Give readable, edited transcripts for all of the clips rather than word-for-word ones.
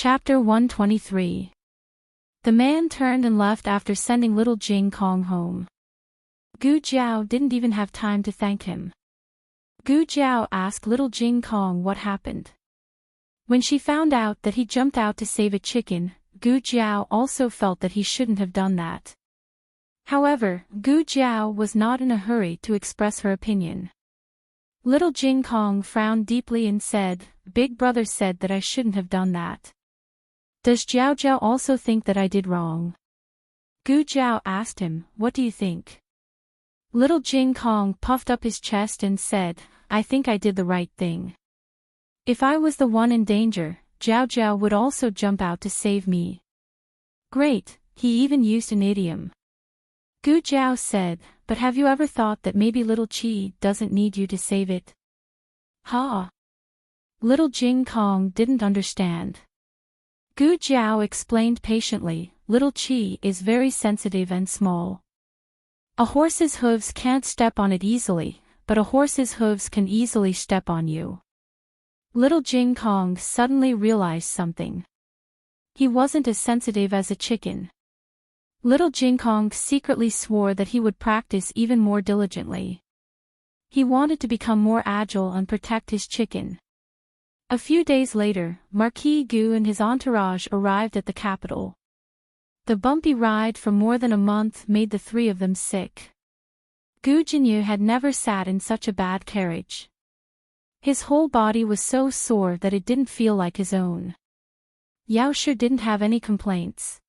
Chapter 123. The man turned and left after sending little Jing Kong home. Gu Jiao didn't even have time to thank him. Gu Jiao asked little Jing Kong what happened. When she found out that he jumped out to save a chicken, Gu Jiao also felt that he shouldn't have done that. However, Gu Jiao was not in a hurry to express her opinion. Little Jing Kong frowned deeply and said, "Big brother said that I shouldn't have done that. Does Jiao Jiao also think that I did wrong?" Gu Jiao asked him, "What do you think?" Little Jing Kong puffed up his chest and said, "I think I did the right thing. If I was the one in danger, Jiao Jiao would also jump out to save me." "Great," he even used an idiom. Gu Jiao said, "But have you ever thought that maybe little Qi doesn't need you to save it?" "Ha!" Little Jing Kong didn't understand. Gu Jiao explained patiently, "Little Qi is very sensitive and small. A horse's hooves can't step on it easily, but a horse's hooves can easily step on you." Little Jing Kong suddenly realized something. He wasn't as sensitive as a chicken. Little Jing Kong secretly swore that he would practice even more diligently. He wanted to become more agile and protect his chicken. A few days later, Marquis Gu and his entourage arrived at the capital. The bumpy ride for more than a month made the three of them sick. Gu Jinyu had never sat in such a bad carriage. His whole body was so sore that it didn't feel like his own. Yao Shi didn't have any complaints.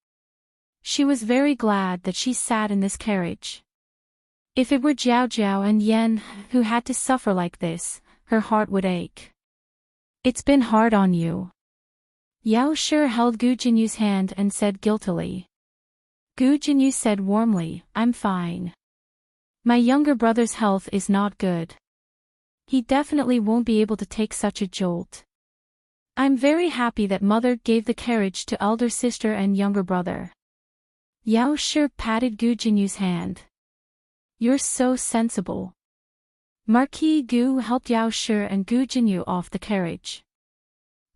She was very glad that she sat in this carriage. If it were Jiao Jiao and Yan who had to suffer like this, her heart would ache. "It's been hard on you." Yao Shi held Gu Jinyu's hand and said guiltily. Gu Jinyu said warmly, "I'm fine. My younger brother's health is not good. He definitely won't be able to take such a jolt. I'm very happy that mother gave the carriage to elder sister and younger brother." Yao Shi patted Gu Jinyu's hand. "You're so sensible." Marquis Gu helped Yao Shi and Gu Jinyu off the carriage.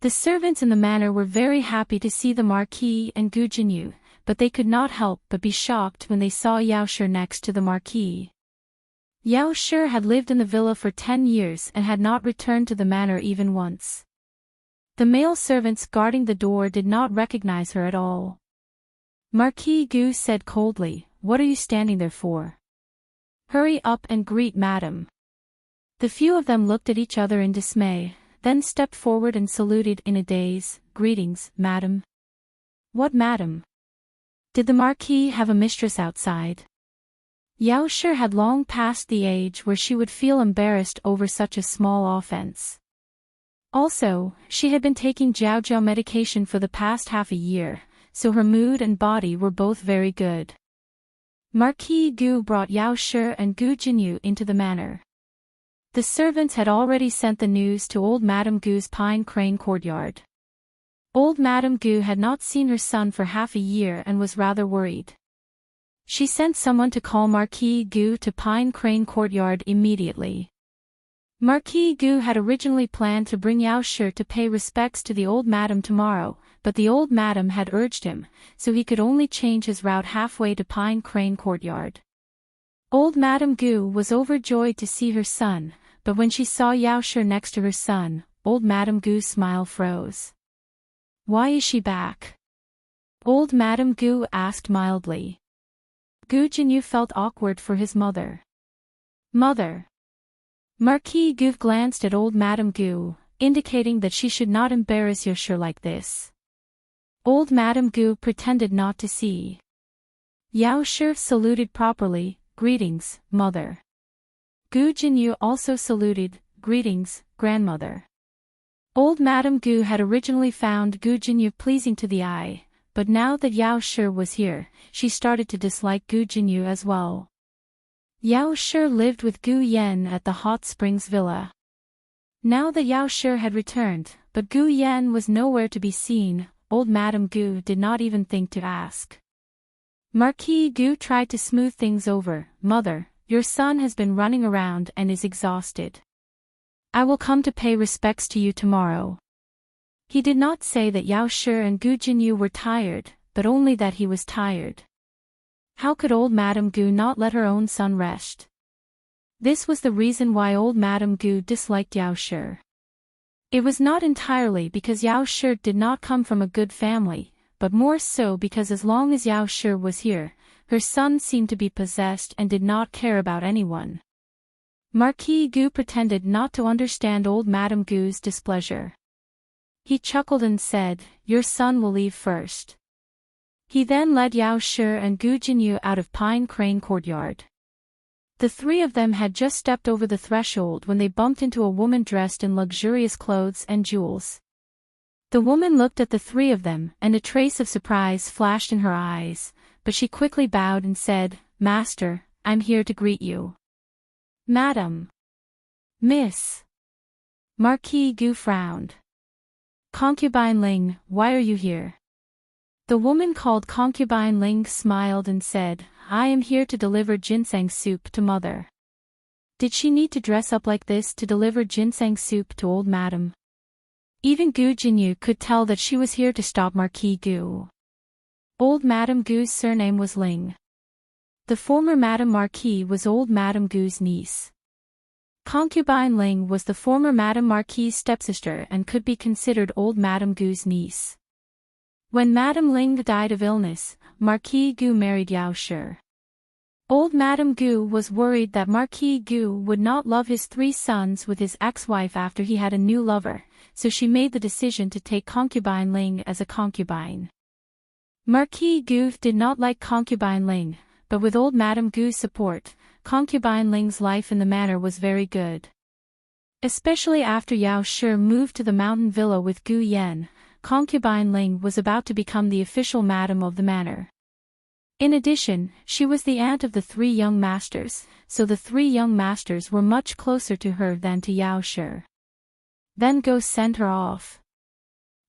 The servants in the manor were very happy to see the Marquis and Gu Jinyu, but they could not help but be shocked when they saw Yao Shi next to the Marquis. Yao Shi had lived in the villa for 10 years and had not returned to the manor even once. The male servants guarding the door did not recognize her at all. Marquis Gu said coldly, "What are you standing there for? Hurry up and greet madam." The few of them looked at each other in dismay, then stepped forward and saluted in a daze, "Greetings, madam." "What madam? Did the Marquis have a mistress outside?" Yao Shi had long passed the age where she would feel embarrassed over such a small offense. Also, she had been taking Jiao Jiao medication for the past half a year, so her mood and body were both very good. Marquis Gu brought Yao Shi and Gu Jinyu into the manor. The servants had already sent the news to old Madame Gu's pine crane courtyard. Old Madame Gu had not seen her son for half a year and was rather worried. She sent someone to call Marquis Gu to Pine Crane Courtyard immediately. Marquis Gu had originally planned to bring Yao Shi to pay respects to the old madam tomorrow, but the old madam had urged him, so he could only change his route halfway to Pine Crane Courtyard. Old Madame Gu was overjoyed to see her son, but when she saw Yao Shi next to her son, old Madame Gu's smile froze. "Why is she back?" Old Madame Gu asked mildly. Gu Jinyu felt awkward for his mother. "Mother." Marquis Gu glanced at old Madame Gu, indicating that she should not embarrass Yao Shi like this. Old Madame Gu pretended not to see. Yao Shi saluted properly, "Greetings, mother." Gu Jinyu also saluted, "Greetings, grandmother." Old Madame Gu had originally found Gu Jinyu pleasing to the eye, but now that Yao Shi was here, she started to dislike Gu Jinyu as well. Yao Shi lived with Gu Yan at the Hot Springs Villa. Now that Yao Shi had returned, but Gu Yan was nowhere to be seen, old Madame Gu did not even think to ask. Marquis Gu tried to smooth things over, "Mother, your son has been running around and is exhausted. I will come to pay respects to you tomorrow." He did not say that Yao Shi and Gu Jinyu were tired, but only that he was tired. How could old Madame Gu not let her own son rest? This was the reason why old Madame Gu disliked Yao Shi. It was not entirely because Yao Shi did not come from a good family, but more so because as long as Yao Shi was here, her son seemed to be possessed and did not care about anyone. Marquis Gu pretended not to understand old Madame Gu's displeasure. He chuckled and said, "Your son will leave first." He then led Yao Shi and Gu Jinyu out of Pine Crane Courtyard. The three of them had just stepped over the threshold when they bumped into a woman dressed in luxurious clothes and jewels. The woman looked at the three of them, and a trace of surprise flashed in her eyes, but she quickly bowed and said, "Master, I'm here to greet you." "Madam." "Miss." Marquis Gu frowned. "Concubine Ling, why are you here?" The woman called Concubine Ling smiled and said, "I am here to deliver ginseng soup to mother." Did she need to dress up like this to deliver ginseng soup to old madam? Even Gu Jinyu could tell that she was here to stop Marquis Gu. Old Madame Gu's surname was Ling. The former Madame Marquis was old Madame Gu's niece. Concubine Ling was the former Madame Marquis' stepsister and could be considered old Madame Gu's niece. When Madame Ling died of illness, Marquis Gu married Yao Shi. Old Madame Gu was worried that Marquis Gu would not love his three sons with his ex-wife after he had a new lover, so she made the decision to take Concubine Ling as a concubine. Marquis Gu did not like Concubine Ling, but with old Madame Gu's support, Concubine Ling's life in the manor was very good. Especially after Yao Shi moved to the mountain villa with Gu Yan, Concubine Ling was about to become the official madam of the manor. In addition, she was the aunt of the three young masters, so the three young masters were much closer to her than to Yao Shi. "Then go send her off,"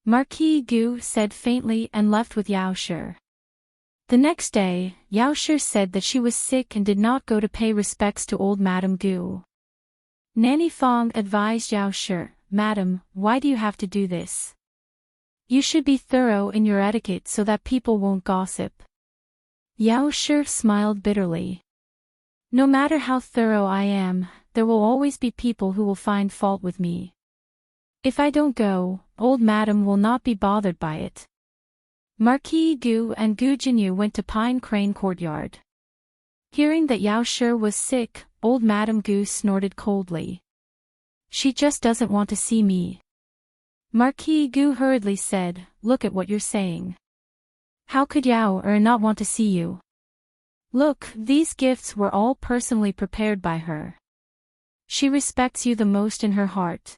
Marquis Gu said faintly and left with Yao Shi. The next day, Yao Shi said that she was sick and did not go to pay respects to old Madame Gu. Nanny Fong advised Yao Shi, "Madam, why do you have to do this? You should be thorough in your etiquette so that people won't gossip." Yao Shi smiled bitterly. "No matter how thorough I am, there will always be people who will find fault with me. If I don't go, old madam will not be bothered by it." Marquis Gu and Gu Jinyu went to Pine Crane Courtyard. Hearing that Yao Shi was sick, old Madame Gu snorted coldly. "She just doesn't want to see me." Marquis Gu hurriedly said, "Look at what you're saying. How could Yao not want to see you? Look, these gifts were all personally prepared by her. She respects you the most in her heart."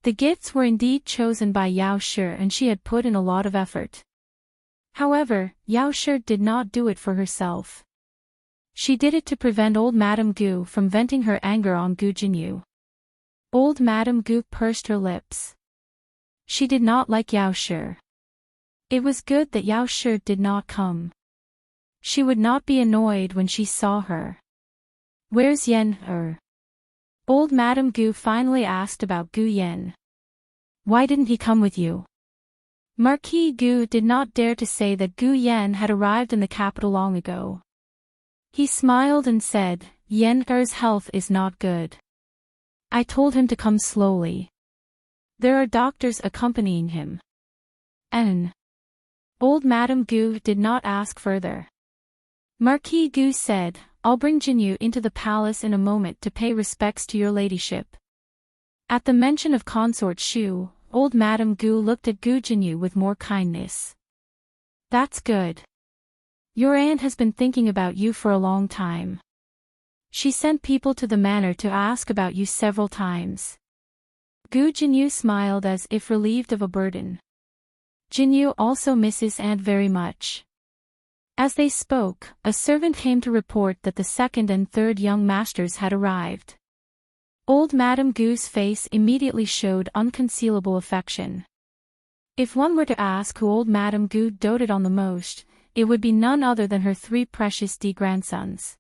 The gifts were indeed chosen by Yao Shi and she had put in a lot of effort. However, Yao Shi did not do it for herself. She did it to prevent old Madame Gu from venting her anger on Gu Jinyu. Old Madame Gu pursed her lips. She did not like Yao Shi. It was good that Yao Shi did not come. She would not be annoyed when she saw her. "Where's Yan?" Old Madame Gu finally asked about Gu Yan. "Why didn't he come with you?" Marquis Gu did not dare to say that Gu Yan had arrived in the capital long ago. He smiled and said, "Yan-er's health is not good. I told him to come slowly. There are doctors accompanying him." And old Madame Gu did not ask further. Marquis Gu said, "I'll bring Jinyu into the palace in a moment to pay respects to your ladyship." At the mention of Consort Shu, old Madame Gu looked at Gu Jinyu with more kindness. "That's good. Your aunt has been thinking about you for a long time. She sent people to the manor to ask about you several times." Gu Jinyu smiled as if relieved of a burden. "Jinyu also misses aunt very much." As they spoke, a servant came to report that the second and third young masters had arrived. Old Madame Gu's face immediately showed unconcealable affection. If one were to ask who old Madame Gu doted on the most, it would be none other than her three precious grandsons.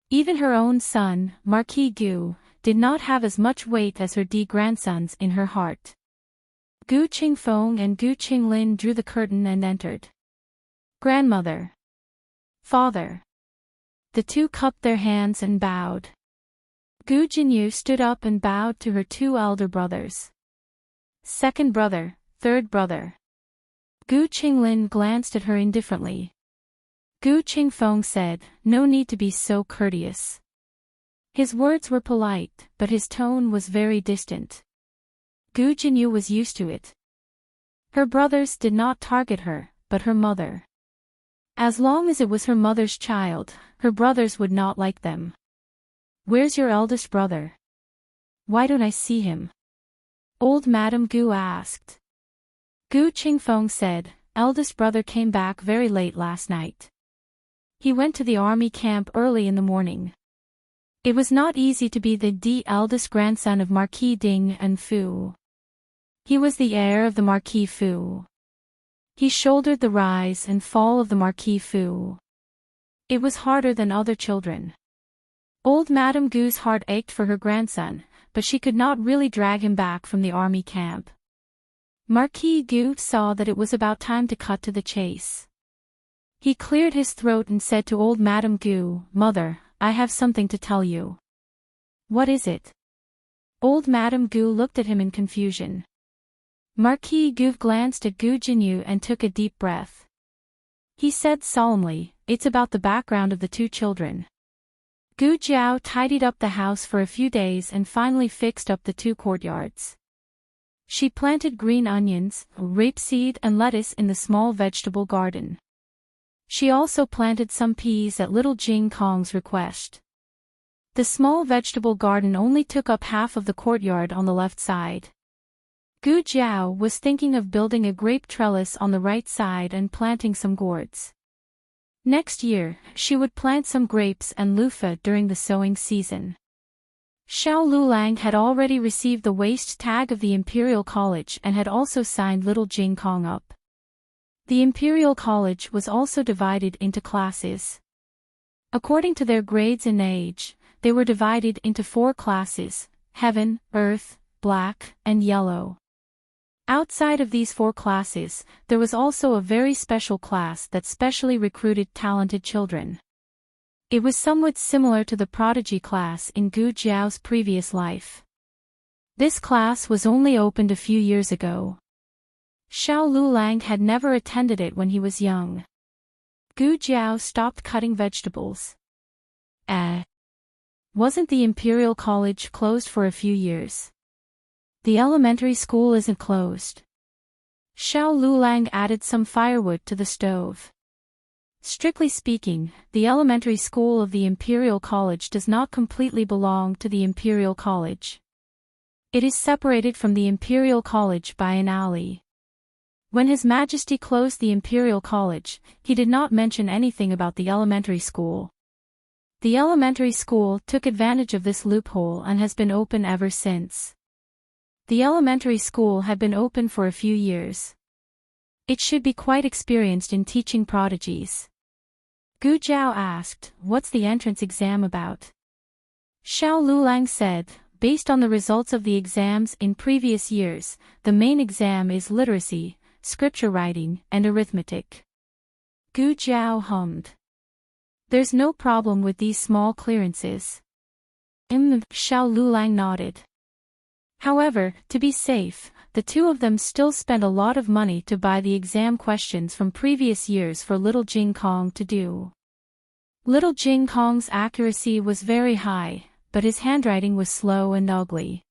Even her own son, Marquis Gu, did not have as much weight as her grandsons in her heart. Gu Qingfeng and Gu Qinglin drew the curtain and entered. Grandmother. Father. The two cupped their hands and bowed. Gu Jinyu stood up and bowed to her two elder brothers. Second brother, third brother. Gu Qinglin glanced at her indifferently. Gu Qingfeng said, "No need to be so courteous." His words were polite, but his tone was very distant. Gu Jinyu was used to it. Her brothers did not target her, but her mother. As long as it was her mother's child, her brothers would not like them. "Where's your eldest brother? Why don't I see him?" Old Madame Gu asked. Gu Qingfeng said, "Eldest brother came back very late last night. He went to the army camp early in the morning." It was not easy to be the eldest grandson of Marquis Ding and Fu. He was the heir of the Marquis Fu. He shouldered the rise and fall of the Marquis Fu. It was harder than other children. Old Madame Gu's heart ached for her grandson, but she could not really drag him back from the army camp. Marquis Gu saw that it was about time to cut to the chase. He cleared his throat and said to old Madame Gu, "Mother, I have something to tell you." "What is it?" Old Madame Gu looked at him in confusion. Marquis Gu glanced at Gu Jinyu and took a deep breath. He said solemnly, "It's about the background of the two children." Gu Jiao tidied up the house for a few days and finally fixed up the two courtyards. She planted green onions, rapeseed and lettuce in the small vegetable garden. She also planted some peas at little Jing Kong's request. The small vegetable garden only took up half of the courtyard on the left side. Gu Jiao was thinking of building a grape trellis on the right side and planting some gourds. Next year, she would plant some grapes and loofah during the sowing season. Xiao Lulang had already received the waist tag of the Imperial College and had also signed little Jing Kong up. The Imperial College was also divided into classes. According to their grades and age, they were divided into 4 classes: Heaven, Earth, Black, and Yellow. Outside of these 4 classes, there was also a very special class that specially recruited talented children. It was somewhat similar to the prodigy class in Gu Jiao's previous life. This class was only opened a few years ago. Xiao Lulang had never attended it when he was young. Gu Jiao stopped cutting vegetables. Wasn't the Imperial College closed for a few years? The elementary school isn't closed. Xiao Lulang added some firewood to the stove. Strictly speaking, the elementary school of the Imperial College does not completely belong to the Imperial College. It is separated from the Imperial College by an alley. When His Majesty closed the Imperial College, he did not mention anything about the elementary school. The elementary school took advantage of this loophole and has been open ever since. The elementary school had been open for a few years. It should be quite experienced in teaching prodigies. Gu Jiao asked, "What's the entrance exam about?" Xiao Lulang said, "Based on the results of the exams in previous years, the main exam is literacy, scripture writing, and arithmetic." Gu Jiao hummed. "There's no problem with these small clearances." Xiao Lulang nodded. However, to be safe, the two of them still spent a lot of money to buy the exam questions from previous years for little Jing Kong to do. Little Jing Kong's accuracy was very high, but his handwriting was slow and ugly.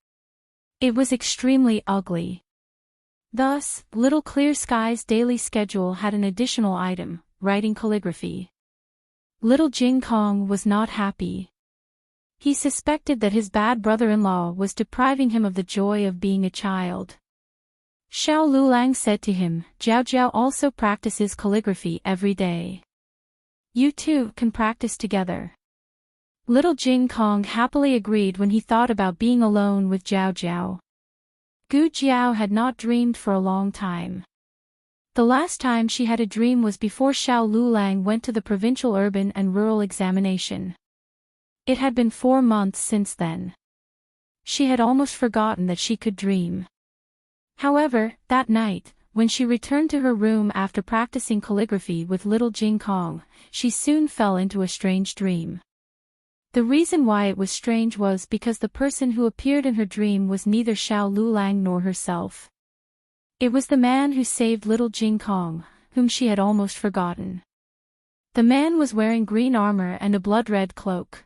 It was extremely ugly. Thus, Little Clear Sky's daily schedule had an additional item, writing calligraphy. Little Jing Kong was not happy. He suspected that his bad brother-in-law was depriving him of the joy of being a child. Xiao Lulang said to him, "Jiao Jiao also practices calligraphy every day. You two can practice together." Little Jing Kong happily agreed when he thought about being alone with Jiao Jiao. Gu Jiao had not dreamed for a long time. The last time she had a dream was before Xiao Lulang went to the provincial urban and rural examination. It had been 4 months since then. She had almost forgotten that she could dream. However, that night, when she returned to her room after practicing calligraphy with little Jing Kong, she soon fell into a strange dream. The reason why it was strange was because the person who appeared in her dream was neither Xiao Lulang nor herself. It was the man who saved little Jing Kong, whom she had almost forgotten. The man was wearing green armor and a blood-red cloak.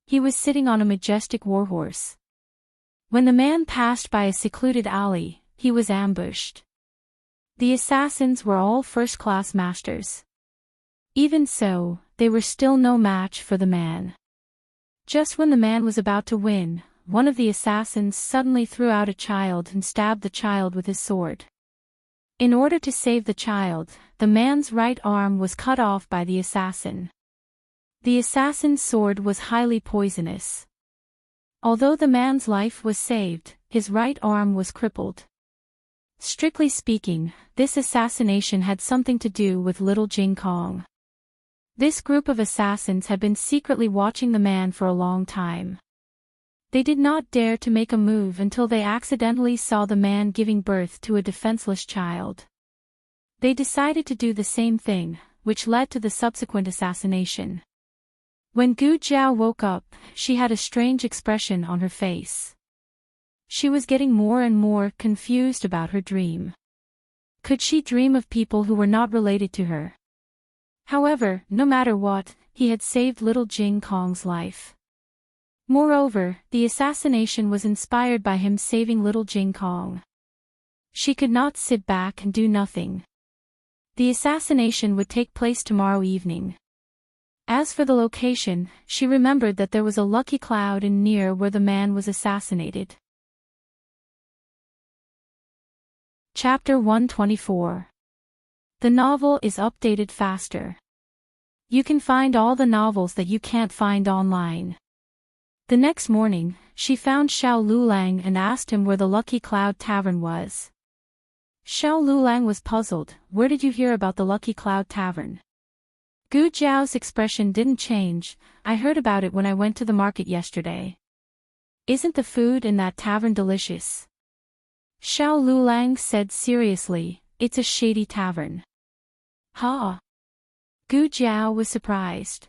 He was sitting on a majestic warhorse. When the man passed by a secluded alley, he was ambushed. The assassins were all first-class masters. Even so, they were still no match for the man. Just when the man was about to win, one of the assassins suddenly threw out a child and stabbed the child with his sword. In order to save the child, the man's right arm was cut off by the assassin. The assassin's sword was highly poisonous. Although the man's life was saved, his right arm was crippled. Strictly speaking, this assassination had something to do with little Jing Kong. This group of assassins had been secretly watching the man for a long time. They did not dare to make a move until they accidentally saw the man giving birth to a defenseless child. They decided to do the same thing, which led to the subsequent assassination. When Gu Jiao woke up, she had a strange expression on her face. She was getting more and more confused about her dream. Could she dream of people who were not related to her? However, no matter what, he had saved little Jing Kong's life. Moreover, the assassination was inspired by him saving little Jing Kong. She could not sit back and do nothing. The assassination would take place tomorrow evening. As for the location, she remembered that there was a lucky cloud in near where the man was assassinated. Chapter 124. The novel is updated faster. You can find all the novels that you can't find online. The next morning, she found Xiao Lulang and asked him where the Lucky Cloud Tavern was. Xiao Lulang was puzzled. Where did you hear about the Lucky Cloud Tavern? Gu Jiao's expression didn't change. I heard about it when I went to the market yesterday. Isn't the food in that tavern delicious? Xiao Lulang said seriously, it's a shady tavern. Ha! Gu Jiao was surprised.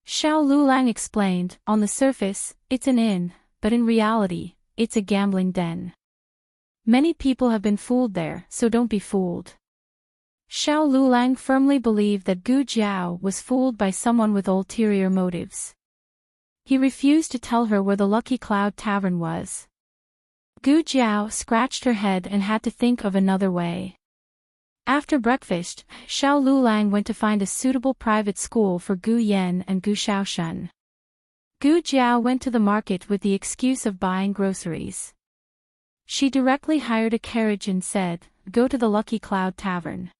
Xiao Lulang explained, on the surface, it's an inn, but in reality, it's a gambling den. Many people have been fooled there, so don't be fooled. Xiao Lulang firmly believed that Gu Jiao was fooled by someone with ulterior motives. He refused to tell her where the Lucky Cloud Tavern was. Gu Jiao scratched her head and had to think of another way. After breakfast, Xiao Lulang went to find a suitable private school for Gu Yan and Gu Xiaoshan. Gu Jiao went to the market with the excuse of buying groceries. She directly hired a carriage and said, go to the Lucky Cloud Tavern.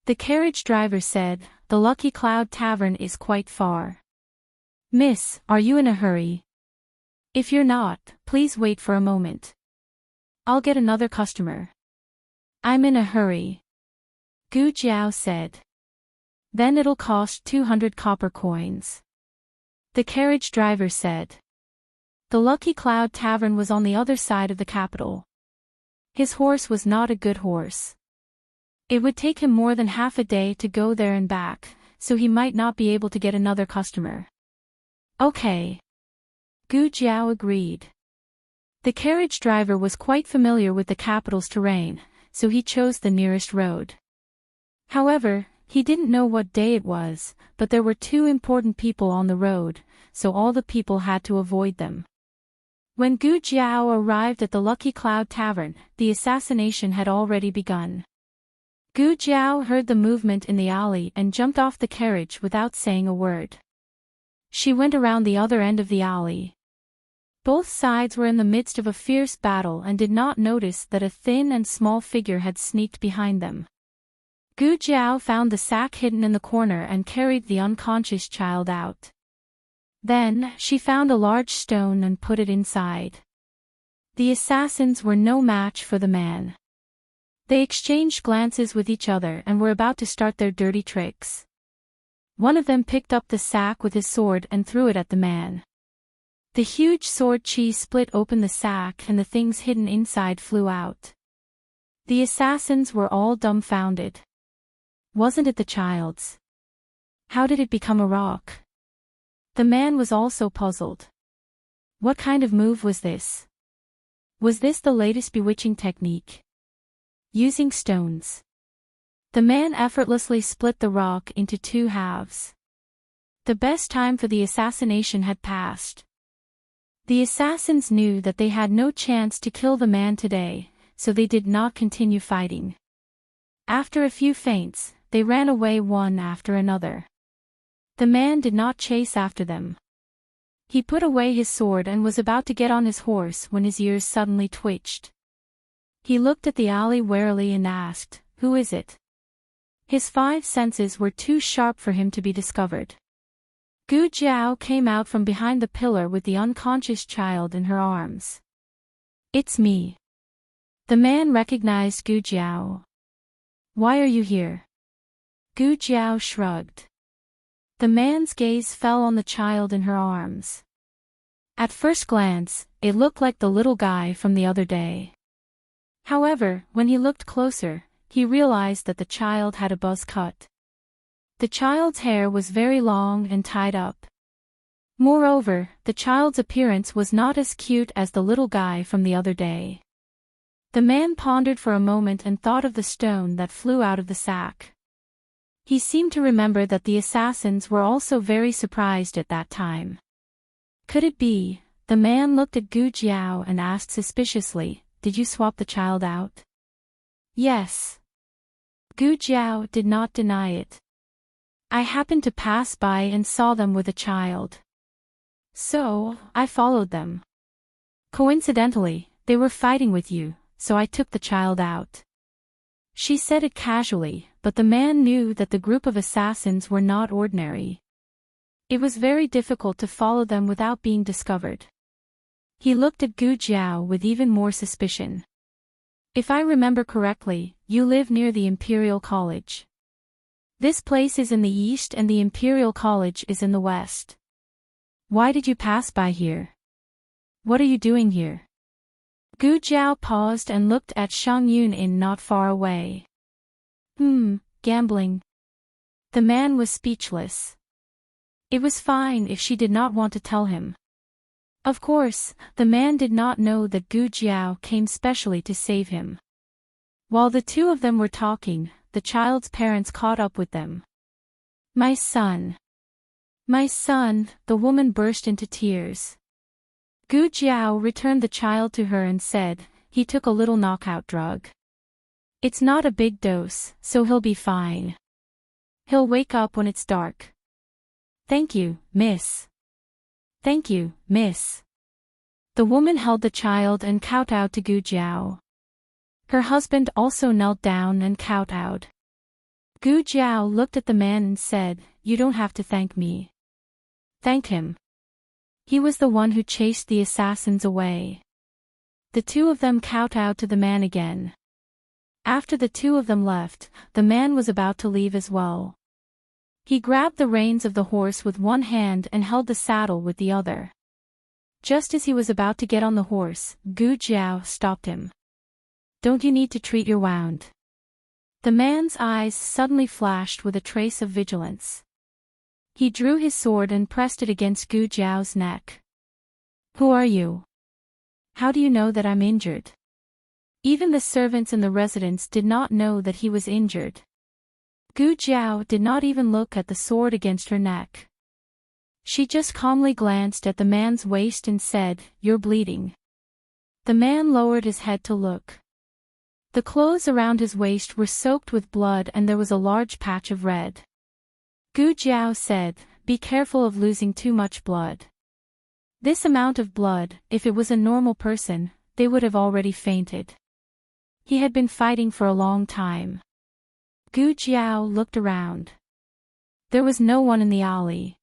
The carriage driver said, the Lucky Cloud Tavern is quite far. Miss, are you in a hurry? If you're not, please wait for a moment. I'll get another customer. I'm in a hurry. Gu Jiao said. Then it'll cost 200 copper coins. The carriage driver said. The Lucky Cloud Tavern was on the other side of the capital. His horse was not a good horse. It would take him more than half a day to go there and back, so he might not be able to get another customer. Okay. Gu Jiao agreed. The carriage driver was quite familiar with the capital's terrain, so he chose the nearest road. However, he didn't know what day it was, but there were two important people on the road, so all the people had to avoid them. When Gu Jiao arrived at the Lucky Cloud Tavern, the assassination had already begun. Gu Jiao heard the movement in the alley and jumped off the carriage without saying a word. She went around the other end of the alley. Both sides were in the midst of a fierce battle and did not notice that a thin and small figure had sneaked behind them. Gu Jiao found the sack hidden in the corner and carried the unconscious child out. Then, she found a large stone and put it inside. The assassins were no match for the man. They exchanged glances with each other and were about to start their dirty tricks. One of them picked up the sack with his sword and threw it at the man. The huge sword chi split open the sack and the things hidden inside flew out. The assassins were all dumbfounded. Wasn't it the child's? How did it become a rock? The man was also puzzled. What kind of move was this? Was this the latest bewitching technique? Using stones. The man effortlessly split the rock into 2 halves. The best time for the assassination had passed. The assassins knew that they had no chance to kill the man today, so they did not continue fighting. After a few feints, they ran away one after another. The man did not chase after them. He put away his sword and was about to get on his horse when his ears suddenly twitched. He looked at the alley warily and asked, "Who is it?" His 5 senses were too sharp for him to be discovered. Gu Jiao came out from behind the pillar with the unconscious child in her arms. "It's me." The man recognized Gu Jiao. "Why are you here?" Gu Jiao shrugged. The man's gaze fell on the child in her arms. At first glance, it looked like the little guy from the other day. However, when he looked closer, he realized that the child had a buzz cut. The child's hair was very long and tied up. Moreover, the child's appearance was not as cute as the little guy from the other day. The man pondered for a moment and thought of the stone that flew out of the sack. He seemed to remember that the assassins were also very surprised at that time. Could it be? The man looked at Gu Jiao and asked suspiciously, "Did you swap the child out?" "Yes." Gu Jiao did not deny it. "I happened to pass by and saw them with a child. So, I followed them. Coincidentally, they were fighting with you, so I took the child out." She said it casually, but the man knew that the group of assassins were not ordinary. It was very difficult to follow them without being discovered. He looked at Gu Jiao with even more suspicion. "If I remember correctly, you live near the Imperial College. This place is in the east and the Imperial College is in the west. Why did you pass by here? What are you doing here?" Gu Jiao paused and looked at Shangyun Inn not far away. Gambling. The man was speechless. It was fine if she did not want to tell him. Of course, the man did not know that Gu Jiao came specially to save him. While the 2 of them were talking, the child's parents caught up with them. "My son. My son," the woman burst into tears. Gu Jiao returned the child to her and said, "He took a little knockout drug. It's not a big dose, so he'll be fine. He'll wake up when it's dark." "Thank you, miss." "Thank you, miss." The woman held the child and kowtowed to Gu Jiao. Her husband also knelt down and kowtowed. Gu Jiao looked at the man and said, "You don't have to thank me. Thank him. He was the one who chased the assassins away." The 2 of them kowtowed to the man again. After the 2 of them left, the man was about to leave as well. He grabbed the reins of the horse with one hand and held the saddle with the other. Just as he was about to get on the horse, Gu Jiao stopped him. "Don't you need to treat your wound?" The man's eyes suddenly flashed with a trace of vigilance. He drew his sword and pressed it against Gu Jiao's neck. "Who are you? How do you know that I'm injured?" Even the servants in the residence did not know that he was injured. Gu Jiao did not even look at the sword against her neck. She just calmly glanced at the man's waist and said, "You're bleeding." The man lowered his head to look. The clothes around his waist were soaked with blood and there was a large patch of red. Gu Jiao said, "Be careful of losing too much blood. This amount of blood, if it was a normal person, they would have already fainted." He had been fighting for a long time. Gu Jiao looked around. There was no one in the alley.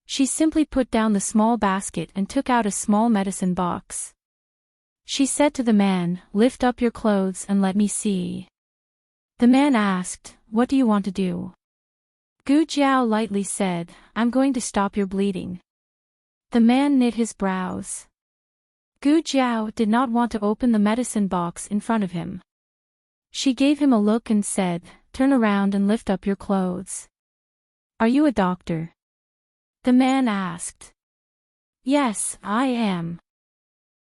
She simply put down the small basket and took out a small medicine box. She said to the man, "Lift up your clothes and let me see." The man asked, "What do you want to do?" Gu Jiao lightly said, "I'm going to stop your bleeding." The man knit his brows. Gu Jiao did not want to open the medicine box in front of him. She gave him a look and said, "Turn around and lift up your clothes." "Are you a doctor?" the man asked. "Yes, I am."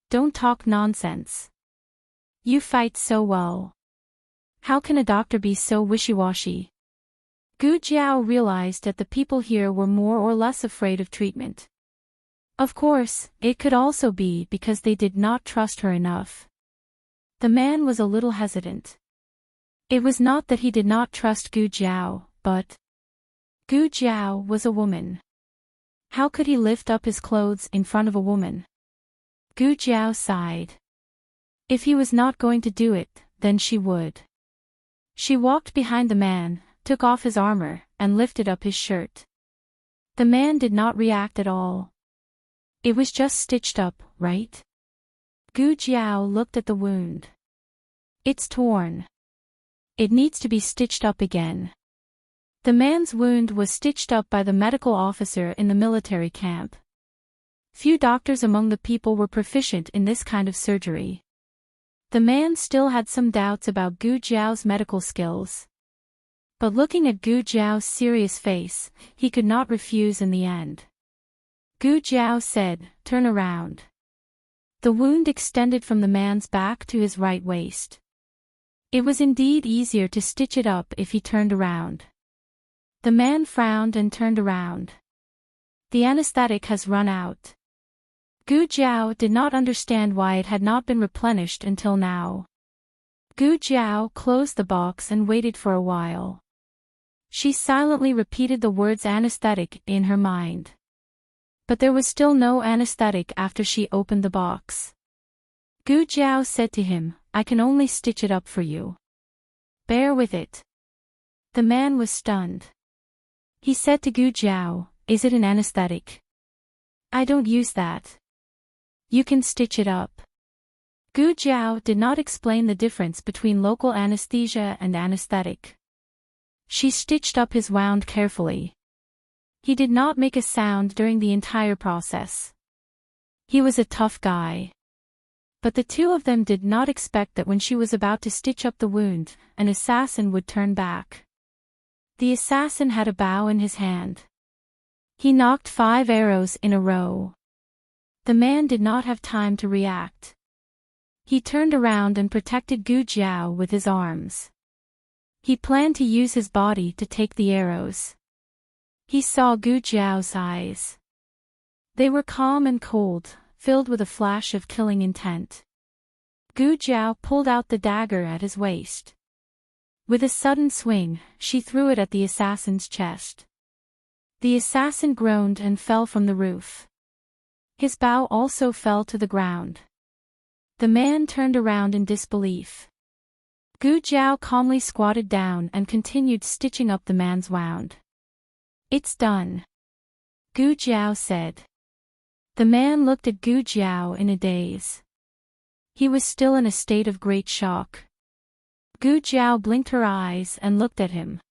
"Don't talk nonsense. You fight so well. How can a doctor be so wishy-washy?" Gu Jiao realized that the people here were more or less afraid of treatment. Of course, it could also be because they did not trust her enough. The man was a little hesitant. It was not that he did not trust Gu Jiao, but Gu Jiao was a woman. How could he lift up his clothes in front of a woman? Gu Jiao sighed. If he was not going to do it, then she would. She walked behind the man, took off his armor, and lifted up his shirt. The man did not react at all. "It was just stitched up, right?" Gu Jiao looked at the wound. "It's torn. It needs to be stitched up again." The man's wound was stitched up by the medical officer in the military camp. Few doctors among the people were proficient in this kind of surgery. The man still had some doubts about Gu Jiao's medical skills. But looking at Gu Jiao's serious face, he could not refuse in the end. Gu Jiao said, "Turn around." The wound extended from the man's back to his right waist. It was indeed easier to stitch it up if he turned around. The man frowned and turned around. "The anesthetic has run out." Gu Jiao did not understand why it had not been replenished until now. Gu Jiao closed the box and waited for a while. She silently repeated the words anesthetic in her mind. But there was still no anesthetic after she opened the box. Gu Jiao said to him, "I can only stitch it up for you. Bear with it." The man was stunned. He said to Gu Jiao, "Is it an anesthetic?" "I don't use that." "You can stitch it up." Gu Jiao did not explain the difference between local anesthesia and anesthetic. She stitched up his wound carefully. He did not make a sound during the entire process. He was a tough guy. But the two of them did not expect that when she was about to stitch up the wound, an assassin would turn back. The assassin had a bow in his hand. He knocked 5 arrows in a row. The man did not have time to react. He turned around and protected Gu Jiao with his arms. He planned to use his body to take the arrows. He saw Gu Jiao's eyes. They were calm and cold, filled with a flash of killing intent. Gu Jiao pulled out the dagger at his waist. With a sudden swing, she threw it at the assassin's chest. The assassin groaned and fell from the roof. His bow also fell to the ground. The man turned around in disbelief. Gu Jiao calmly squatted down and continued stitching up the man's wound. "It's done," Gu Jiao said. The man looked at Gu Jiao in a daze. He was still in a state of great shock. Gu Jiao blinked her eyes and looked at him.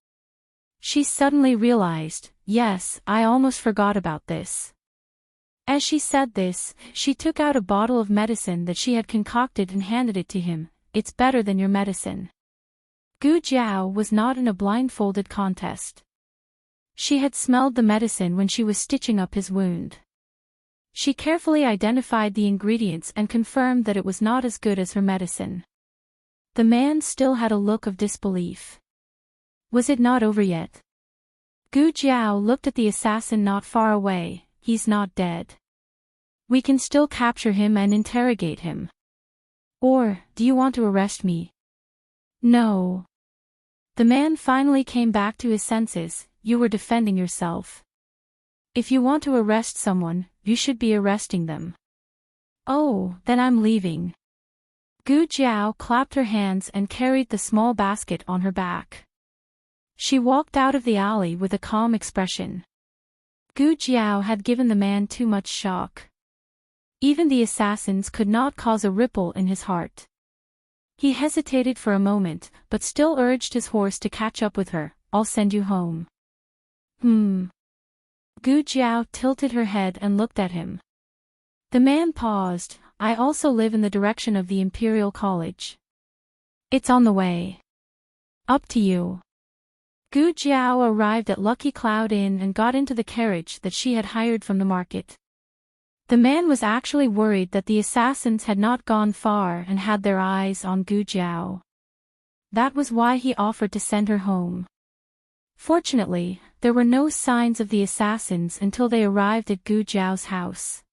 She suddenly realized, "Yes, I almost forgot about this." As she said this, she took out a bottle of medicine that she had concocted and handed it to him. "It's better than your medicine." Gu Jiao was not in a blindfolded contest. She had smelled the medicine when she was stitching up his wound. She carefully identified the ingredients and confirmed that it was not as good as her medicine. The man still had a look of disbelief. Was it not over yet? Gu Jiao looked at the assassin not far away. "He's not dead. We can still capture him and interrogate him. Or, do you want to arrest me?" "No." The man finally came back to his senses. "You were defending yourself. If you want to arrest someone, you should be arresting them." "Oh, then I'm leaving." Gu Jiao clapped her hands and carried the small basket on her back. She walked out of the alley with a calm expression. Gu Jiao had given the man too much shock. Even the assassins could not cause a ripple in his heart. He hesitated for a moment, but still urged his horse to catch up with her. "I'll send you home." Gu Jiao tilted her head and looked at him. The man paused. I also live in the direction of the Imperial College. It's on the way. Up to you. Gu Jiao arrived at Lucky Cloud Inn and got into the carriage that she had hired from the market. The man was actually worried that the assassins had not gone far and had their eyes on Gu Jiao. That was why he offered to send her home. Fortunately, there were no signs of the assassins until they arrived at Gu Jiao's house.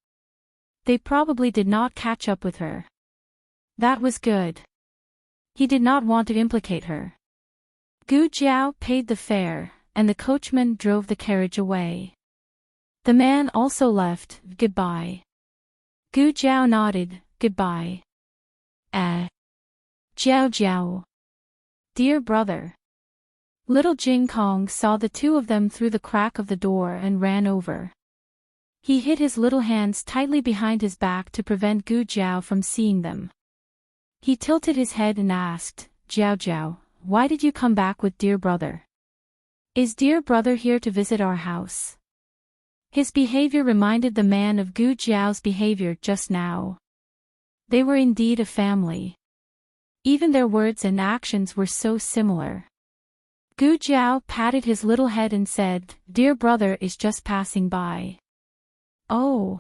They probably did not catch up with her. That was good. He did not want to implicate her. Gu Jiao paid the fare, and the coachman drove the carriage away. The man also left. Goodbye. Gu Jiao nodded. Goodbye. Jiao Jiao. Dear brother. Little Jing Kong saw the two of them through the crack of the door and ran over. He hid his little hands tightly behind his back to prevent Gu Jiao from seeing them. He tilted his head and asked, Jiao Jiao, why did you come back with dear brother? Is dear brother here to visit our house? His behavior reminded the man of Gu Jiao's behavior just now. They were indeed a family. Even their words and actions were so similar. Gu Jiao patted his little head and said, Dear brother is just passing by. Oh.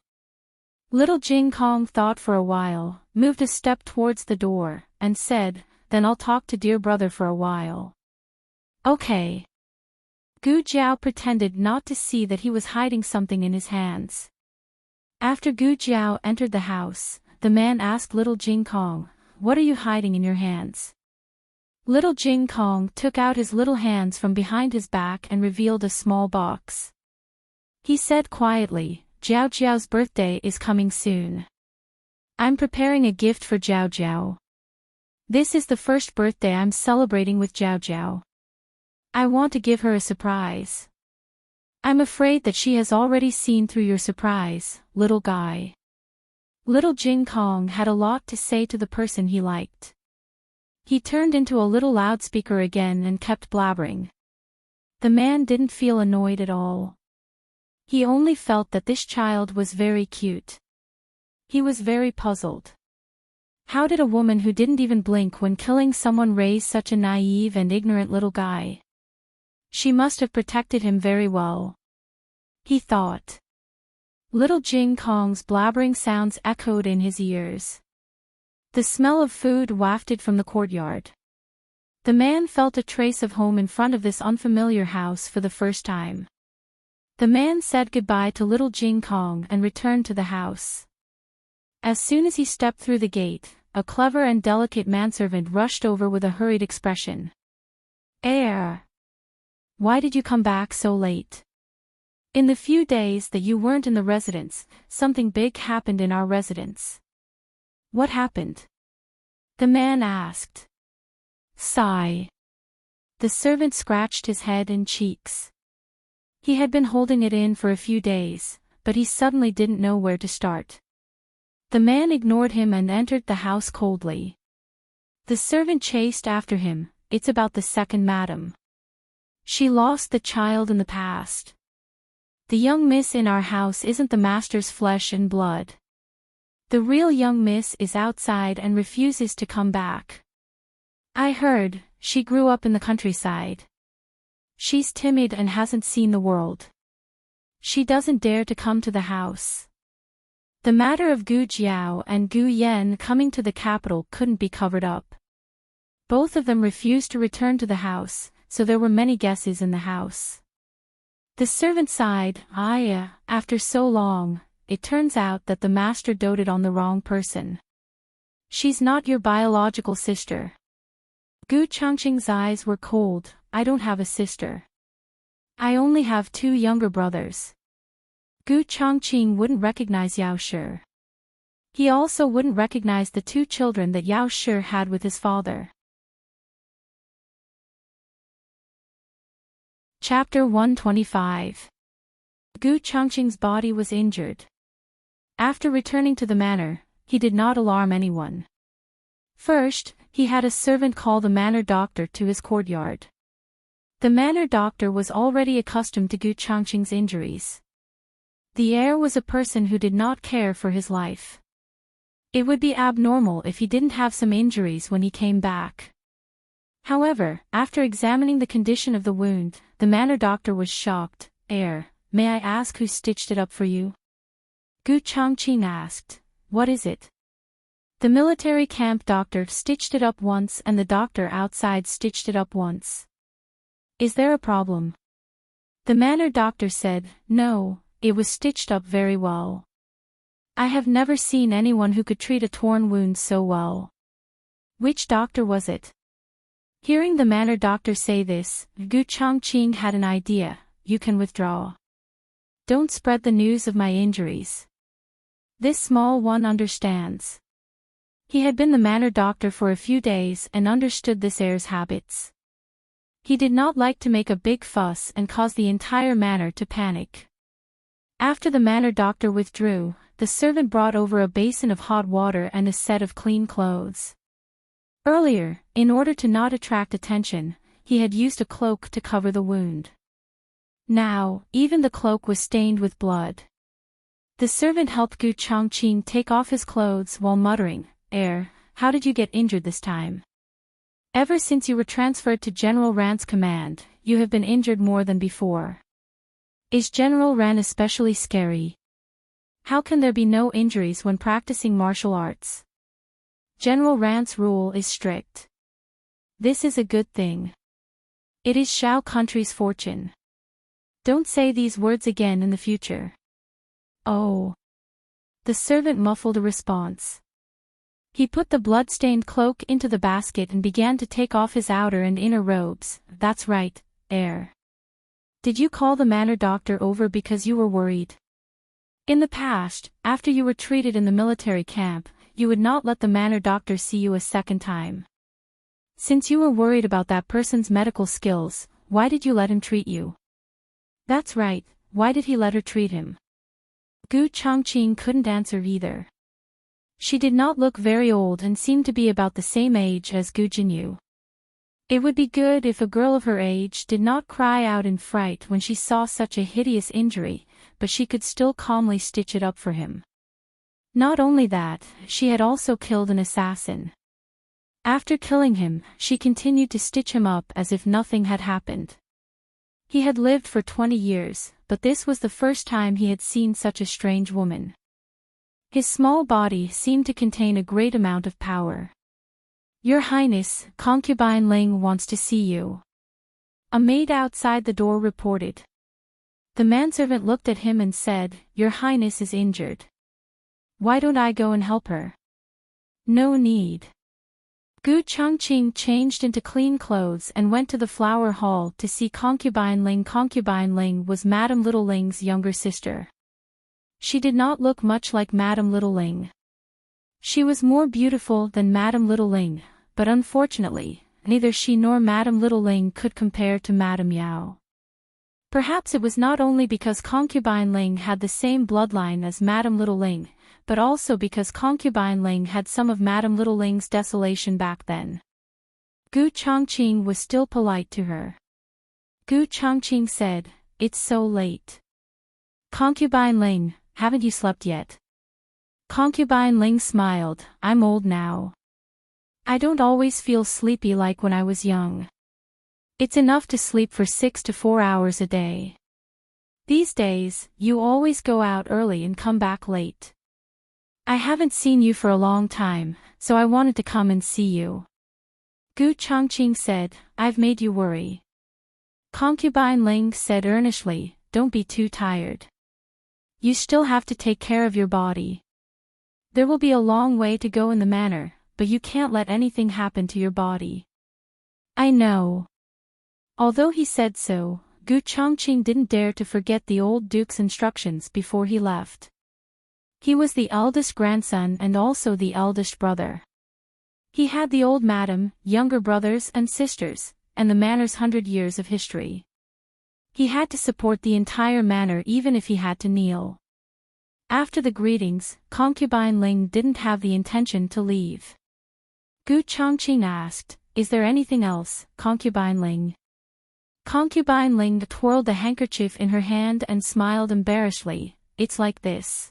Little Jing Kong thought for a while, moved a step towards the door, and said, Then I'll talk to dear brother for a while. Okay. Gu Jiao pretended not to see that he was hiding something in his hands. After Gu Jiao entered the house, the man asked Little Jing Kong, What are you hiding in your hands? Little Jing Kong took out his little hands from behind his back and revealed a small box. He said quietly, Jiao Jiao's birthday is coming soon. I'm preparing a gift for Jiao Jiao. This is the first birthday I'm celebrating with Jiao Jiao. I want to give her a surprise. I'm afraid that she has already seen through your surprise, little guy. Little Jing Kong had a lot to say to the person he liked. He turned into a little loudspeaker again and kept blabbering. The man didn't feel annoyed at all. He only felt that this child was very cute. He was very puzzled. How did a woman who didn't even blink when killing someone raise such a naive and ignorant little guy? She must have protected him very well. He thought. Little Jing Kong's blabbering sounds echoed in his ears. The smell of food wafted from the courtyard. The man felt a trace of home in front of this unfamiliar house for the first time. The man said goodbye to Little Jing Kong and returned to the house. As soon as he stepped through the gate, a clever and delicate manservant rushed over with a hurried expression. Why did you come back so late? In the few days that you weren't in the residence, something big happened in our residence. What happened? The man asked. Sigh. The servant scratched his head and cheeks. He had been holding it in for a few days, but he suddenly didn't know where to start. The man ignored him and entered the house coldly. The servant chased after him. It's about the second madam. She lost the child in the past. The young miss in our house isn't the master's flesh and blood. The real young miss is outside and refuses to come back. I heard, she grew up in the countryside. She's timid and hasn't seen the world. She doesn't dare to come to the house. The matter of Gu Jiao and Gu Yan coming to the capital couldn't be covered up. Both of them refused to return to the house, so there were many guesses in the house. The servant sighed. After so long, it turns out that the master doted on the wrong person. She's not your biological sister. Gu Changqing's eyes were cold. I don't have a sister. I only have two younger brothers. Gu Changqing wouldn't recognize Yao Shi. He also wouldn't recognize the two children that Yao Shi had with his father. Chapter 125. Gu Changqing's body was injured. After returning to the manor, he did not alarm anyone. First, he had a servant call the manor doctor to his courtyard. The manor doctor was already accustomed to Gu Changqing's injuries. The heir was a person who did not care for his life. It would be abnormal if he didn't have some injuries when he came back. However, after examining the condition of the wound, the manor doctor was shocked. "Heir, may I ask who stitched it up for you?" Gu Chongqing asked. "What is it?" "The military camp doctor stitched it up once and the doctor outside stitched it up once." "Is there a problem?" The manor doctor said, "No, it was stitched up very well. I have never seen anyone who could treat a torn wound so well." "Which doctor was it?" Hearing the manor doctor say this, Gu Chongqing had an idea. "You can withdraw. Don't spread the news of my injuries. This small one understands." He had been the manor doctor for a few days and understood this heir's habits. He did not like to make a big fuss and cause the entire manor to panic. After the manor doctor withdrew, the servant brought over a basin of hot water and a set of clean clothes. Earlier, in order to not attract attention, he had used a cloak to cover the wound. Now, even the cloak was stained with blood. The servant helped Gu Chongqing take off his clothes while muttering, "Heir, how did you get injured this time? Ever since you were transferred to General Ran's command, you have been injured more than before. Is General Ran especially scary? How can there be no injuries when practicing martial arts? General Ran's rule is strict. This is a good thing. It is Shao country's fortune. Don't say these words again in the future." "Oh." The servant muffled a response. He put the blood-stained cloak into the basket and began to take off his outer and inner robes. "That's right, heir. Did you call the manor doctor over because you were worried? In the past, after you were treated in the military camp, you would not let the manor doctor see you a second time. Since you were worried about that person's medical skills, why did you let him treat you?" "That's right, why did he let her treat him?" Gu Chongqing couldn't answer either. She did not look very old and seemed to be about the same age as Gu Jinyu. It would be good if a girl of her age did not cry out in fright when she saw such a hideous injury, but she could still calmly stitch it up for him. Not only that, she had also killed an assassin. After killing him, she continued to stitch him up as if nothing had happened. He had lived for 20 years, but this was the first time he had seen such a strange woman. His small body seemed to contain a great amount of power. "Your Highness, concubine Ling wants to see you," a maid outside the door reported. The manservant looked at him and said, "Your Highness is injured. Why don't I go and help her?" "No need." Gu Chongqing changed into clean clothes and went to the flower hall to see concubine Ling. Concubine Ling was Madame Little Ling's younger sister. She did not look much like Madame Little Ling. She was more beautiful than Madame Little Ling, but unfortunately, neither she nor Madame Little Ling could compare to Madame Yao. Perhaps it was not only because concubine Ling had the same bloodline as Madame Little Ling, but also because concubine Ling had some of Madame Little Ling's desolation back then. Gu Chongqing was still polite to her. Gu Chongqing said, "It's so late. Concubine Ling, haven't you slept yet?" Concubine Ling smiled, "I'm old now. I don't always feel sleepy like when I was young. It's enough to sleep for 6 to 4 hours a day. These days, you always go out early and come back late. I haven't seen you for a long time, so I wanted to come and see you." Gu Chongqing said, "I've made you worry." Concubine Ling said earnestly, "Don't be too tired. You still have to take care of your body. There will be a long way to go in the manor, but you can't let anything happen to your body." "I know." Although he said so, Gu Chongqing didn't dare to forget the old duke's instructions before he left. He was the eldest grandson and also the eldest brother. He had the old madam, younger brothers and sisters, and the manor's 100 years of history. He had to support the entire manor even if he had to kneel. After the greetings, concubine Ling didn't have the intention to leave. Gu Chongqing asked, "Is there anything else, concubine Ling?" Concubine Ling twirled the handkerchief in her hand and smiled embarrassedly. it's like this.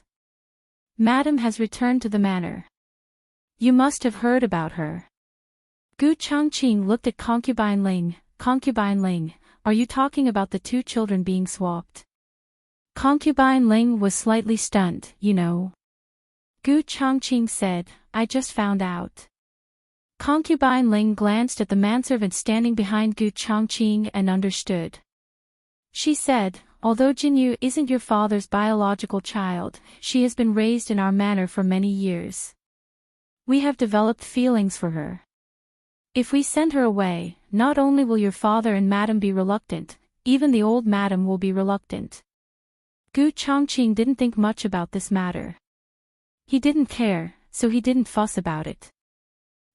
Madam has returned to the manor. You must have heard about her. Gu Changqing looked at Concubine Ling. Concubine Ling, are you talking about the two children being swapped? Concubine Ling was slightly stunned, you know. Gu Changqing said, I just found out. Concubine Ling glanced at the manservant standing behind Gu Changqing and understood. She said, although Jinyu isn't your father's biological child, she has been raised in our manor for many years. We have developed feelings for her. If we send her away, not only will your father and madam be reluctant, even the old madam will be reluctant. Gu Changqing didn't think much about this matter. He didn't care, so he didn't fuss about it.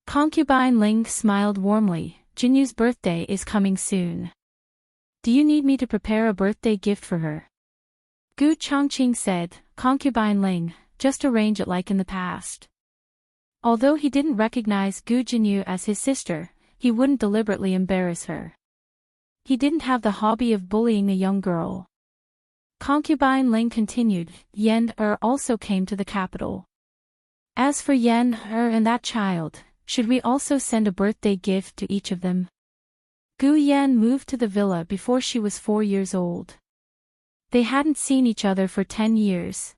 Concubine Ling smiled warmly. Jinyu's birthday is coming soon. Do you need me to prepare a birthday gift for her? Gu Changqing said, Concubine Ling, just arrange it like in the past. Although he didn't recognize Gu Jinyu as his sister, he wouldn't deliberately embarrass her. He didn't have the hobby of bullying a young girl. Concubine Ling continued, Yen also came to the capital. As for Yen and that child, should we also send a birthday gift to each of them? Gu Yan moved to the villa before she was 4 years old. They hadn't seen each other for 10 years.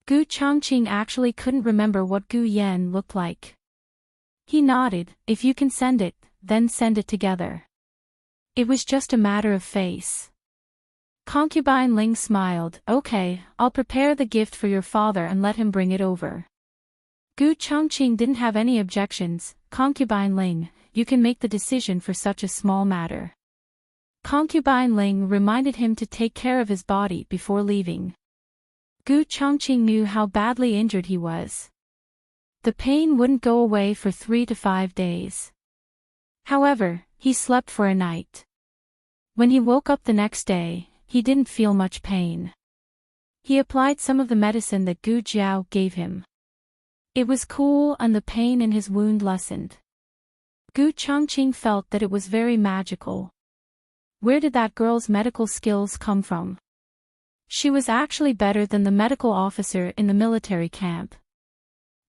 Gu Changqing actually couldn't remember what Gu Yan looked like. He nodded, if you can send it, then send it together. It was just a matter of face. Concubine Ling smiled, okay, I'll prepare the gift for your father and let him bring it over. Gu Changqing didn't have any objections. Concubine Ling, you can make the decision for such a small matter. Concubine Ling reminded him to take care of his body before leaving. Gu Changqing knew how badly injured he was. The pain wouldn't go away for 3 to 5 days. However, he slept for a night. When he woke up the next day, he didn't feel much pain. He applied some of the medicine that Gu Jiao gave him. It was cool and the pain in his wound lessened. Gu Changqing felt that it was very magical. Where did that girl's medical skills come from? She was actually better than the medical officer in the military camp.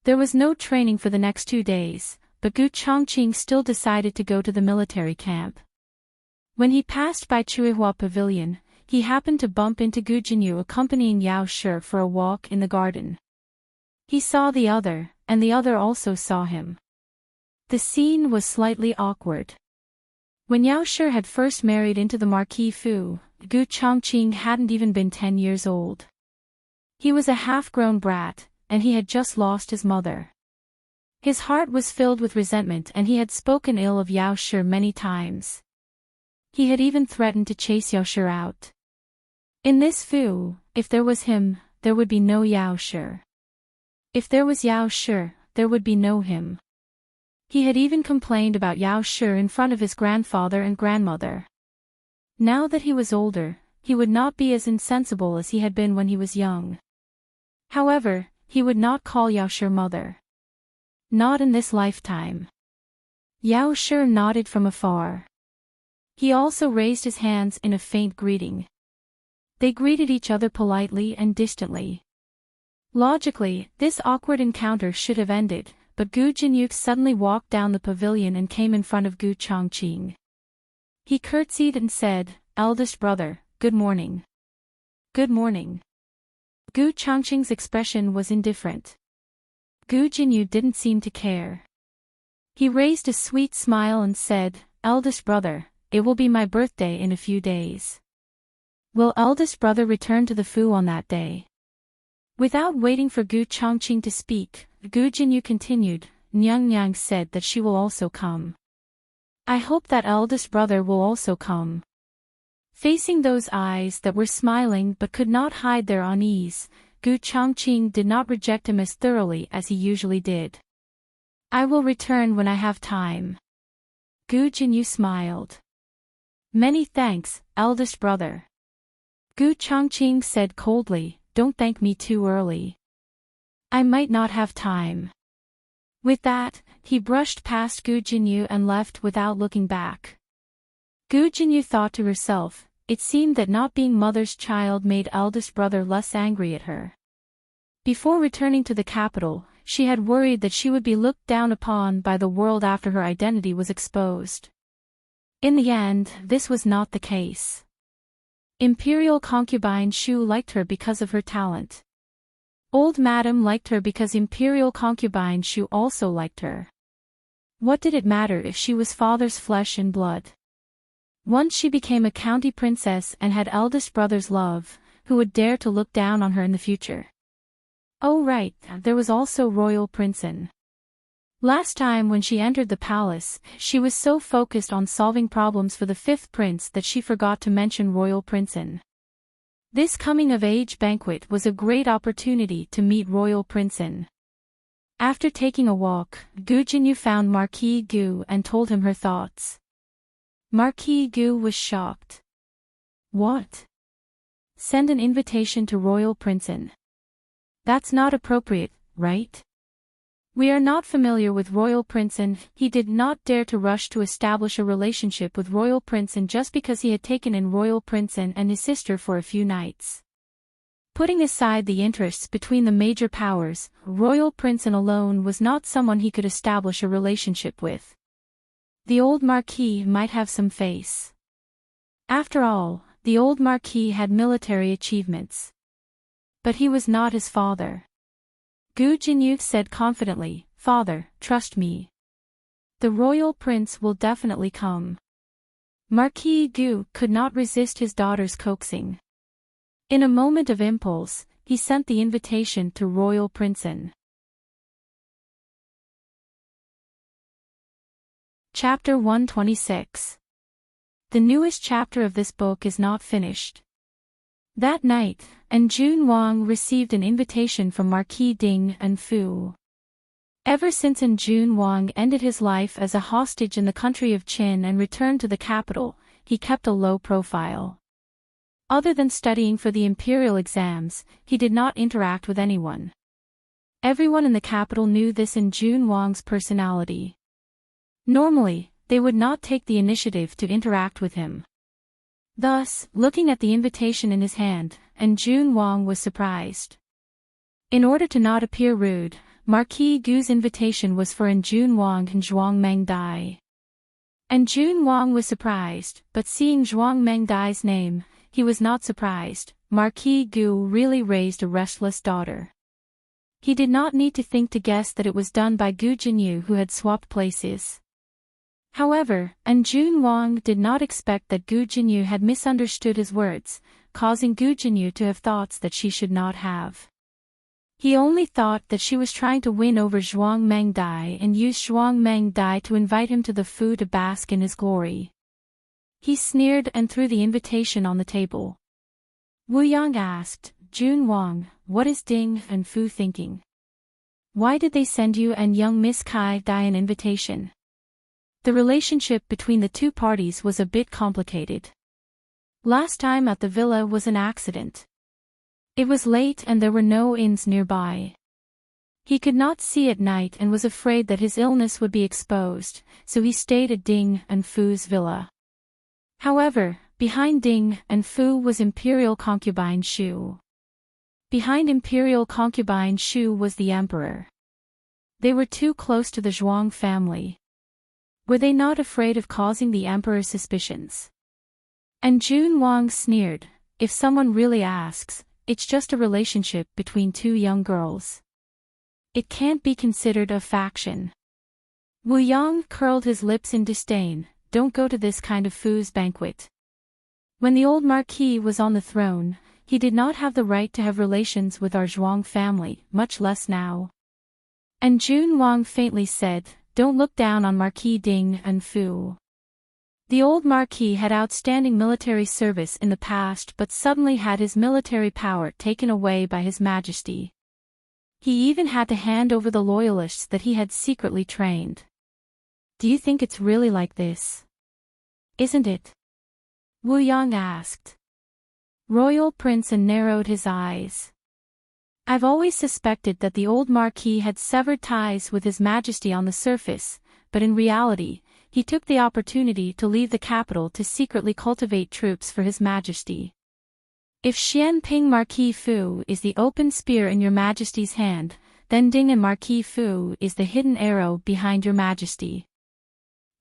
There was no training for the next 2 days, but Gu Changqing still decided to go to the military camp. When he passed by Chuihua Pavilion, he happened to bump into Gu Jinyu accompanying Yao Shi for a walk in the garden. He saw the other, and the other also saw him. The scene was slightly awkward. When Yao Shi had first married into the Marquis Fu, Gu Changqing hadn't even been 10 years old. He was a half-grown brat, and he had just lost his mother. His heart was filled with resentment and he had spoken ill of Yao Shi many times. He had even threatened to chase Yao Shi out. In this Fu, if there was him, there would be no Yao Shi. If there was Yao Shi, there would be no him. He had even complained about Yao Shi in front of his grandfather and grandmother. Now that he was older, he would not be as insensible as he had been when he was young. However, he would not call Yao Shi mother. Not in this lifetime. Yao Shi nodded from afar. He also raised his hands in a faint greeting. They greeted each other politely and distantly. Logically, this awkward encounter should have ended, but Gu Jinyu suddenly walked down the pavilion and came in front of Gu Changqing. He curtsied and said, "Eldest brother, good morning." "Good morning." Gu Changqing's expression was indifferent. Gu Jinyu didn't seem to care. He raised a sweet smile and said, "Eldest brother, it will be my birthday in a few days. Will eldest brother return to the Fu on that day?" Without waiting for Gu Changqing to speak, Gu Jinyu continued, "Nyang Nyang said that she will also come. I hope that eldest brother will also come." Facing those eyes that were smiling but could not hide their unease, Gu Changqing did not reject him as thoroughly as he usually did. "I will return when I have time." Gu Jinyu smiled. "Many thanks, eldest brother." Gu Changqing said coldly, "Don't thank me too early. I might not have time." With that, he brushed past Gu Jinyu and left without looking back. Gu Jinyu thought to herself, it seemed that not being mother's child made eldest brother less angry at her. Before returning to the capital, she had worried that she would be looked down upon by the world after her identity was exposed. In the end, this was not the case. Imperial concubine Shu liked her because of her talent. Old Madam liked her because Imperial concubine Shu also liked her. What did it matter if she was father's flesh and blood? Once she became a county princess and had eldest brother's love, who would dare to look down on her in the future? Oh right, there was also Royal Princein. Last time when she entered the palace, she was so focused on solving problems for the fifth prince that she forgot to mention Royal Princein. This coming-of-age banquet was a great opportunity to meet Royal Princein. After taking a walk, Gu Jinyu found Marquis Gu and told him her thoughts. Marquis Gu was shocked. What? Send an invitation to Royal Princein. That's not appropriate, right? We are not familiar with Royal Princein. He did not dare to rush to establish a relationship with Royal Princein just because he had taken in Royal Princein and his sister for a few nights. Putting aside the interests between the major powers, Royal Princein alone was not someone he could establish a relationship with. The old Marquis might have some face. After all, the old Marquis had military achievements. But he was not his father. Gu Jinyu said confidently, "Father, trust me. The royal prince will definitely come." Marquis Gu could not resist his daughter's coaxing. In a moment of impulse, he sent the invitation to Royal Princein. Chapter 126. The newest chapter of this book is not finished. That night, Jun Wang received an invitation from Marquis Ding and Fu. Ever since Jun Wang ended his life as a hostage in the country of Qin and returned to the capital, he kept a low profile. Other than studying for the imperial exams, he did not interact with anyone. Everyone in the capital knew this in Jun Wang's personality. Normally, they would not take the initiative to interact with him. Thus, looking at the invitation in his hand, Jun Wang was surprised. In order to not appear rude, Marquis Gu's invitation was for Jun Wang and Zhuang Mengdai. Jun Wang was surprised, but seeing Zhuang Mengdai's name, he was not surprised. Marquis Gu really raised a restless daughter. He did not need to think to guess that it was done by Gu Jinyu who had swapped places. However, Jun Wang did not expect that Gu Jinyu had misunderstood his words, causing Gu Jinyu to have thoughts that she should not have. He only thought that she was trying to win over Zhuang Mengdai and use Zhuang Mengdai to invite him to the Fu to bask in his glory. He sneered and threw the invitation on the table. Wu Yang asked, "Jun Wang, what is Ding and Fu thinking? Why did they send you and young Miss Kai Dai an invitation?" The relationship between the two parties was a bit complicated. Last time at the villa was an accident. It was late and there were no inns nearby. He could not see at night and was afraid that his illness would be exposed, so he stayed at Ding and Fu's villa. However, behind Ding and Fu was Imperial concubine Shu. Behind Imperial concubine Shu was the Emperor. They were too close to the Zhuang family. Were they not afraid of causing the Emperor's suspicions? Jun Wang sneered, "If someone really asks, it's just a relationship between two young girls. It can't be considered a faction." Wu Yang curled his lips in disdain, "Don't go to this kind of Fu's banquet." When the old Marquis was on the throne, he did not have the right to have relations with our Zhuang family, much less now. Jun Wang faintly said, "Don't look down on Marquis Ding and Fu." The old Marquis had outstanding military service in the past but suddenly had his military power taken away by His Majesty. He even had to hand over the loyalists that he had secretly trained. "Do you think it's really like this? Isn't it?" Wu Yang asked. Royal Princein narrowed his eyes. "I've always suspected that the old Marquis had severed ties with His Majesty on the surface, but in reality, he took the opportunity to leave the capital to secretly cultivate troops for His Majesty. If Xian Ping Marquis Fu is the open spear in your Majesty's hand, then Ding and Marquis Fu is the hidden arrow behind your Majesty.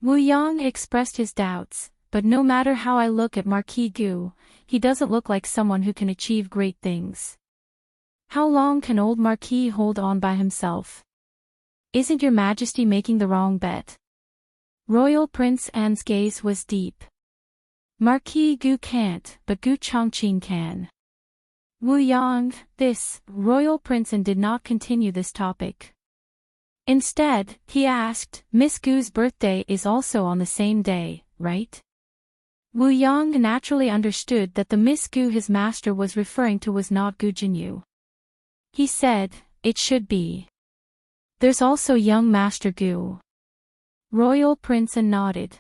Wu Yang expressed his doubts, but no matter how I look at Marquis Gu, he doesn't look like someone who can achieve great things. How long can old Marquis hold on by himself? Isn't your Majesty making the wrong bet? Royal Prince An's gaze was deep. Marquis Gu can't, but Gu Chongqing can. Wu Yang, Royal Prince An did not continue this topic. Instead, he asked, Miss Gu's birthday is also on the same day, right? Wu Yang naturally understood that the Miss Gu his master was referring to was not Gu Jinyu. He said, it should be. There's also young Master Gu. Royal Prince An nodded.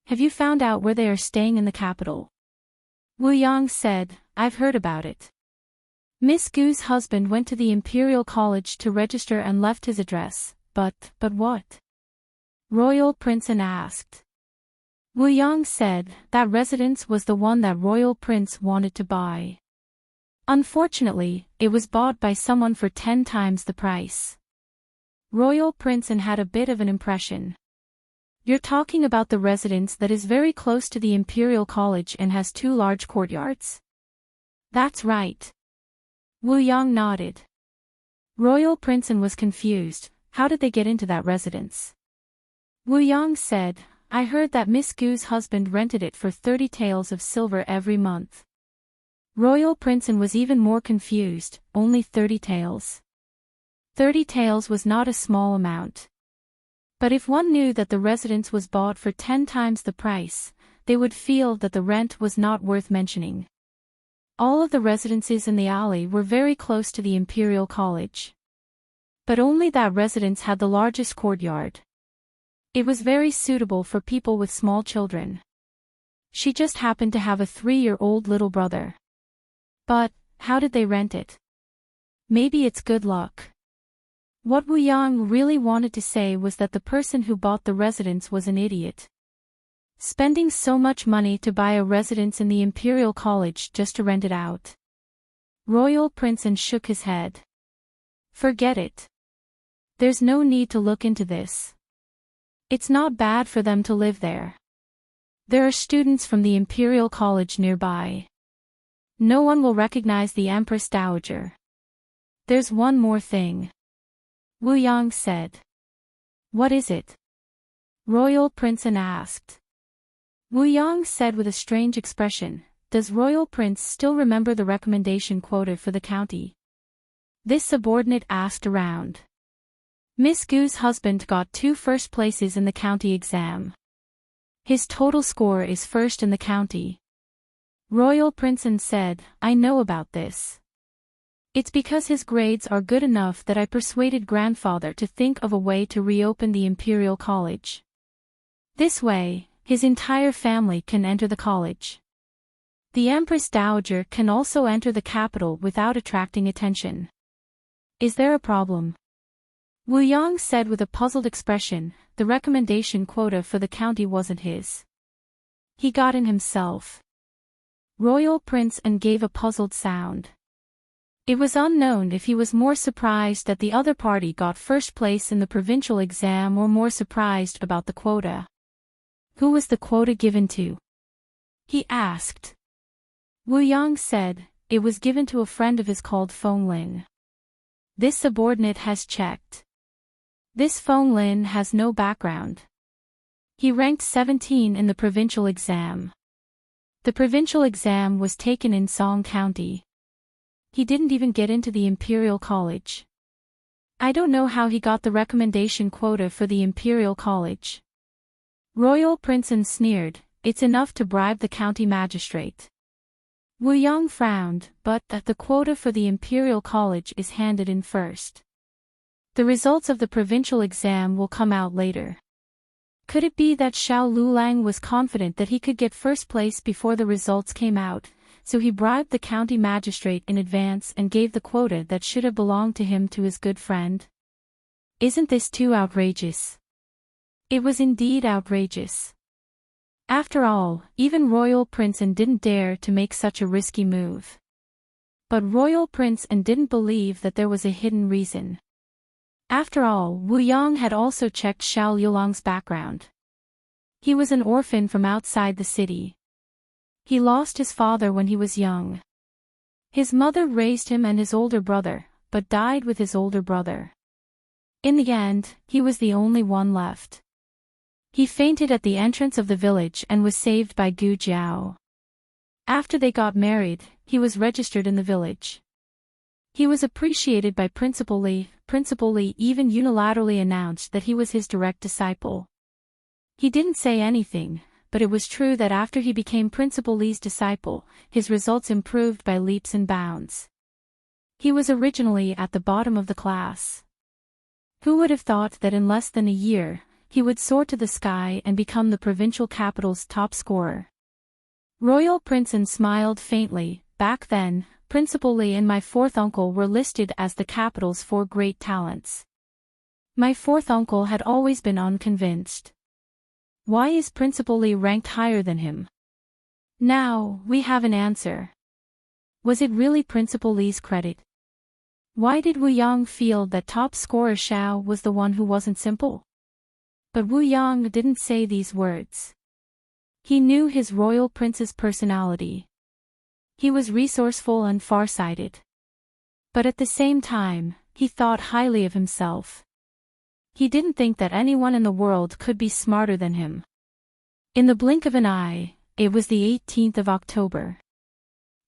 Have you found out where they are staying in the capital? Wu Yang said, I've heard about it. Miss Gu's husband went to the Imperial College to register and left his address, but what? Royal Prince An asked. Wu Yang said, that residence was the one that Royal Prince wanted to buy. Unfortunately, it was bought by someone for 10 times the price. Royal Prince An had a bit of an impression. You're talking about the residence that is very close to the Imperial College and has 2 large courtyards? That's right. Wu Yang nodded. Royal Prince An was confused. How did they get into that residence? Wu Yang said, I heard that Miss Gu's husband rented it for 30 taels of silver every month. Royal Prince An was even more confused, only 30 taels. 30 taels was not a small amount. But if one knew that the residence was bought for 10 times the price, they would feel that the rent was not worth mentioning. All of the residences in the alley were very close to the Imperial College. But only that residence had the largest courtyard. It was very suitable for people with small children. She just happened to have a 3-year-old little brother. But, how did they rent it? Maybe it's good luck. What Wu Yang really wanted to say was that the person who bought the residence was an idiot. Spending so much money to buy a residence in the Imperial College just to rent it out. Royal Prince An shook his head. Forget it. There's no need to look into this. It's not bad for them to live there. There are students from the Imperial College nearby. No one will recognize the Empress Dowager. There's one more thing. Wu Yang said. What is it? Royal Prince An asked. Wu Yang said with a strange expression, does Royal Prince still remember the recommendation quota for the county? This subordinate asked around. Miss Gu's husband got 2 first places in the county exam. His total score is first in the county. Royal Prince An said, I know about this. It's because his grades are good enough that I persuaded grandfather to think of a way to reopen the Imperial College. This way, his entire family can enter the college. The Empress Dowager can also enter the capital without attracting attention. Is there a problem? Wu Yang said with a puzzled expression, the recommendation quota for the county wasn't his. He got in himself. Royal Prince An gave a puzzled sound. It was unknown if he was more surprised that the other party got first place in the provincial exam or more surprised about the quota. Who was the quota given to? He asked. Wu Yang said, it was given to a friend of his called Feng Lin. This subordinate has checked. This Feng Lin has no background. He ranked 17 in the provincial exam. The provincial exam was taken in Song County. He didn't even get into the Imperial College. I don't know how he got the recommendation quota for the Imperial College. Royal Prince An sneered, it's enough to bribe the county magistrate. Wu Yang frowned, but the quota for the Imperial College is handed in first. The results of the provincial exam will come out later. Could it be that Xiao Lulang was confident that he could get first place before the results came out, so he bribed the county magistrate in advance and gave the quota that should have belonged to him to his good friend? Isn't this too outrageous? It was indeed outrageous. After all, even Royal Prince An didn't dare to make such a risky move. But Royal Prince An didn't believe that there was a hidden reason. After all, Wu Yang had also checked Xiao Yulong's background. He was an orphan from outside the city. He lost his father when he was young. His mother raised him and his older brother, but died with his older brother. In the end, he was the only one left. He fainted at the entrance of the village and was saved by Gu Jiao. After they got married, he was registered in the village. He was appreciated by Principal Li. Principal Li even unilaterally announced that he was his direct disciple. He didn't say anything, but it was true that after he became Principal Li's disciple, his results improved by leaps and bounds. He was originally at the bottom of the class. Who would have thought that in less than a year, he would soar to the sky and become the provincial capital's top scorer? Royal Prince An smiled faintly. Back then, Principal Li and my fourth uncle were listed as the capital's 4 great talents. My fourth uncle had always been unconvinced. Why is Principal Li ranked higher than him? Now, we have an answer. Was it really Principal Li's credit? Why did Wu Yang feel that top scorer Xiao was the one who wasn't simple? But Wu Yang didn't say these words. He knew his royal prince's personality. He was resourceful and far-sighted. But at the same time, he thought highly of himself. He didn't think that anyone in the world could be smarter than him. In the blink of an eye, it was the 18th of October.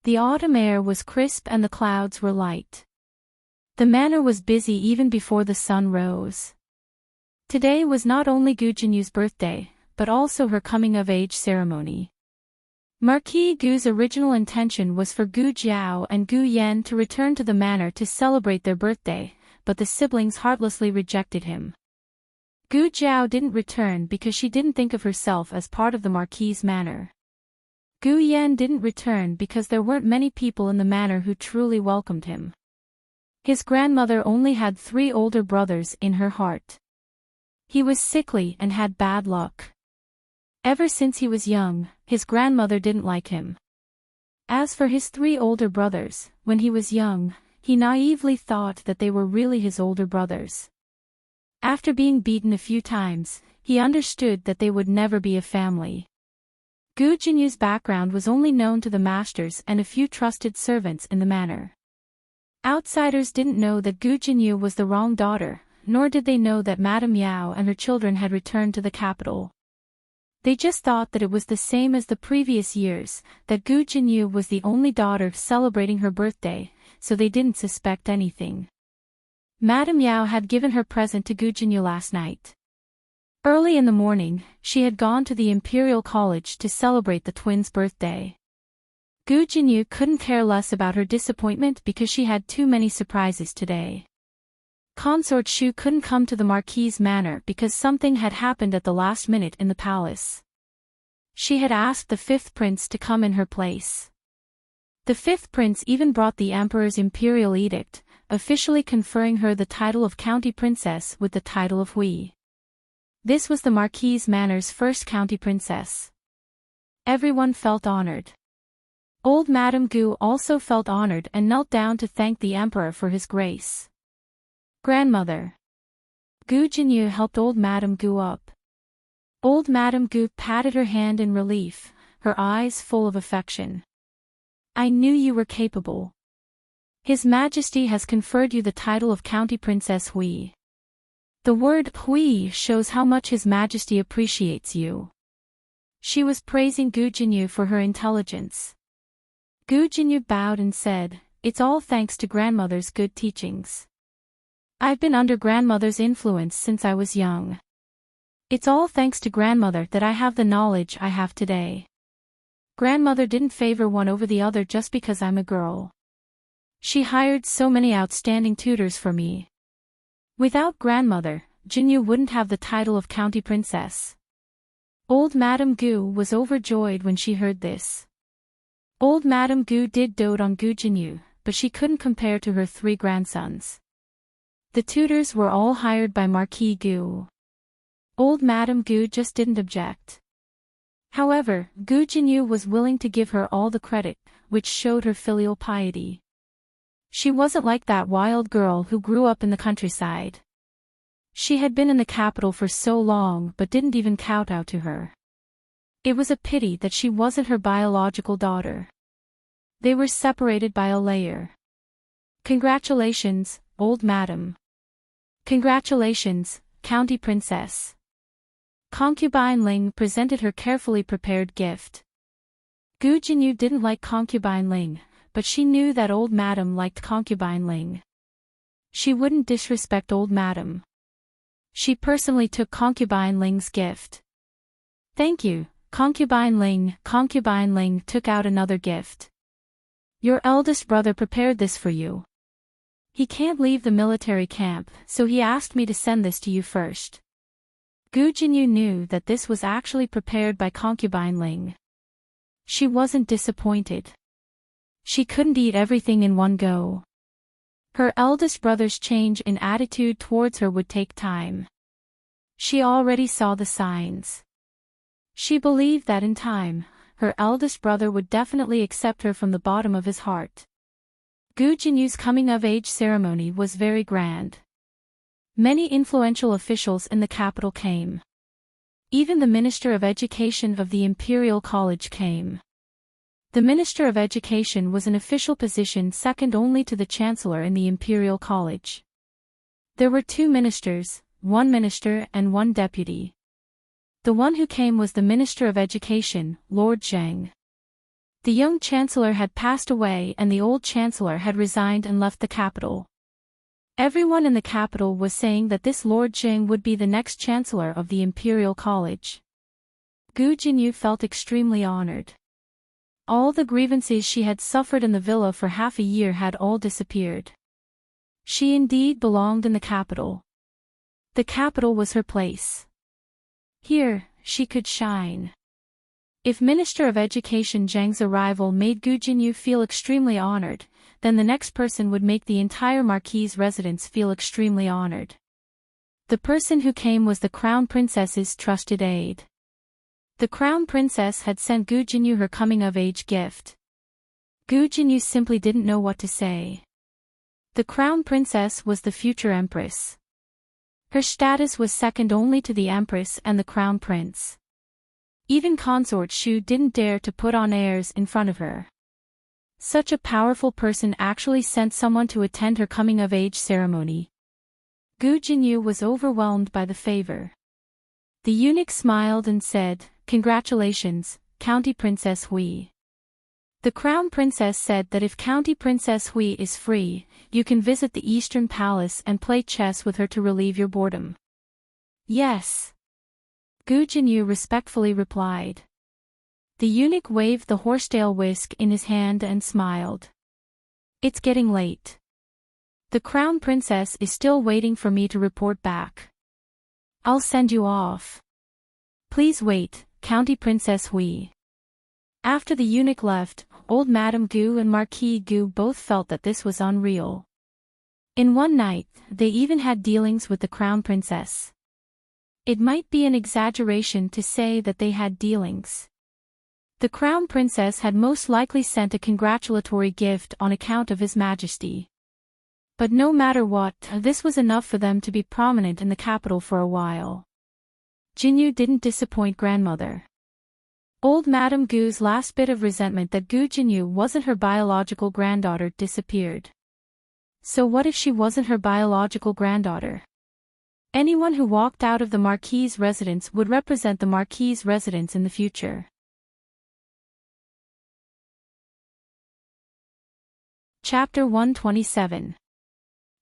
The autumn air was crisp and the clouds were light. The manor was busy even before the sun rose. Today was not only Gu Jinyu's birthday, but also her coming-of-age ceremony. Marquis Gu's original intention was for Gu Jiao and Gu Yan to return to the manor to celebrate their birthday, but the siblings heartlessly rejected him. Gu Jiao didn't return because she didn't think of herself as part of the Marquis's manor. Gu Yan didn't return because there weren't many people in the manor who truly welcomed him. His grandmother only had 3 older brothers in her heart. He was sickly and had bad luck. Ever since he was young, his grandmother didn't like him. As for his 3 older brothers, when he was young, he naively thought that they were really his older brothers. After being beaten a few times, he understood that they would never be a family. Gu Jinyu's background was only known to the masters and a few trusted servants in the manor. Outsiders didn't know that Gu Jinyu was the wrong daughter, nor did they know that Madame Yao and her children had returned to the capital. They just thought that it was the same as the previous years, that Gu Jinyu was the only daughter celebrating her birthday, so they didn't suspect anything. Madame Yao had given her present to Gu Jinyu last night. Early in the morning, she had gone to the Imperial College to celebrate the twins' birthday. Gu Jinyu couldn't care less about her disappointment because she had too many surprises today. Consort Shu couldn't come to the Marquis's manor because something had happened at the last minute in the palace. She had asked the 5th prince to come in her place. The 5th prince even brought the emperor's imperial edict, officially conferring her the title of county princess with the title of Hui. This was the Marquis's manor's first county princess. Everyone felt honored. Old Madame Gu also felt honored and knelt down to thank the emperor for his grace. Grandmother. Gu Jinyu helped old Madame Gu up. Old Madame Gu patted her hand in relief, her eyes full of affection. I knew you were capable. His Majesty has conferred you the title of County Princess Hui. The word Hui shows how much His Majesty appreciates you. She was praising Gu Jinyu for her intelligence. Gu Jinyu bowed and said, "It's all thanks to grandmother's good teachings. I've been under grandmother's influence since I was young. It's all thanks to grandmother that I have the knowledge I have today. Grandmother didn't favor one over the other just because I'm a girl. She hired so many outstanding tutors for me. Without grandmother, Jinyu wouldn't have the title of county princess." Old Madame Gu was overjoyed when she heard this. Old Madame Gu did dote on Gu Jinyu, but she couldn't compare to her 3 grandsons. The tutors were all hired by Marquis Gu. Old Madame Gu just didn't object. However, Gu Jinyu was willing to give her all the credit, which showed her filial piety. She wasn't like that wild girl who grew up in the countryside. She had been in the capital for so long but didn't even kowtow to her. It was a pity that she wasn't her biological daughter. They were separated by a layer. Congratulations, old madam. Congratulations, County Princess. Concubine Ling presented her carefully prepared gift. Gu Jinyu didn't like Concubine Ling, but she knew that old madam liked Concubine Ling. She wouldn't disrespect old madam. She personally took Concubine Ling's gift. Thank you, Concubine Ling. Concubine Ling took out another gift. Your eldest brother prepared this for you. He can't leave the military camp, so he asked me to send this to you first. Gu Jinyu knew that this was actually prepared by Concubine Ling. She wasn't disappointed. She couldn't eat everything in one go. Her eldest brother's change in attitude towards her would take time. She already saw the signs. She believed that in time, her eldest brother would definitely accept her from the bottom of his heart. Gu Jinyu's coming-of-age ceremony was very grand. Many influential officials in the capital came. Even the Minister of Education of the Imperial College came. The Minister of Education was an official position second only to the Chancellor in the Imperial College. There were 2 ministers, 1 minister and 1 deputy. The one who came was the Minister of Education, Lord Zheng. The young Chancellor had passed away and the old Chancellor had resigned and left the capital. Everyone in the capital was saying that this Lord Zheng would be the next Chancellor of the Imperial College. Gu Jinyu felt extremely honored. All the grievances she had suffered in the villa for half a year had all disappeared. She indeed belonged in the capital. The capital was her place. Here, she could shine. If Minister of Education Zheng's arrival made Gu Jinyu feel extremely honored, then the next person would make the entire Marquis' residence feel extremely honored. The person who came was the Crown Princess's trusted aide. The Crown Princess had sent Gu Jinyu her coming-of-age gift. Gu Jinyu simply didn't know what to say. The Crown Princess was the future Empress. Her status was second only to the Empress and the Crown Prince. Even Consort Shu didn't dare to put on airs in front of her. Such a powerful person actually sent someone to attend her coming-of-age ceremony. Gu Jinyu was overwhelmed by the favor. The eunuch smiled and said, "Congratulations, County Princess Hui." The Crown Princess said that if County Princess Hui is free, you can visit the Eastern Palace and play chess with her to relieve your boredom. Yes. Gu Jinyu respectfully replied. The eunuch waved the horsetail whisk in his hand and smiled. It's getting late. The Crown Princess is still waiting for me to report back. I'll send you off. Please wait, County Princess Hui. After the eunuch left, old Madame Gu and Marquis Gu both felt that this was unreal. In one night, they even had dealings with the Crown Princess. It might be an exaggeration to say that they had dealings. The Crown Princess had most likely sent a congratulatory gift on account of His Majesty. But no matter what, this was enough for them to be prominent in the capital for a while. Jinyu didn't disappoint grandmother. Old Madame Gu's last bit of resentment that Gu Jinyu wasn't her biological granddaughter disappeared. So what if she wasn't her biological granddaughter? Anyone who walked out of the Marquis' residence would represent the Marquis' residence in the future. Chapter 127.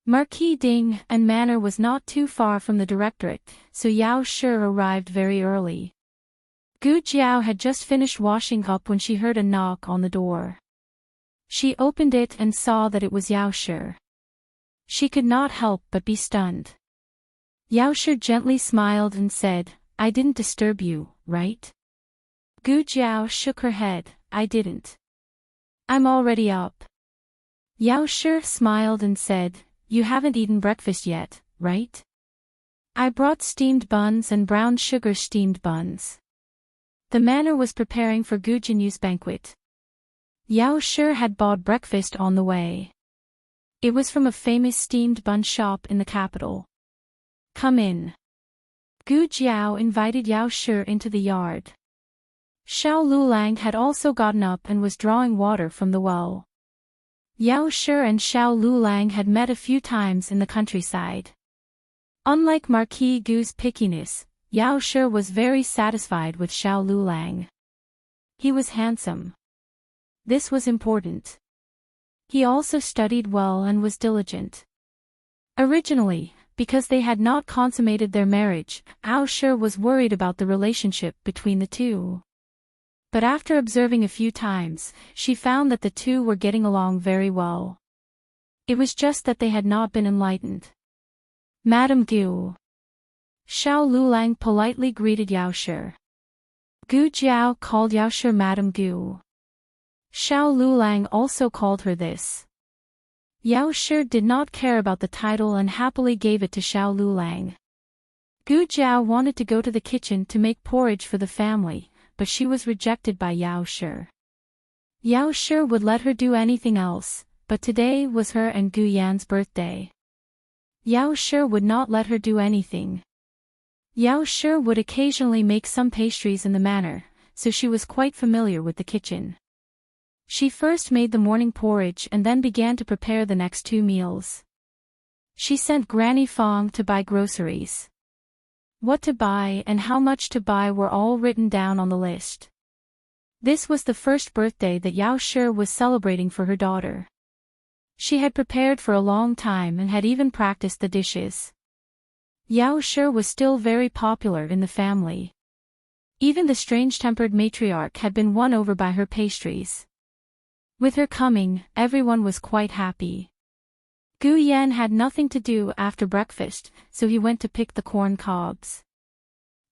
Marquis Ding and Manor was not too far from the directorate, so Yao Shi arrived very early. Gu Jiao had just finished washing up when she heard a knock on the door. She opened it and saw that it was Yao Shi. She could not help but be stunned. Yao Shi gently smiled and said, "I didn't disturb you, right?" Gu Jiao shook her head, "I didn't. I'm already up." Yao Shi smiled and said, "You haven't eaten breakfast yet, right?" I brought steamed buns and brown sugar steamed buns. The manor was preparing for Gu Jianyu's banquet. Yao Shi had bought breakfast on the way. It was from a famous steamed bun shop in the capital. Come in. Gu Jiao invited Yao Shi into the yard. Xiao Lulang had also gotten up and was drawing water from the well. Yao Shi and Xiao Lulang had met a few times in the countryside. Unlike Marquis Gu's pickiness, Yao Shi was very satisfied with Xiao Lulang. He was handsome. This was important. He also studied well and was diligent. Originally, because they had not consummated their marriage, Yao Shi was worried about the relationship between the two. But after observing a few times, she found that the two were getting along very well. It was just that they had not been enlightened. Madame Gu. Xiao Lulang politely greeted Yao Shi. Gu Jiao called Yao Shi Madame Gu. Xiao Lulang also called her this. Yao Shi did not care about the title and happily gave it to Xiao Lulang. Gu Jiao wanted to go to the kitchen to make porridge for the family, but she was rejected by Yao Shi. Yao Shi would let her do anything else, but today was her and Gu Yan's birthday. Yao Shi would not let her do anything. Yao Shi would occasionally make some pastries in the manor, so she was quite familiar with the kitchen. She first made the morning porridge and then began to prepare the next two meals. She sent Granny Fong to buy groceries. What to buy and how much to buy were all written down on the list. This was the first birthday that Yao Shi was celebrating for her daughter. She had prepared for a long time and had even practiced the dishes. Yao Shi was still very popular in the family. Even the strange-tempered matriarch had been won over by her pastries. With her coming, everyone was quite happy. Gu Yan had nothing to do after breakfast, so he went to pick the corn cobs.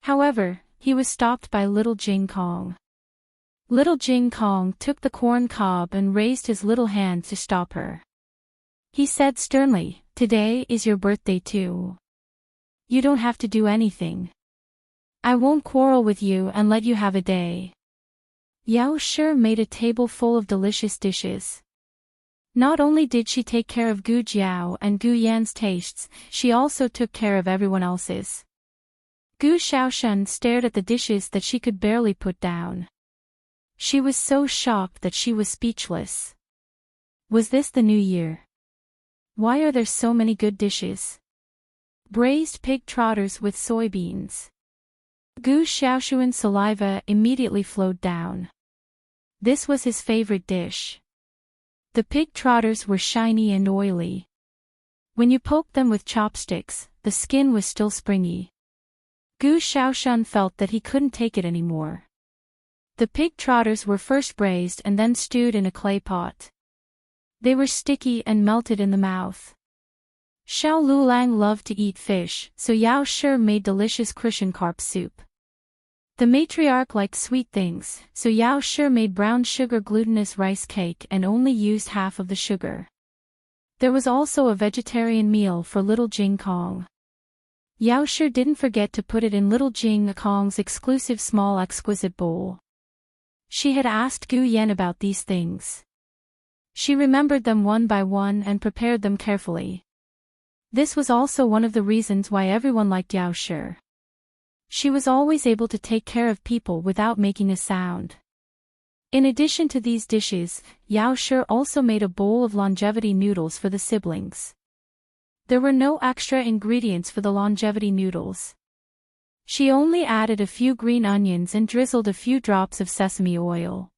However, he was stopped by little Jing Kong. Little Jing Kong took the corn cob and raised his little hand to stop her. He said sternly, "Today is your birthday too. You don't have to do anything. I won't quarrel with you and let you have a day." Yao Shi made a table full of delicious dishes. Not only did she take care of Gu Jiao and Gu Yan's tastes, she also took care of everyone else's. Gu Xiaoshan stared at the dishes that she could barely put down. She was so shocked that she was speechless. Was this the new year? Why are there so many good dishes? Braised pig trotters with soybeans. Gu Xiaoshuan's saliva immediately flowed down. This was his favorite dish. The pig trotters were shiny and oily. When you poked them with chopsticks, the skin was still springy. Gu Xiaoshan felt that he couldn't take it anymore. The pig trotters were first braised and then stewed in a clay pot. They were sticky and melted in the mouth. Xiao Lulang loved to eat fish, so Yao Shi made delicious crucian carp soup. The matriarch liked sweet things, so Yao Shi made brown sugar glutinous rice cake and only used half of the sugar. There was also a vegetarian meal for little Jing Kong. Yao Shi didn't forget to put it in little Jing Kong's exclusive small exquisite bowl. She had asked Gu Yan about these things. She remembered them one by one and prepared them carefully. This was also one of the reasons why everyone liked Yao Shi. She was always able to take care of people without making a sound. In addition to these dishes, Yao Shi also made a bowl of longevity noodles for the siblings. There were no extra ingredients for the longevity noodles. She only added a few green onions and drizzled a few drops of sesame oil.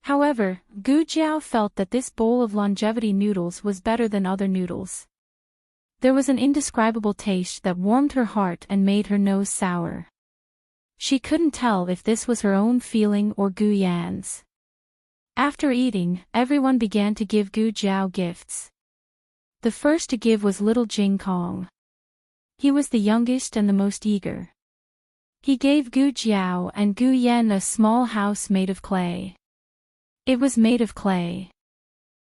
However, Gu Jiao felt that this bowl of longevity noodles was better than other noodles. There was an indescribable taste that warmed her heart and made her nose sour. She couldn't tell if this was her own feeling or Gu Yan's. After eating, everyone began to give Gu Jiao gifts. The first to give was little Jing Kong. He was the youngest and the most eager. He gave Gu Jiao and Gu Yan a small house made of clay. It was made of clay.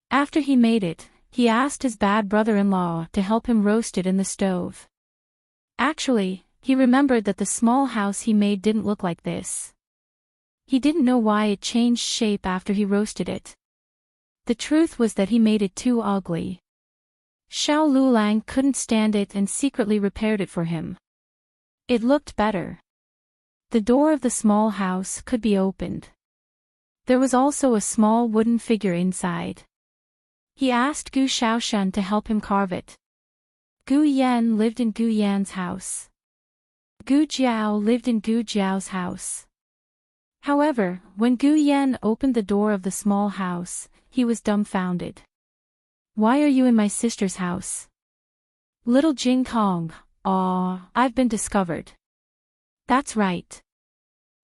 After he made it, he asked his bad brother-in-law to help him roast it in the stove. Actually, he remembered that the small house he made didn't look like this. He didn't know why it changed shape after he roasted it. The truth was that he made it too ugly. Xiao Lulang couldn't stand it and secretly repaired it for him. It looked better. The door of the small house could be opened. There was also a small wooden figure inside. He asked Gu Xiaoshan to help him carve it. Gu Yan lived in Gu Yan's house. Gu Jiao lived in Gu Jiao's house. However, when Gu Yan opened the door of the small house, he was dumbfounded. "Why are you in my sister's house?" "Little Jing Kong, I've been discovered." "That's right."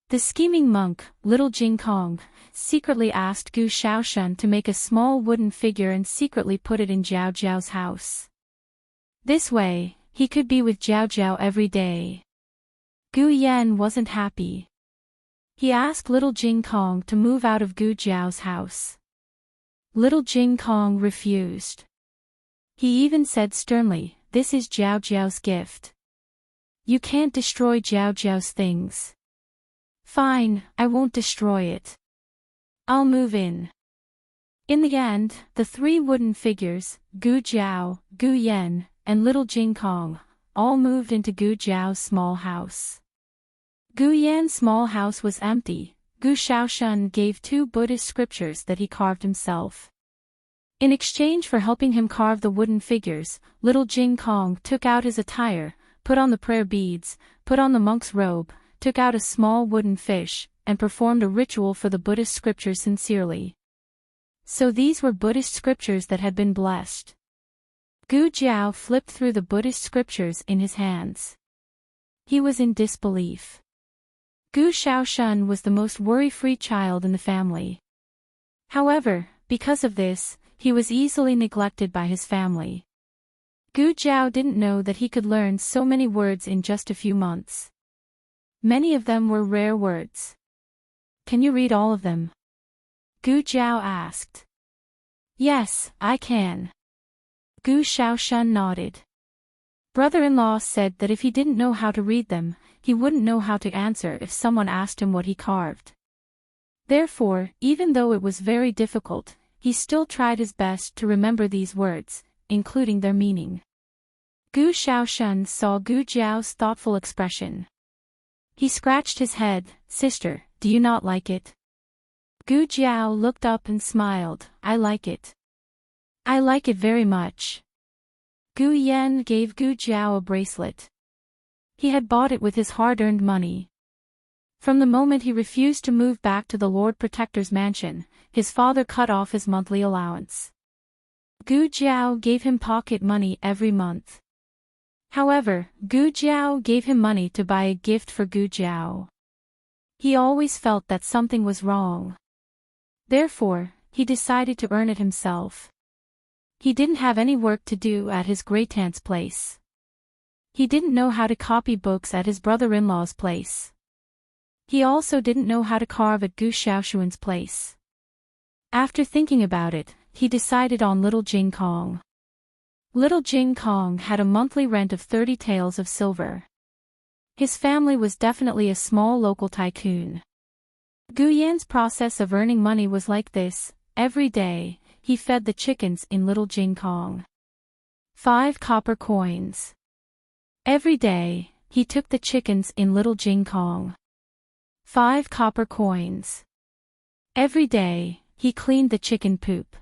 The scheming monk, Little Jing Kong, secretly asked Gu Xiaoshan to make a small wooden figure and secretly put it in Jiao Jiao's house. This way, he could be with Jiao Jiao every day. Gu Yan wasn't happy. He asked Little Jing Kong to move out of Gu Jiao's house. Little Jing Kong refused. He even said sternly, "This is Jiao Jiao's gift. You can't destroy Jiao Jiao's things." "Fine, I won't destroy it. I'll move in." In the end, the three wooden figures, Gu Jiao, Gu Yan, and Little Jing Kong, all moved into Gu Jiao's small house. Gu Yan's small house was empty. Gu Xiaoshan gave 2 Buddhist scriptures that he carved himself. In exchange for helping him carve the wooden figures, Little Jing Kong took out his attire, put on the prayer beads, put on the monk's robe, took out a small wooden fish, and performed a ritual for the Buddhist scriptures sincerely. So these were Buddhist scriptures that had been blessed. Gu Jiao flipped through the Buddhist scriptures in his hands. He was in disbelief. Gu Xiaoshan was the most worry-free child in the family. However, because of this, he was easily neglected by his family. Gu Jiao didn't know that he could learn so many words in just a few months. Many of them were rare words. "Can you read all of them?" Gu Jiao asked. "Yes, I can." Gu Xiaoshan nodded. Brother-in-law said that if he didn't know how to read them, he wouldn't know how to answer if someone asked him what he carved. Therefore, even though it was very difficult, he still tried his best to remember these words, including their meaning. Gu Xiaoshan saw Gu Jiao's thoughtful expression. He scratched his head. "Sister, do you not like it?" Gu Jiao looked up and smiled. "I like it. I like it very much." Gu Yan gave Gu Jiao a bracelet. He had bought it with his hard-earned money. From the moment he refused to move back to the Lord Protector's mansion, his father cut off his monthly allowance. Gu Jiao gave him pocket money every month. However, Gu Jiao gave him money to buy a gift for Gu Jiao. He always felt that something was wrong. Therefore, he decided to earn it himself. He didn't have any work to do at his great-aunt's place. He didn't know how to copy books at his brother-in-law's place. He also didn't know how to carve at Gu Xiaoshuan's place. After thinking about it, he decided on Little Jing Kong. Little Jing Kong had a monthly rent of 30 taels of silver. His family was definitely a small local tycoon. Gu Yan's process of earning money was like this. Every day, he fed the chickens in Little Jing Kong 5 copper coins. Every day, he took the chickens in Little Jing Kong 5 copper coins. Every day, he cleaned the chicken poop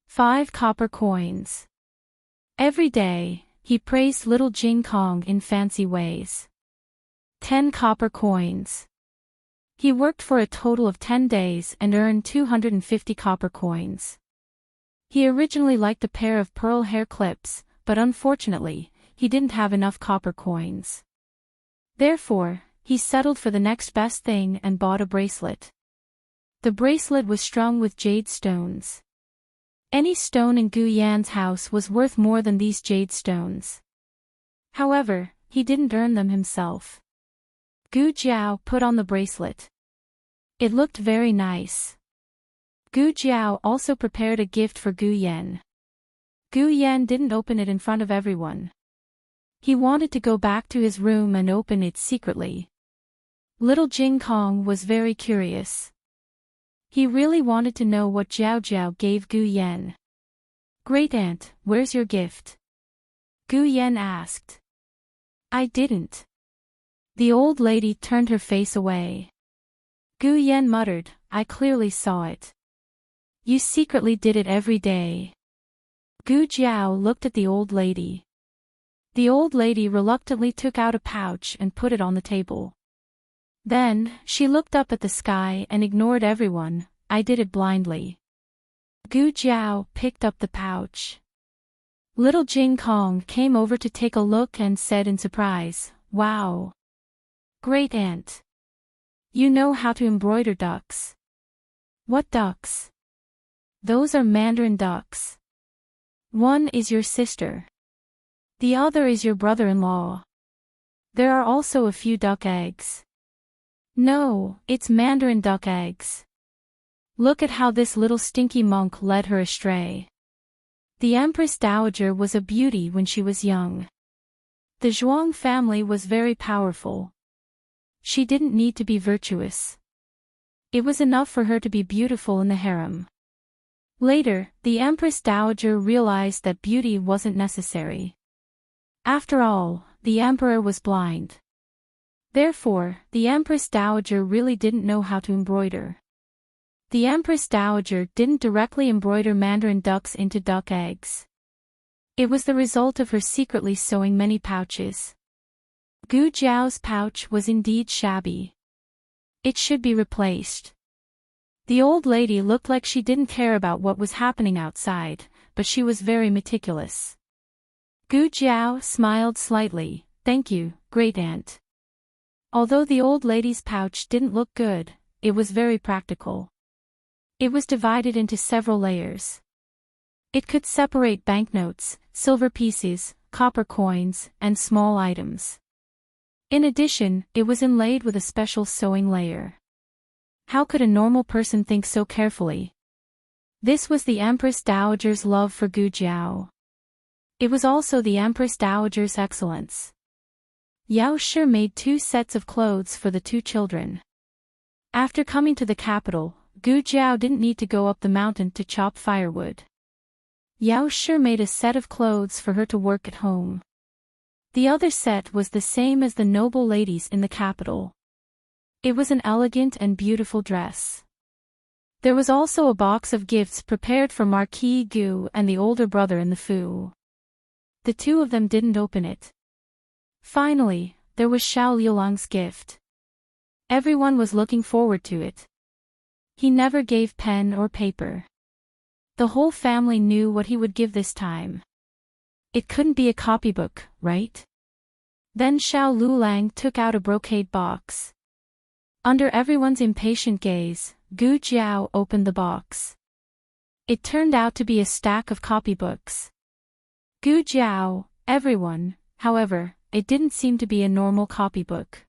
5 copper coins. Every day, he praised Little Jing Kong in fancy ways 10 copper coins. He worked for a total of 10 days and earned 250 copper coins. He originally liked a pair of pearl hair clips, but unfortunately, he didn't have enough copper coins. Therefore, he settled for the next best thing and bought a bracelet. The bracelet was strung with jade stones. Any stone in Gu Yan's house was worth more than these jade stones. However, he didn't earn them himself. Gu Jiao put on the bracelet. It looked very nice. Gu Jiao also prepared a gift for Gu Yan. Gu Yan didn't open it in front of everyone. He wanted to go back to his room and open it secretly. Little Jing Kong was very curious. He really wanted to know what Jiao Jiao gave Gu Yan. "Great aunt, where's your gift?" Gu Yan asked. "I didn't." The old lady turned her face away. Gu Yan muttered, "I clearly saw it. You secretly did it every day." Gu Jiao looked at the old lady. The old lady reluctantly took out a pouch and put it on the table. Then, she looked up at the sky and ignored everyone. "I did it blindly." Gu Jiao picked up the pouch. Little Jing Kong came over to take a look and said in surprise, "Wow! Great aunt! You know how to embroider ducks." "What ducks?" "Those are mandarin ducks. One is your sister. The other is your brother-in-law. There are also a few duck eggs." "No, it's mandarin duck eggs. Look at how this little stinky monk led her astray." The Empress Dowager was a beauty when she was young. The Zhuang family was very powerful. She didn't need to be virtuous. It was enough for her to be beautiful in the harem. Later, the Empress Dowager realized that beauty wasn't necessary. After all, the emperor was blind. Therefore, the Empress Dowager really didn't know how to embroider. The Empress Dowager didn't directly embroider mandarin ducks into duck eggs. It was the result of her secretly sewing many pouches. Gu Jiao's pouch was indeed shabby. It should be replaced. The old lady looked like she didn't care about what was happening outside, but she was very meticulous. Gu Jiao smiled slightly. "Thank you, great aunt." Although the old lady's pouch didn't look good, it was very practical. It was divided into several layers. It could separate banknotes, silver pieces, copper coins, and small items. In addition, it was inlaid with a special sewing layer. How could a normal person think so carefully? This was the Empress Dowager's love for Gu Jiao. It was also the Empress Dowager's excellence. Yao Shi made 2 sets of clothes for the 2 children. After coming to the capital, Gu Jiao didn't need to go up the mountain to chop firewood. Yao Shi made a set of clothes for her to work at home. The other set was the same as the noble ladies in the capital. It was an elegant and beautiful dress. There was also a box of gifts prepared for Marquis Gu and the older brother in the Fu. The 2 of them didn't open it. Finally, there was Xiao Liulang's gift. Everyone was looking forward to it. He never gave pen or paper. The whole family knew what he would give this time. It couldn't be a copybook, right? Then Xiao Liulang took out a brocade box. Under everyone's impatient gaze, Gu Jiao opened the box. It turned out to be a stack of copybooks. Gu Jiao, everyone, however, it didn't seem to be a normal copybook.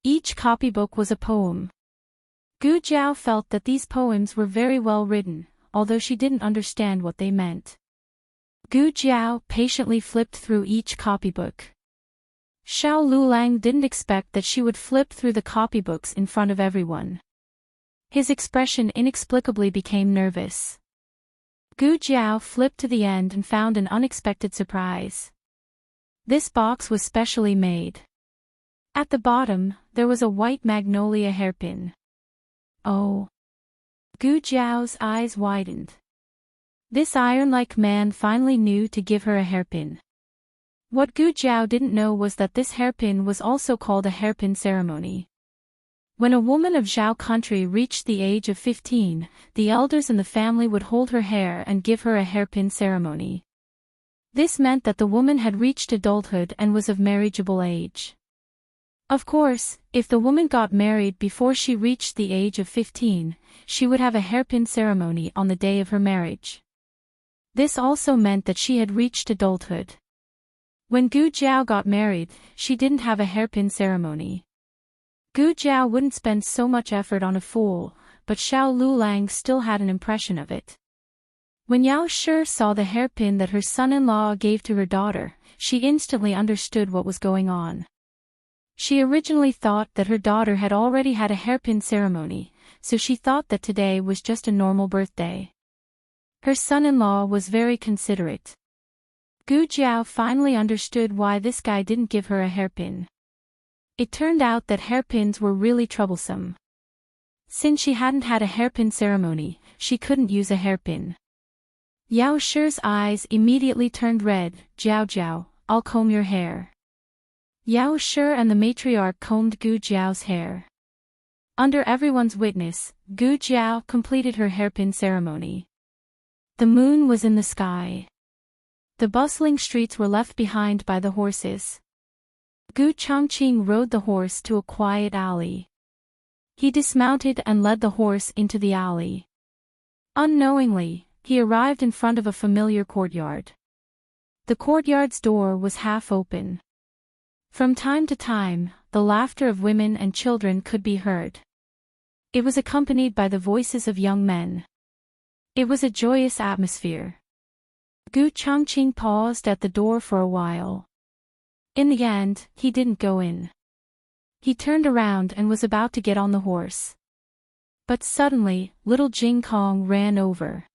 Each copybook was a poem. Gu Jiao felt that these poems were very well written, although she didn't understand what they meant. Gu Jiao patiently flipped through each copybook. Xiao Liulang didn't expect that she would flip through the copybooks in front of everyone. His expression inexplicably became nervous. Gu Jiao flipped to the end and found an unexpected surprise. This box was specially made. At the bottom, there was a white magnolia hairpin. Oh! Gu Jiao's eyes widened. This iron-like man finally knew to give her a hairpin. What Gu Jiao didn't know was that this hairpin was also called a hairpin ceremony. When a woman of Zhao country reached the age of 15, the elders in the family would hold her hair and give her a hairpin ceremony. This meant that the woman had reached adulthood and was of marriageable age. Of course, if the woman got married before she reached the age of 15, she would have a hairpin ceremony on the day of her marriage. This also meant that she had reached adulthood. When Gu Jiao got married, she didn't have a hairpin ceremony. Gu Jiao wouldn't spend so much effort on a fool, but Xiao Liulang still had an impression of it. When Yao Shi saw the hairpin that her son-in-law gave to her daughter, she instantly understood what was going on. She originally thought that her daughter had already had a hairpin ceremony, so she thought that today was just a normal birthday. Her son-in-law was very considerate. Gu Jiao finally understood why this guy didn't give her a hairpin. It turned out that hairpins were really troublesome. Since she hadn't had a hairpin ceremony, she couldn't use a hairpin. Yao Shi's eyes immediately turned red. "Jiao Jiao, I'll comb your hair." Yao Shi and the matriarch combed Gu Jiao's hair. Under everyone's witness, Gu Jiao completed her hairpin ceremony. The moon was in the sky. The bustling streets were left behind by the horses. Gu Changqing rode the horse to a quiet alley. He dismounted and led the horse into the alley. Unknowingly, he arrived in front of a familiar courtyard. The courtyard's door was half open. From time to time, the laughter of women and children could be heard. It was accompanied by the voices of young men. It was a joyous atmosphere. Gu Changqing paused at the door for a while. In the end, he didn't go in. He turned around and was about to get on the horse. But suddenly, little Jing Kong ran over.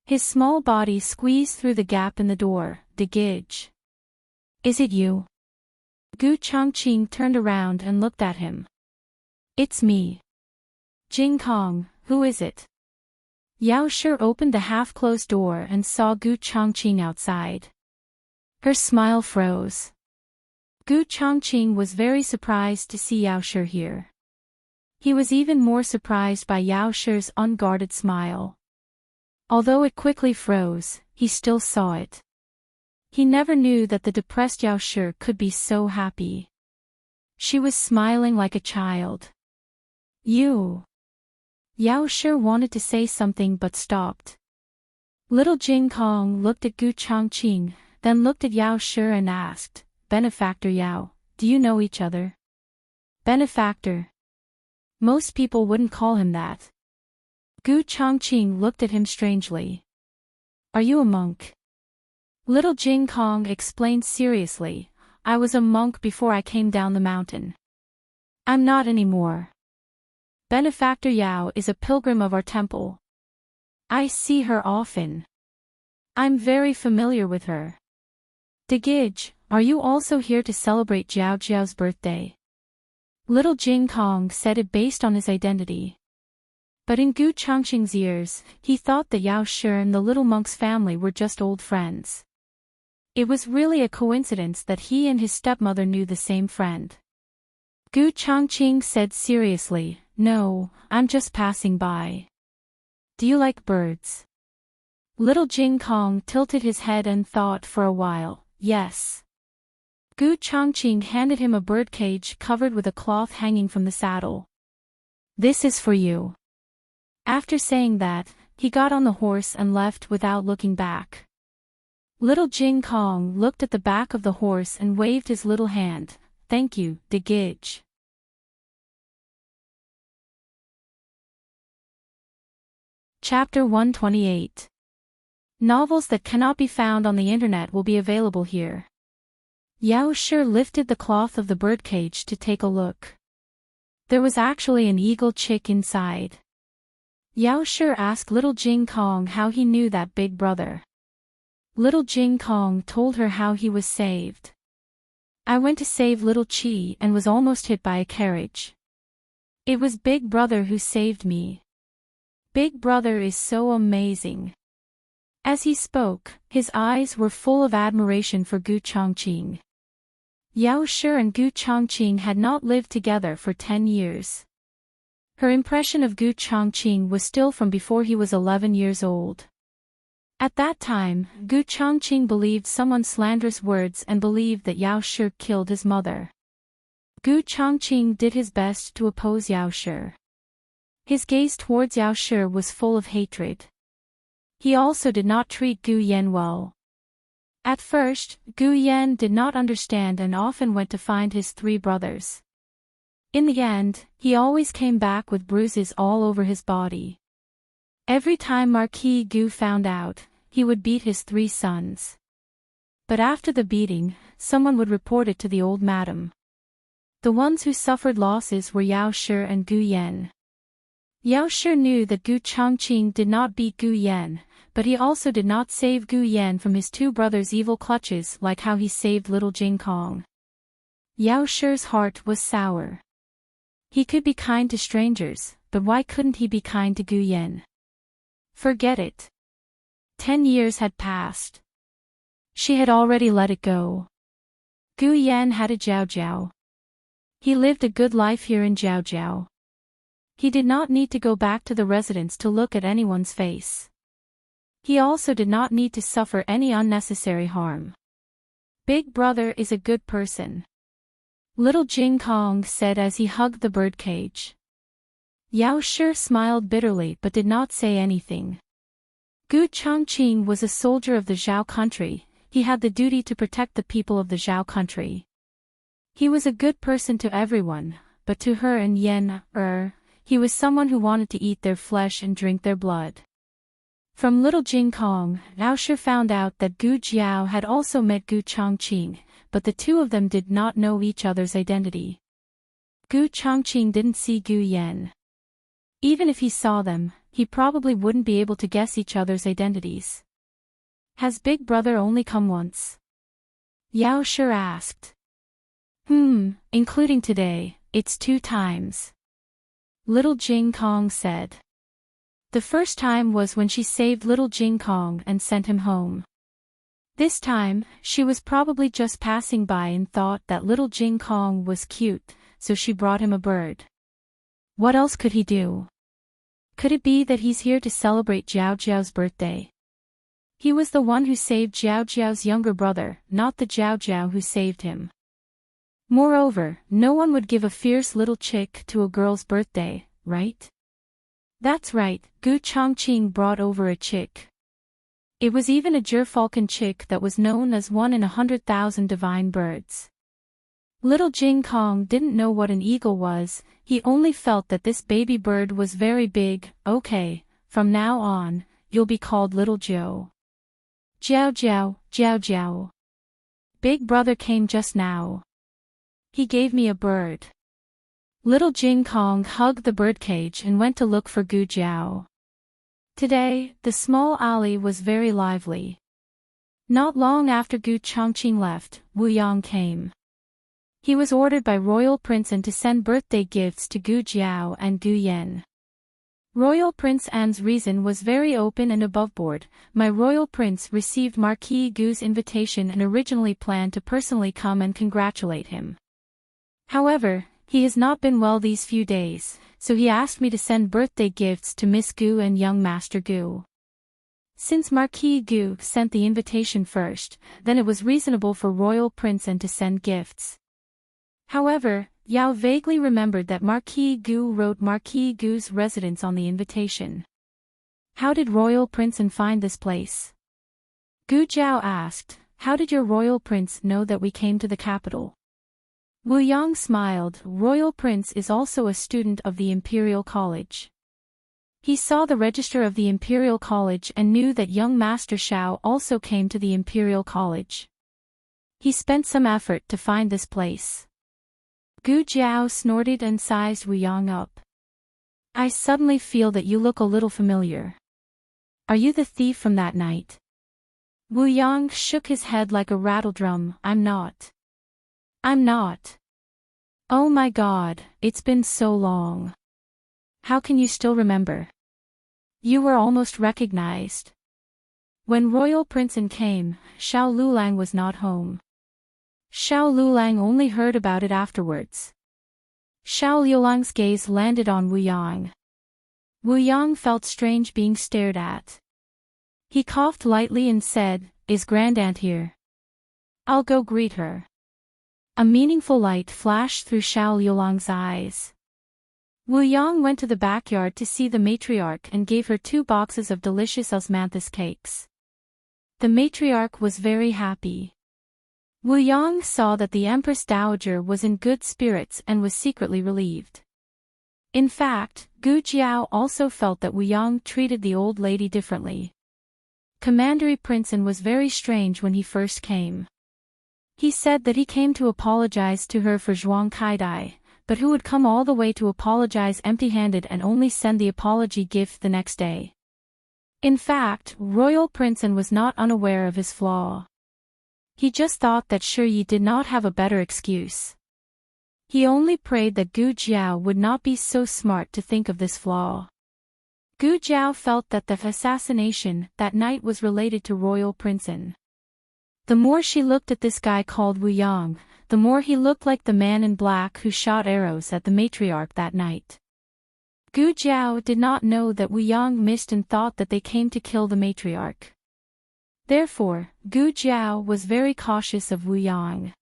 His small body squeezed through the gap in the door. "De Gige. Is it you?" Gu Changqing turned around and looked at him. "It's me." "Jing Kong, who is it?" Yao Shi opened the half-closed door and saw Gu Changqing outside. Her smile froze. Gu Changqing was very surprised to see Yao Shi here. He was even more surprised by Yao Shi's unguarded smile. Although it quickly froze, he still saw it. He never knew that the depressed Yao Shi could be so happy. She was smiling like a child. "You." Yao Shi wanted to say something but stopped. Little Jing Kong looked at Gu Changqing, then looked at Yao Shi and asked, "Benefactor Yao, do you know each other?" "Benefactor?" Most people wouldn't call him that. Gu Changqing looked at him strangely. "Are you a monk?" Little Jing Kong explained seriously, "I was a monk before I came down the mountain. I'm not anymore. Benefactor Yao is a pilgrim of our temple. I see her often. I'm very familiar with her." "De Gige, are you also here to celebrate Jiao Jiao's birthday?" Little Jing Kong said it based on his identity. But in Gu Changqing's ears, he thought that Yao Shi and the little monk's family were just old friends. It was really a coincidence that he and his stepmother knew the same friend. Gu Changqing said seriously, "No, I'm just passing by." "Do you like birds?" Little Jing Kong tilted his head and thought for a while, "Yes." Gu Changqing handed him a birdcage covered with a cloth hanging from the saddle. "This is for you." After saying that, he got on the horse and left without looking back. Little Jing Kong looked at the back of the horse and waved his little hand. "Thank you, De Gige." Chapter 128. Novels that cannot be found on the internet will be available here. Yao Shi lifted the cloth of the birdcage to take a look. There was actually an eagle chick inside. Yao Shi asked Little Jing Kong how he knew that big brother. Little Jing Kong told her how he was saved. "I went to save Little Chi and was almost hit by a carriage. It was Big Brother who saved me. Big Brother is so amazing." As he spoke, his eyes were full of admiration for Gu Changqing. Yao Shi and Gu Changqing had not lived together for 10 years. Her impression of Gu Changqing was still from before he was 11 years old. At that time, Gu Changqing believed someone's slanderous words and believed that Yao Shi killed his mother. Gu Changqing did his best to oppose Yao Shi. His gaze towards Yao Shi was full of hatred. He also did not treat Gu Yan well. At first, Gu Yan did not understand and often went to find his 3 brothers. In the end, he always came back with bruises all over his body. Every time Marquis Gu found out, he would beat his 3 sons. But after the beating, someone would report it to the old madam. The ones who suffered losses were Yao Shi and Gu Yan. Yao Shi knew that Gu Chongqing did not beat Gu Yan, but he also did not save Gu Yan from his 2 brothers' evil clutches like how he saved little Jing Kong. Yao Shi's heart was sour. He could be kind to strangers, but why couldn't he be kind to Gu Yan? Forget it. 10 years had passed. She had already let it go. Gu Yan had a Jiao. He lived a good life here in Jiao. He did not need to go back to the residence to look at anyone's face. He also did not need to suffer any unnecessary harm. Big brother is a good person. Little Jing Kong said as he hugged the birdcage. Yao Shi smiled bitterly but did not say anything. Gu Chongqing was a soldier of the Zhao country. He had the duty to protect the people of the Zhao country. He was a good person to everyone, but to her and Yan, he was someone who wanted to eat their flesh and drink their blood. From little Jing Kong, Yao Shi found out that Gu Jiao had also met Gu Chongqing, but the 2 of them did not know each other's identity. Gu Chongqing didn't see Gu Yan. Even if he saw them, he probably wouldn't be able to guess each other's identities. Has Big Brother only come once? Yao Shi asked. Including today, it's 2 times. Little Jing Kong said. The first time was when she saved little Jing Kong and sent him home. This time, she was probably just passing by and thought that little Jing Kong was cute, so she brought him a bird. What else could he do? Could it be that he's here to celebrate Jiao Jiao's birthday? He was the one who saved Jiao Jiao's younger brother, not the Jiao Jiao who saved him. Moreover, no one would give a fierce little chick to a girl's birthday, right? That's right, Gu Chongqing brought over a chick. It was even a gerfalcon chick that was known as 1 in 100,000 divine birds. Little Jing Kong didn't know what an eagle was, he only felt that this baby bird was very big. Okay, from now on, you'll be called Little Joe. Jiao Jiao, Jiao Jiao. Big brother came just now. He gave me a bird. Little Jing Kong hugged the birdcage and went to look for Gu Jiao. Today, the small alley was very lively. Not long after Gu Chongqing left, Wu Yang came. He was ordered by Royal Prince An to send birthday gifts to Gu Jiao and Gu Yan. Royal Prince An's reason was very open and aboveboard. My Royal Prince received Marquis Gu's invitation and originally planned to personally come and congratulate him. However, he has not been well these few days, so he asked me to send birthday gifts to Miss Gu and young Master Gu. Since Marquis Gu sent the invitation first, then it was reasonable for Royal Prince An to send gifts. However, Yao vaguely remembered that Marquis Gu wrote Marquis Gu's residence on the invitation. How did Royal Prince An find this place? Gu Jiao asked, how did your Royal Prince know that we came to the capital? Wu Yang smiled. Royal Prince is also a student of the Imperial College. He saw the register of the Imperial College and knew that young Master Shao also came to the Imperial College. He spent some effort to find this place. Gu Jiao snorted and sized Wu Yang up. I suddenly feel that you look a little familiar. Are you the thief from that night? Wu Yang shook his head like a rattledrum. I'm not. I'm not. Oh my God, it's been so long. How can you still remember? You were almost recognized. When Royal Prince An came, Xiao Lulang was not home. Xiao Lulang only heard about it afterwards. Xiao Lulang's gaze landed on Wu Yang. Wu Yang felt strange being stared at. He coughed lightly and said, Is Grandaunt here? I'll go greet her. A meaningful light flashed through Xiao Lulang's eyes. Wu Yang went to the backyard to see the matriarch and gave her 2 boxes of delicious osmanthus cakes. The matriarch was very happy. Wu Yang saw that the Empress Dowager was in good spirits and was secretly relieved. In fact, Gu Jiao also felt that Wu Yang treated the old lady differently. Commandery Princeton was very strange when he first came. He said that he came to apologize to her for Zhuang Kaidai, but who would come all the way to apologize empty-handed and only send the apology gift the next day? In fact, Royal Princeton was not unaware of his flaw. He just thought that Shi Yi did not have a better excuse. He only prayed that Gu Jiao would not be so smart to think of this flaw. Gu Jiao felt that the assassination that night was related to Royal Princeton. The more she looked at this guy called Wu Yang, the more he looked like the man in black who shot arrows at the matriarch that night. Gu Jiao did not know that Wu Yang missed and thought that they came to kill the matriarch. Therefore, Gu Jiao was very cautious of Wu Yang.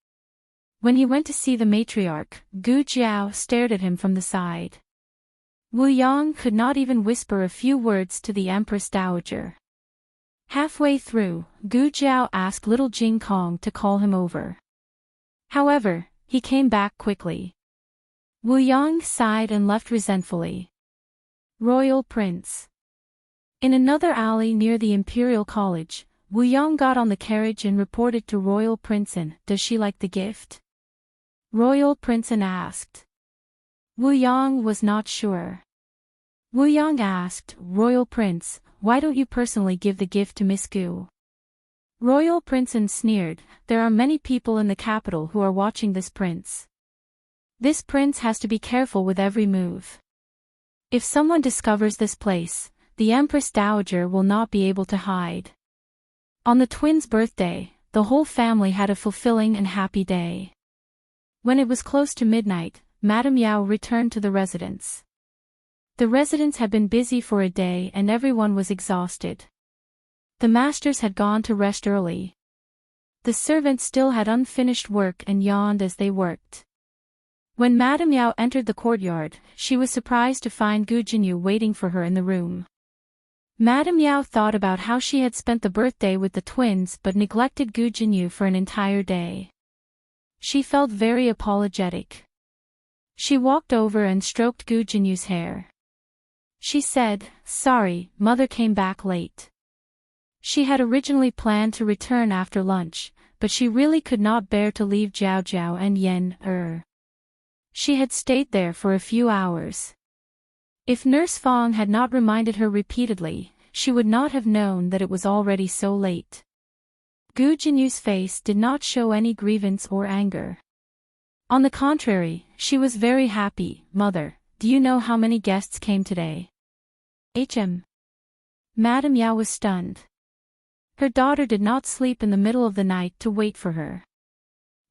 When he went to see the matriarch, Gu Jiao stared at him from the side. Wu Yang could not even whisper a few words to the Empress Dowager. Halfway through, Gu Jiao asked little Jing Kong to call him over. However, he came back quickly. Wu Yang sighed and left resentfully. Royal Prince. In another alley near the Imperial College, Wu Yang got on the carriage and reported to Royal Princeton, "Does she like the gift?" Royal Princeton asked. Wu Yang was not sure. Wu Yang asked, "Royal Prince, why don't you personally give the gift to Miss Gu?" Royal Princeton sneered, "There are many people in the capital who are watching this prince. This prince has to be careful with every move. If someone discovers this place, the Empress Dowager will not be able to hide." On the twins' birthday, the whole family had a fulfilling and happy day. When it was close to midnight, Madame Yao returned to the residence. The residents had been busy for a day and everyone was exhausted. The masters had gone to rest early. The servants still had unfinished work and yawned as they worked. When Madame Yao entered the courtyard, she was surprised to find Gu Jinyu waiting for her in the room. Madame Yao thought about how she had spent the birthday with the twins but neglected Gu Jinyu for an entire day. She felt very apologetic. She walked over and stroked Gu Jinyu's hair. She said, "Sorry, mother came back late." She had originally planned to return after lunch, but she really could not bear to leave Jiao Jiao and Yen Er. She had stayed there for a few hours. If Nurse Fong had not reminded her repeatedly, she would not have known that it was already so late. Gu Jinyu's face did not show any grievance or anger. On the contrary, she was very happy. "Mother, do you know how many guests came today?" Madame Yao was stunned. Her daughter did not sleep in the middle of the night to wait for her.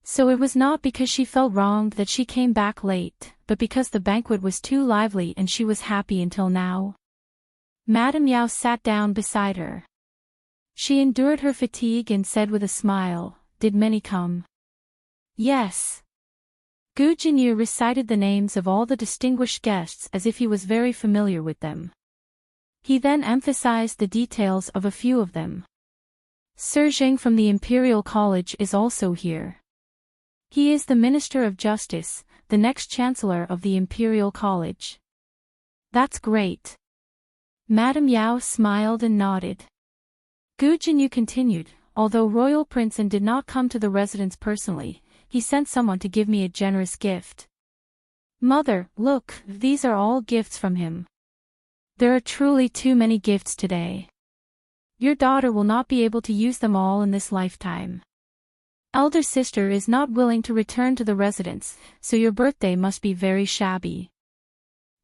So it was not because she felt wronged that she came back late, but because the banquet was too lively and she was happy until now. Madame Yao sat down beside her. She endured her fatigue and said with a smile, "Did many come?" "Yes." Gu Jinyu recited the names of all the distinguished guests as if he was very familiar with them. He then emphasized the details of a few of them. Sir Zheng from the Imperial College is also here. He is the Minister of Justice, the next Chancellor of the Imperial College. "That's great." Madame Yao smiled and nodded. Gu Jinyu continued, "Although Royal Princeton did not come to the residence personally, he sent someone to give me a generous gift. Mother, look, these are all gifts from him. There are truly too many gifts today. Your daughter will not be able to use them all in this lifetime. Elder sister is not willing to return to the residence, so your birthday must be very shabby.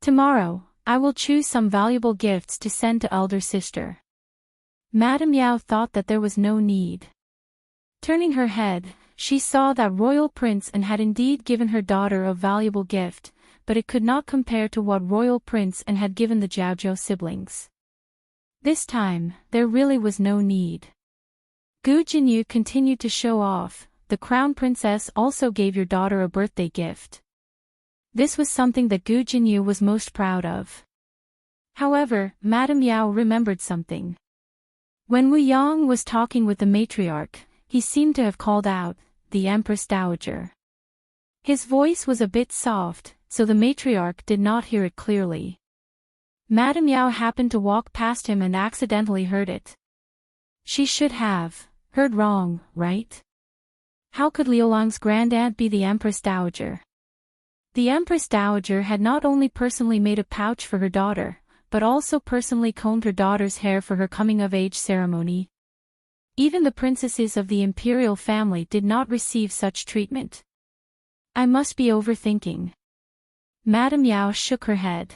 Tomorrow, I will choose some valuable gifts to send to elder sister." Madame Yao thought that there was no need. Turning her head, she saw that Royal Princeton had indeed given her daughter a valuable gift, but it could not compare to what Royal Princeton had given the Jiaozhou siblings. This time, there really was no need. Gu Jinyu continued to show off, "The Crown Princess also gave your daughter a birthday gift." This was something that Gu Jinyu was most proud of. However, Madame Yao remembered something. When Wu Yang was talking with the matriarch, he seemed to have called out, "The Empress Dowager." His voice was a bit soft, so the matriarch did not hear it clearly. Madame Yao happened to walk past him and accidentally heard it. She should have heard wrong, right? How could Liulang's grandaunt be the Empress Dowager? The Empress Dowager had not only personally made a pouch for her daughter, but also personally combed her daughter's hair for her coming-of-age ceremony. Even the princesses of the imperial family did not receive such treatment. I must be overthinking. Madame Yao shook her head.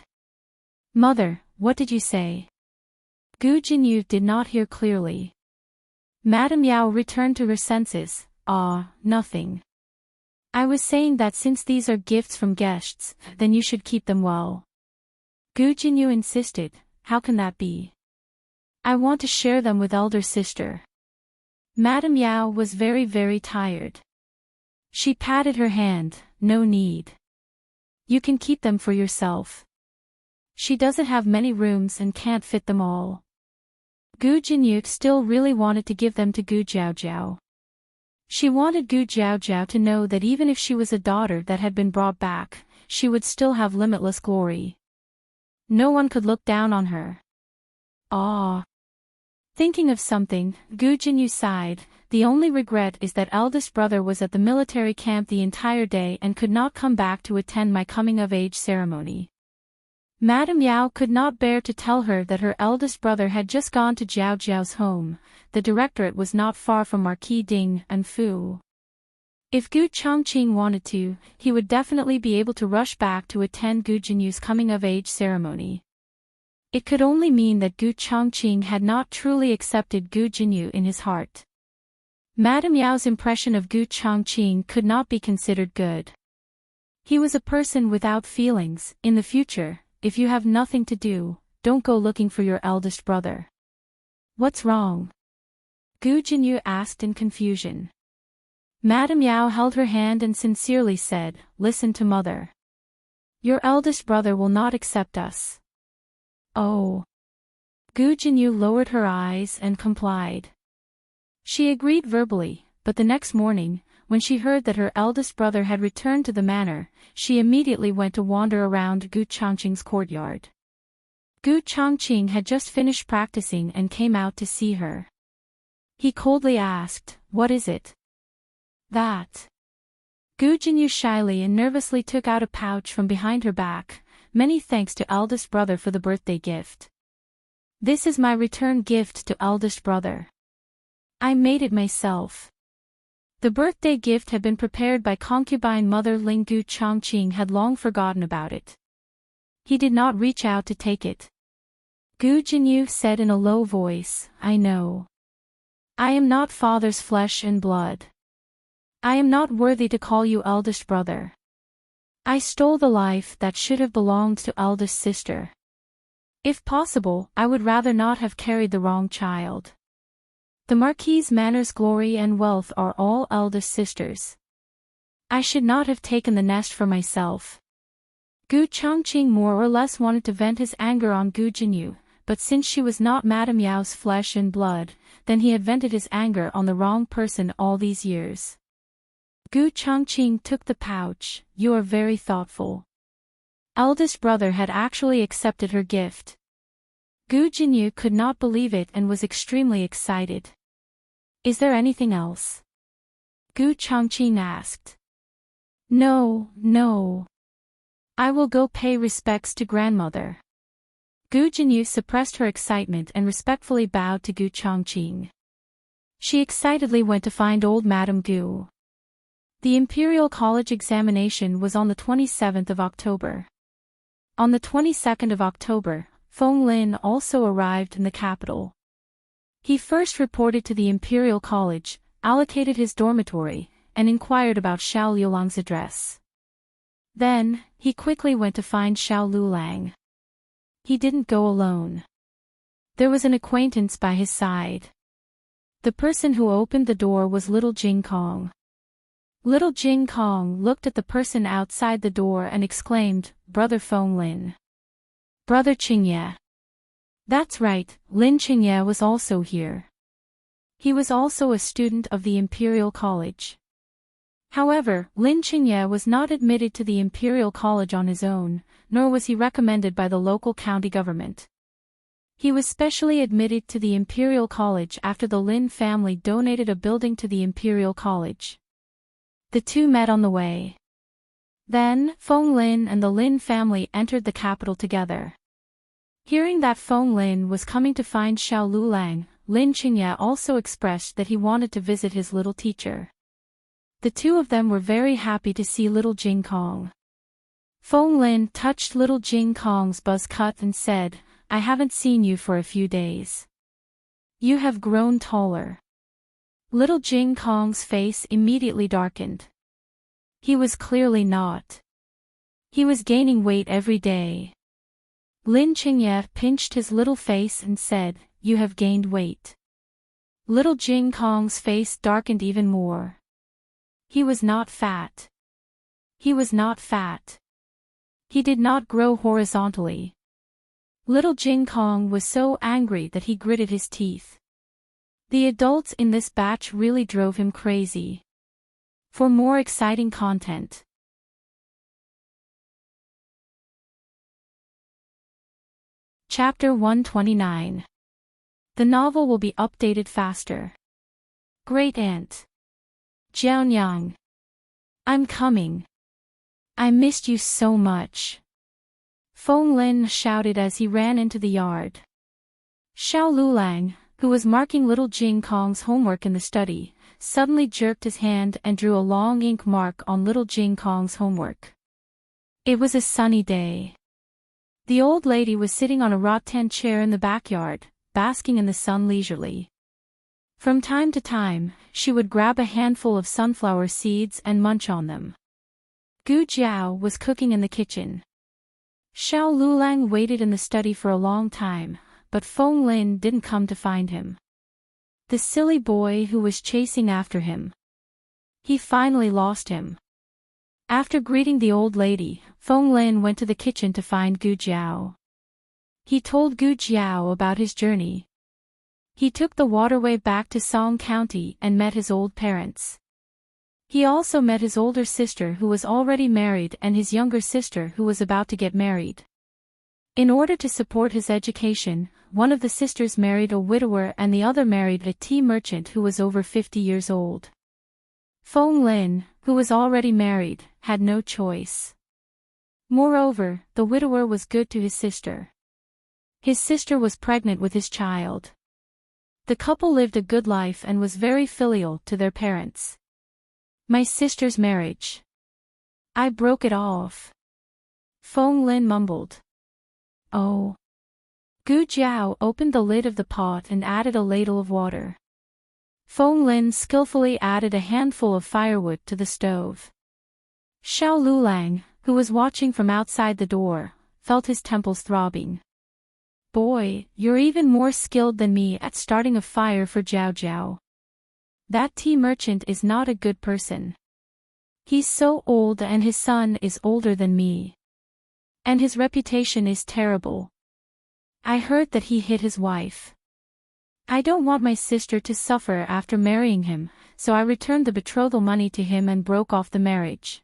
Mother, what did you say? Gu Jinyu did not hear clearly. Madame Yao returned to her senses. Nothing. I was saying that since these are gifts from guests, then you should keep them well. Gu Jinyu insisted. How can that be? I want to share them with elder sister. Madame Yao was very, very tired. She patted her hand. No need. You can keep them for yourself. She doesn't have many rooms and can't fit them all. Gu Jinyu still really wanted to give them to Gu Jiaojiao. She wanted Gu Jiaojiao to know that even if she was a daughter that had been brought back, she would still have limitless glory. No one could look down on her. Thinking of something, Gu Jinyu sighed. The only regret is that eldest brother was at the military camp the entire day and could not come back to attend my coming-of-age ceremony. Madame Yao could not bear to tell her that her eldest brother had just gone to Jiao Jiao's home. The directorate was not far from Marquis Ding and Fu. If Gu Chongqing wanted to, he would definitely be able to rush back to attend Gu Jinyu's coming-of-age ceremony. It could only mean that Gu Chongqing had not truly accepted Gu Jinyu in his heart. Madame Yao's impression of Gu Chongqing could not be considered good. He was a person without feelings. In the future, if you have nothing to do, don't go looking for your eldest brother. What's wrong? Gu Jinyu asked in confusion. Madame Yao held her hand and sincerely said, Listen to mother. Your eldest brother will not accept us. Oh. Gu Jinyu lowered her eyes and complied. She agreed verbally, but the next morning, when she heard that her eldest brother had returned to the manor, she immediately went to wander around Gu Chongqing's courtyard. Gu Chongqing had just finished practicing and came out to see her. He coldly asked, What is it? That. Gu Jinyu shyly and nervously took out a pouch from behind her back. Many thanks to eldest brother for the birthday gift. This is my return gift to eldest brother. I made it myself. The birthday gift had been prepared by concubine mother Ling. Gu Chongqing had long forgotten about it. He did not reach out to take it. Gu Jinyu said in a low voice, I know. I am not father's flesh and blood. I am not worthy to call you eldest brother. I stole the life that should have belonged to eldest sister. If possible, I would rather not have carried the wrong child. The Marquis's manor's glory and wealth are all eldest sisters. I should not have taken the nest for myself. Gu Chongqing more or less wanted to vent his anger on Gu Jinyu, but since she was not Madame Yao's flesh and blood, then he had vented his anger on the wrong person all these years. Gu Chongqing took the pouch. You are very thoughtful. Eldest brother had actually accepted her gift. Gu Jinyu could not believe it and was extremely excited. Is there anything else? Gu Chongqing asked. No. I will go pay respects to grandmother. Gu Jinyu suppressed her excitement and respectfully bowed to Gu Chongqing. She excitedly went to find old Madame Gu. The Imperial College examination was on the 27th of October. On the 22nd of October, Feng Lin also arrived in the capital. He first reported to the Imperial College, allocated his dormitory, and inquired about Xiao Liulang's address. Then, he quickly went to find Xiao Lulang. He didn't go alone. There was an acquaintance by his side. The person who opened the door was little Jing Kong. Little Jing Kong looked at the person outside the door and exclaimed, Brother Feng Lin. Brother Qingye. That's right, Lin Qingye was also here. He was also a student of the Imperial College. However, Lin Qingye was not admitted to the Imperial College on his own, nor was he recommended by the local county government. He was specially admitted to the Imperial College after the Lin family donated a building to the Imperial College. The two met on the way. Then, Feng Lin and the Lin family entered the capital together. Hearing that Feng Lin was coming to find Xiao Lulang, Lin Qingye also expressed that he wanted to visit his little teacher. The two of them were very happy to see little Jing Kong. Feng Lin touched little Jing Kong's buzz cut and said, "I haven't seen you for a few days. You have grown taller." Little Jing Kong's face immediately darkened. He was clearly not. He was gaining weight every day. Lin Qingye pinched his little face and said, "You have gained weight." Little Jing Kong's face darkened even more. He was not fat. He was not fat. He did not grow horizontally. Little Jing Kong was so angry that he gritted his teeth. The adults in this batch really drove him crazy. For more exciting content. Chapter 129. The novel will be updated faster. Great Aunt Jiaonyang. I'm coming. I missed you so much. Feng Lin shouted as he ran into the yard. Xiao Lulang, who was marking little Jing Kong's homework in the study, suddenly jerked his hand and drew a long ink mark on little Jing Kong's homework. It was a sunny day. The old lady was sitting on a rattan chair in the backyard, basking in the sun leisurely. From time to time, she would grab a handful of sunflower seeds and munch on them. Gu Jiao was cooking in the kitchen. Xiao Lulang waited in the study for a long time, but Feng Lin didn't come to find him. The silly boy who was chasing after him. He finally lost him. After greeting the old lady, Feng Lin went to the kitchen to find Gu Jiao. He told Gu Jiao about his journey. He took the waterway back to Song County and met his old parents. He also met his older sister who was already married and his younger sister who was about to get married. In order to support his education, one of the sisters married a widower and the other married a tea merchant who was over 50 years old. Feng Lin, who was already married, had no choice. Moreover, the widower was good to his sister. His sister was pregnant with his child. The couple lived a good life and was very filial to their parents. My sister's marriage. I broke it off. Feng Lin mumbled. Oh. Gu Jiao opened the lid of the pot and added a ladle of water. Feng Lin skillfully added a handful of firewood to the stove. Xiao Lulang, who was watching from outside the door, felt his temples throbbing. Boy, you're even more skilled than me at starting a fire for Jiao Jiao. That tea merchant is not a good person. He's so old and his son is older than me. And his reputation is terrible. I heard that he hit his wife. I don't want my sister to suffer after marrying him, so I returned the betrothal money to him and broke off the marriage.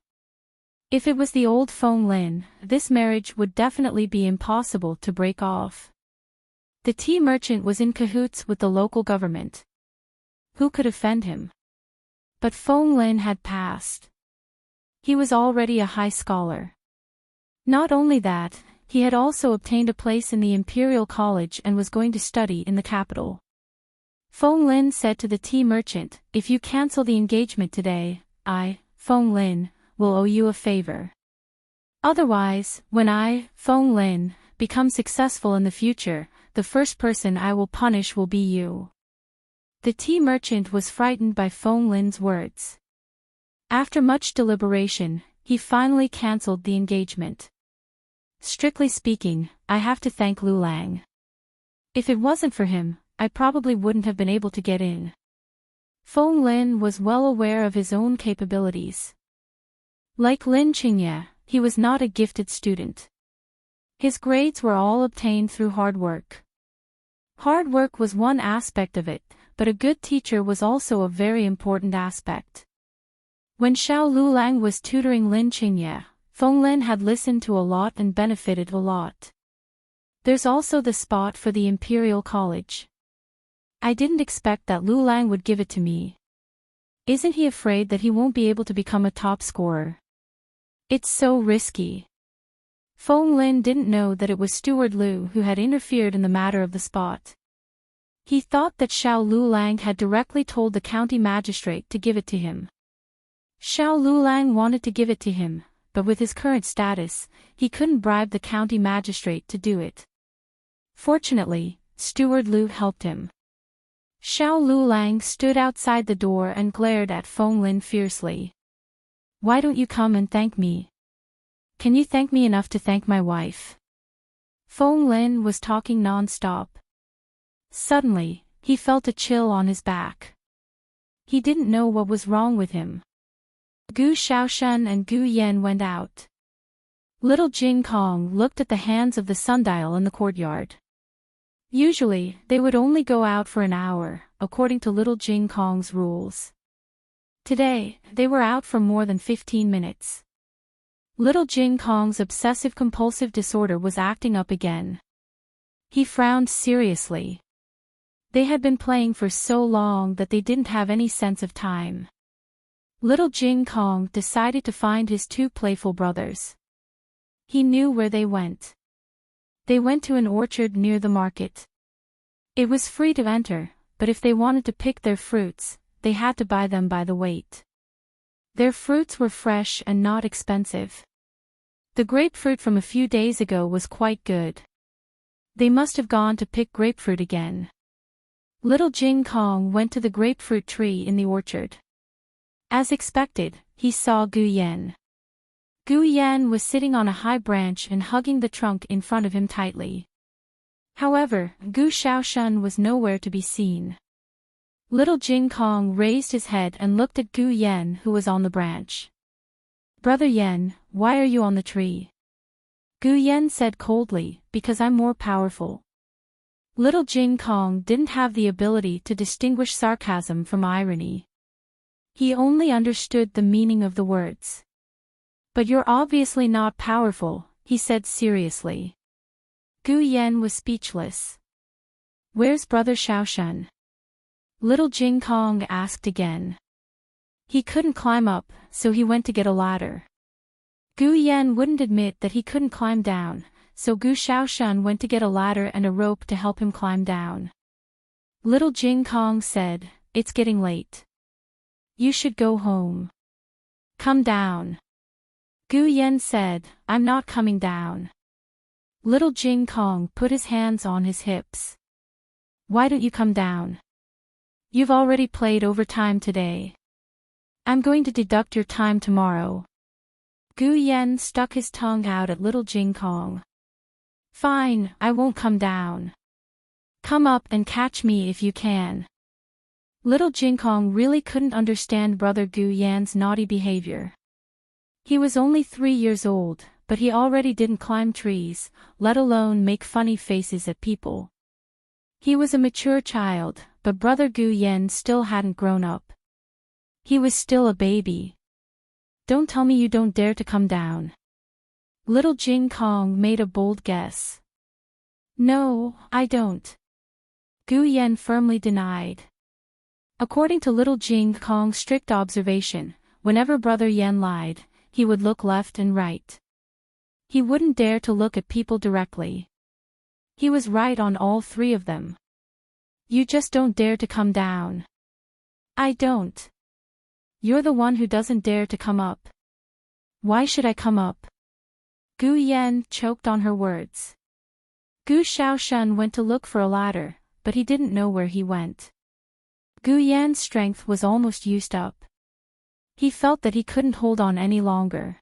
If it was the old Feng Lin, this marriage would definitely be impossible to break off. The tea merchant was in cahoots with the local government. Who could offend him? But Feng Lin had passed. He was already a high scholar. Not only that, he had also obtained a place in the Imperial College and was going to study in the capital. Feng Lin said to the tea merchant, "If you cancel the engagement today, I, Feng Lin, will owe you a favor. Otherwise, when I, Feng Lin, become successful in the future, the first person I will punish will be you." The tea merchant was frightened by Feng Lin's words. After much deliberation, he finally cancelled the engagement. Strictly speaking, I have to thank Lulang. If it wasn't for him, I probably wouldn't have been able to get in. Feng Lin was well aware of his own capabilities. Like Lin Qingye, he was not a gifted student. His grades were all obtained through hard work. Hard work was one aspect of it, but a good teacher was also a very important aspect. When Xiao Lulang was tutoring Lin Qingye, Feng Lin had listened to a lot and benefited a lot. There's also the spot for the Imperial College. I didn't expect that Lulang would give it to me. Isn't he afraid that he won't be able to become a top scorer? It's so risky. Feng Lin didn't know that it was Steward Lu who had interfered in the matter of the spot. He thought that Xiao Lulang had directly told the county magistrate to give it to him. Xiao Lulang wanted to give it to him, but with his current status, he couldn't bribe the county magistrate to do it. Fortunately, Steward Lu helped him. Xiao Lulang stood outside the door and glared at Feng Lin fiercely. Why don't you come and thank me? Can you thank me enough to thank my wife? Feng Lin was talking non-stop. Suddenly, he felt a chill on his back. He didn't know what was wrong with him. Gu Xiaoshan and Gu Yan went out. Little Jing Kong looked at the hands of the sundial in the courtyard. Usually, they would only go out for an hour, according to little Jing Kong's rules. Today, they were out for more than 15 minutes. Little Jing Kong's obsessive-compulsive disorder was acting up again. He frowned seriously. They had been playing for so long that they didn't have any sense of time. Little Jing Kong decided to find his two playful brothers. He knew where they went. They went to an orchard near the market. It was free to enter, but if they wanted to pick their fruits, they had to buy them by the weight. Their fruits were fresh and not expensive. The grapefruit from a few days ago was quite good. They must have gone to pick grapefruit again. Little Jing Kong went to the grapefruit tree in the orchard. As expected, he saw Gu Yan. Gu Yan was sitting on a high branch and hugging the trunk in front of him tightly. However, Gu Xiaoshan was nowhere to be seen. Little Jing Kong raised his head and looked at Gu Yan, who was on the branch. Brother Yan, why are you on the tree? Gu Yan said coldly, because I'm more powerful. Little Jing Kong didn't have the ability to distinguish sarcasm from irony. He only understood the meaning of the words. But you're obviously not powerful, he said seriously. Gu Yan was speechless. Where's Brother Xiaoshan? Little Jing Kong asked again. He couldn't climb up, so he went to get a ladder. Gu Yan wouldn't admit that he couldn't climb down, so Gu Xiaoshan went to get a ladder and a rope to help him climb down. Little Jing Kong said, It's getting late. You should go home. Come down. Gu Yan said, I'm not coming down. Little Jing Kong put his hands on his hips. Why don't you come down? You've already played overtime today. I'm going to deduct your time tomorrow. Gu Yan stuck his tongue out at Little Jing Kong. Fine, I won't come down. Come up and catch me if you can. Little Jing Kong really couldn't understand Brother Gu Yan's naughty behavior. He was only 3 years old, but he already didn't climb trees, let alone make funny faces at people. He was a mature child, but Brother Gu Yan still hadn't grown up. He was still a baby. Don't tell me you don't dare to come down. Little Jing Kong made a bold guess. No, I don't. Gu Yan firmly denied. According to Little Jing Kong's strict observation, whenever Brother Yan lied, he would look left and right. He wouldn't dare to look at people directly. He was right on all three of them. You just don't dare to come down. I don't. You're the one who doesn't dare to come up. Why should I come up? Gu Yan choked on her words. Gu Xiaoshan went to look for a ladder, but he didn't know where he went. Gu Yan's strength was almost used up. He felt that he couldn't hold on any longer.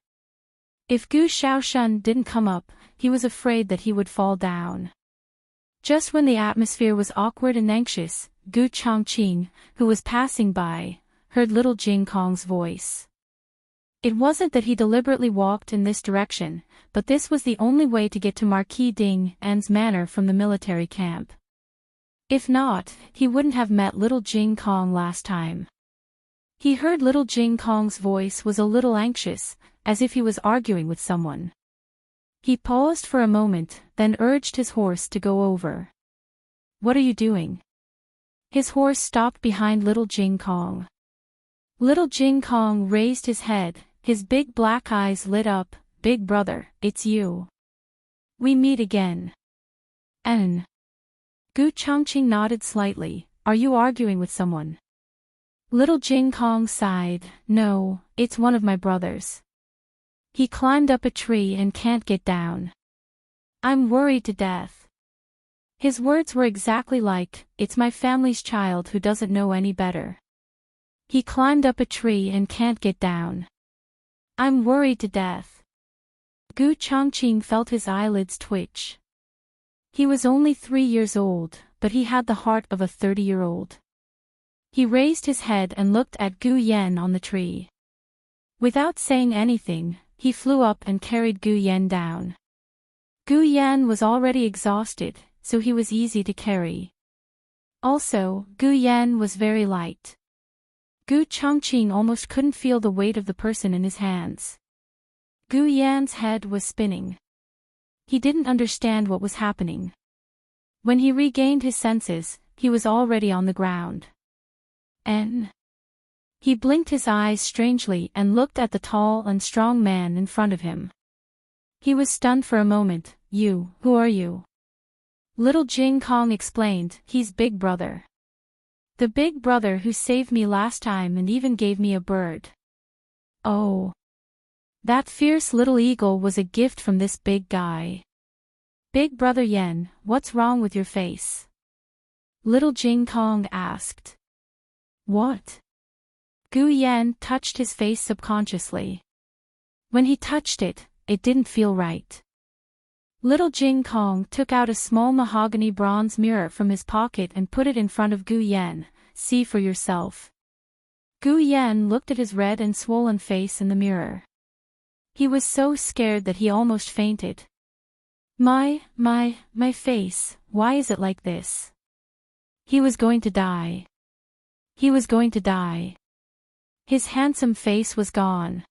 If Gu Xiaoshan didn't come up, he was afraid that he would fall down. Just when the atmosphere was awkward and anxious, Gu Chongqing, who was passing by, heard Little Jing Kong's voice. It wasn't that he deliberately walked in this direction, but this was the only way to get to Marquis Ding An's manor from the military camp. If not, he wouldn't have met Little Jing Kong last time. He heard little Jing Kong's voice was a little anxious, as if he was arguing with someone. He paused for a moment, then urged his horse to go over. "What are you doing?" His horse stopped behind little Jing Kong. Little Jing Kong raised his head, his big black eyes lit up. "Big brother, it's you. We meet again." "N." Gu Chongqing nodded slightly. "Are you arguing with someone?" Little Jing Kong sighed. "No, it's one of my brothers. He climbed up a tree and can't get down. I'm worried to death." His words were exactly like, "It's my family's child who doesn't know any better. He climbed up a tree and can't get down. I'm worried to death." Gu Chongqing felt his eyelids twitch. He was only 3 years old, but he had the heart of a 30-year-old. He raised his head and looked at Gu Yan on the tree. Without saying anything, he flew up and carried Gu Yan down. Gu Yan was already exhausted, so he was easy to carry. Also, Gu Yan was very light. Gu Chongqing almost couldn't feel the weight of the person in his hands. Gu Yan's head was spinning. He didn't understand what was happening. When he regained his senses, he was already on the ground. N. He blinked his eyes strangely and looked at the tall and strong man in front of him. He was stunned for a moment. Who are you?" Little Jing Kong explained, "He's Big Brother. The big brother who saved me last time and even gave me a bird." "Oh. That fierce little eagle was a gift from this big guy. Big Brother Yen, what's wrong with your face?" Little Jing Kong asked. "What?" Gu Yan touched his face subconsciously. When he touched it, it didn't feel right. Little Jing Kong took out a small mahogany bronze mirror from his pocket and put it in front of Gu Yan. "See for yourself." Gu Yan looked at his red and swollen face in the mirror. He was so scared that he almost fainted. My face, why is it like this?" He was going to die. He was going to die. His handsome face was gone.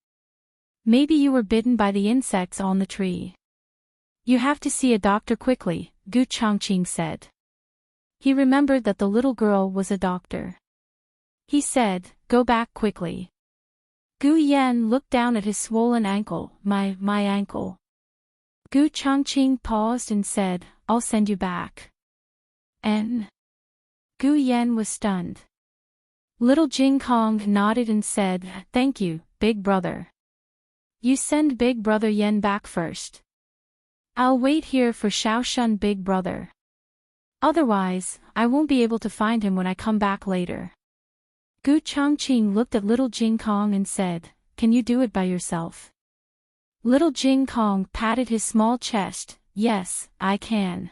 "Maybe you were bitten by the insects on the tree. You have to see a doctor quickly," Gu Chongqing said. He remembered that the little girl was a doctor. He said, "Go back quickly." Gu Yan looked down at his swollen ankle. My ankle." Gu Chongqing paused and said, "I'll send you back." N. Gu Yan was stunned. Little Jing Kong nodded and said, "Thank you, Big Brother. You send Big Brother Yen back first. I'll wait here for Shaoshun Big Brother. Otherwise, I won't be able to find him when I come back later." Gu Chongqing looked at little Jing Kong and said, "Can you do it by yourself?" Little Jing Kong patted his small chest. "Yes, I can.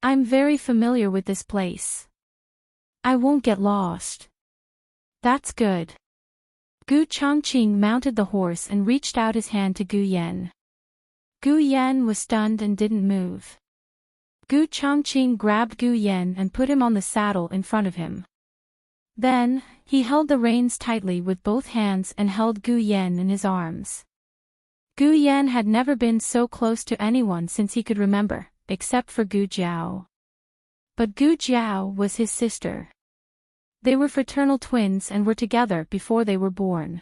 I'm very familiar with this place. I won't get lost." "That's good." Gu Chongqing mounted the horse and reached out his hand to Gu Yan. Gu Yan was stunned and didn't move. Gu Chongqing grabbed Gu Yan and put him on the saddle in front of him. Then, he held the reins tightly with both hands and held Gu Yan in his arms. Gu Yan had never been so close to anyone since he could remember, except for Gu Jiao. But Gu Jiao was his sister. They were fraternal twins and were together before they were born.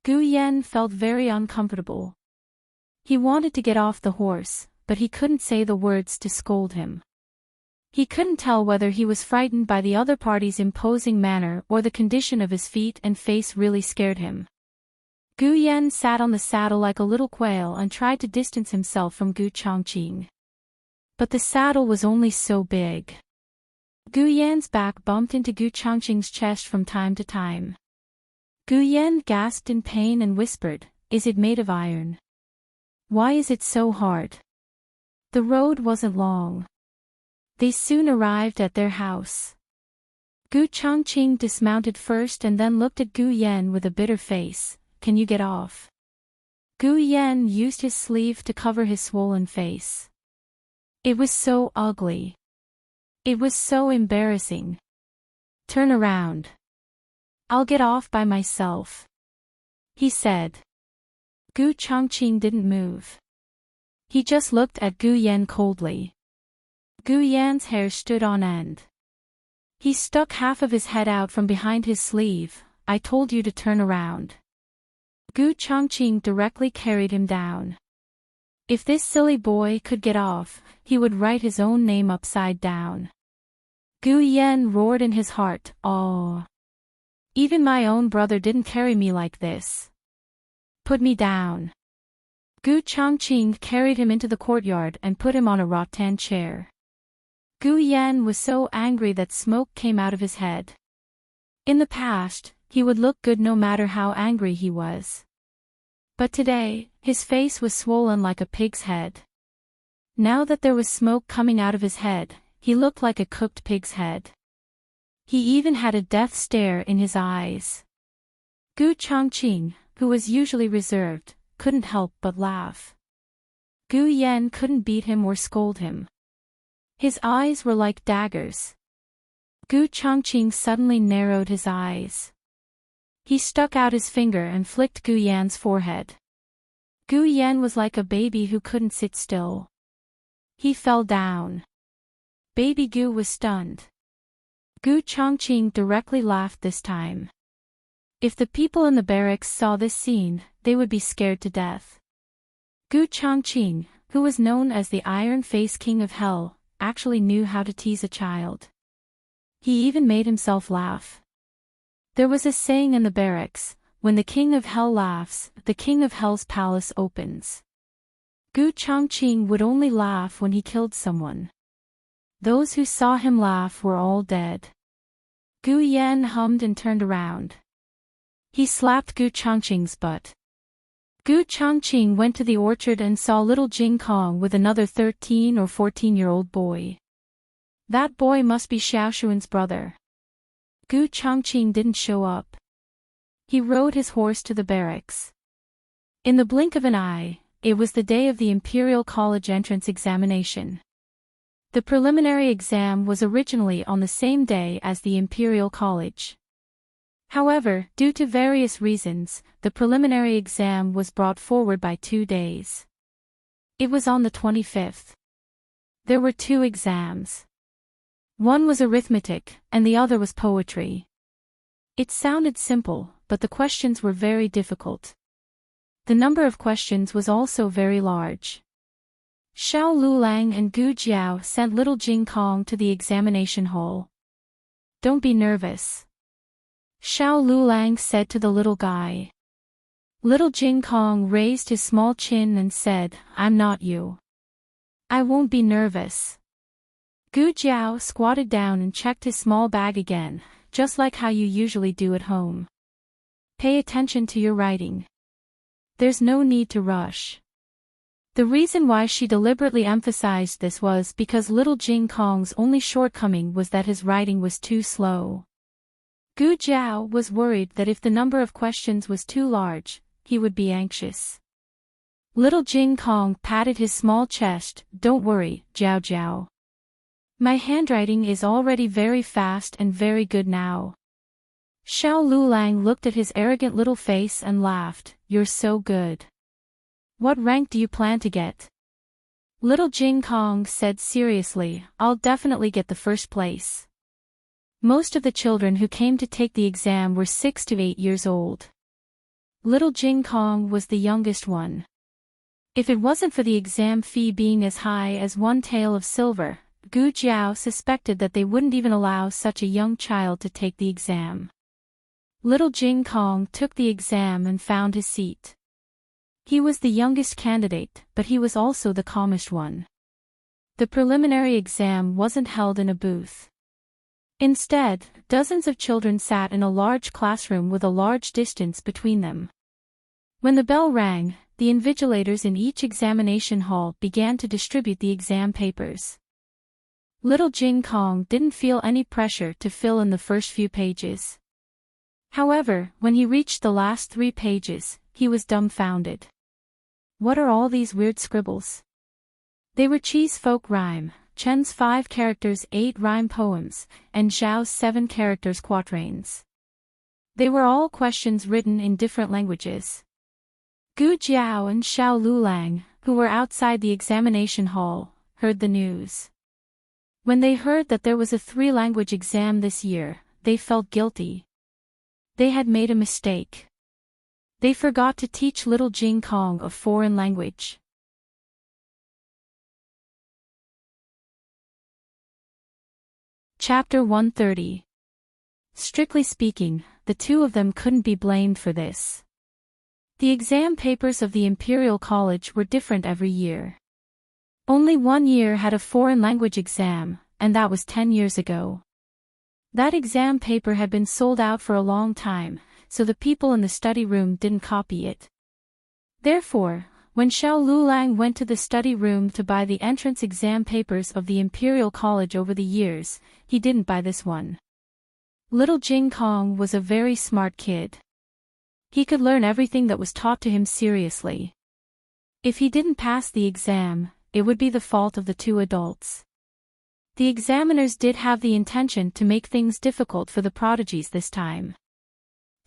Gu Yan felt very uncomfortable. He wanted to get off the horse, but he couldn't say the words to scold him. He couldn't tell whether he was frightened by the other party's imposing manner or the condition of his feet and face really scared him. Gu Yan sat on the saddle like a little quail and tried to distance himself from Gu Chongqing. But the saddle was only so big. Gu Yan's back bumped into Gu Chongqing's chest from time to time. Gu Yan gasped in pain and whispered, "Is it made of iron? Why is it so hard?" The road wasn't long. They soon arrived at their house. Gu Chongqing dismounted first and then looked at Gu Yan with a bitter face. "Can you get off?" Gu Yan used his sleeve to cover his swollen face. It was so ugly. It was so embarrassing. "Turn around." I'll get off by myself, he said. Gu Chongqing didn't move. He just looked at Gu Yan coldly. Gu Yan's hair stood on end. He stuck half of his head out from behind his sleeve. I told you to turn around. Gu Chongqing directly carried him down. If this silly boy could get off, he would write his own name upside down. Gu Yan roared in his heart, "Oh! Even my own brother didn't carry me like this. Put me down." Gu Chongqing carried him into the courtyard and put him on a rattan chair. Gu Yan was so angry that smoke came out of his head. In the past, he would look good no matter how angry he was. But today, his face was swollen like a pig's head. Now that there was smoke coming out of his head, he looked like a cooked pig's head. He even had a death stare in his eyes. Gu Chongqing, who was usually reserved, couldn't help but laugh. Gu Yan couldn't beat him or scold him. His eyes were like daggers. Gu Chongqing suddenly narrowed his eyes. He stuck out his finger and flicked Gu Yan's forehead. Gu Yan was like a baby who couldn't sit still. He fell down. Baby Gu was stunned. Gu Chongqing directly laughed this time. If the people in the barracks saw this scene, they would be scared to death. Gu Chongqing, who was known as the Iron Face King of Hell, actually knew how to tease a child. He even made himself laugh. There was a saying in the barracks, when the King of Hell laughs, the King of Hell's palace opens. Gu Chongqing would only laugh when he killed someone. Those who saw him laugh were all dead. Gu Yan hummed and turned around. He slapped Gu Chongqing's butt. Gu Chongqing went to the orchard and saw little Jing Kong with another 13 or 14-year-old boy. That boy must be Xiaoshuan's brother. Gu Chongqing didn't show up. He rode his horse to the barracks. In the blink of an eye, it was the day of the Imperial College entrance examination. The preliminary exam was originally on the same day as the Imperial College. However, due to various reasons, the preliminary exam was brought forward by 2 days. It was on the 25th. There were 2 exams. One was arithmetic, and the other was poetry. It sounded simple, but the questions were very difficult. The number of questions was also very large. Xiao Lulang and Gu Jiao sent little Jing Kong to the examination hall. "Don't be nervous," Xiao Lulang said to the little guy. Little Jing Kong raised his small chin and said, "I'm not you. I won't be nervous." Gu Jiao squatted down and checked his small bag again, just like how you usually do at home. "Pay attention to your writing. There's no need to rush." The reason why she deliberately emphasized this was because little Jing Kong's only shortcoming was that his writing was too slow. Gu Jiao was worried that if the number of questions was too large, he would be anxious. Little Jing Kong patted his small chest. "Don't worry, Jiao Jiao. My handwriting is already very fast and very good now." Xiao Lulang looked at his arrogant little face and laughed. "You're so good. What rank do you plan to get?" Little Jing Kong said seriously, "I'll definitely get the first place." Most of the children who came to take the exam were 6 to 8 years old. Little Jing Kong was the youngest one. If it wasn't for the exam fee being as high as 1 tael of silver, Gu Jiao suspected that they wouldn't even allow such a young child to take the exam. Little Jing Kong took the exam and found his seat. He was the youngest candidate, but he was also the calmest one. The preliminary exam wasn't held in a booth. Instead, dozens of children sat in a large classroom with a large distance between them. When the bell rang, the invigilators in each examination hall began to distribute the exam papers. Little Jing Kong didn't feel any pressure to fill in the first few pages. However, when he reached the last 3 pages, he was dumbfounded. What are all these weird scribbles? They were Qi's folk rhyme, Chen's 5 characters 8 rhyme poems, and Zhao's 7 characters quatrains. They were all questions written in different languages. Gu Jiao and Xiao Lulang, who were outside the examination hall, heard the news. When they heard that there was a 3-language exam this year, they felt guilty. They had made a mistake. They forgot to teach little Jing Kong a foreign language. Chapter 130. Strictly speaking, the two of them couldn't be blamed for this. The exam papers of the Imperial College were different every year. Only one year had a foreign language exam, and that was 10 years ago. That exam paper had been sold out for a long time, so the people in the study room didn't copy it. Therefore, when Xiao Lulang went to the study room to buy the entrance exam papers of the Imperial College over the years, he didn't buy this one. Little Jing Kong was a very smart kid. He could learn everything that was taught to him seriously. If he didn't pass the exam, it would be the fault of the two adults. The examiners did have the intention to make things difficult for the prodigies this time.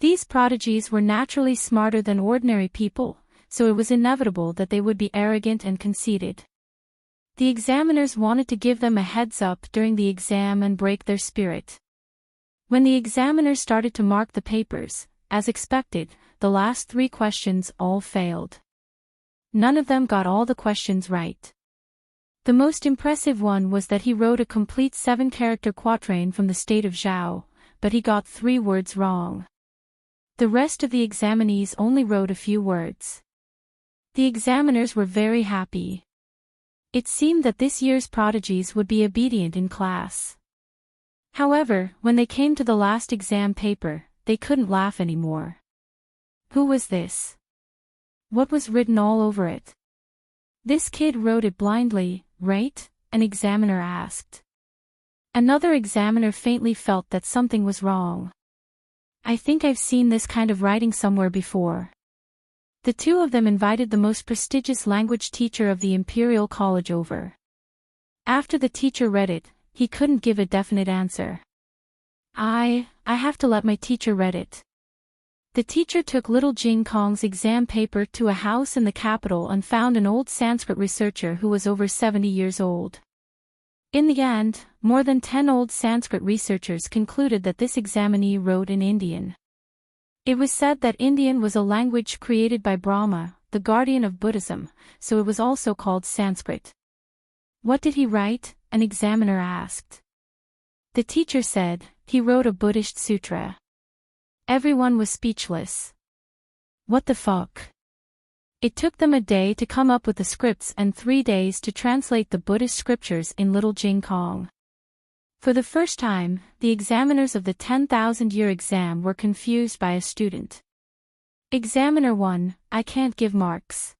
These prodigies were naturally smarter than ordinary people, so it was inevitable that they would be arrogant and conceited. The examiners wanted to give them a heads-up during the exam and break their spirit. When the examiners started to mark the papers, as expected, the last 3 questions all failed. None of them got all the questions right. The most impressive one was that he wrote a complete 7-character quatrain from the state of Zhao, but he got 3 words wrong. The rest of the examinees only wrote a few words. The examiners were very happy. It seemed that this year's prodigies would be obedient in class. However, when they came to the last exam paper, they couldn't laugh anymore. Who was this? What was written all over it? This kid wrote it blindly, right? An examiner asked. Another examiner faintly felt that something was wrong. I think I've seen this kind of writing somewhere before. The two of them invited the most prestigious language teacher of the Imperial College over. After the teacher read it, he couldn't give a definite answer. I have to let my teacher read it. The teacher took little Jing Kong's exam paper to a house in the capital and found an old Sanskrit researcher who was over 70 years old. In the end, more than 10 old Sanskrit researchers concluded that this examinee wrote in Indian. It was said that Indian was a language created by Brahma, the guardian of Buddhism, so it was also called Sanskrit. What did he write? An examiner asked. The teacher said, he wrote a Buddhist sutra. Everyone was speechless. What the fuck? It took them a day to come up with the scripts and 3 days to translate the Buddhist scriptures in Little Jing Kong. For the first time, the examiners of the 10,000-year exam were confused by a student. Examiner 1, I can't give marks.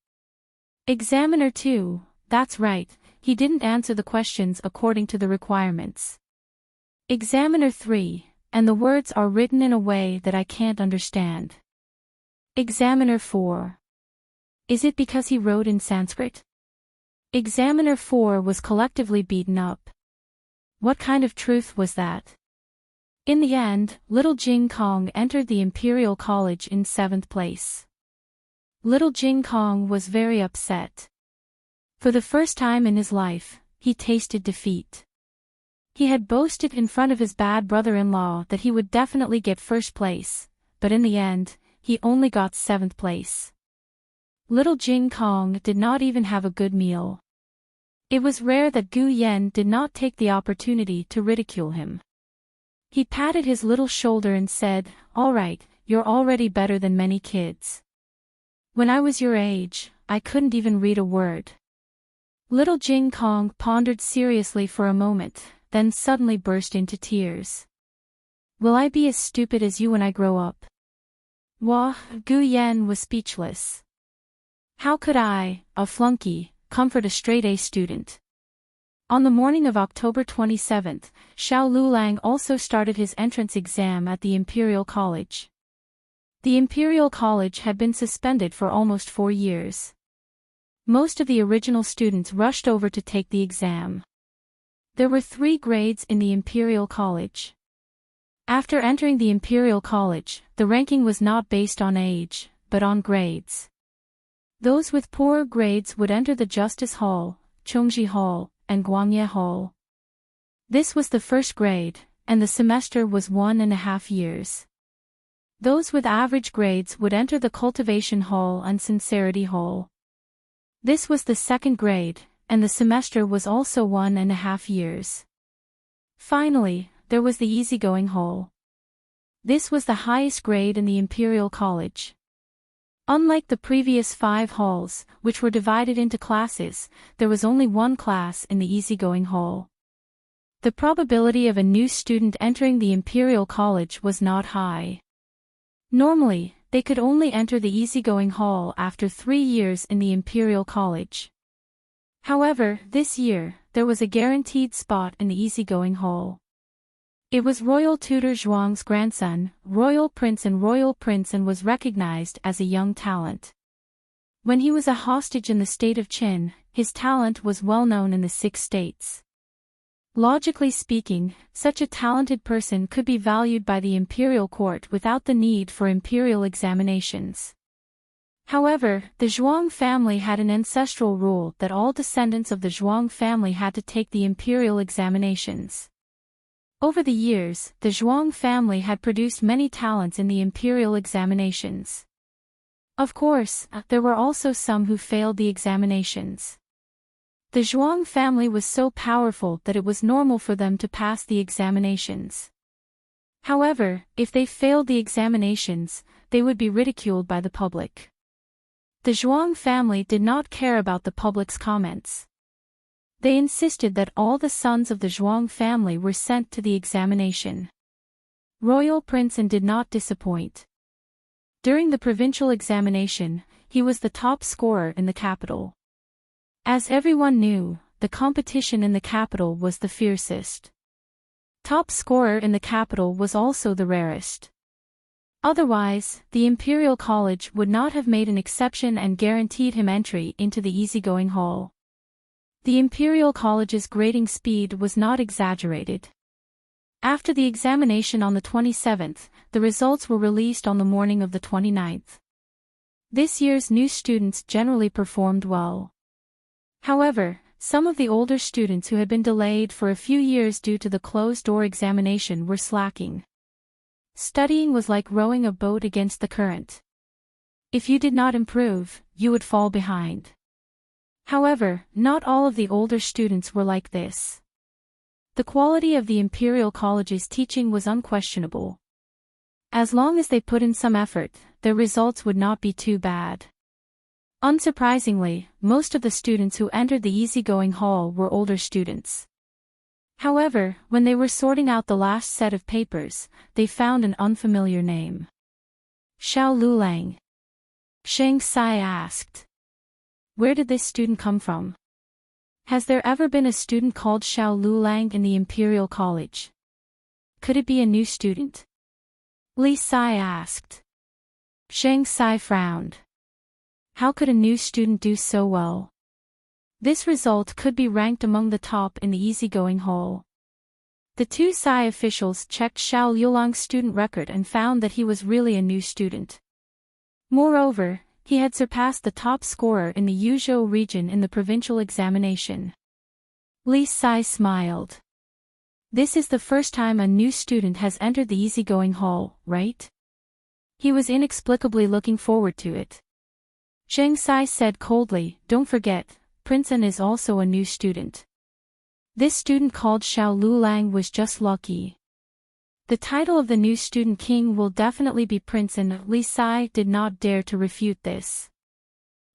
Examiner 2, that's right, he didn't answer the questions according to the requirements. Examiner 3, and the words are written in a way that I can't understand. Examiner 4. Is it because he wrote in Sanskrit? Examiner 4 was collectively beaten up. What kind of truth was that? In the end, little Jing Kong entered the Imperial College in 7th place. Little Jing Kong was very upset. For the first time in his life, he tasted defeat. He had boasted in front of his bad brother-in-law that he would definitely get 1st place, but in the end, he only got 7th place. Little Jing Kong did not even have a good meal. It was rare that Gu Yen did not take the opportunity to ridicule him. He patted his little shoulder and said, "All right, you're already better than many kids. When I was your age, I couldn't even read a word." Little Jing Kong pondered seriously for a moment, then suddenly burst into tears. "Will I be as stupid as you when I grow up?" Wah, Gu Yen was speechless. How could I, a flunky, comfort a straight-A student? On the morning of October 27th, Xiao Lulang also started his entrance exam at the Imperial College. The Imperial College had been suspended for almost 4 years. Most of the original students rushed over to take the exam. There were 3 grades in the Imperial College. After entering the Imperial College, the ranking was not based on age, but on grades. Those with poorer grades would enter the Justice Hall, Chongji Hall, and Guangye Hall. This was the first grade, and the semester was 1.5 years. Those with average grades would enter the Cultivation Hall and Sincerity Hall. This was the second grade, and the semester was also 1.5 years. Finally, there was the Easygoing Hall. This was the highest grade in the Imperial College. Unlike the previous 5 halls, which were divided into classes, there was only one class in the Easygoing Hall. The probability of a new student entering the Imperial College was not high. Normally, they could only enter the Easygoing Hall after 3 years in the Imperial College. However, this year, there was a guaranteed spot in the Easygoing Hall. It was Royal Tutor Zhuang's grandson, Royal Prince, and was recognized as a young talent. When he was a hostage in the state of Qin, his talent was well known in the 6 states. Logically speaking, such a talented person could be valued by the imperial court without the need for imperial examinations. However, the Zhuang family had an ancestral rule that all descendants of the Zhuang family had to take the imperial examinations. Over the years, the Zhuang family had produced many talents in the imperial examinations. Of course, there were also some who failed the examinations. The Zhuang family was so powerful that it was normal for them to pass the examinations. However, if they failed the examinations, they would be ridiculed by the public. The Zhuang family did not care about the public's comments. They insisted that all the sons of the Zhuang family were sent to the examination. Royal Prince did not disappoint. During the provincial examination, he was the top scorer in the capital. As everyone knew, the competition in the capital was the fiercest. Top scorer in the capital was also the rarest. Otherwise, the Imperial College would not have made an exception and guaranteed him entry into the Easygoing Hall. The Imperial College's grading speed was not exaggerated. After the examination on the 27th, the results were released on the morning of the 29th. This year's new students generally performed well. However, some of the older students who had been delayed for a few years due to the closed-door examination were slacking. Studying was like rowing a boat against the current. If you did not improve, you would fall behind. However, not all of the older students were like this. The quality of the Imperial College's teaching was unquestionable. As long as they put in some effort, their results would not be too bad. Unsurprisingly, most of the students who entered the Easygoing Hall were older students. However, when they were sorting out the last set of papers, they found an unfamiliar name. Xiao Lulang. Shang Sai asked. Where did this student come from? Has there ever been a student called Xiao Lulang in the Imperial College? Could it be a new student? Li Sai asked. Shang Sai frowned. How could a new student do so well? This result could be ranked among the top in the Easygoing Hall. The 2 Sai officials checked Xiao Lulang's student record and found that he was really a new student. Moreover, he had surpassed the top scorer in the Yuzhou region in the provincial examination. Li Sai smiled. This is the first time a new student has entered the Easygoing Hall, right? He was inexplicably looking forward to it. Zheng Sai said coldly, don't forget, Prince An is also a new student. This student called Xiao Lulang was just lucky. The title of the new student king will definitely be Prince An. Li Sai did not dare to refute this.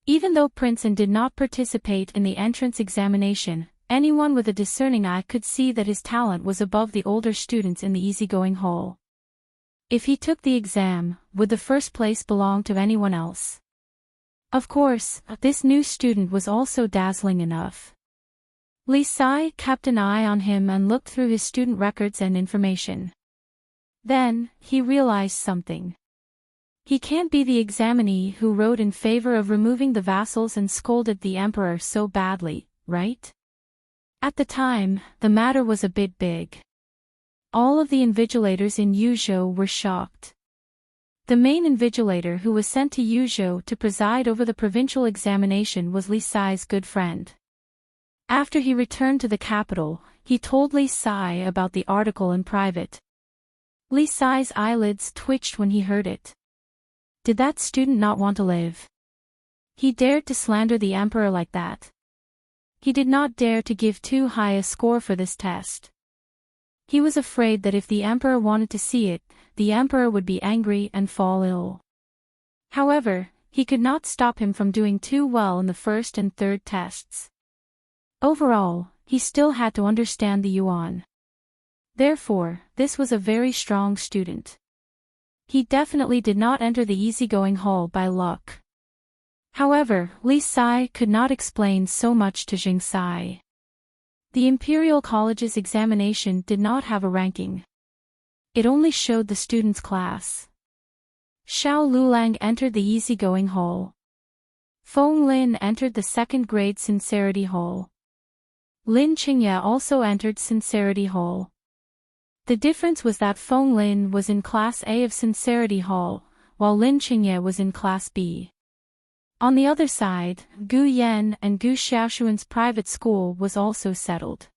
Even though Prince An did not participate in the entrance examination, anyone with a discerning eye could see that his talent was above the older students in the Easygoing Hall. If he took the exam, would the first place belong to anyone else? Of course, this new student was also dazzling enough. Li Sai kept an eye on him and looked through his student records and information. Then, he realized something. He can't be the examinee who wrote in favor of removing the vassals and scolded the emperor so badly, right? At the time, the matter was a bit big. All of the invigilators in Yuzhou were shocked. The main invigilator who was sent to Yuzhou to preside over the provincial examination was Li Sai's good friend. After he returned to the capital, he told Li Sai about the article in private. Li Sai's eyelids twitched when he heard it. Did that student not want to live? He dared to slander the emperor like that. He did not dare to give too high a score for this test. He was afraid that if the emperor wanted to see it, the emperor would be angry and fall ill. However, he could not stop him from doing too well in the first and third tests. Overall, he still had to understand the yuan. Therefore, this was a very strong student. He definitely did not enter the easygoing hall by luck. However, Li Sai could not explain so much to Jing Sai. The Imperial College's examination did not have a ranking. It only showed the student's class. Xiao Lulang entered the easygoing hall. Feng Lin entered the second-grade sincerity hall. Lin Qingye also entered sincerity hall. The difference was that Feng Lin was in Class A of Sincerity Hall, while Lin Qingye was in Class B. On the other side, Gu Yan and Gu Xiaoshuan's private school was also settled.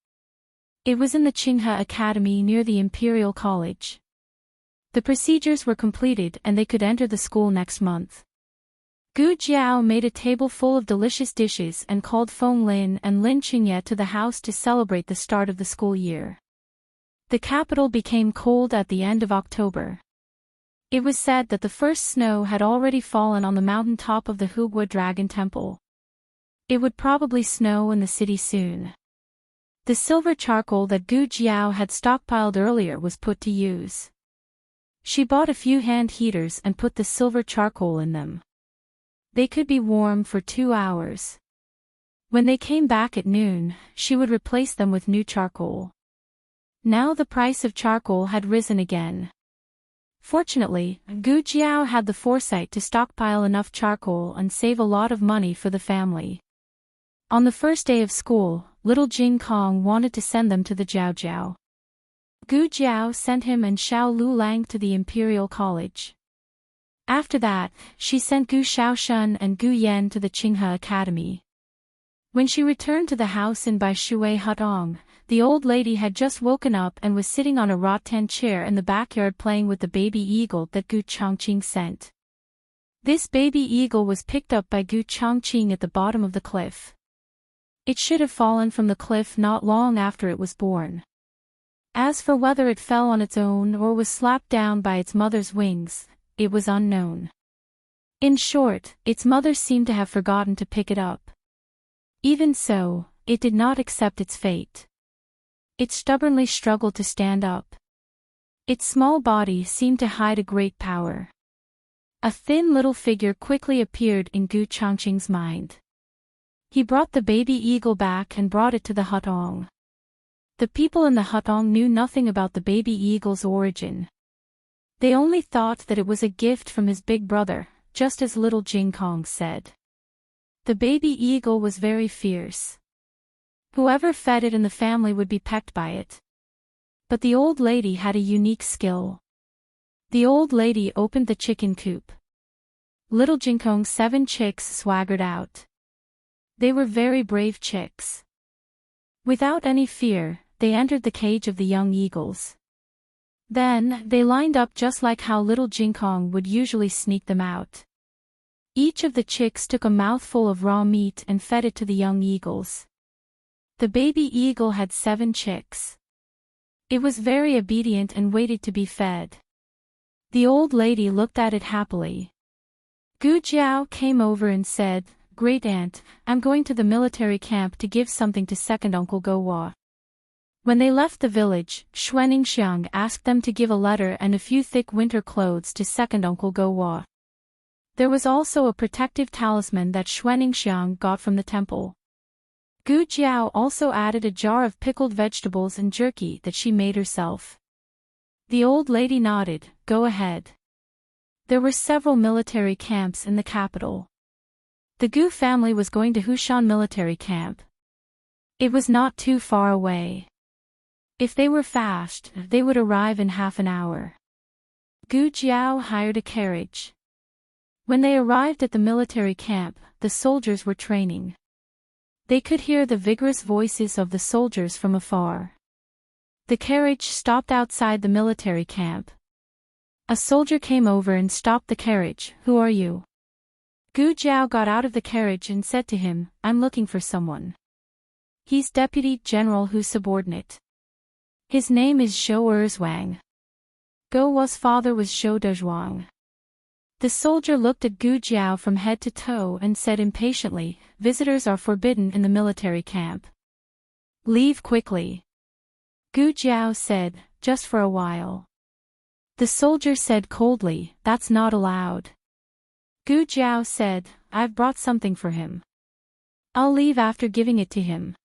It was in the Qinghe Academy near the Imperial College. The procedures were completed and they could enter the school next month. Gu Jiao made a table full of delicious dishes and called Feng Lin and Lin Qingye to the house to celebrate the start of the school year. The capital became cold at the end of October. It was said that the first snow had already fallen on the mountain top of the Hugua Dragon Temple. It would probably snow in the city soon. The silver charcoal that Gu Jiao had stockpiled earlier was put to use. She bought a few hand heaters and put the silver charcoal in them. They could be warm for 2 hours. When they came back at noon, she would replace them with new charcoal. Now the price of charcoal had risen again. Fortunately, Gu Jiao had the foresight to stockpile enough charcoal and save a lot of money for the family. On the first day of school, little Jing Kong wanted to send them to the Jiaojiao. Gu Jiao sent him and Xiao Lulang to the Imperial College. After that, she sent Gu Xiaoshun and Gu Yan to the Qinghe Academy. When she returned to the house in Bai Shui Hutong, the old lady had just woken up and was sitting on a rattan chair in the backyard playing with the baby eagle that Gu Chongqing sent. This baby eagle was picked up by Gu Chongqing at the bottom of the cliff. It should have fallen from the cliff not long after it was born. As for whether it fell on its own or was slapped down by its mother's wings, it was unknown. In short, its mother seemed to have forgotten to pick it up. Even so, it did not accept its fate. It stubbornly struggled to stand up. Its small body seemed to hide a great power. A thin little figure quickly appeared in Gu Chongqing's mind. He brought the baby eagle back and brought it to the Hutong. The people in the Hutong knew nothing about the baby eagle's origin. They only thought that it was a gift from his big brother, just as little Jing Kong said. The baby eagle was very fierce. Whoever fed it in the family would be pecked by it. But the old lady had a unique skill. The old lady opened the chicken coop. Little Jing Kong's 7 chicks swaggered out. They were very brave chicks. Without any fear, they entered the cage of the young eagles. Then, they lined up just like how little Jing Kong would usually sneak them out. Each of the chicks took a mouthful of raw meat and fed it to the young eagles. The baby eagle had 7 chicks. It was very obedient and waited to be fed. The old lady looked at it happily. Gu Jiao came over and said, "Great aunt, I'm going to the military camp to give something to second uncle Guo." When they left the village, Xuaningxiang asked them to give a letter and a few thick winter clothes to second uncle Guo. There was also a protective talisman that Xuaningxiang got from the temple. Gu Jiao also added a jar of pickled vegetables and jerky that she made herself. The old lady nodded, "Go ahead." There were several military camps in the capital. The Gu family was going to Hushan military camp. It was not too far away. If they were fast, they would arrive in half an hour. Gu Jiao hired a carriage. When they arrived at the military camp, the soldiers were training. They could hear the vigorous voices of the soldiers from afar. The carriage stopped outside the military camp. A soldier came over and stopped the carriage. "Who are you?" Gu Jiao got out of the carriage and said to him, "I'm looking for someone." "He's Deputy General Hu's subordinate. His name is Zhou Erzwang. Go Wa's father was Zhou Dezhuang." The soldier looked at Gu Jiao from head to toe and said impatiently, "Visitors are forbidden in the military camp. Leave quickly." Gu Jiao said, "Just for a while." The soldier said coldly, "That's not allowed." Gu Jiao said, "I've brought something for him. I'll leave after giving it to him."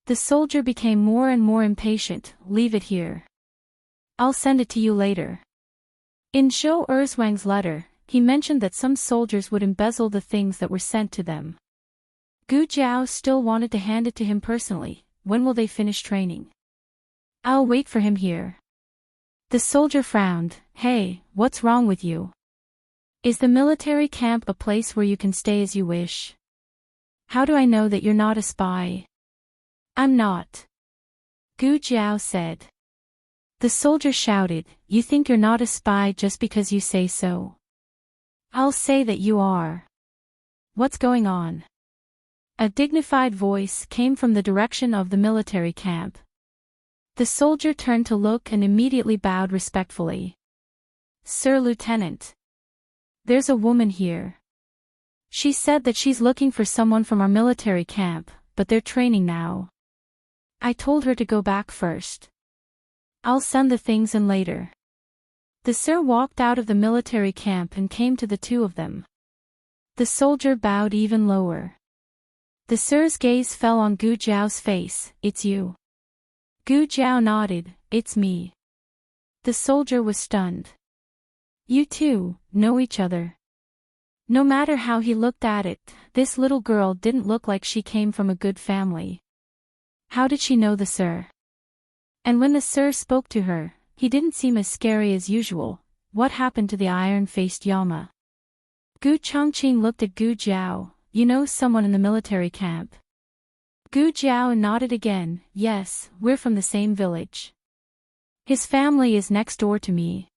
The soldier became more and more impatient. "Leave it here. I'll send it to you later." In Zhou Erzwang's letter, he mentioned that some soldiers would embezzle the things that were sent to them. Gu Jiao still wanted to hand it to him personally. "When will they finish training?" "I'll wait for him here." The soldier frowned. "Hey, what's wrong with you? Is the military camp a place where you can stay as you wish? How do I know that you're not a spy?" "I'm not," Gu Jiao said. The soldier shouted, "You think you're not a spy just because you say so? I'll say that you are. What's going on?" A dignified voice came from the direction of the military camp. The soldier turned to look and immediately bowed respectfully. "Sir Lieutenant. There's a woman here. She said that she's looking for someone from our military camp, but they're training now. I told her to go back first. I'll send the things in later." The sir walked out of the military camp and came to the two of them. The soldier bowed even lower. The sir's gaze fell on Gu Jiao's face. "It's you?" Gu Jiao nodded. "It's me." The soldier was stunned. "You two know each other?" No matter how he looked at it, this little girl didn't look like she came from a good family. How did she know the sir? And when the sir spoke to her, he didn't seem as scary as usual. What happened to the iron-faced Yama? Gu Chongqing looked at Gu Jiao. "You know someone in the military camp?" Gu Jiao nodded again. "Yes, we're from the same village. His family is next door to me.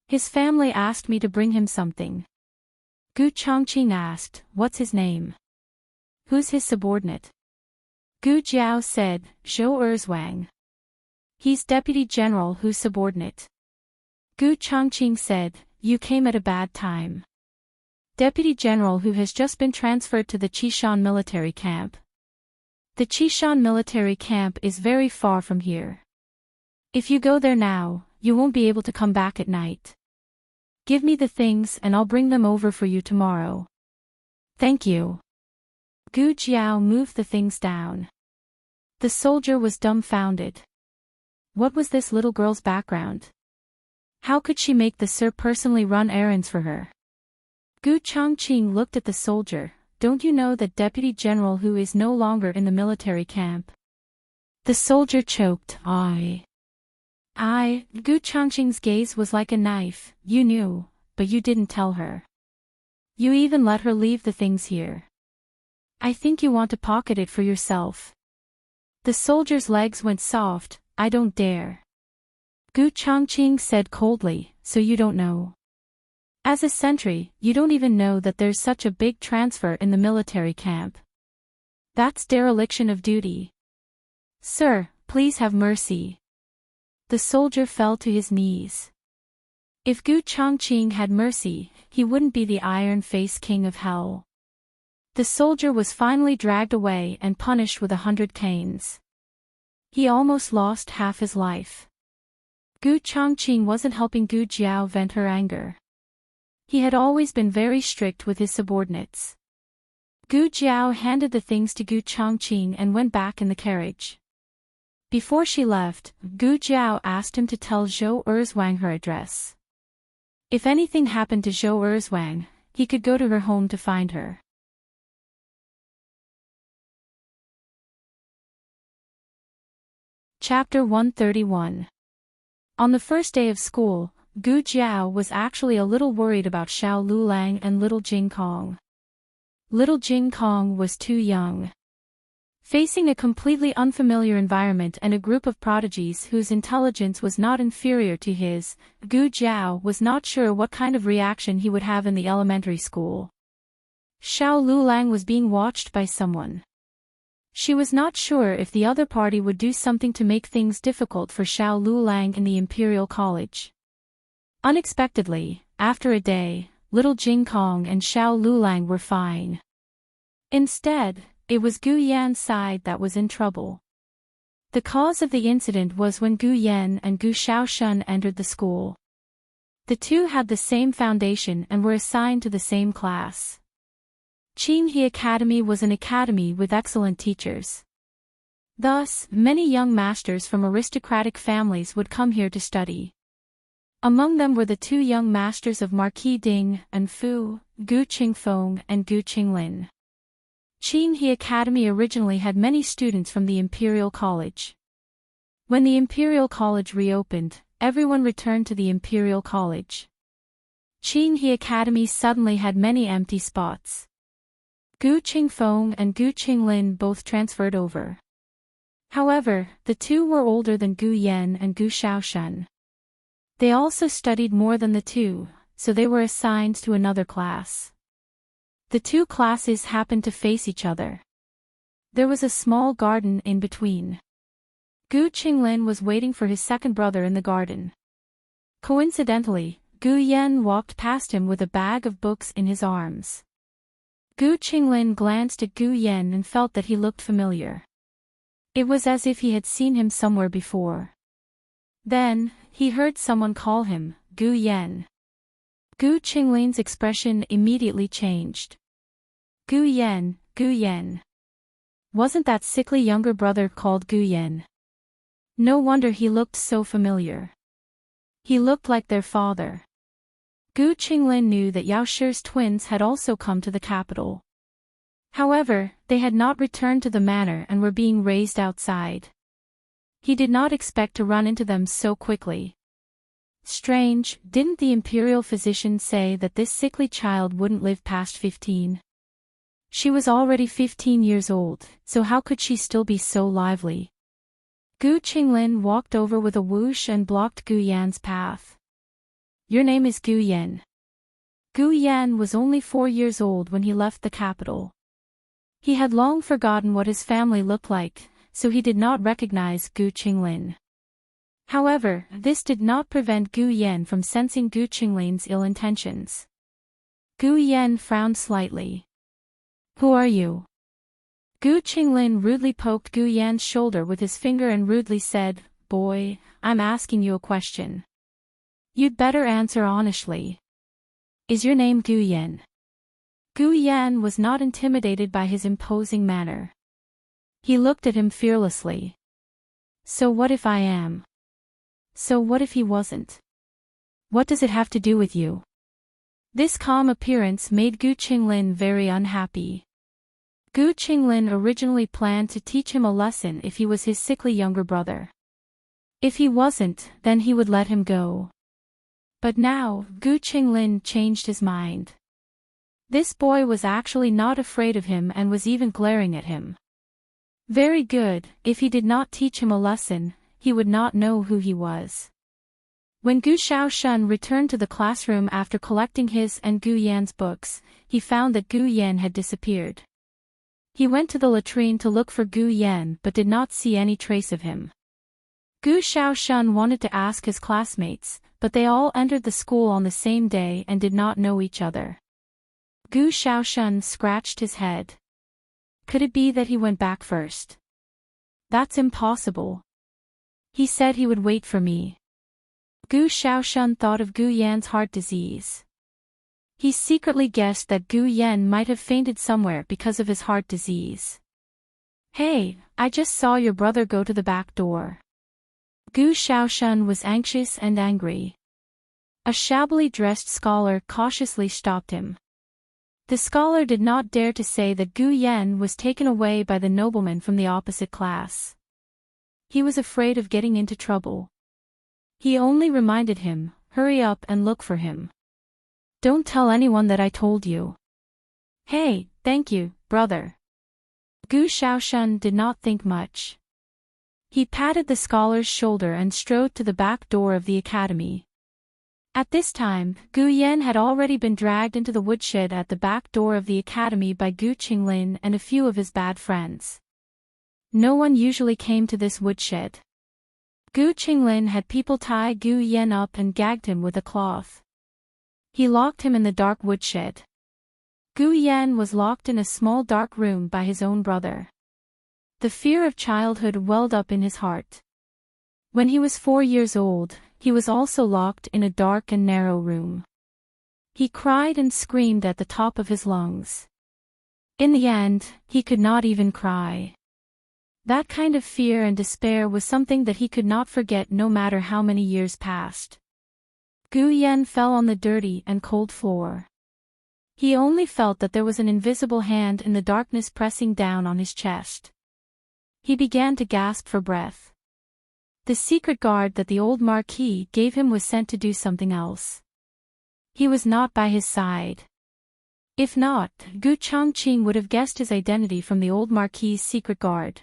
His family asked me to bring him something." Gu Chongqing asked, "What's his name? Who's his subordinate?" Gu Jiao said, "Zhou Erzwang. He's Deputy General Hu's subordinate." Gu Chongqing said, "You came at a bad time. Deputy General Hu has just been transferred to the Qishan military camp. The Qishan military camp is very far from here. If you go there now, you won't be able to come back at night. Give me the things and I'll bring them over for you tomorrow." "Thank you." Gu Jiao moved the things down. The soldier was dumbfounded. What was this little girl's background? How could she make the sir personally run errands for her? Gu Chongqing looked at the soldier. "Don't you know that Deputy General Hu is no longer in the military camp?" The soldier choked. I. Gu Chongqing's gaze was like a knife. "You knew, but you didn't tell her. You even let her leave the things here. I think you want to pocket it for yourself." The soldier's legs went soft. "I don't dare." Gu Chongqing said coldly, "So you don't know? As a sentry, you don't even know that there's such a big transfer in the military camp. That's dereliction of duty. Sir, please have mercy." The soldier fell to his knees. If Gu Chongqing had mercy, he wouldn't be the iron-faced king of hell. The soldier was finally dragged away and punished with 100 canes. He almost lost half his life. Gu Chongqing wasn't helping Gu Jiao vent her anger. He had always been very strict with his subordinates. Gu Jiao handed the things to Gu Chongqing and went back in the carriage. Before she left, Gu Jiao asked him to tell Zhou Erzwang her address. If anything happened to Zhou Erzwang, he could go to her home to find her. Chapter 131. On the first day of school, Gu Jiao was actually a little worried about Xiao Lulang and little Jing Kong. Little Jing Kong was too young. Facing a completely unfamiliar environment and a group of prodigies whose intelligence was not inferior to his, Gu Jiao was not sure what kind of reaction he would have in the elementary school. Xiao Lulang was being watched by someone. She was not sure if the other party would do something to make things difficult for Xiao Lulang in the Imperial College. Unexpectedly, after a day, little Jing Kong and Xiao Lulang were fine. Instead, it was Gu Yan's side that was in trouble. The cause of the incident was when Gu Yan and Gu Xiaoshun entered the school. The two had the same foundation and were assigned to the same class. Qinghe Academy was an academy with excellent teachers. Thus, many young masters from aristocratic families would come here to study. Among them were the two young masters of Marquis Ding and Fu, Gu Qingfeng and Gu Qinglin. Qinghe Academy originally had many students from the Imperial College. When the Imperial College reopened, everyone returned to the Imperial College. Qinghe Academy suddenly had many empty spots. Gu Qingfeng and Gu Qinglin both transferred over. However, the two were older than Gu Yan and Gu Xiaoshun. They also studied more than the two, so they were assigned to another class. The two classes happened to face each other. There was a small garden in between. Gu Qinglin was waiting for his second brother in the garden. Coincidentally, Gu Yan walked past him with a bag of books in his arms. Gu Qinglin glanced at Gu Yan and felt that he looked familiar. It was as if he had seen him somewhere before. Then, he heard someone call him, Gu Yan. Gu Qinglin's expression immediately changed. Gu Yan, Gu Yan. Wasn't that sickly younger brother called Gu Yan? No wonder he looked so familiar. He looked like their father. Gu Qinglin knew that Yao Shi's twins had also come to the capital. However, they had not returned to the manor and were being raised outside. He did not expect to run into them so quickly. Strange, didn't the imperial physician say that this sickly child wouldn't live past 15? She was already 15 years old, so how could she still be so lively? Gu Qinglin walked over with a whoosh and blocked Gu Yan's path. Your name is Gu Yan. Gu Yan was only 4 years old when he left the capital. He had long forgotten what his family looked like, so he did not recognize Gu Qinglin. However, this did not prevent Gu Yan from sensing Gu Qinglin's ill intentions. Gu Yan frowned slightly. Who are you? Gu Qinglin rudely poked Gu Yan's shoulder with his finger and rudely said, Boy, I'm asking you a question. You'd better answer honestly. Is your name Gu Yan? Gu Yan was not intimidated by his imposing manner. He looked at him fearlessly. So what if I am? So what if he wasn't? What does it have to do with you? This calm appearance made Gu Qinglin very unhappy. Gu Qinglin originally planned to teach him a lesson if he was his sickly younger brother. If he wasn't, then he would let him go. But now, Gu Qinglin changed his mind. This boy was actually not afraid of him and was even glaring at him. Very good, if he did not teach him a lesson, he would not know who he was. When Gu Xiaoshun returned to the classroom after collecting his and Gu Yan's books, he found that Gu Yan had disappeared. He went to the latrine to look for Gu Yan but did not see any trace of him. Gu Xiaoshun wanted to ask his classmates, but they all entered the school on the same day and did not know each other. Gu Xiaoshun scratched his head. Could it be that he went back first? That's impossible. He said he would wait for me. Gu Xiaoshun thought of Gu Yan's heart disease. He secretly guessed that Gu Yan might have fainted somewhere because of his heart disease. Hey, I just saw your brother go to the back door. Gu Xiaoshun was anxious and angry. A shabbily dressed scholar cautiously stopped him. The scholar did not dare to say that Gu Yan was taken away by the nobleman from the opposite class. He was afraid of getting into trouble. He only reminded him, hurry up and look for him. Don't tell anyone that I told you. Hey, thank you, brother. Gu Xiaoshun did not think much. He patted the scholar's shoulder and strode to the back door of the academy. At this time, Gu Yan had already been dragged into the woodshed at the back door of the academy by Gu Qinglin and a few of his bad friends. No one usually came to this woodshed. Gu Qinglin had people tie Gu Yan up and gagged him with a cloth. He locked him in the dark woodshed. Gu Yan was locked in a small dark room by his own brother. The fear of childhood welled up in his heart. When he was 4 years old, he was also locked in a dark and narrow room. He cried and screamed at the top of his lungs. In the end, he could not even cry. That kind of fear and despair was something that he could not forget no matter how many years passed. Gu Yan fell on the dirty and cold floor. He only felt that there was an invisible hand in the darkness pressing down on his chest. He began to gasp for breath. The secret guard that the old Marquis gave him was sent to do something else. He was not by his side. If not, Gu Changqing would have guessed his identity from the old Marquis's secret guard.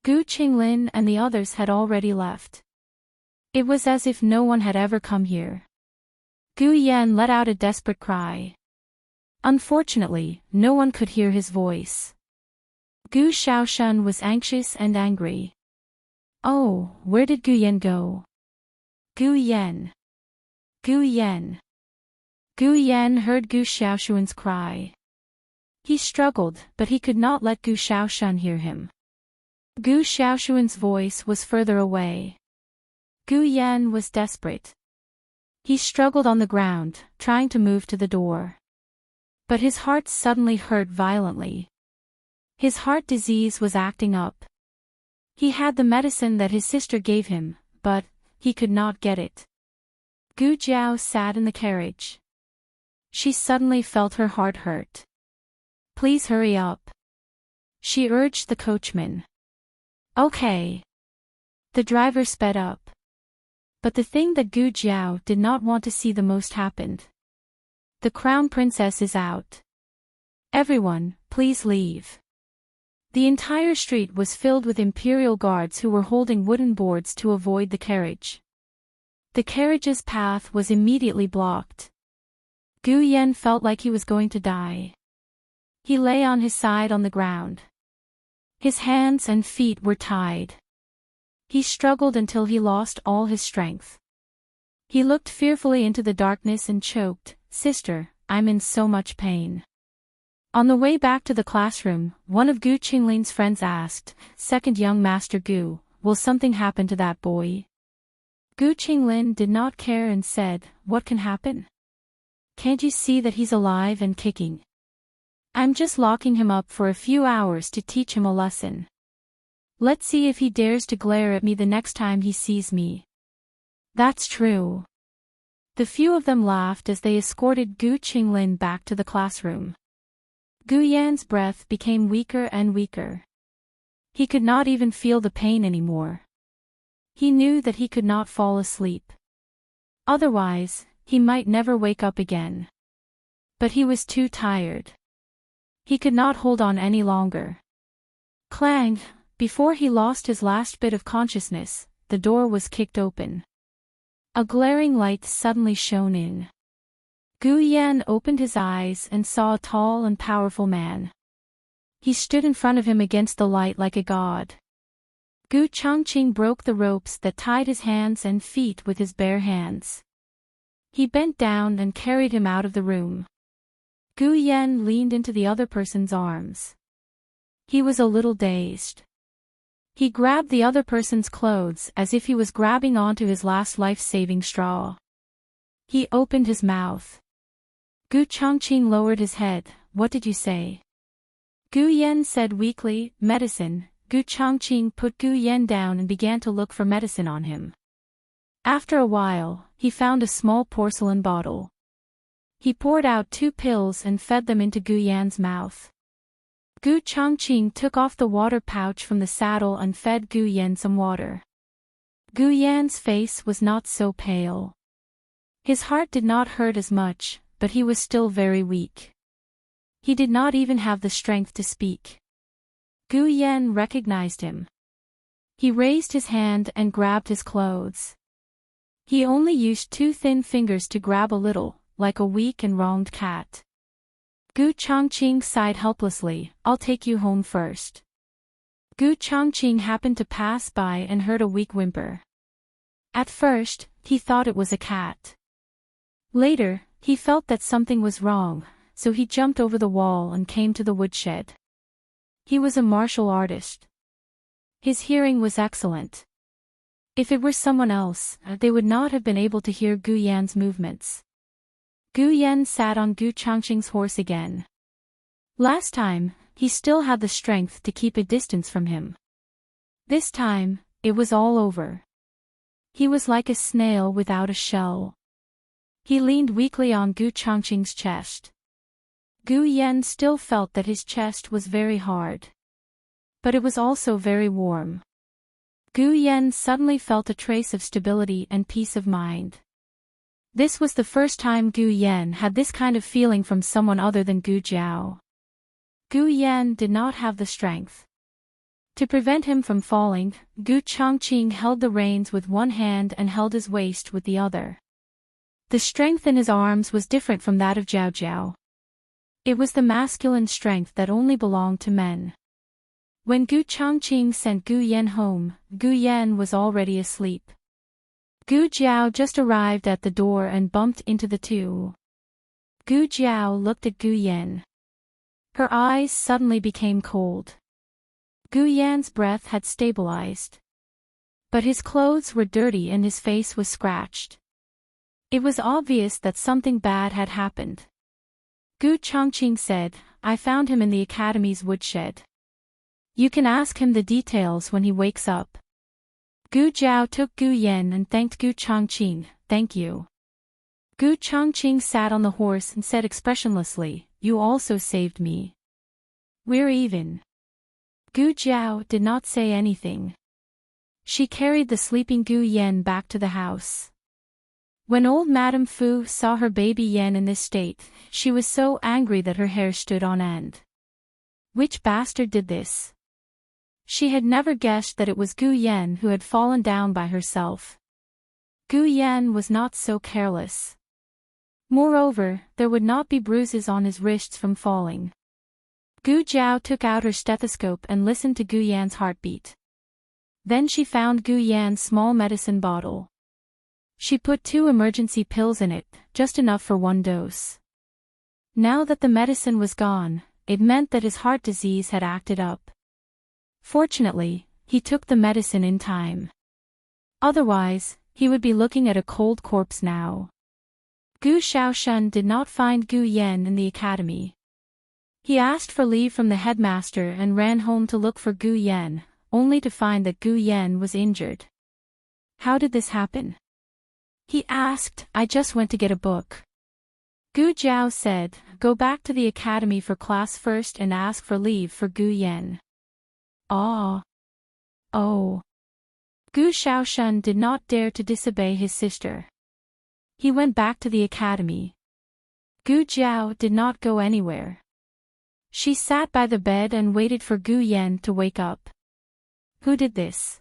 Gu Qinglin and the others had already left. It was as if no one had ever come here. Gu Yan let out a desperate cry. Unfortunately, no one could hear his voice. Gu Xiaoshun was anxious and angry. Oh, where did Gu Yan go? Gu Yan. Gu Yan. Gu Yan heard Gu Xiaoshun's cry. He struggled, but he could not let Gu Xiaoshun hear him. Gu Xiaoshun's voice was further away. Gu Yan was desperate. He struggled on the ground, trying to move to the door. But his heart suddenly hurt violently. His heart disease was acting up. He had the medicine that his sister gave him, but he could not get it. Gu Jiao sat in the carriage. She suddenly felt her heart hurt. Please hurry up. She urged the coachman. Okay. The driver sped up. But the thing that Gu Jiao did not want to see the most happened. The crown princess is out. Everyone, please leave. The entire street was filled with imperial guards who were holding wooden boards to avoid the carriage. The carriage's path was immediately blocked. Gu Yan felt like he was going to die. He lay on his side on the ground. His hands and feet were tied. He struggled until he lost all his strength. He looked fearfully into the darkness and choked, "Sister, I'm in so much pain." On the way back to the classroom, one of Gu Qinglin's friends asked, "Second young Master Gu, will something happen to that boy?" Gu Qinglin did not care and said, "What can happen? Can't you see that he's alive and kicking? I'm just locking him up for a few hours to teach him a lesson. Let's see if he dares to glare at me the next time he sees me." That's true. The few of them laughed as they escorted Gu Qinglin back to the classroom. Gu Yan's breath became weaker and weaker. He could not even feel the pain anymore. He knew that he could not fall asleep. Otherwise, he might never wake up again. But he was too tired. He could not hold on any longer. Clang! Before he lost his last bit of consciousness, the door was kicked open. A glaring light suddenly shone in. Gu Yan opened his eyes and saw a tall and powerful man. He stood in front of him against the light like a god. Gu Changqing broke the ropes that tied his hands and feet with his bare hands. He bent down and carried him out of the room. Gu Yan leaned into the other person's arms. He was a little dazed. He grabbed the other person's clothes as if he was grabbing onto his last life-saving straw. He opened his mouth. Gu Changqing lowered his head. "What did you say?" Gu Yan said weakly, "Medicine." Gu Changqing put Gu Yan down and began to look for medicine on him. After a while, he found a small porcelain bottle. He poured out 2 pills and fed them into Gu Yan's mouth. Gu Changqing took off the water pouch from the saddle and fed Gu Yan some water. Gu Yan's face was not so pale. His heart did not hurt as much, but he was still very weak. He did not even have the strength to speak. Gu Yan recognized him. He raised his hand and grabbed his clothes. He only used 2 thin fingers to grab a little, like a weak and wronged cat. Gu Changqing sighed helplessly. "I'll take you home first." Gu Changqing happened to pass by and heard a weak whimper. At first, he thought it was a cat. Later, he felt that something was wrong, so he jumped over the wall and came to the woodshed. He was a martial artist. His hearing was excellent. If it were someone else, they would not have been able to hear Gu Yan's movements. Gu Yan sat on Gu Changqing's horse again. Last time, he still had the strength to keep a distance from him. This time, it was all over. He was like a snail without a shell. He leaned weakly on Gu Changqing's chest. Gu Yan still felt that his chest was very hard. But it was also very warm. Gu Yan suddenly felt a trace of stability and peace of mind. This was the first time Gu Yan had this kind of feeling from someone other than Gu Jiao. Gu Yan did not have the strength. To prevent him from falling, Gu Changqing held the reins with one hand and held his waist with the other. The strength in his arms was different from that of Jiao Jiao. It was the masculine strength that only belonged to men. When Gu Changqing sent Gu Yan home, Gu Yan was already asleep. Gu Jiao just arrived at the door and bumped into the two. Gu Jiao looked at Gu Yan. Her eyes suddenly became cold. Gu Yan's breath had stabilized. But his clothes were dirty and his face was scratched. It was obvious that something bad had happened. Gu Changqing said, "I found him in the academy's woodshed. You can ask him the details when he wakes up." Gu Jiao took Gu Yan and thanked Gu Changqing. "Thank you." Gu Changqing sat on the horse and said expressionlessly, "You also saved me. We're even." Gu Jiao did not say anything. She carried the sleeping Gu Yan back to the house. When old Madame Fu saw her baby Yan in this state, she was so angry that her hair stood on end. Which bastard did this? She had never guessed that it was Gu Yan who had fallen down by herself. Gu Yan was not so careless. Moreover, there would not be bruises on his wrists from falling. Gu Jiao took out her stethoscope and listened to Gu Yan's heartbeat. Then she found Gu Yan's small medicine bottle. She put 2 emergency pills in it, just enough for 1 dose. Now that the medicine was gone, it meant that his heart disease had acted up. Fortunately, he took the medicine in time. Otherwise, he would be looking at a cold corpse now. Gu Shaoshun did not find Gu Yan in the academy. He asked for leave from the headmaster and ran home to look for Gu Yan, only to find that Gu Yan was injured. How did this happen? He asked. "I just went to get a book." Gu Jiao said, "Go back to the academy for class first and ask for leave for Gu Yan." Ah. Oh. Gu Shaoshun did not dare to disobey his sister. He went back to the academy. Gu Jiao did not go anywhere. She sat by the bed and waited for Gu Yan to wake up. "Who did this?"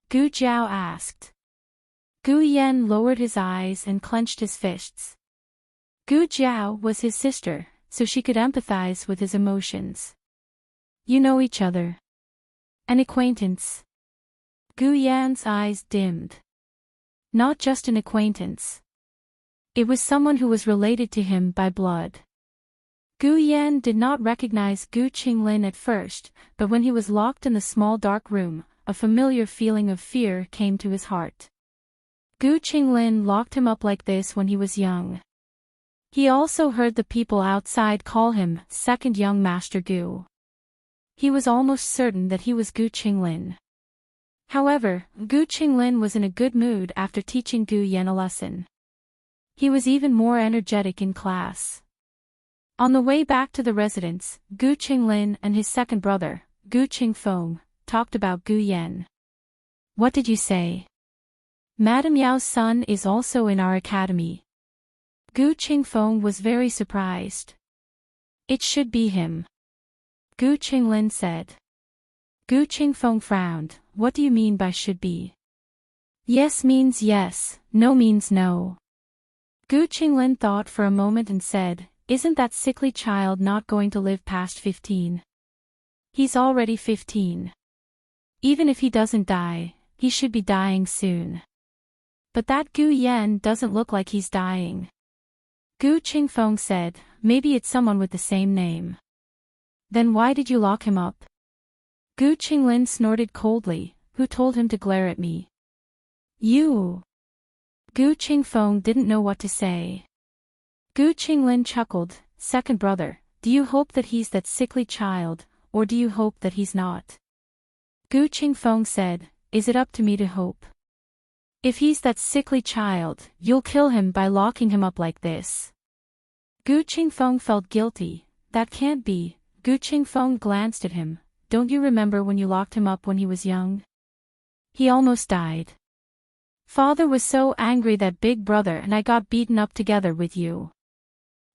Gu Jiao asked. Gu Yan lowered his eyes and clenched his fists. Gu Jiao was his sister, so she could empathize with his emotions. "You know each other." "An acquaintance." Gu Yan's eyes dimmed. Not just an acquaintance. It was someone who was related to him by blood. Gu Yan did not recognize Gu Qinglin at first, but when he was locked in the small dark room, a familiar feeling of fear came to his heart. Gu Qinglin locked him up like this when he was young. He also heard the people outside call him Second Young Master Gu. He was almost certain that he was Gu Qinglin. However, Gu Qinglin was in a good mood after teaching Gu Yan a lesson. He was even more energetic in class. On the way back to the residence, Gu Qinglin and his second brother, Gu Qingfeng, talked about Gu Yan. What did you say? Madame Yao's son is also in our academy. Gu Qingfeng was very surprised. It should be him. Gu Qinglin said. Gu Qingfeng frowned. What do you mean by should be? Yes means yes, no means no. Gu Qinglin thought for a moment and said, isn't that sickly child not going to live past 15? He's already 15. Even if he doesn't die, he should be dying soon. But that Gu Yan doesn't look like he's dying. Gu Qingfeng said, maybe it's someone with the same name. Then why did you lock him up? Gu Qinglin snorted coldly. Who told him to glare at me? You. Gu Qingfeng didn't know what to say. Gu Qinglin chuckled. Second brother, do you hope that he's that sickly child, or do you hope that he's not? Gu Qingfeng said, is it up to me to hope? If he's that sickly child, you'll kill him by locking him up like this. Gu Qingfeng felt guilty. That can't be. Gu Qingfeng glanced at him. Don't you remember when you locked him up when he was young? He almost died. Father was so angry that big brother and I got beaten up together with you.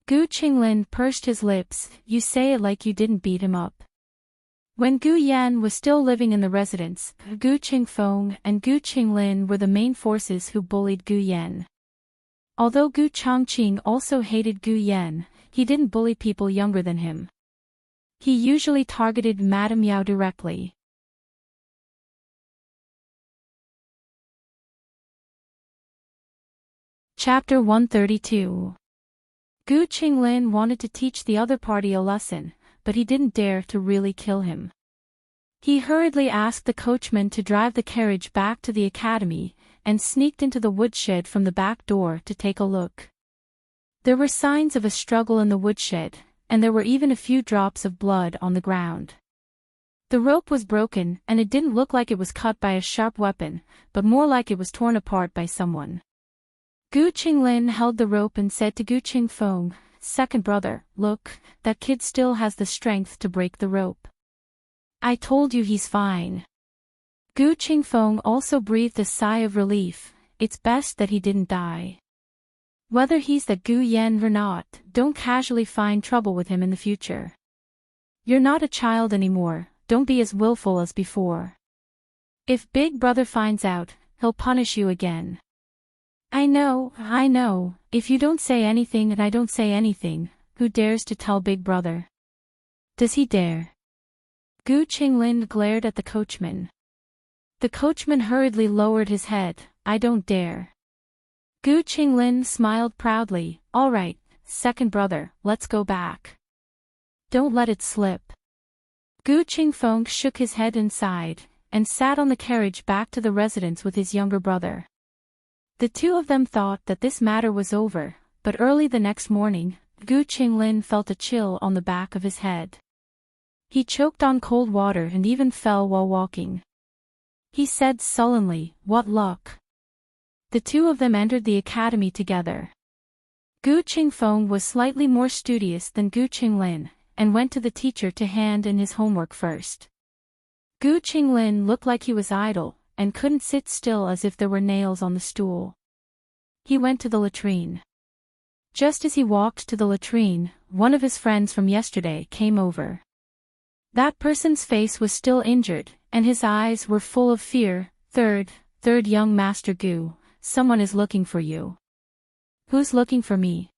Gu Qinglin pursed his lips. You say it like you didn't beat him up. When Gu Yan was still living in the residence, Gu Qingfeng and Gu Qinglin were the main forces who bullied Gu Yan. Although Gu Chongqing also hated Gu Yan, he didn't bully people younger than him. He usually targeted Madame Yao directly. Chapter 132. Gu Qinglin wanted to teach the other party a lesson, but he didn't dare to really kill him. He hurriedly asked the coachman to drive the carriage back to the academy, and sneaked into the woodshed from the back door to take a look. There were signs of a struggle in the woodshed, and there were even a few drops of blood on the ground. The rope was broken, and it didn't look like it was cut by a sharp weapon, but more like it was torn apart by someone. Gu Qinglin held the rope and said to Gu Qingfeng, second brother, look, that kid still has the strength to break the rope. I told you he's fine. Gu Qingfeng also breathed a sigh of relief. It's best that he didn't die. Whether he's that Gu Yan or not, don't casually find trouble with him in the future. You're not a child anymore, don't be as willful as before. If big brother finds out, he'll punish you again. I know, if you don't say anything and I don't say anything, who dares to tell big brother? Does he dare? Gu Qinglin glared at the coachman. The coachman hurriedly lowered his head. I don't dare. Gu Qinglin smiled proudly. All right, second brother, let's go back. Don't let it slip. Gu Qingfeng shook his head and sighed, and sat on the carriage back to the residence with his younger brother. The two of them thought that this matter was over, but early the next morning, Gu Qinglin felt a chill on the back of his head. He choked on cold water and even fell while walking. He said sullenly, what luck. The two of them entered the academy together. Gu Qingfeng was slightly more studious than Gu Qinglin, and went to the teacher to hand in his homework first. Gu Qinglin looked like he was idle, and couldn't sit still as if there were nails on the stool. He went to the latrine. Just as he walked to the latrine, one of his friends from yesterday came over. That person's face was still injured, and his eyes were full of fear. Third young Master Gu, someone is looking for you. Who's looking for me?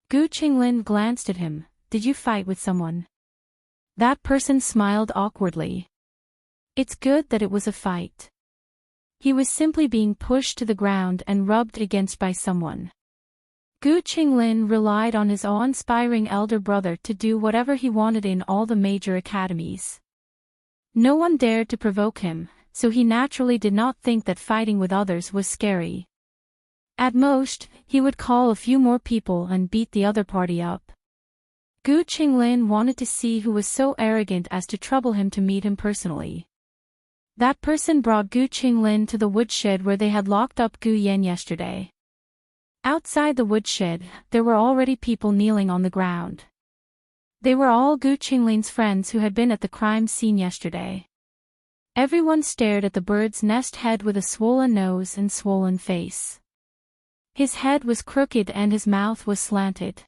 Gu Qinglin glanced at him. Did you fight with someone? That person smiled awkwardly. It's good that it was a fight. He was simply being pushed to the ground and rubbed against by someone. Gu Qinglin relied on his awe-inspiring elder brother to do whatever he wanted in all the major academies. No one dared to provoke him, so he naturally did not think that fighting with others was scary. At most, he would call a few more people and beat the other party up. Gu Qinglin wanted to see who was so arrogant as to trouble him to meet him personally. That person brought Gu Qinglin to the woodshed where they had locked up Gu Yan yesterday. Outside the woodshed, there were already people kneeling on the ground. They were all Gu Qinglin's friends who had been at the crime scene yesterday. Everyone stared at the bird's nest head with a swollen nose and swollen face. His head was crooked and his mouth was slanted.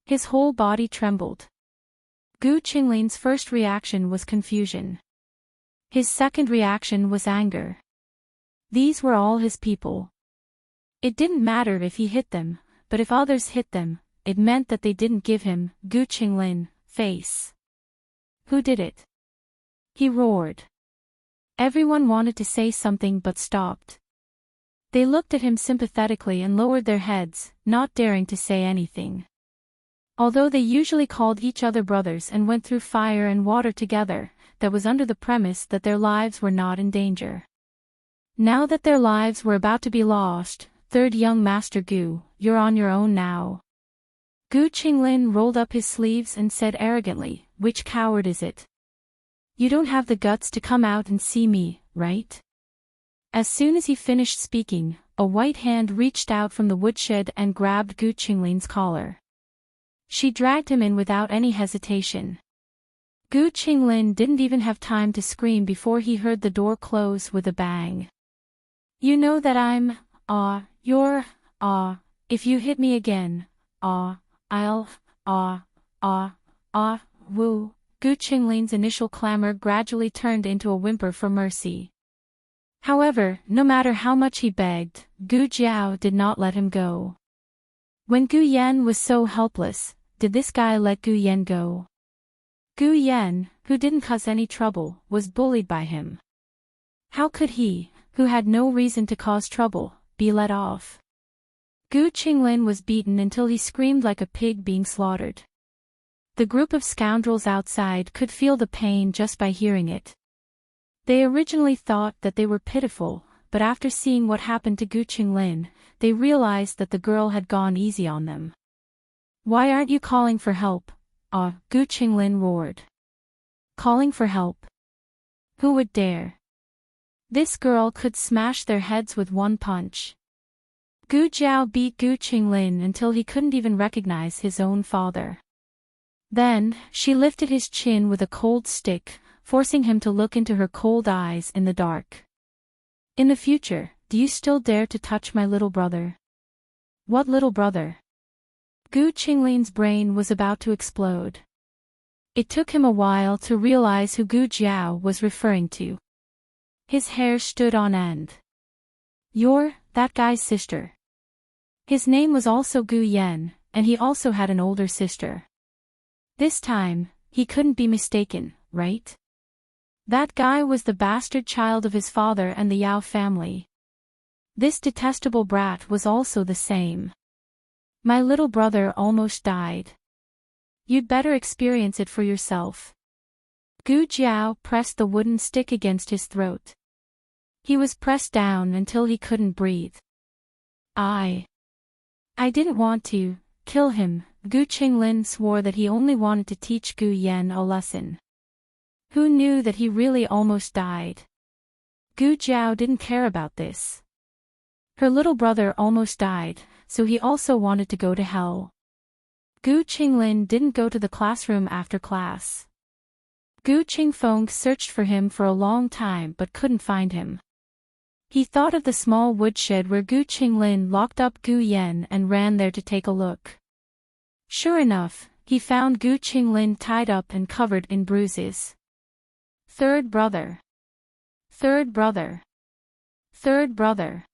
His whole body trembled. Gu Qinglin's first reaction was confusion. His second reaction was anger. These were all his people. It didn't matter if he hit them, but if others hit them, it meant that they didn't give him, Gu Qinglin, face. Who did it? He roared. Everyone wanted to say something but stopped. They looked at him sympathetically and lowered their heads, not daring to say anything. Although they usually called each other brothers and went through fire and water together, that was under the premise that their lives were not in danger. Now that their lives were about to be lost, third young Master Gu, you're on your own now. Gu Qinglin rolled up his sleeves and said arrogantly, which coward is it? You don't have the guts to come out and see me, right? As soon as he finished speaking, a white hand reached out from the woodshed and grabbed Gu Qinglin's collar. She dragged him in without any hesitation. Gu Qinglin didn't even have time to scream before he heard the door close with a bang. You know that I'm, if you hit me again, I'll, woo. Gu Qinglin's initial clamor gradually turned into a whimper for mercy. However, no matter how much he begged, Gu Jiao did not let him go. When Gu Yan was so helpless, did this guy let Gu Yan go? Gu Yan, who didn't cause any trouble, was bullied by him. How could he, who had no reason to cause trouble, be let off? Gu Qinglin was beaten until he screamed like a pig being slaughtered. The group of scoundrels outside could feel the pain just by hearing it. They originally thought that they were pitiful, but after seeing what happened to Gu Qinglin, they realized that the girl had gone easy on them. Why aren't you calling for help? Gu Qinglin roared. Calling for help? Who would dare? This girl could smash their heads with one punch. Gu Jiao beat Gu Qinglin until he couldn't even recognize his own father. Then, she lifted his chin with a cold stick, forcing him to look into her cold eyes in the dark. In the future, do you still dare to touch my little brother? What little brother? Gu Qinglin's brain was about to explode. It took him a while to realize who Gu Jiao was referring to. His hair stood on end. You're that guy's sister. His name was also Gu Yan, and he also had an older sister. This time, he couldn't be mistaken, right? That guy was the bastard child of his father and the Yao family. This detestable brat was also the same. My little brother almost died. You'd better experience it for yourself. Gu Jiao pressed the wooden stick against his throat. He was pressed down until he couldn't breathe. I didn't want to kill him. Gu Qinglin swore that he only wanted to teach Gu Yan a lesson. Who knew that he really almost died? Gu Jiao didn't care about this. Her little brother almost died, so he also wanted to go to hell. Gu Qinglin didn't go to the classroom after class. Gu Qingfeng searched for him for a long time but couldn't find him. He thought of the small woodshed where Gu Qinglin locked up Gu Yan and ran there to take a look. Sure enough, he found Gu Qinglin tied up and covered in bruises. Third brother. Third brother. Third brother.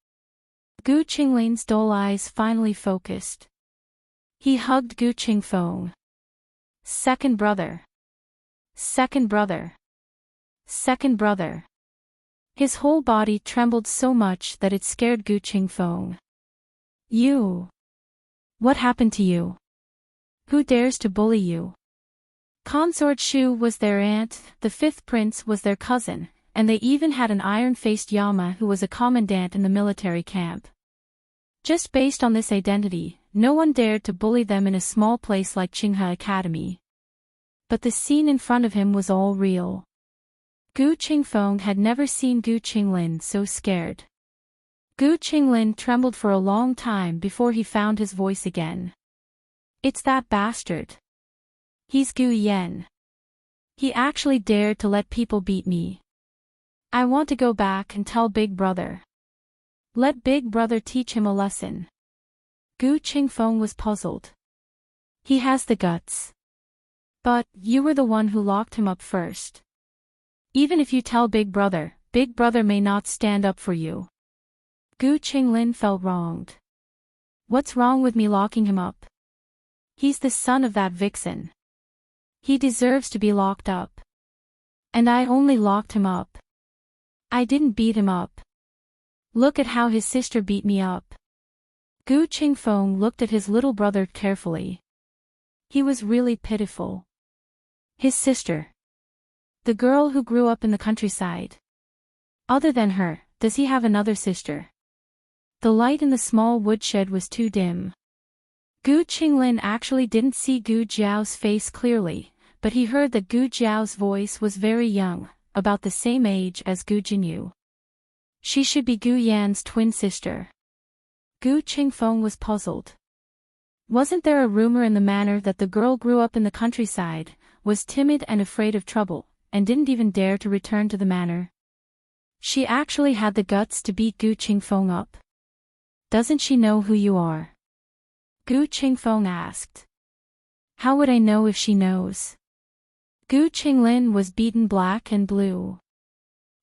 Gu Qinglin's dull eyes finally focused. He hugged Gu Qingfeng. Second brother. Second brother. Second brother. His whole body trembled so much that it scared Gu Qingfeng. You. What happened to you? Who dares to bully you? Consort Shu was their aunt, the fifth prince was their cousin, and they even had an iron-faced Yama who was a commandant in the military camp. Just based on this identity, no one dared to bully them in a small place like Qinghe Academy. But the scene in front of him was all real. Gu Qingfeng had never seen Gu Qinglin so scared. Gu Qinglin trembled for a long time before he found his voice again. It's that bastard. He's Gu Yan. He actually dared to let people beat me. I want to go back and tell Big Brother. Let Big Brother teach him a lesson. Gu Qingfeng was puzzled. He has the guts. But, you were the one who locked him up first. Even if you tell Big Brother may not stand up for you. Gu Qinglin felt wronged. What's wrong with me locking him up? He's the son of that vixen. He deserves to be locked up. And I only locked him up. I didn't beat him up. Look at how his sister beat me up. Gu Qingfeng looked at his little brother carefully. He was really pitiful. His sister. The girl who grew up in the countryside. Other than her, does he have another sister? The light in the small woodshed was too dim. Gu Qinglin actually didn't see Gu Jiao's face clearly, but he heard that Gu Jiao's voice was very young, about the same age as Gu Jinyu. She should be Gu Yan's twin sister. Gu Qingfeng was puzzled. Wasn't there a rumor in the manor that the girl grew up in the countryside, was timid and afraid of trouble, and didn't even dare to return to the manor? She actually had the guts to beat Gu Qingfeng up. Doesn't she know who you are? Gu Qingfeng asked. How would I know if she knows? Gu Qinglin was beaten black and blue.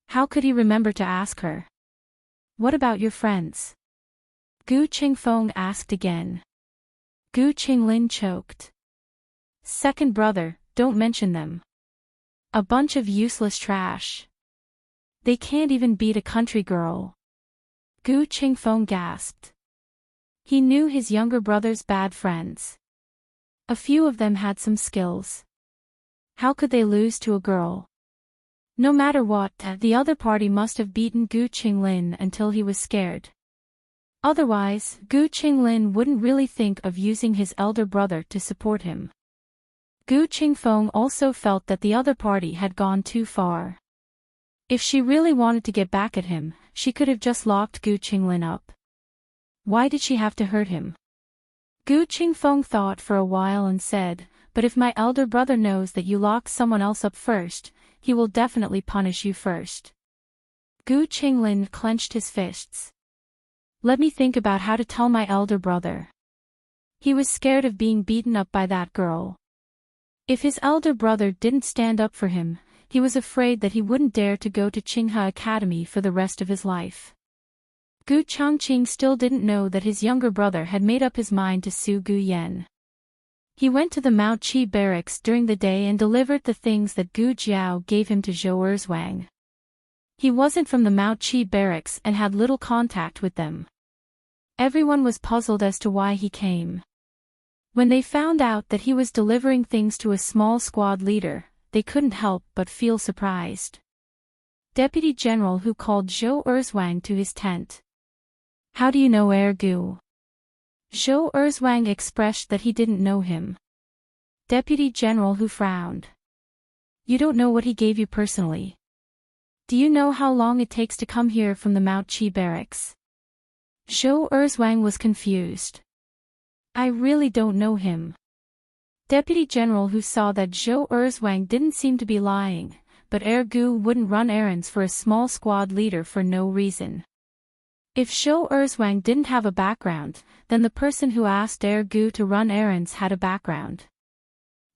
How could he remember to ask her? What about your friends? Gu Qingfeng asked again. Gu Qinglin choked. Second brother, don't mention them. A bunch of useless trash. They can't even beat a country girl. Gu Qingfeng gasped. He knew his younger brother's bad friends. A few of them had some skills. How could they lose to a girl? No matter what, the other party must have beaten Gu Qinglin until he was scared. Otherwise, Gu Qinglin wouldn't really think of using his elder brother to support him. Gu Qingfeng also felt that the other party had gone too far. If she really wanted to get back at him, she could have just locked Gu Qinglin up. Why did she have to hurt him? Gu Qingfeng thought for a while and said, but if my elder brother knows that you locked someone else up first, he will definitely punish you first. Gu Qinglin clenched his fists. Let me think about how to tell my elder brother. He was scared of being beaten up by that girl. If his elder brother didn't stand up for him, he was afraid that he wouldn't dare to go to Qinghe Academy for the rest of his life. Gu Changqing still didn't know that his younger brother had made up his mind to sue Gu Yan. He went to the Mao Qi barracks during the day and delivered the things that Gu Jiao gave him to Zhou Erzwang. He wasn't from the Mao Qi barracks and had little contact with them. Everyone was puzzled as to why he came. When they found out that he was delivering things to a small squad leader, they couldn't help but feel surprised. Deputy General Hu called Zhou Erzwang to his tent. How do you know Gu? Zhou Erzwang expressed that he didn't know him. Deputy General Hu frowned. You don't know what he gave you personally. Do you know how long it takes to come here from the Mao Qi barracks? Zhou Erzwang was confused. I really don't know him. Deputy General Hu saw that Zhou Erzwang didn't seem to be lying, but Gu wouldn't run errands for a small squad leader for no reason. If Zhou Erzwang didn't have a background, then the person who asked Gu to run errands had a background.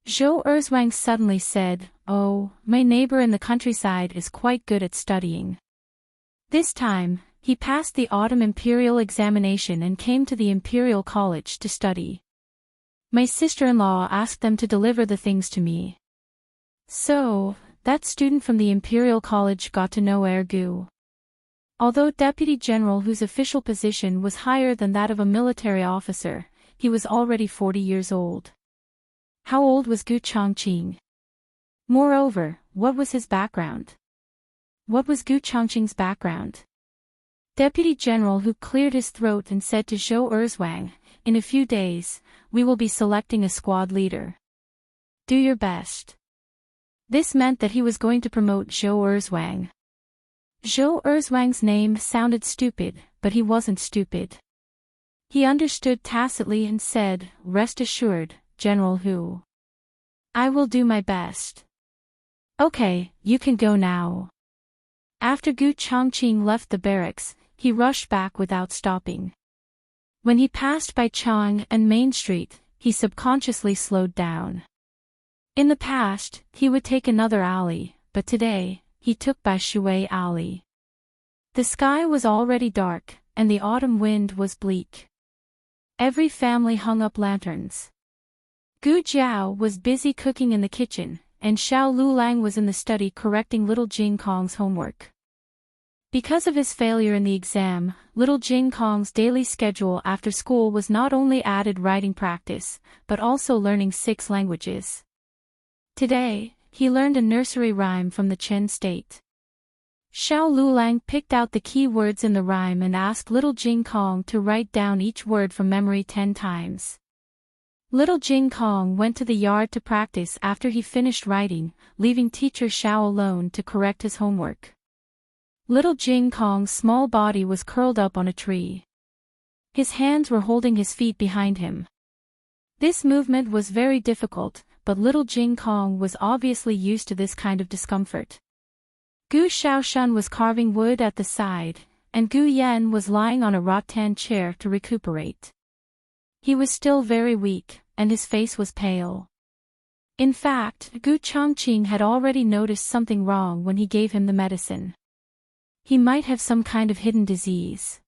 Zhou Erzwang suddenly said, "Oh, my neighbor in the countryside is quite good at studying." This time, he passed the autumn imperial examination and came to the Imperial College to study. My sister-in-law asked them to deliver the things to me. So, that student from the Imperial College got to know Gu. Although Deputy General Hu's official position was higher than that of a military officer, he was already 40 years old. How old was Gu Changqing? Moreover, what was his background? What was Gu Changqing's background? Deputy General Hu cleared his throat and said to Zhou Erzwang, "In a few days, we will be selecting a squad leader. Do your best." This meant that he was going to promote Zhou Erzwang. Zhou Erzwang's name sounded stupid, but he wasn't stupid. He understood tacitly and said, "Rest assured, General Hu. I will do my best. Okay, you can go now. After Gu Changqing left the barracks, he rushed back without stopping. When he passed by Chang and Main Street, he subconsciously slowed down. In the past, he would take another alley, but today, he took by Shui Alley. The sky was already dark, and the autumn wind was bleak. Every family hung up lanterns. Gu Jiao was busy cooking in the kitchen, and Xiao Lulang was in the study correcting little Jing Kong's homework. Because of his failure in the exam, little Jing Kong's daily schedule after school was not only added writing practice, but also learning 6 languages. Today, he learned a nursery rhyme from the Chen state. Xiao Lulang picked out the key words in the rhyme and asked little Jing Kong to write down each word from memory 10 times. Little Jing Kong went to the yard to practice after he finished writing, leaving teacher Xiao alone to correct his homework. Little Jing Kong's small body was curled up on a tree. His hands were holding his feet behind him. This movement was very difficult, but little Jing Kong was obviously used to this kind of discomfort. Gu Xiaoshan was carving wood at the side, and Gu Yan was lying on a rattan chair to recuperate. He was still very weak, and his face was pale. In fact, Gu Changqing had already noticed something wrong when he gave him the medicine. He might have some kind of hidden disease.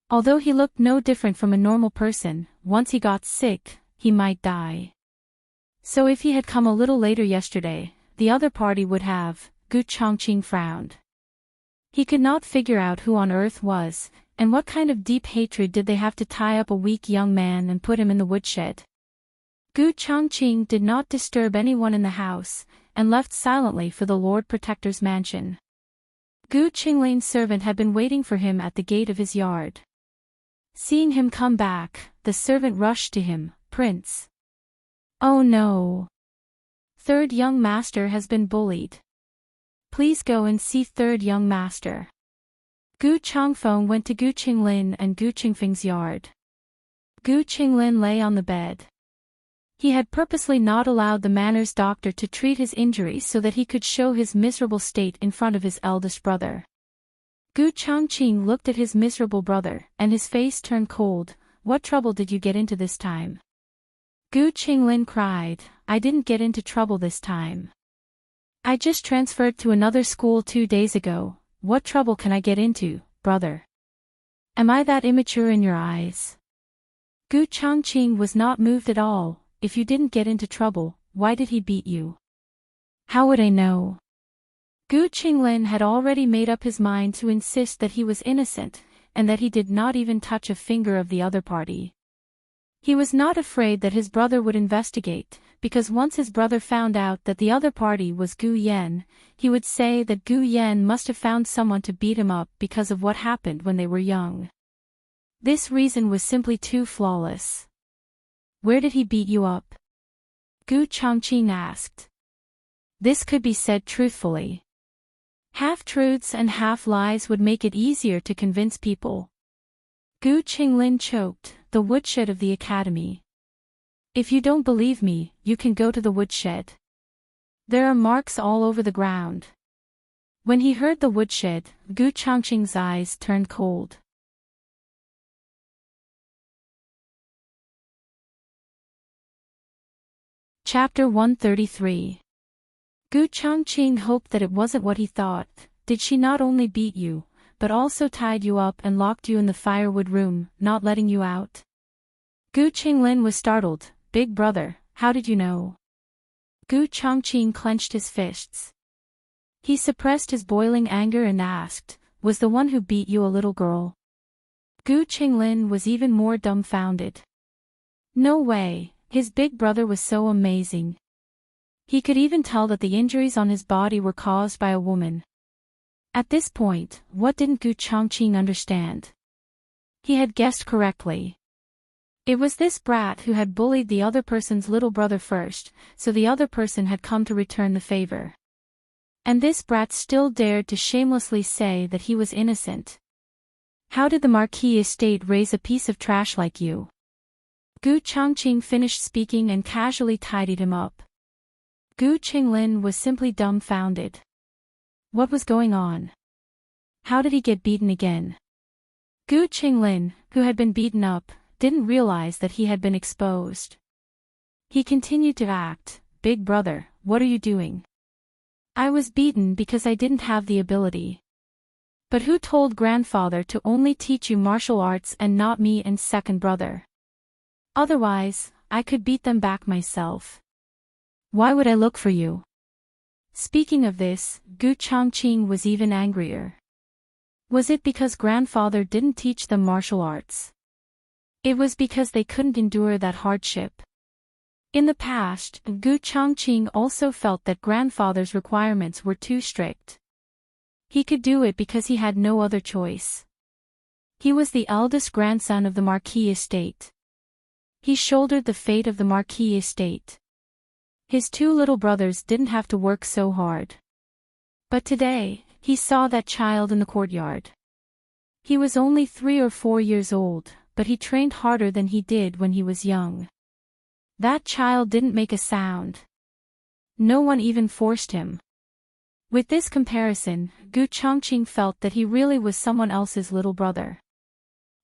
Although he looked no different from a normal person, once he got sick, he might die. So if he had come a little later yesterday, the other party would have. Gu Changqing frowned. He could not figure out who on earth was, and what kind of deep hatred did they have to tie up a weak young man and put him in the woodshed. Gu Changqing did not disturb anyone in the house, and left silently for the Lord Protector's mansion. Gu Qinglin's servant had been waiting for him at the gate of his yard. Seeing him come back, the servant rushed to him. "Prince." "Oh no. Third young master has been bullied. Please go and see third young master." Gu Changfeng went to Gu Qinglin and Gu Qingfeng's yard. Gu Qinglin lay on the bed. He had purposely not allowed the manners doctor to treat his injuries so that he could show his miserable state in front of his eldest brother. Gu Changqing looked at his miserable brother, and his face turned cold. "What trouble did you get into this time?" Gu Qinglin cried, "I didn't get into trouble this time. I just transferred to another school 2 days ago. What trouble can I get into, brother? Am I that immature in your eyes?" Gu Changqing was not moved at all. "If you didn't get into trouble, why did he beat you?" "How would I know?" Gu Qinglin had already made up his mind to insist that he was innocent, and that he did not even touch a finger of the other party. He was not afraid that his brother would investigate, because once his brother found out that the other party was Gu Yan, he would say that Gu Yan must have found someone to beat him up because of what happened when they were young. This reason was simply too flawless. "Where did he beat you up?" Gu Changqing asked. This could be said truthfully. Half-truths and half-lies would make it easier to convince people. Gu Qinglin choked. "The woodshed of the academy. If you don't believe me, you can go to the woodshed. There are marks all over the ground." When he heard the woodshed, Gu Changqing's eyes turned cold. Chapter 133. Gu Changqing hoped that it wasn't what he thought. "Did she not only beat you, but also tied you up and locked you in the firewood room, not letting you out?" Gu Qinglin was startled. "Big brother, how did you know?" Gu Changqing clenched his fists. He suppressed his boiling anger and asked, "Was the one who beat you a little girl?" Gu Qinglin was even more dumbfounded. No way, his big brother was so amazing. He could even tell that the injuries on his body were caused by a woman. At this point, what didn't Gu Changqing understand? He had guessed correctly. It was this brat who had bullied the other person's little brother first, so the other person had come to return the favor. And this brat still dared to shamelessly say that he was innocent. "How did the Marquis estate raise a piece of trash like you?" Gu Changqing finished speaking and casually tidied him up. Gu Qinglin was simply dumbfounded. What was going on? How did he get beaten again? Gu Qinglin, who had been beaten up, didn't realize that he had been exposed. He continued to act, "Big brother, what are you doing? I was beaten because I didn't have the ability. But who told grandfather to only teach you martial arts and not me and second brother? Otherwise, I could beat them back myself. Why would I look for you?" Speaking of this, Gu Changqing was even angrier. Was it because grandfather didn't teach them martial arts? It was because they couldn't endure that hardship. In the past, Gu Changqing also felt that grandfather's requirements were too strict. He could do it because he had no other choice. He was the eldest grandson of the Marquis estate. He shouldered the fate of the Marquis estate. His two little brothers didn't have to work so hard. But today, he saw that child in the courtyard. He was only 3 or 4 years old, but he trained harder than he did when he was young. That child didn't make a sound. No one even forced him. With this comparison, Gu Changqing felt that he really was someone else's little brother.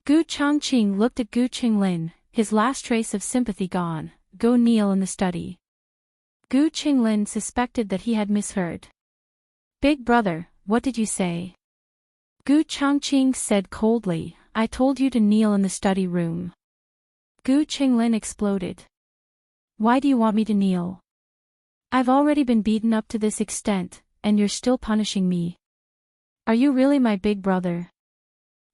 Gu Changqing looked at Gu Qinglin, his last trace of sympathy gone. "Go kneel in the study." Gu Qinglin suspected that he had misheard. "Big brother, what did you say?" Gu Changqing said coldly, "I told you to kneel in the study room." Gu Qinglin exploded. "Why do you want me to kneel? I've already been beaten up to this extent, and you're still punishing me. Are you really my big brother?"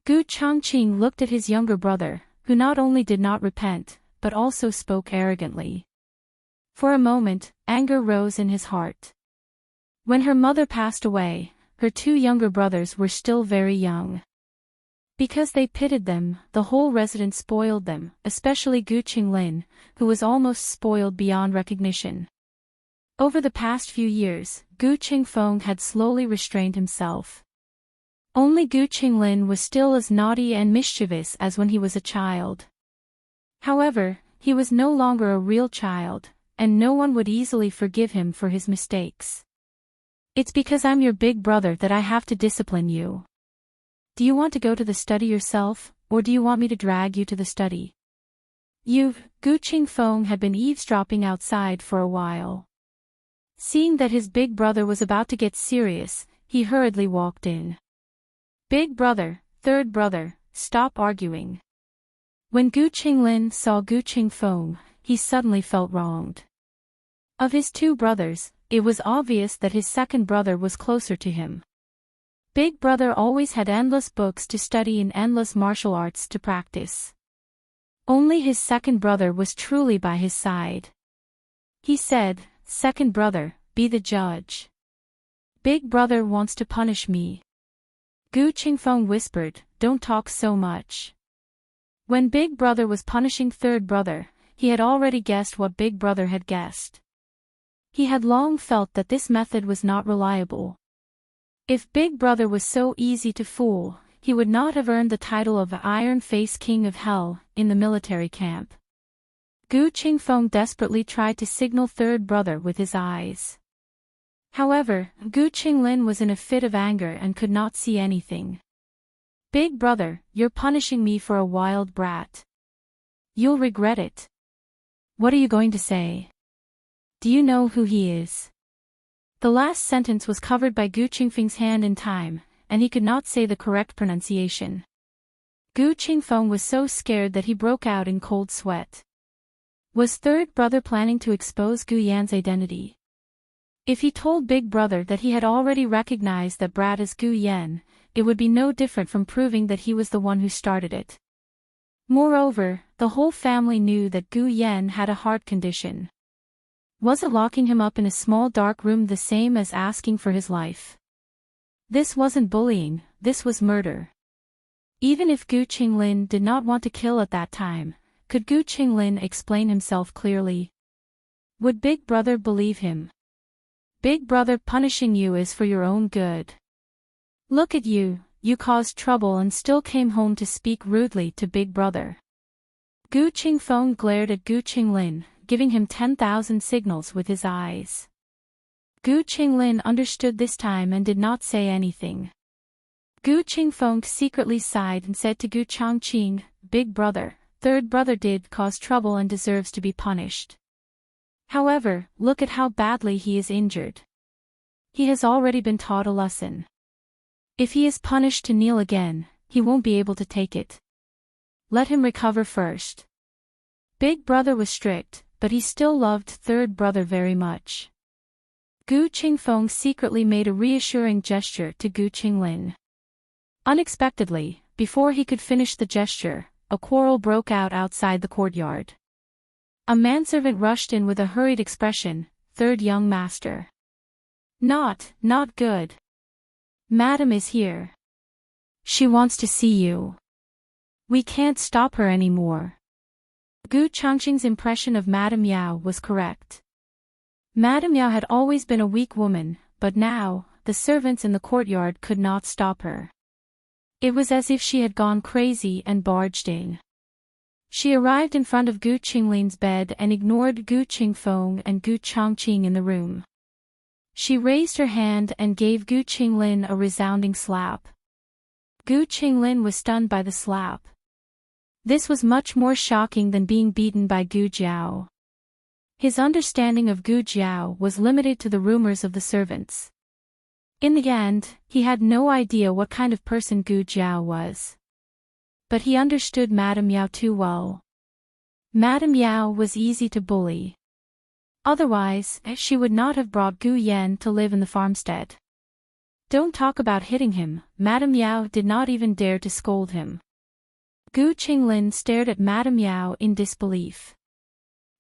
Gu Changqing looked at his younger brother, who not only did not repent, but also spoke arrogantly. For a moment, anger rose in his heart. When her mother passed away, her 2 younger brothers were still very young. Because they pitied them, the whole residence spoiled them, especially Gu Qinglin, who was almost spoiled beyond recognition. Over the past few years, Gu Qingfeng had slowly restrained himself. Only Gu Qinglin was still as naughty and mischievous as when he was a child. However, he was no longer a real child, and no one would easily forgive him for his mistakes. "It's because I'm your big brother that I have to discipline you. Do you want to go to the study yourself, or do you want me to drag you to the study?" Gu Qingfeng had been eavesdropping outside for a while. Seeing that his big brother was about to get serious, he hurriedly walked in. "Big brother, third brother, stop arguing." When Gu Qinglin saw Gu Qingfeng, he suddenly felt wronged. Of his 2 brothers, it was obvious that his second brother was closer to him. Big brother always had endless books to study and endless martial arts to practice. Only his second brother was truly by his side. He said, "Second brother, be the judge. Big brother wants to punish me." Gu Qingfeng whispered, "Don't talk so much." When big brother was punishing third brother, he had already guessed what big brother had guessed. He had long felt that this method was not reliable. If big brother was so easy to fool, he would not have earned the title of Iron Face King of Hell in the military camp. Gu Qingfeng desperately tried to signal third brother with his eyes. However, Gu Qinglin was in a fit of anger and could not see anything. "Big brother, you're punishing me for a wild brat. You'll regret it." "What are you going to say? Do you know who he is?" The last sentence was covered by Gu Qingfeng's hand in time, and he could not say the correct pronunciation. Gu Qingfeng was so scared that he broke out in cold sweat. Was third brother planning to expose Gu Yan's identity? If he told big brother that he had already recognized that brat as Gu Yan, it would be no different from proving that he was the one who started it. Moreover, the whole family knew that Gu Yan had a heart condition. Wasn't locking him up in a small dark room the same as asking for his life? This wasn't bullying, this was murder. Even if Gu Qinglin did not want to kill at that time, could Gu Qinglin explain himself clearly? Would big brother believe him? Big brother punishing you is for your own good. Look at you, you caused trouble and still came home to speak rudely to big brother. Gu Qingfeng glared at Gu Qinglin, giving him 10,000 signals with his eyes. Gu Qinglin understood this time and did not say anything. Gu Qingfeng secretly sighed and said to Gu Changqing, "Big brother, third brother did cause trouble and deserves to be punished. However, look at how badly he is injured. He has already been taught a lesson. If he is punished to kneel again, he won't be able to take it. Let him recover first." Big brother was strict, but he still loved third brother very much. Gu Qingfeng secretly made a reassuring gesture to Gu Qinglin. Unexpectedly, before he could finish the gesture, a quarrel broke out outside the courtyard. A manservant rushed in with a hurried expression, "Third young master. Not good. Madam is here. She wants to see you. We can't stop her anymore." Gu Changqing's impression of Madame Yao was correct. Madame Yao had always been a weak woman, but now, the servants in the courtyard could not stop her. It was as if she had gone crazy and barged in. She arrived in front of Gu Qinglin's bed and ignored Gu Qingfeng and Gu Changqing in the room. She raised her hand and gave Gu Qinglin a resounding slap. Gu Qinglin was stunned by the slap. This was much more shocking than being beaten by Gu Jiao. His understanding of Gu Jiao was limited to the rumors of the servants. In the end, he had no idea what kind of person Gu Jiao was. But he understood Madame Yao too well. Madame Yao was easy to bully. Otherwise, she would not have brought Gu Yan to live in the farmstead. Don't talk about hitting him, Madame Yao did not even dare to scold him. Gu Qinglin stared at Madame Yao in disbelief.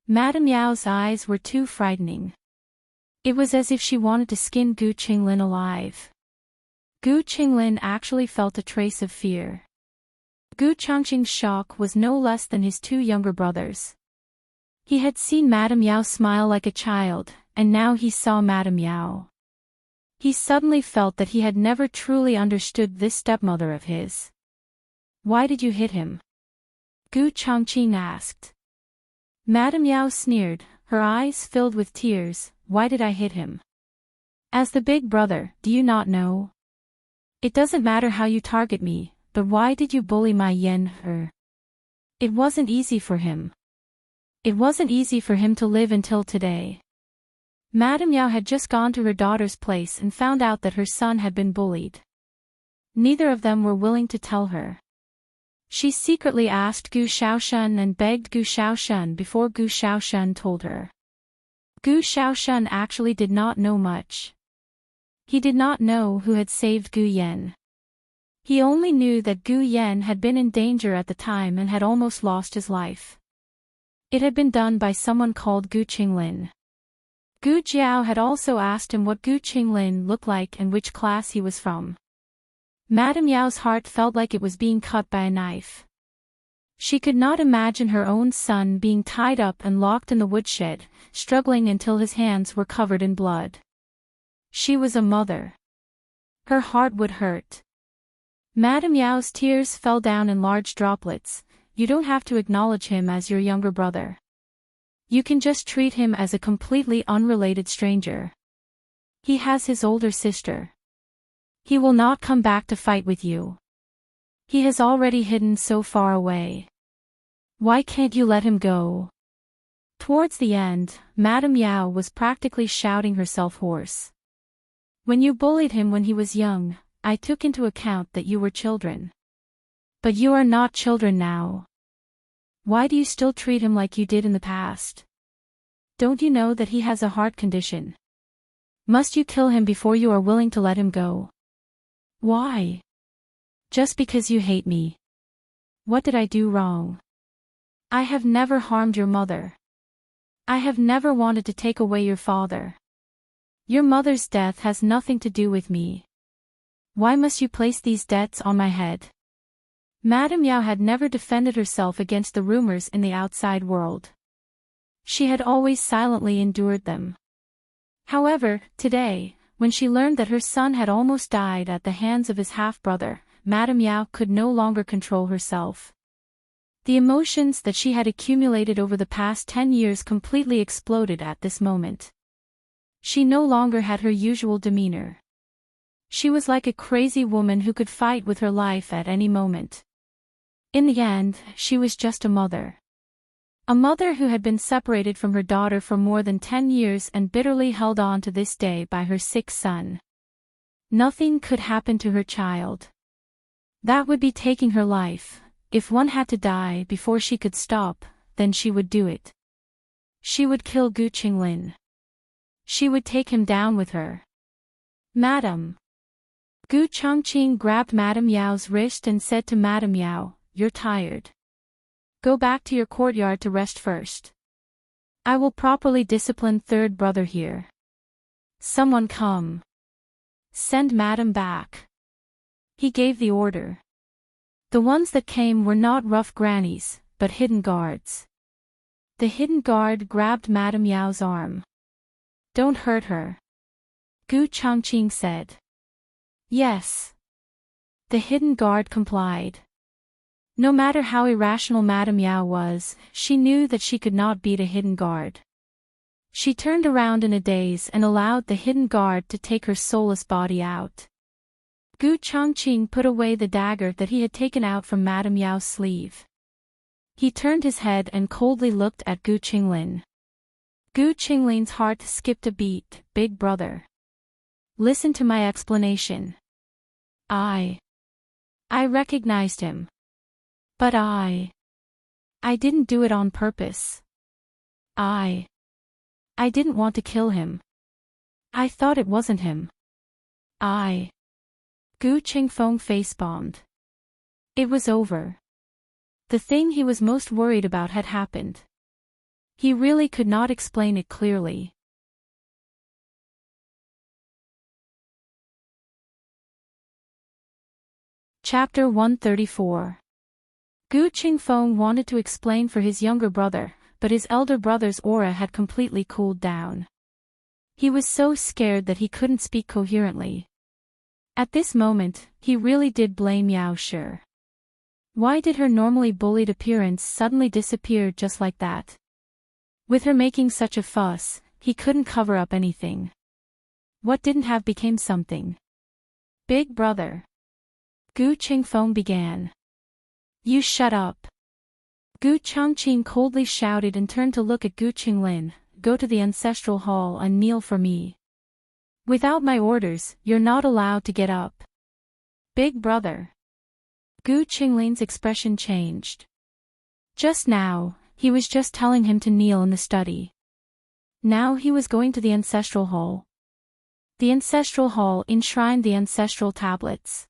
Madame Yao's eyes were too frightening. It was as if she wanted to skin Gu Qinglin alive. Gu Qinglin actually felt a trace of fear. Gu Changqing's shock was no less than his two younger brothers. He had seen Madame Yao smile like a child, and now he saw Madame Yao. He suddenly felt that he had never truly understood this stepmother of his. "Why did you hit him?" Gu Changqing asked. Madame Yao sneered, her eyes filled with tears. "Why did I hit him? As the big brother, do you not know? It doesn't matter how you target me, but why did you bully my Yen her? It wasn't easy for him. It wasn't easy for him to live until today." Madame Yao had just gone to her daughter's place and found out that her son had been bullied. Neither of them were willing to tell her. She secretly asked Gu Shaoshun and begged Gu Shaoshun before Gu Shaoshun told her. Gu Shaoshun actually did not know much. He did not know who had saved Gu Yan. He only knew that Gu Yan had been in danger at the time and had almost lost his life. It had been done by someone called Gu Qinglin. Gu Jiao had also asked him what Gu Qinglin looked like and which class he was from. Madame Yao's heart felt like it was being cut by a knife. She could not imagine her own son being tied up and locked in the woodshed, struggling until his hands were covered in blood. She was a mother. Her heart would hurt. Madame Yao's tears fell down in large droplets. "You don't have to acknowledge him as your younger brother. You can just treat him as a completely unrelated stranger. He has his older sister. He will not come back to fight with you. He has already hidden so far away. Why can't you let him go?" Towards the end, Madame Yao was practically shouting herself hoarse. "When you bullied him when he was young, I took into account that you were children. But you are not children now. Why do you still treat him like you did in the past? Don't you know that he has a heart condition? Must you kill him before you are willing to let him go? Why? Just because you hate me. What did I do wrong? I have never harmed your mother. I have never wanted to take away your father. Your mother's death has nothing to do with me. Why must you place these debts on my head?" Madame Yao had never defended herself against the rumors in the outside world. She had always silently endured them. However, today, when she learned that her son had almost died at the hands of his half-brother, Madame Yao could no longer control herself. The emotions that she had accumulated over the past 10 years completely exploded at this moment. She no longer had her usual demeanor. She was like a crazy woman who could fight with her life at any moment. In the end, she was just a mother. A mother who had been separated from her daughter for more than 10 years and bitterly held on to this day by her sick son. Nothing could happen to her child. That would be taking her life. If one had to die before she could stop, then she would do it. She would kill Gu Qinglin. She would take him down with her. Madam. Gu Chongqing grabbed Madame Yao's wrist and said to Madame Yao, "You're tired. Go back to your courtyard to rest first. I will properly discipline third brother here. Someone come. Send Madame back." He gave the order. The ones that came were not rough grannies, but hidden guards. The hidden guard grabbed Madame Yao's arm. "Don't hurt her," Gu Chongqing said. "Yes." The hidden guard complied. No matter how irrational Madame Yao was, she knew that she could not beat a hidden guard. She turned around in a daze and allowed the hidden guard to take her soulless body out. Gu Chongqing put away the dagger that he had taken out from Madame Yao's sleeve. He turned his head and coldly looked at Gu Qinglin. Gu Qinglin's heart skipped a beat. "Big brother. Listen to my explanation. I recognized him. But I didn't do it on purpose. I didn't want to kill him. I thought it wasn't him. Gu Qingfeng face-bombed. It was over. The thing he was most worried about had happened. He really could not explain it clearly. Chapter 134. Gu Qingfeng wanted to explain for his younger brother, but his elder brother's aura had completely cooled down. He was so scared that he couldn't speak coherently. At this moment, he really did blame Yao Shi. Why did her normally bullied appearance suddenly disappear just like that? With her making such a fuss, he couldn't cover up anything. What didn't have became something. "Big brother," Gu Qingfeng began. "You shut up." Gu Chongqing coldly shouted and turned to look at Gu Qinglin. "Go to the ancestral hall and kneel for me. Without my orders, you're not allowed to get up." "Big brother." Gu Qinglin's expression changed. Just now, he was just telling him to kneel in the study. Now he was going to the ancestral hall. The ancestral hall enshrined the ancestral tablets.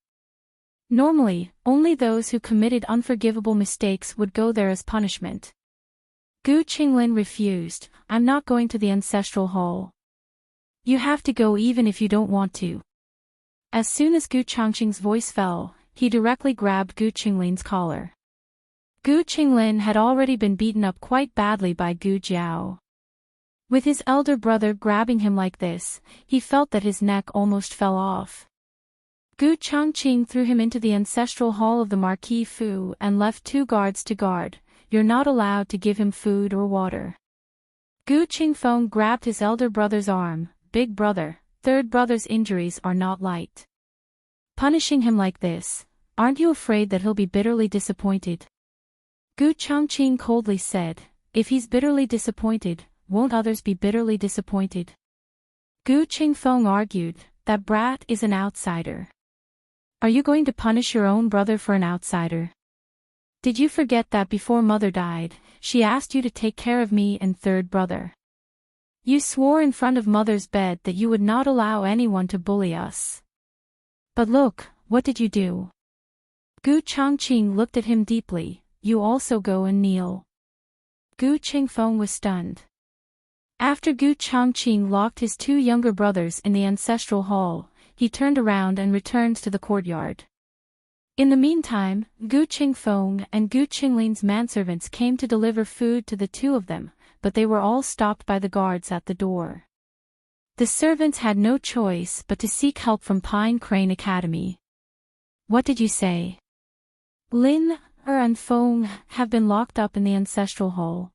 Normally, only those who committed unforgivable mistakes would go there as punishment. Gu Qinglin refused. "I'm not going to the ancestral hall. You have to go even if you don't want to." As soon as Gu Chongqing's voice fell, he directly grabbed Gu Qinglin's collar. Gu Qinglin had already been beaten up quite badly by Gu Jiao. With his elder brother grabbing him like this, he felt that his neck almost fell off. Gu Chongqing threw him into the ancestral hall of the Marquis Fu and left 2 guards to guard. "You're not allowed to give him food or water." Gu Qingfeng grabbed his elder brother's arm. "Big brother, third brother's injuries are not light. Punishing him like this, aren't you afraid that he'll be bitterly disappointed?" Gu Chongqing coldly said, "If he's bitterly disappointed, won't others be bitterly disappointed?" Gu Qingfeng argued, "That brat is an outsider. Are you going to punish your own brother for an outsider? Did you forget that before mother died, she asked you to take care of me and third brother? You swore in front of mother's bed that you would not allow anyone to bully us. But look, what did you do?" Gu Chongqing looked at him deeply. "You also go and kneel." Gu Qingfeng was stunned. After Gu Chongqing locked his 2 younger brothers in the ancestral hall, he turned around and returned to the courtyard. In the meantime, Gu Qingfeng and Gu Qinglin's manservants came to deliver food to the 2 of them, but they were all stopped by the guards at the door. The servants had no choice but to seek help from Pine Crane Academy. "What did you say?" "Lin, and Feng have been locked up in the ancestral hall.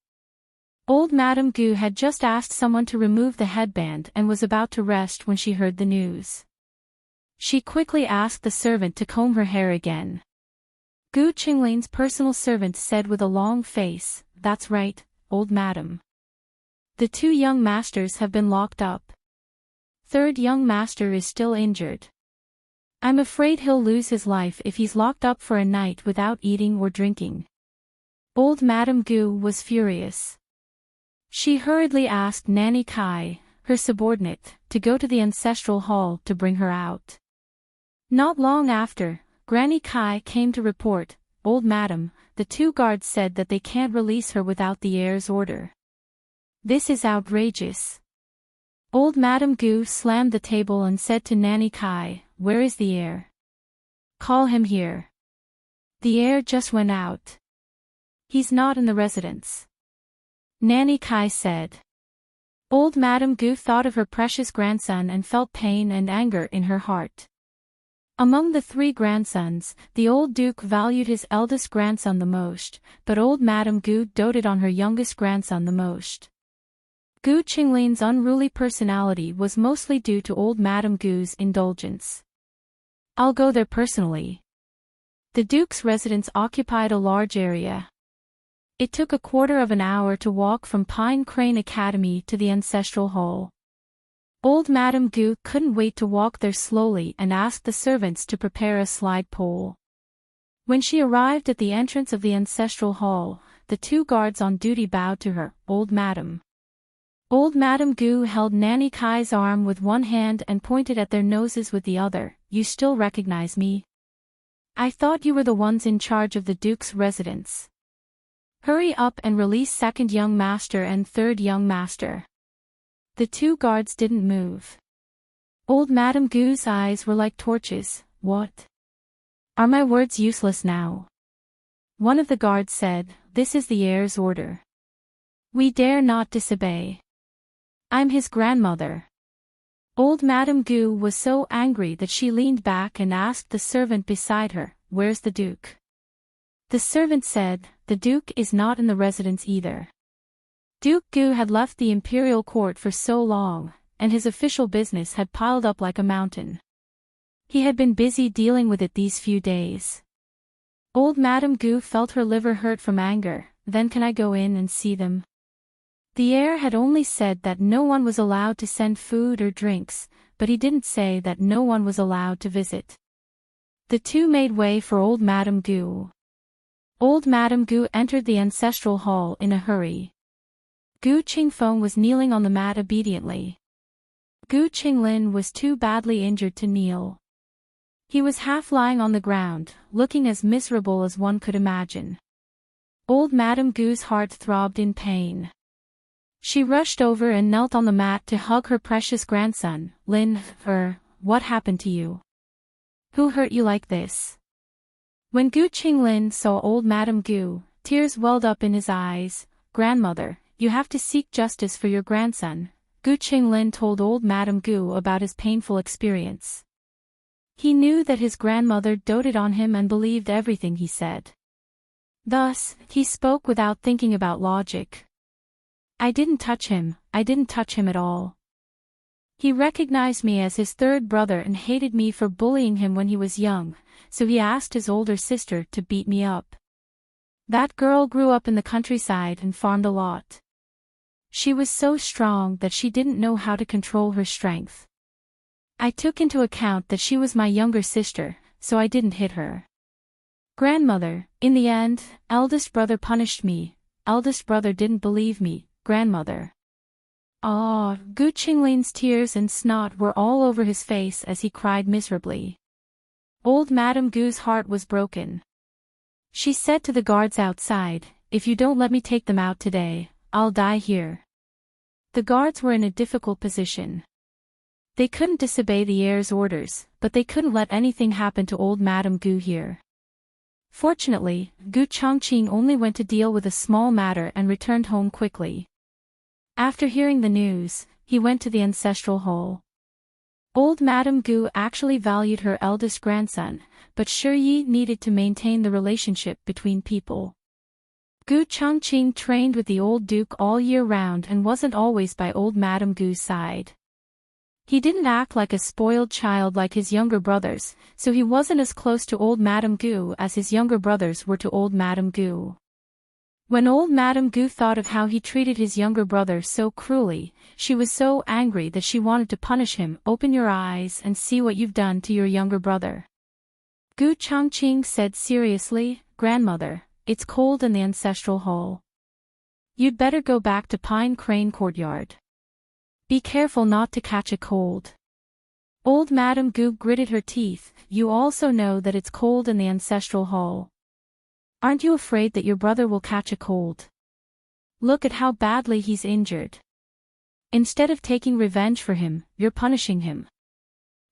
Old Madame Gu had just asked someone to remove the headband and was about to rest when she heard the news. She quickly asked the servant to comb her hair again. Gu Qinglin's personal servant said with a long face, "That's right, old madam. The two young masters have been locked up. Third young master is still injured. I'm afraid he'll lose his life if he's locked up for a night without eating or drinking." Old Madame Gu was furious. She hurriedly asked Nanny Kai, her subordinate, to go to the ancestral hall to bring her out. Not long after, Granny Kai came to report, "Old madam, the two guards said that they can't release her without the heir's order. This is outrageous." Old Madame Gu slammed the table and said to Nanny Kai, "Where is the heir? Call him here. The heir just went out. He's not in the residence." Nanny Kai said. Old Madame Gu thought of her precious grandson and felt pain and anger in her heart. Among the three grandsons, the old duke valued his eldest grandson the most, but old Madame Gu doted on her youngest grandson the most. Gu Qinglin's unruly personality was mostly due to old Madame Gu's indulgence. "I'll go there personally." The duke's residence occupied a large area. It took a quarter of an hour to walk from Pine Crane Academy to the ancestral hall. Old Madame Gu couldn't wait to walk there slowly and asked the servants to prepare a slide pole. When she arrived at the entrance of the ancestral hall, the two guards on duty bowed to her, "Old Madam." Old Madame Gu held Nanny Kai's arm with one hand and pointed at their noses with the other. "You still recognize me? I thought you were the ones in charge of the Duke's residence. Hurry up and release second young master and third young master." The two guards didn't move. Old Madame Gu's eyes were like torches. "What? Are my words useless now?" One of the guards said, "This is the heir's order. We dare not disobey. I'm his grandmother." Old Madame Gu was so angry that she leaned back and asked the servant beside her, "Where's the Duke?" The servant said, "The Duke is not in the residence either." Duke Gu had left the imperial court for so long, and his official business had piled up like a mountain. He had been busy dealing with it these few days. Old Madame Gu felt her liver hurt from anger. "Then can I go in and see them?" The heir had only said that no one was allowed to send food or drinks, but he didn't say that no one was allowed to visit. The two made way for old Madame Gu. Old Madame Gu entered the ancestral hall in a hurry. Gu Qingfeng was kneeling on the mat obediently. Gu Qinglin was too badly injured to kneel. He was half lying on the ground, looking as miserable as one could imagine. Old Madame Gu's heart throbbed in pain. She rushed over and knelt on the mat to hug her precious grandson. "Lin, what happened to you? Who hurt you like this?" When Gu Qinglin saw old Madame Gu, tears welled up in his eyes. "Grandmother, you have to seek justice for your grandson." Gu Qinglin told old Madame Gu about his painful experience. He knew that his grandmother doted on him and believed everything he said. Thus, he spoke without thinking about logic. I didn't touch him at all. He recognized me as his third brother and hated me for bullying him when he was young, so he asked his older sister to beat me up. That girl grew up in the countryside and farmed a lot. She was so strong that she didn't know how to control her strength. I took into account that she was my younger sister, so I didn't hit her. Grandmother, in the end, eldest brother punished me. Eldest brother didn't believe me. Grandmother. Gu Qinglin's tears and snot were all over his face as he cried miserably. Old Madame Gu's heart was broken. She said to the guards outside, "If you don't let me take them out today, I'll die here." The guards were in a difficult position. They couldn't disobey the heir's orders, but they couldn't let anything happen to old Madame Gu here. Fortunately, Gu Chongqing only went to deal with a small matter and returned home quickly. After hearing the news, he went to the ancestral hall. Old Madame Gu actually valued her eldest grandson, but Shi Yi needed to maintain the relationship between people. Gu Changqing trained with the old duke all year round and wasn't always by old Madame Gu's side. He didn't act like a spoiled child like his younger brothers, so he wasn't as close to old Madame Gu as his younger brothers were to old Madame Gu. When old Madame Gu thought of how he treated his younger brother so cruelly, she was so angry that she wanted to punish him. Open your eyes and see what you've done to your younger brother. Gu Changqing said seriously, Grandmother, it's cold in the ancestral hall. You'd better go back to Pine Crane Courtyard. Be careful not to catch a cold. Old Madame Gu gritted her teeth. You also know that it's cold in the ancestral hall. Aren't you afraid that your brother will catch a cold? Look at how badly he's injured. Instead of taking revenge for him, you're punishing him.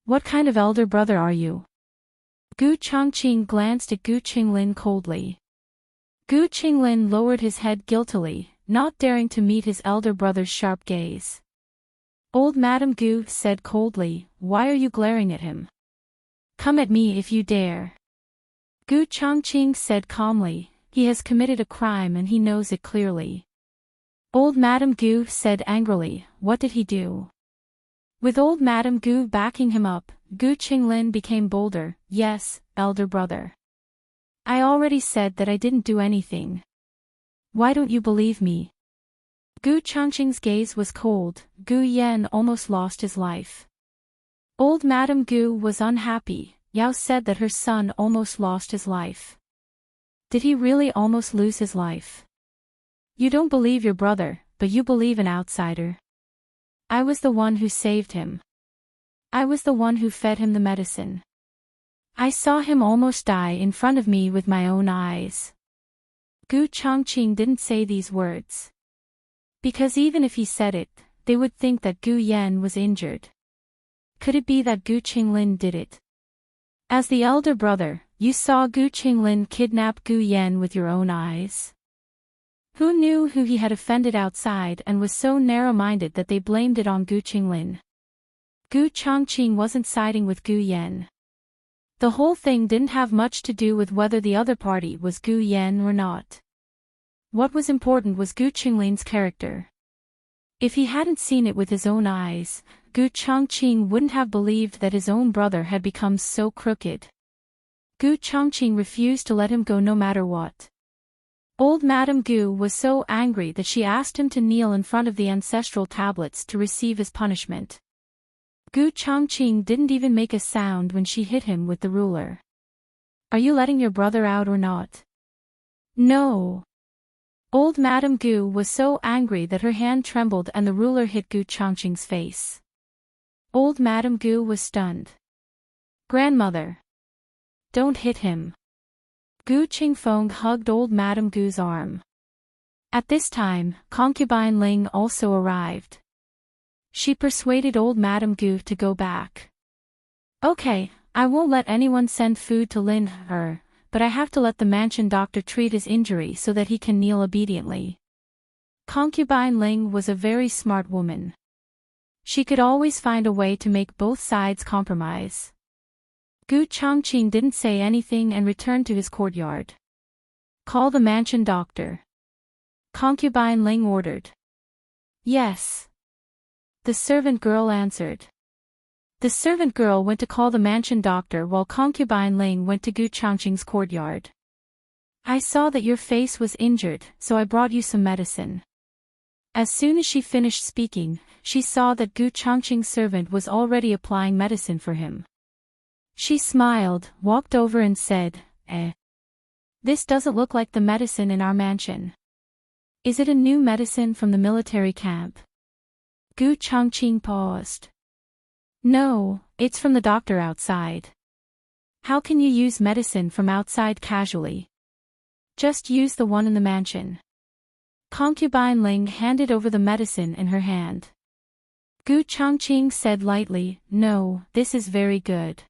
What kind of elder brother are you? Gu Changqing glanced at Gu Qinglin coldly. Gu Qinglin lowered his head guiltily, not daring to meet his elder brother's sharp gaze. Old Madame Gu said coldly, Why are you glaring at him? Come at me if you dare. Gu Changqing said calmly, He has committed a crime and he knows it clearly. Old Madame Gu said angrily, What did he do? With old Madame Gu backing him up, Gu Qinglin became bolder. Yes, elder brother. I already said that I didn't do anything. Why don't you believe me? Gu Changqing's gaze was cold. Gu Yan almost lost his life. Old Madame Gu was unhappy. Yao said that her son almost lost his life. Did he really almost lose his life? You don't believe your brother, but you believe an outsider. I was the one who saved him. I was the one who fed him the medicine. I saw him almost die in front of me with my own eyes. Gu Changqing didn't say these words. Because even if he said it, they would think that Gu Yan was injured. Could it be that Gu Qinglin did it? As the elder brother, you saw Gu Qinglin kidnap Gu Yan with your own eyes. Who knew who he had offended outside and was so narrow-minded that they blamed it on Gu Qinglin? Gu Changqing wasn't siding with Gu Yan. The whole thing didn't have much to do with whether the other party was Gu Yan or not. What was important was Gu Qinglin's character. If he hadn't seen it with his own eyes, Gu Changqing wouldn't have believed that his own brother had become so crooked. Gu Changqing refused to let him go no matter what. Old Madame Gu was so angry that she asked him to kneel in front of the ancestral tablets to receive his punishment. Gu Changqing didn't even make a sound when she hit him with the ruler. Are you letting your brother out or not? No. Old Madame Gu was so angry that her hand trembled and the ruler hit Gu Changqing's face. Old Madame Gu was stunned. Grandmother. Don't hit him. Gu Qingfeng hugged old Madame Gu's arm. At this time, concubine Ling also arrived. She persuaded old Madame Gu to go back. Okay, I won't let anyone send food to Lin her, but I have to let the mansion doctor treat his injury so that he can kneel obediently. Concubine Ling was a very smart woman. She could always find a way to make both sides compromise. Gu Changqing didn't say anything and returned to his courtyard. Call the mansion doctor. Concubine Ling ordered. Yes. The servant girl answered. The servant girl went to call the mansion doctor while concubine Ling went to Gu Changqing's courtyard. I saw that your face was injured, so I brought you some medicine. As soon as she finished speaking, she saw that Gu Changqing's servant was already applying medicine for him. She smiled, walked over and said, This doesn't look like the medicine in our mansion. Is it a new medicine from the military camp? Gu Changqing paused. No, it's from the doctor outside. How can you use medicine from outside casually? Just use the one in the mansion. Concubine Ling handed over the medicine in her hand. Gu Changqing said lightly, No, this is very good.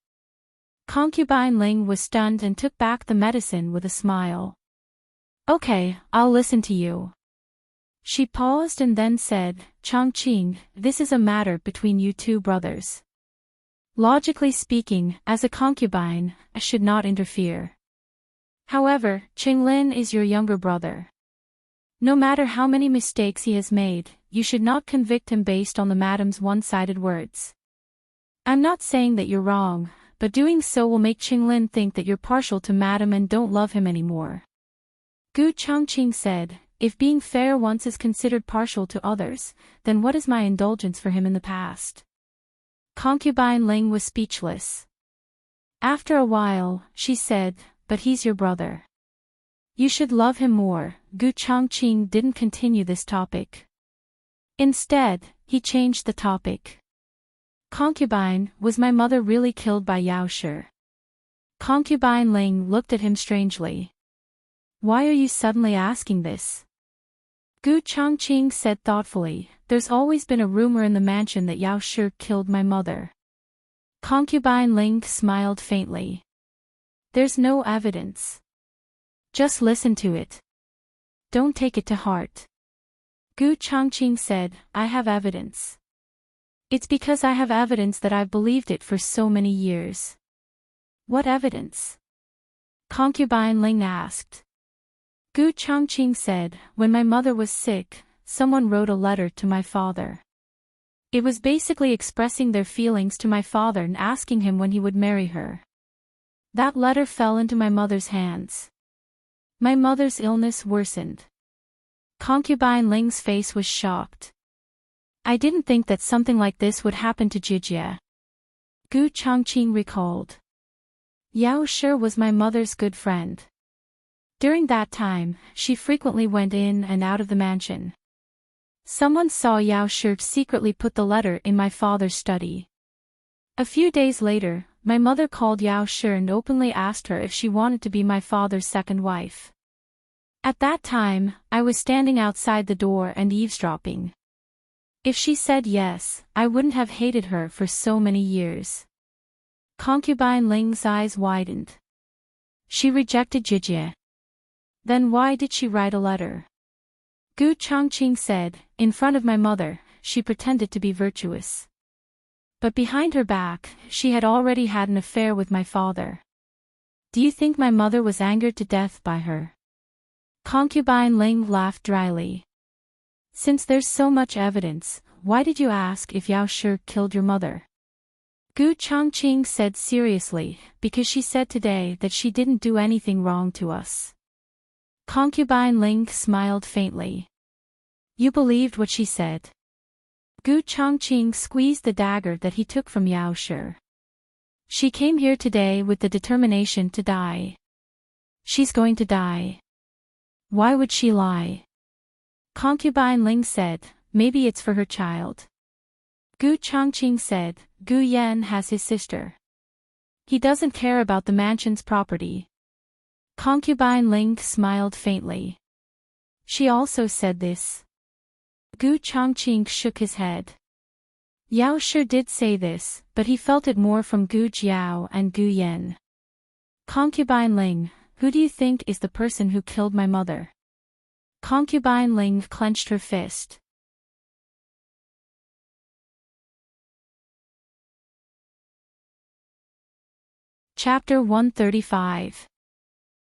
Concubine Ling was stunned and took back the medicine with a smile. Okay, I'll listen to you. She paused and then said, Changqing, this is a matter between you two brothers. Logically speaking, as a concubine, I should not interfere. However, Qinglin is your younger brother. No matter how many mistakes he has made, you should not convict him based on the madam's one-sided words. I'm not saying that you're wrong, but doing so will make Qinglin think that you're partial to madam and don't love him anymore. Gu Changqing said, if being fair once is considered partial to others, then what is my indulgence for him in the past? Concubine Ling was speechless. After a while, she said, but he's your brother. You should love him more. Gu Changqing didn't continue this topic. Instead, he changed the topic. Concubine, was my mother really killed by Yao Shi? Concubine Ling looked at him strangely. Why are you suddenly asking this? Gu Changqing said thoughtfully, there's always been a rumor in the mansion that Yao Shi killed my mother. Concubine Ling smiled faintly. There's no evidence. Just listen to it. Don't take it to heart. Gu Changqing said, I have evidence. It's because I have evidence that I've believed it for so many years. What evidence? Concubine Ling asked. Gu Changqing said, when my mother was sick, someone wrote a letter to my father. It was basically expressing their feelings to my father and asking him when he would marry her. That letter fell into my mother's hands. My mother's illness worsened. Concubine Ling's face was shocked. I didn't think that something like this would happen to Jijie. Gu Changqing recalled. Yao Shi was my mother's good friend. During that time, she frequently went in and out of the mansion. Someone saw Yao Shi secretly put the letter in my father's study. A few days later, my mother called Yao Shi and openly asked her if she wanted to be my father's second wife. At that time, I was standing outside the door and eavesdropping. If she said yes, I wouldn't have hated her for so many years. Concubine Ling's eyes widened. She rejected Jijie. Then why did she write a letter? Gu Changqing said, in front of my mother, she pretended to be virtuous. But behind her back, she had already had an affair with my father. Do you think my mother was angered to death by her? Concubine Ling laughed dryly. Since there's so much evidence, why did you ask if Yao Shi killed your mother? Gu Changqing said seriously, because she said today that she didn't do anything wrong to us. Concubine Ling smiled faintly. You believed what she said. Gu Changqing squeezed the dagger that he took from Yao Shi. She came here today with the determination to die. She's going to die. Why would she lie? Concubine Ling said, maybe it's for her child. Gu Changqing said, Gu Yan has his sister. He doesn't care about the mansion's property. Concubine Ling smiled faintly. She also said this. Gu Changqing shook his head. Yao Shi did say this, but he felt it more from Gu Jiao and Gu Yan. Concubine Ling, who do you think is the person who killed my mother? Concubine Ling clenched her fist. Chapter 135.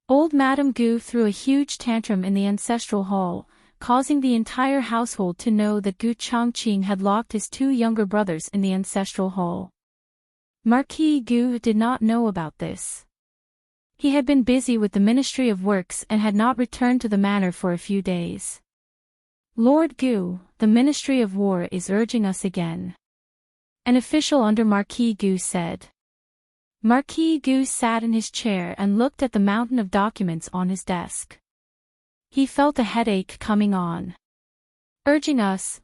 Old Madame Gu threw a huge tantrum in the ancestral hall, causing the entire household to know that Gu Changqing had locked his two younger brothers in the ancestral hall. Marquis Gu did not know about this. He had been busy with the Ministry of Works and had not returned to the manor for a few days. Lord Gu, the Ministry of War is urging us again. An official under Marquis Gu said. Marquis Gu sat in his chair and looked at the mountain of documents on his desk. He felt a headache coming on. Urging us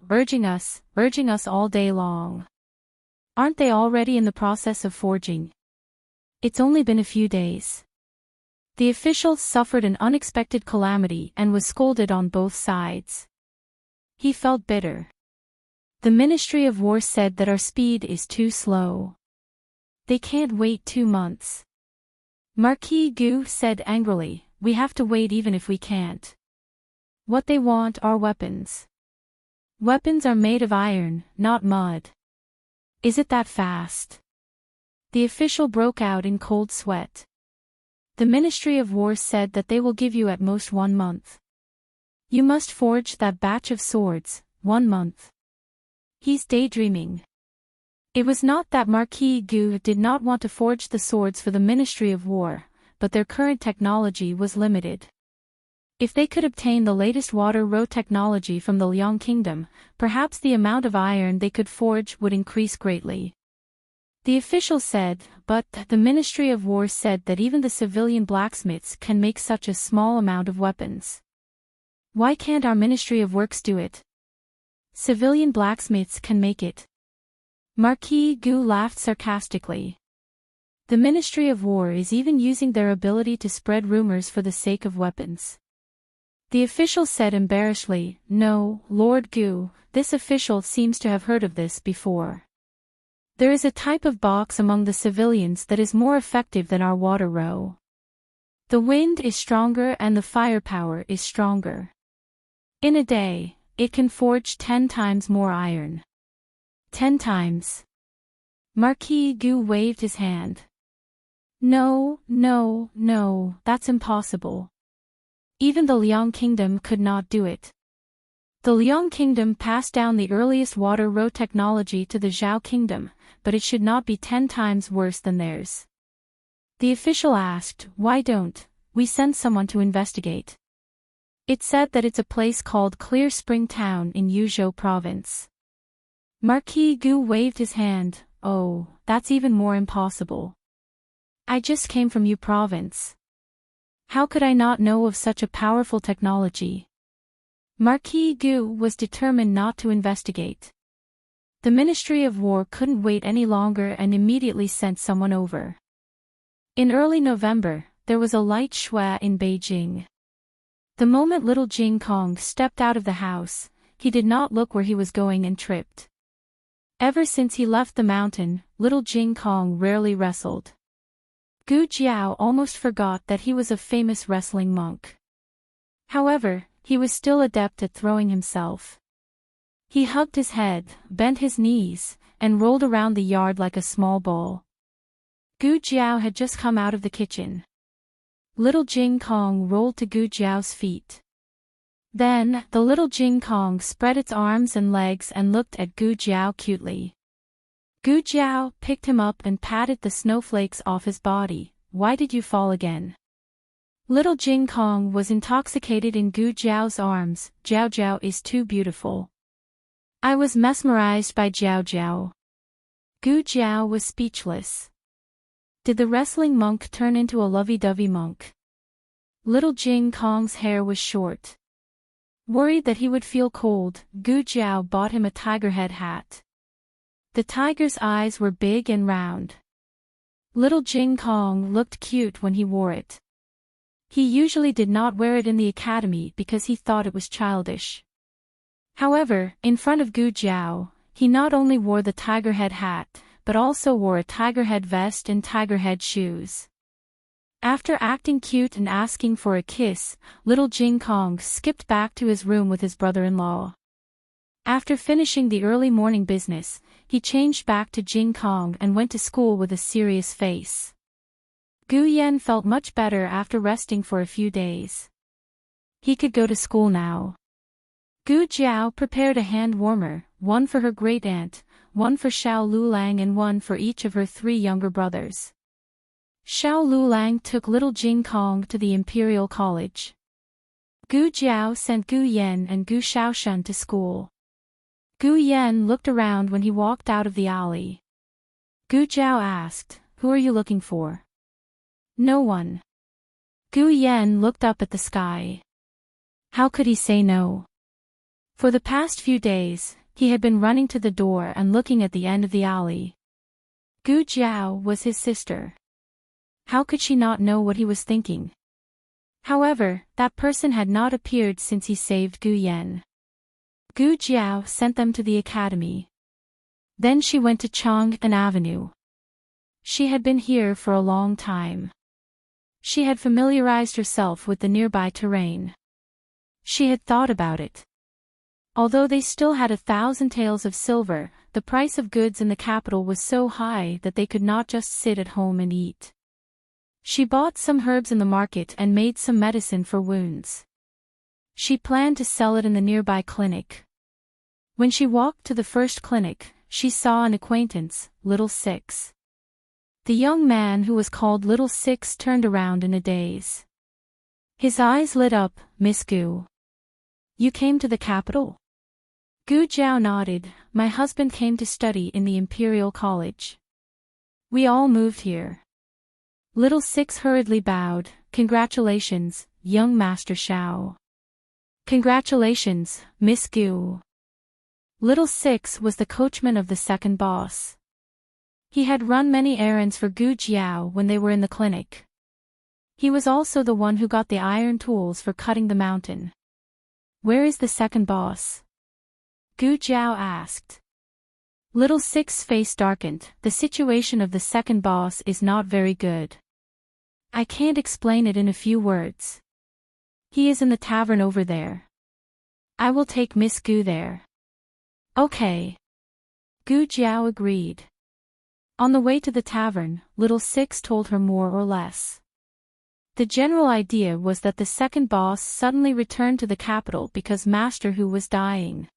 all day long. Aren't they already in the process of forging? It's only been a few days. The official suffered an unexpected calamity and was scolded on both sides. He felt bitter. The Ministry of War said that our speed is too slow. They can't wait 2 months. Marquis Gu said angrily, we have to wait even if we can't. What they want are weapons. Weapons are made of iron, not mud. Is it that fast? The official broke out in cold sweat. The Ministry of War said that they will give you at most 1 month. You must forge that batch of swords, 1 month. He's daydreaming. It was not that Marquis Gu did not want to forge the swords for the Ministry of War, but their current technology was limited. If they could obtain the latest water row technology from the Liang Kingdom, perhaps the amount of iron they could forge would increase greatly. The official said, but the Ministry of War said that even the civilian blacksmiths can make such a small amount of weapons. Why can't our Ministry of Works do it? Civilian blacksmiths can make it. Marquis Gu laughed sarcastically. The Ministry of War is even using their ability to spread rumors for the sake of weapons. The official said embarrassedly, "No, Lord Gu, this official seems to have heard of this before. There is a type of box among the civilians that is more effective than our water row. The wind is stronger and the firepower is stronger. In a day, it can forge 10 times more iron." 10 times. Marquis Gu waved his hand. No, that's impossible. Even the Liang Kingdom could not do it. The Liang Kingdom passed down the earliest water row technology to the Zhao Kingdom, but it should not be 10 times worse than theirs. The official asked, "Why don't we send someone to investigate?" It said that it's a place called Clear Spring Town in Yuzhou Province. Marquis Gu waved his hand. "Oh, that's even more impossible. I just came from Yu Province. How could I not know of such a powerful technology?" Marquis Gu was determined not to investigate. The Ministry of War couldn't wait any longer and immediately sent someone over. In early November, there was a light shui in Beijing. The moment little Jing Kong stepped out of the house, he did not look where he was going and tripped. Ever since he left the mountain, little Jing Kong rarely wrestled. Gu Jiao almost forgot that he was a famous wrestling monk. However, he was still adept at throwing himself. He hugged his head, bent his knees, and rolled around the yard like a small ball. Gu Jiao had just come out of the kitchen. Little Jing Kong rolled to Gu Jiao's feet. Then, the little Jing Kong spread its arms and legs and looked at Gu Jiao cutely. Gu Jiao picked him up and patted the snowflakes off his body. "Why did you fall again?" Little Jing Kong was intoxicated in Gu Jiao's arms. "Jiao Jiao is too beautiful. I was mesmerized by Jiao Jiao." Gu Jiao was speechless. Did the wrestling monk turn into a lovey-dovey monk? Little Jing Kong's hair was short. Worried that he would feel cold, Gu Jiao bought him a tiger head hat. The tiger's eyes were big and round. Little Jing Kong looked cute when he wore it. He usually did not wear it in the academy because he thought it was childish. However, in front of Gu Jiao, he not only wore the tiger head hat, but also wore a tiger head vest and tiger head shoes. After acting cute and asking for a kiss, little Jing Kong skipped back to his room with his brother-in-law. After finishing the early morning business, he changed back to Jing Kong and went to school with a serious face. Gu Yan felt much better after resting for a few days. He could go to school now. Gu Jiao prepared a hand warmer, one for her great-aunt, one for Xiao Lulang and one for each of her 3 younger brothers. Xiao Lulang took little Jing Kong to the Imperial College. Gu Jiao sent Gu Yan and Gu Shaoshun to school. Gu Yan looked around when he walked out of the alley. Gu Jiao asked, "Who are you looking for?" "No one." Gu Yan looked up at the sky. How could he say no? For the past few days, he had been running to the door and looking at the end of the alley. Gu Jiao was his sister. How could she not know what he was thinking? However, that person had not appeared since he saved Gu Yan. Gu Jiao sent them to the academy. Then she went to Chang'an Avenue. She had been here for a long time. She had familiarized herself with the nearby terrain. She had thought about it. Although they still had 1,000 taels of silver, the price of goods in the capital was so high that they could not just sit at home and eat. She bought some herbs in the market and made some medicine for wounds. She planned to sell it in the nearby clinic. When she walked to the first clinic, she saw an acquaintance, Little Six. The young man who was called Little Six turned around in a daze. His eyes lit up. "Miss Gu. You came to the capital?" Gu Jiao nodded. "My husband came to study in the Imperial College. We all moved here." Little Six hurriedly bowed. "Congratulations, young Master Xiao." "Congratulations, Miss Gu." Little Six was the coachman of the second boss. He had run many errands for Gu Jiao when they were in the clinic. He was also the one who got the iron tools for cutting the mountain. "Where is the second boss?" Gu Jiao asked. Little Six's face darkened. "The situation of the second boss is not very good. I can't explain it in a few words. He is in the tavern over there. I will take Miss Gu there." "Okay." Gu Jiao agreed. On the way to the tavern, Little Six told her more or less. The general idea was that the second boss suddenly returned to the capital because Master Hu was dying.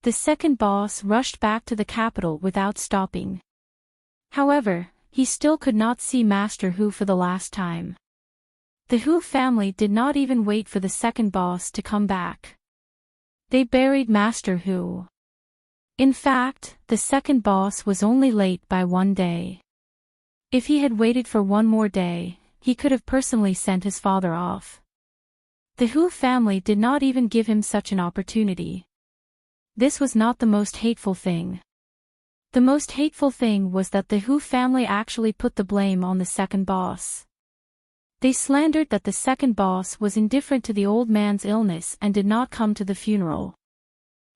The second boss rushed back to the capital without stopping. However, he still could not see Master Hu for the last time. The Hu family did not even wait for the second boss to come back. They buried Master Hu. In fact, the second boss was only late by one day. If he had waited for one more day, he could have personally sent his father off. The Hu family did not even give him such an opportunity. This was not the most hateful thing. The most hateful thing was that the Hu family actually put the blame on the second boss. They slandered that the second boss was indifferent to the old man's illness and did not come to the funeral.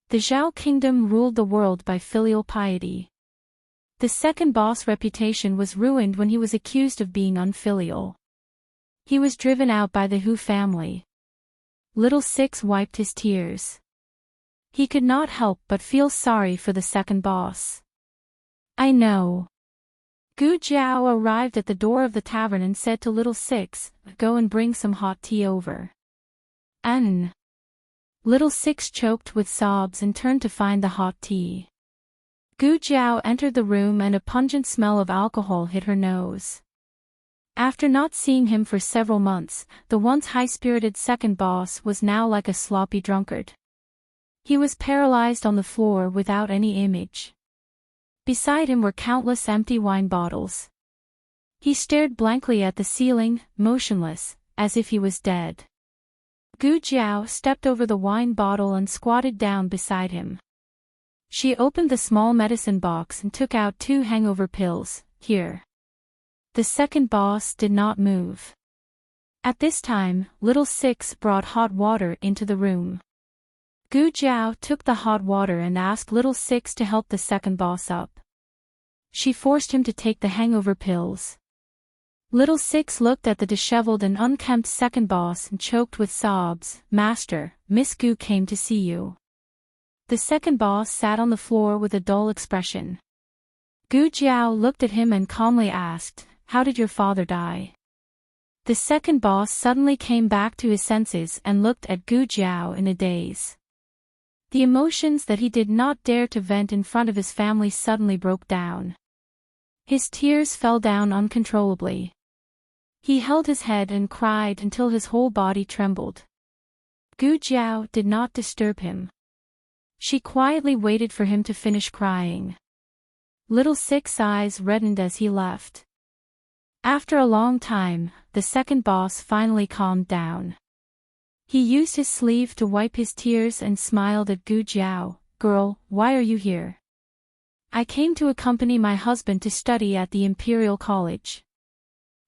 The Zhao kingdom ruled the world by filial piety. The second boss' reputation was ruined when he was accused of being unfilial. He was driven out by the Hu family. Little Six wiped his tears. He could not help but feel sorry for the second boss. "I know." Gu Jiao arrived at the door of the tavern and said to Little Six, "Go and bring some hot tea over." "An." Little Six choked with sobs and turned to find the hot tea. Gu Jiao entered the room and a pungent smell of alcohol hit her nose. After not seeing him for several months, the once high-spirited second boss was now like a sloppy drunkard. He was paralyzed on the floor without any image. Beside him were countless empty wine bottles. He stared blankly at the ceiling, motionless, as if he was dead. Gu Jiao stepped over the wine bottle and squatted down beside him. She opened the small medicine box and took out 2 hangover pills. "Here." The second boss did not move. At this time, Little Six brought hot water into the room. Gu Jiao took the hot water and asked Little Six to help the second boss up. She forced him to take the hangover pills. Little Six looked at the disheveled and unkempt second boss and choked with sobs. "Master, Miss Gu came to see you." The second boss sat on the floor with a dull expression. Gu Jiao looked at him and calmly asked, "How did your father die?" The second boss suddenly came back to his senses and looked at Gu Jiao in a daze. The emotions that he did not dare to vent in front of his family suddenly broke down. His tears fell down uncontrollably. He held his head and cried until his whole body trembled. Gu Jiao did not disturb him. She quietly waited for him to finish crying. Little Six's eyes reddened as he left. After a long time, the second boss finally calmed down. He used his sleeve to wipe his tears and smiled at Gu Jiao. "Girl, why are you here?" "I came to accompany my husband to study at the Imperial College."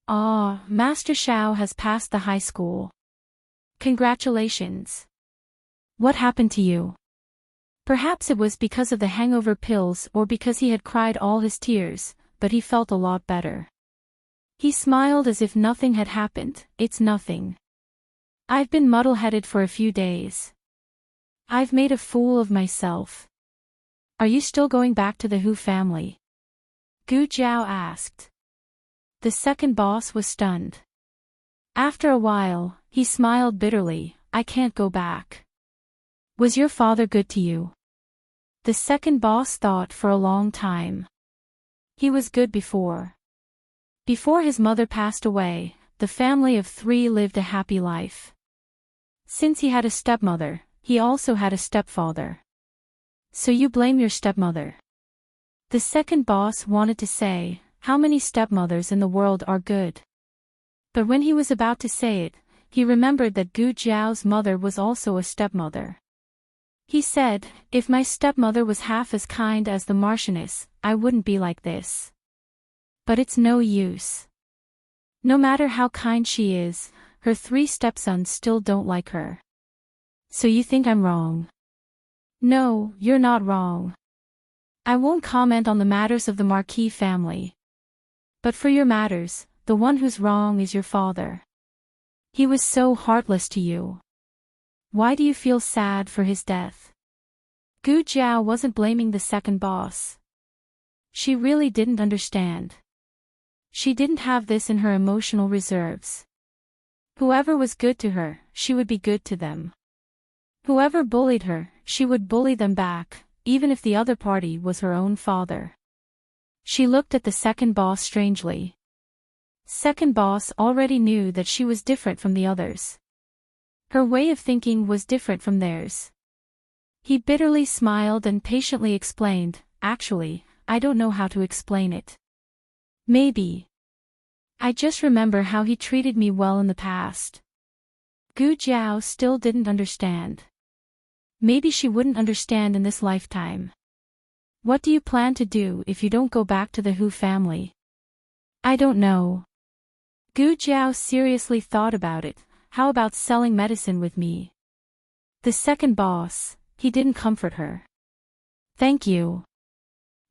"Ah, Master Xiao has passed the high school. Congratulations. What happened to you?" Perhaps it was because of the hangover pills or because he had cried all his tears, but he felt a lot better. He smiled as if nothing had happened. "It's nothing. I've been muddle-headed for a few days. I've made a fool of myself." "Are you still going back to the Hu family?" Gu Jiao asked. The second boss was stunned. After a while, he smiled bitterly. I can't go back. Was your father good to you? The second boss thought for a long time. He was good before. Before his mother passed away, the family of 3 lived a happy life. Since he had a stepmother, he also had a stepfather. So you blame your stepmother? The second boss wanted to say, how many stepmothers in the world are good? But when he was about to say it, he remembered that Gu Jiao's mother was also a stepmother. He said, if my stepmother was half as kind as the Marchioness, I wouldn't be like this. But it's no use. No matter how kind she is, her 3 stepsons still don't like her. So you think I'm wrong? No, you're not wrong. I won't comment on the matters of the Marquis family. But for your matters, the one who's wrong is your father. He was so heartless to you. Why do you feel sad for his death? Gu Jiao wasn't blaming the second boss. She really didn't understand. She didn't have this in her emotional reserves. Whoever was good to her, she would be good to them. Whoever bullied her, she would bully them back, even if the other party was her own father. She looked at the second boss strangely. Second boss already knew that she was different from the others. Her way of thinking was different from theirs. He bitterly smiled and patiently explained, actually, I don't know how to explain it. Maybe. I just remember how he treated me well in the past. Gu Jiao still didn't understand. Maybe she wouldn't understand in this lifetime. What do you plan to do if you don't go back to the Hu family? I don't know. Gu Jiao seriously thought about it. How about selling medicine with me? The second boss, he didn't comfort her. Thank you.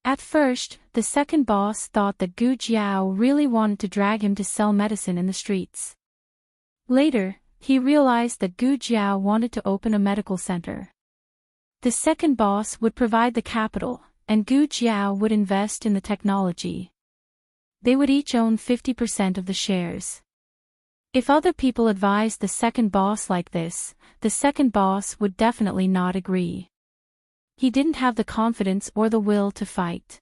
At first, the second boss thought that Gu Jiao really wanted to drag him to sell medicine in the streets. Later, he realized that Gu Jiao wanted to open a medical center. The second boss would provide the capital, and Gu Jiao would invest in the technology. They would each own 50% of the shares. If other people advised the second boss like this, the second boss would definitely not agree. He didn't have the confidence or the will to fight.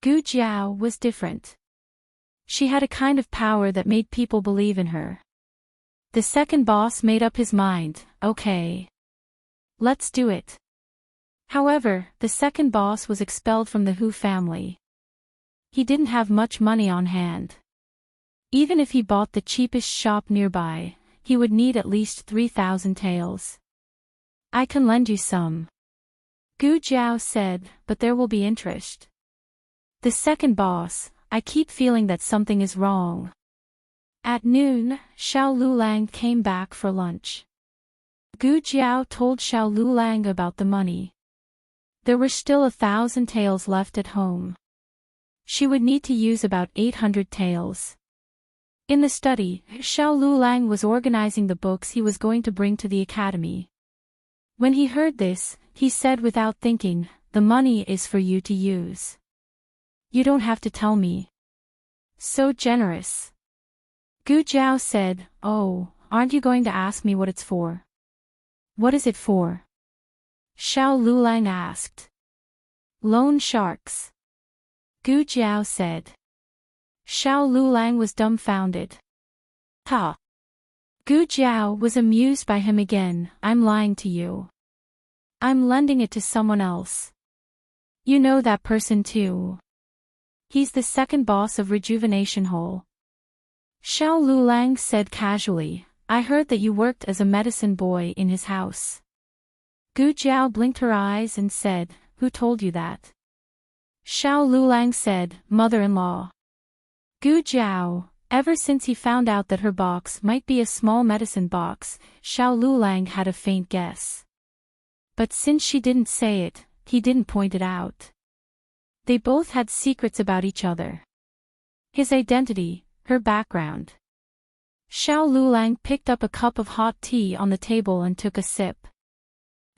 Gu Jiao was different. She had a kind of power that made people believe in her. The second boss made up his mind, okay. Let's do it. However, the second boss was expelled from the Hu family. He didn't have much money on hand. Even if he bought the cheapest shop nearby, he would need at least 3,000 taels. I can lend you some. Gu Jiao said, but there will be interest. The second boss, I keep feeling that something is wrong. At noon, Xiao Lulang came back for lunch. Gu Jiao told Xiao Lulang about the money. There were still 1,000 taels left at home. She would need to use about 800 taels. In the study, Xiao Lulang was organizing the books he was going to bring to the academy. When he heard this, he said without thinking, the money is for you to use. You don't have to tell me. So generous. Gu Jiao said, oh, aren't you going to ask me what it's for? What is it for? Xiao Lulang asked. Loan sharks. Gu Jiao said. Xiao Lulang was dumbfounded. Ha! Gu Jiao was amused by him again. I'm lying to you. I'm lending it to someone else. You know that person too. He's the second boss of Rejuvenation Hole. Xiao Lulang said casually, I heard that you worked as a medicine boy in his house. Gu Jiao blinked her eyes and said, who told you that? Xiao Lulang said, mother-in-law. Gu Jiao, ever since he found out that her box might be a small medicine box, Xiao Lulang had a faint guess. But since she didn't say it, he didn't point it out. They both had secrets about each other. His identity, her background. Xiao Lulang picked up a cup of hot tea on the table and took a sip.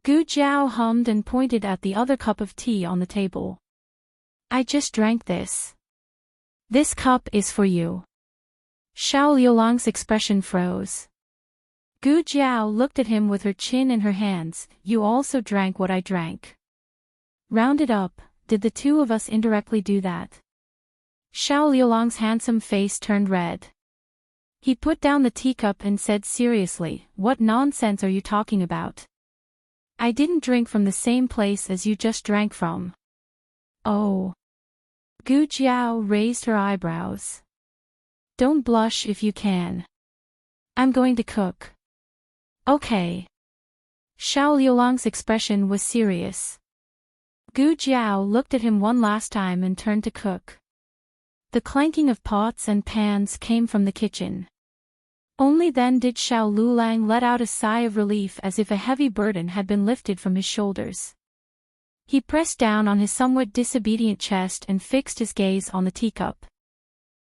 Gu Jiao hummed and pointed at the other cup of tea on the table. I just drank this. This cup is for you. Xiao Liulang's expression froze. Gu Jiao looked at him with her chin in her hands. You also drank what I drank. Rounded up, did the two of us indirectly do that? Xiao Liulang's handsome face turned red. He put down the teacup and said seriously, what nonsense are you talking about? I didn't drink from the same place as you just drank from. Oh. Gu Jiao raised her eyebrows. Don't blush if you can. I'm going to cook. Okay. Xiao Liulang's expression was serious. Gu Jiao looked at him one last time and turned to cook. The clanking of pots and pans came from the kitchen. Only then did Xiao Liulang let out a sigh of relief as if a heavy burden had been lifted from his shoulders. He pressed down on his somewhat disobedient chest and fixed his gaze on the teacup.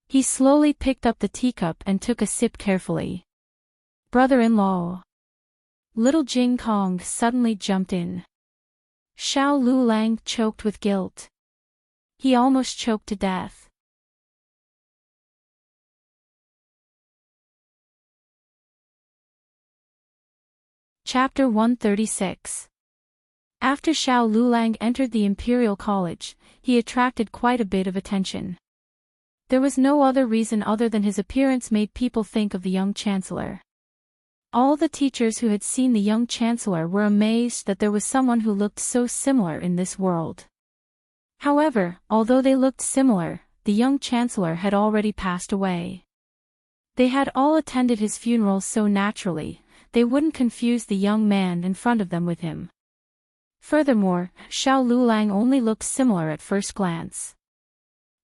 He slowly picked up the teacup and took a sip carefully. Brother-in-law. Little Jing Kong suddenly jumped in. Xiao Liulang choked with guilt. He almost choked to death. Chapter 136. After Xiao Liulang entered the Imperial College, he attracted quite a bit of attention. There was no other reason other than his appearance made people think of the young chancellor. All the teachers who had seen the young chancellor were amazed that there was someone who looked so similar in this world. However, although they looked similar, the young chancellor had already passed away. They had all attended his funeral so naturally, they wouldn't confuse the young man in front of them with him. Furthermore, Xiao Liulang only looked similar at first glance.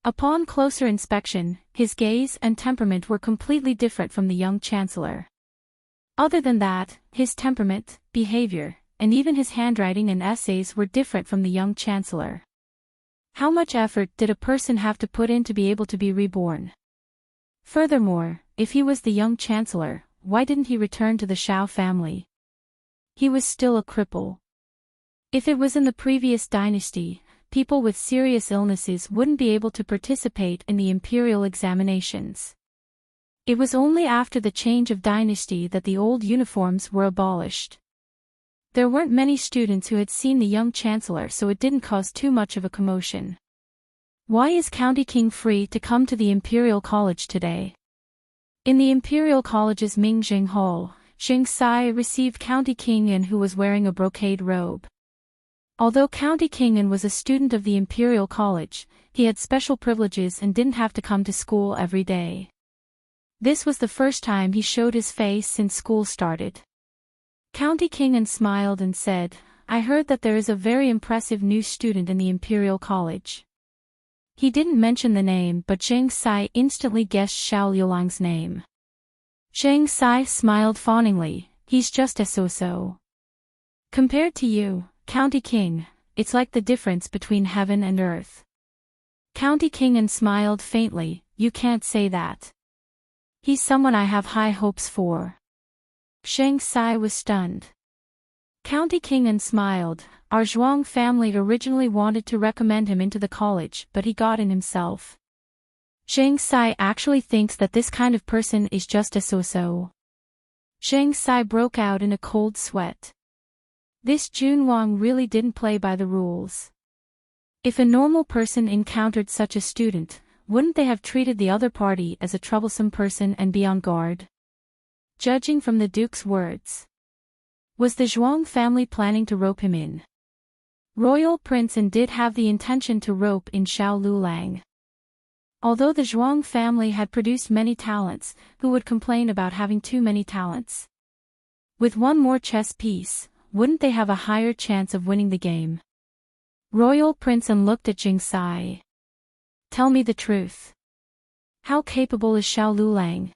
Upon closer inspection, his gaze and temperament were completely different from the young chancellor. Other than that, his temperament, behavior, and even his handwriting and essays were different from the young chancellor. How much effort did a person have to put in to be able to be reborn? Furthermore, if he was the young chancellor, why didn't he return to the Xiao family? He was still a cripple. If it was in the previous dynasty, people with serious illnesses wouldn't be able to participate in the imperial examinations. It was only after the change of dynasty that the old uniforms were abolished. There weren't many students who had seen the young chancellor, so it didn't cause too much of a commotion. Why is County King free to come to the Imperial College today? In the Imperial College's Mingjing Hall, Xing Sai received County King An, who was wearing a brocade robe. Although County King An was a student of the Imperial College, he had special privileges and didn't have to come to school every day. This was the first time he showed his face since school started. County King An smiled and said, I heard that there is a very impressive new student in the Imperial College. He didn't mention the name, but Zheng Sai instantly guessed Xiao Liulang's name. Zheng Sai smiled fawningly, he's just a so-so. Compared to you, County King, it's like the difference between heaven and earth. County King An smiled faintly, you can't say that. He's someone I have high hopes for. Zheng Sai was stunned. County King An smiled, our Zhuang family originally wanted to recommend him into the college, but he got in himself. Zheng Sai actually thinks that this kind of person is just a so-so. Zheng Sai broke out in a cold sweat. This Jun Wang really didn't play by the rules. If a normal person encountered such a student, wouldn't they have treated the other party as a troublesome person and be on guard? Judging from the Duke's words, was the Zhuang family planning to rope him in? Royal Prince An did have the intention to rope in Xiao Liulang. Although the Zhuang family had produced many talents, who would complain about having too many talents? With one more chess piece, wouldn't they have a higher chance of winning the game? Royal Prince An looked at Jing Sai. Tell me the truth. How capable is Xiao Liulang?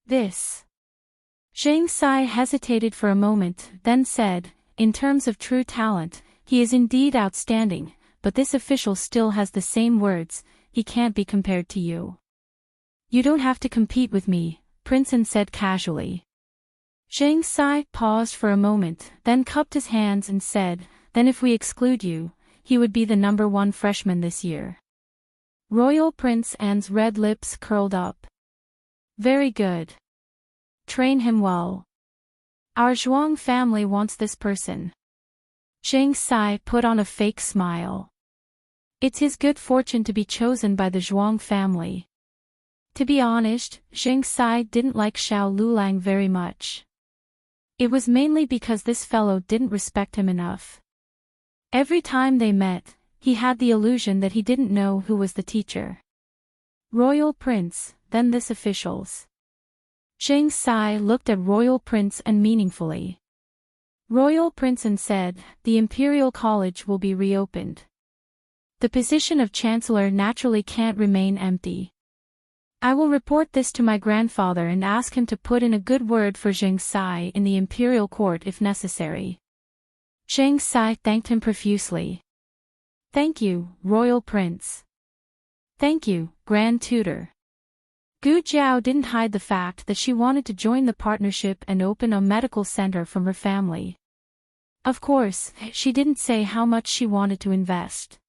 This. Zheng Sai hesitated for a moment, then said, in terms of true talent, he is indeed outstanding, but this official still has the same words, he can't be compared to you. You don't have to compete with me, Prince An said casually. Zheng Sai paused for a moment, then cupped his hands and said, then if we exclude you, he would be the #1 freshman this year. Royal Prince An's red lips curled up. Very good. Train him well. Our Zhuang family wants this person. Zheng Sai put on a fake smile. It's his good fortune to be chosen by the Zhuang family. To be honest, Zheng Sai didn't like Xiao Lulang very much. It was mainly because this fellow didn't respect him enough. Every time they met, he had the illusion that he didn't know who was the teacher. Royal Prince, then this officials. Zheng Sai looked at Royal Prince and meaningfully. Royal Prince and said, the Imperial College will be reopened. The position of Chancellor naturally can't remain empty. I will report this to my grandfather and ask him to put in a good word for Zheng Sai in the Imperial Court if necessary. Zheng Sai thanked him profusely. Thank you, Royal Prince. Thank you, Grand Tutor. Gu Jiao didn't hide the fact that she wanted to join the partnership and open a medical center from her family. Of course, she didn't say how much she wanted to invest.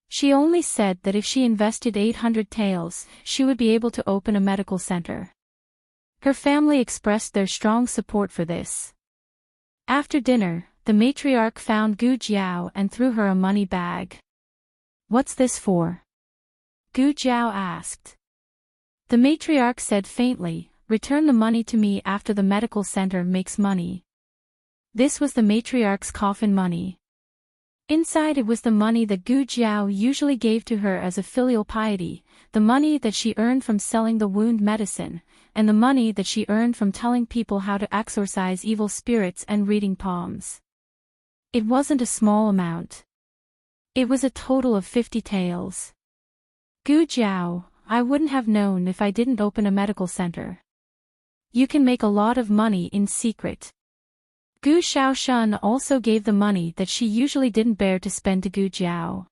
She only said that if she invested 800 taels, she would be able to open a medical center. Her family expressed their strong support for this. After dinner, the matriarch found Gu Jiao and threw her a money bag. What's this for? Gu Jiao asked. The matriarch said faintly, return the money to me after the medical center makes money. This was the matriarch's coffin money. Inside it was the money that Gu Jiao usually gave to her as a filial piety, the money that she earned from selling the wound medicine, and the money that she earned from telling people how to exorcise evil spirits and reading palms. It wasn't a small amount. It was a total of 50 taels. Gu Jiao, I wouldn't have known if I didn't open a medical center. You can make a lot of money in secret. Gu Xiaoshan also gave the money that she usually didn't bear to spend to Gu Jiao.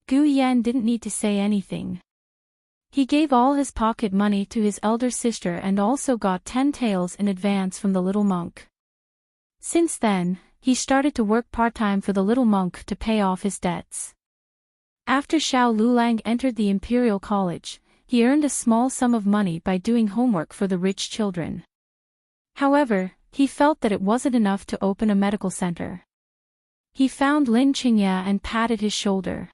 Gu Yan didn't need to say anything. He gave all his pocket money to his elder sister and also got 10 taels in advance from the little monk. Since then, he started to work part-time for the little monk to pay off his debts. After Xiao Lulang entered the Imperial College, he earned a small sum of money by doing homework for the rich children. However, he felt that it wasn't enough to open a medical center. He found Lin Qingya and patted his shoulder.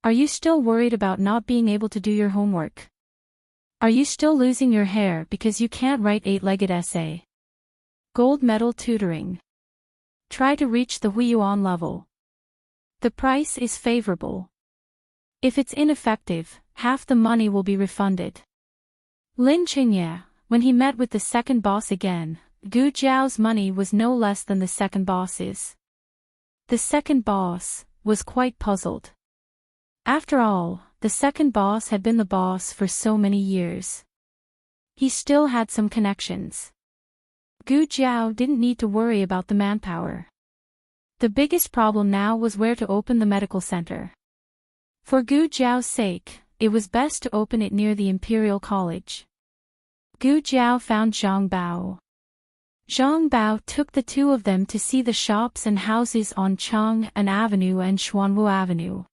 Are you still worried about not being able to do your homework? Are you still losing your hair because you can't write 8-legged essay? Gold medal tutoring. Try to reach the Huiyuan level. The price is favorable. If it's ineffective, half the money will be refunded. Lin Qingya, when he met with the second boss again, Gu Jiao's money was no less than the second boss's. The second boss was quite puzzled. After all, the second boss had been the boss for so many years. He still had some connections. Gu Jiao didn't need to worry about the manpower. The biggest problem now was where to open the medical center. For Gu Jiao's sake, it was best to open it near the Imperial College. Gu Jiao found Zhang Bao. Zhang Bao took the two of them to see the shops and houses on Chang'an Avenue and Xuanwu Avenue.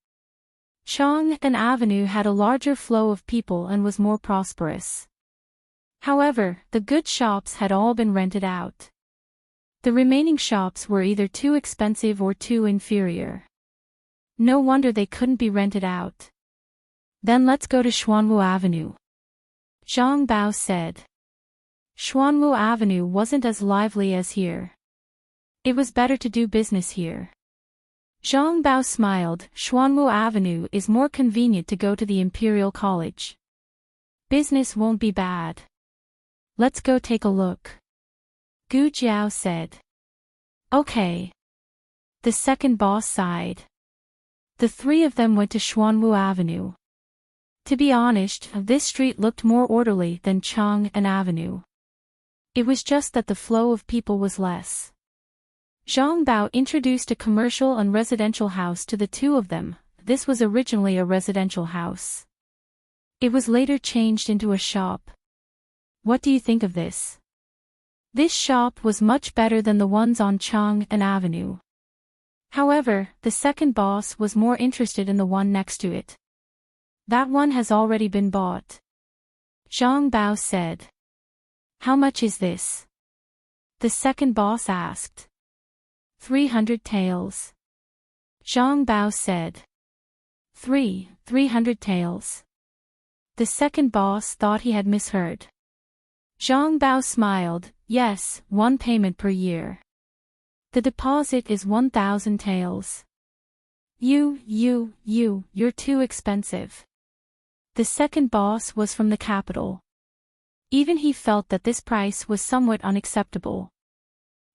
Chang'an Avenue had a larger flow of people and was more prosperous. However, the good shops had all been rented out. The remaining shops were either too expensive or too inferior. No wonder they couldn't be rented out. Then let's go to Xuanwu Avenue. Zhang Bao said. Xuanwu Avenue wasn't as lively as here. It was better to do business here. Zhang Bao smiled. Xuanwu Avenue is more convenient to go to the Imperial College. Business won't be bad. Let's go take a look. Gu Jiao said. Okay. The second boss sighed. The three of them went to Xuanwu Avenue. To be honest, this street looked more orderly than Chang'an Avenue. It was just that the flow of people was less. Zhang Bao introduced a commercial and residential house to the two of them. This was originally a residential house. It was later changed into a shop. What do you think of this? This shop was much better than the ones on Chang'an Avenue. However, the second boss was more interested in the one next to it. That one has already been bought. Zhang Bao said. How much is this? The second boss asked. 300 taels. Zhang Bao said. 300 taels. The second boss thought he had misheard. Zhang Bao smiled, yes, 1 payment per year. The deposit is 1,000 taels. You're too expensive. The second boss was from the capital. Even he felt that this price was somewhat unacceptable.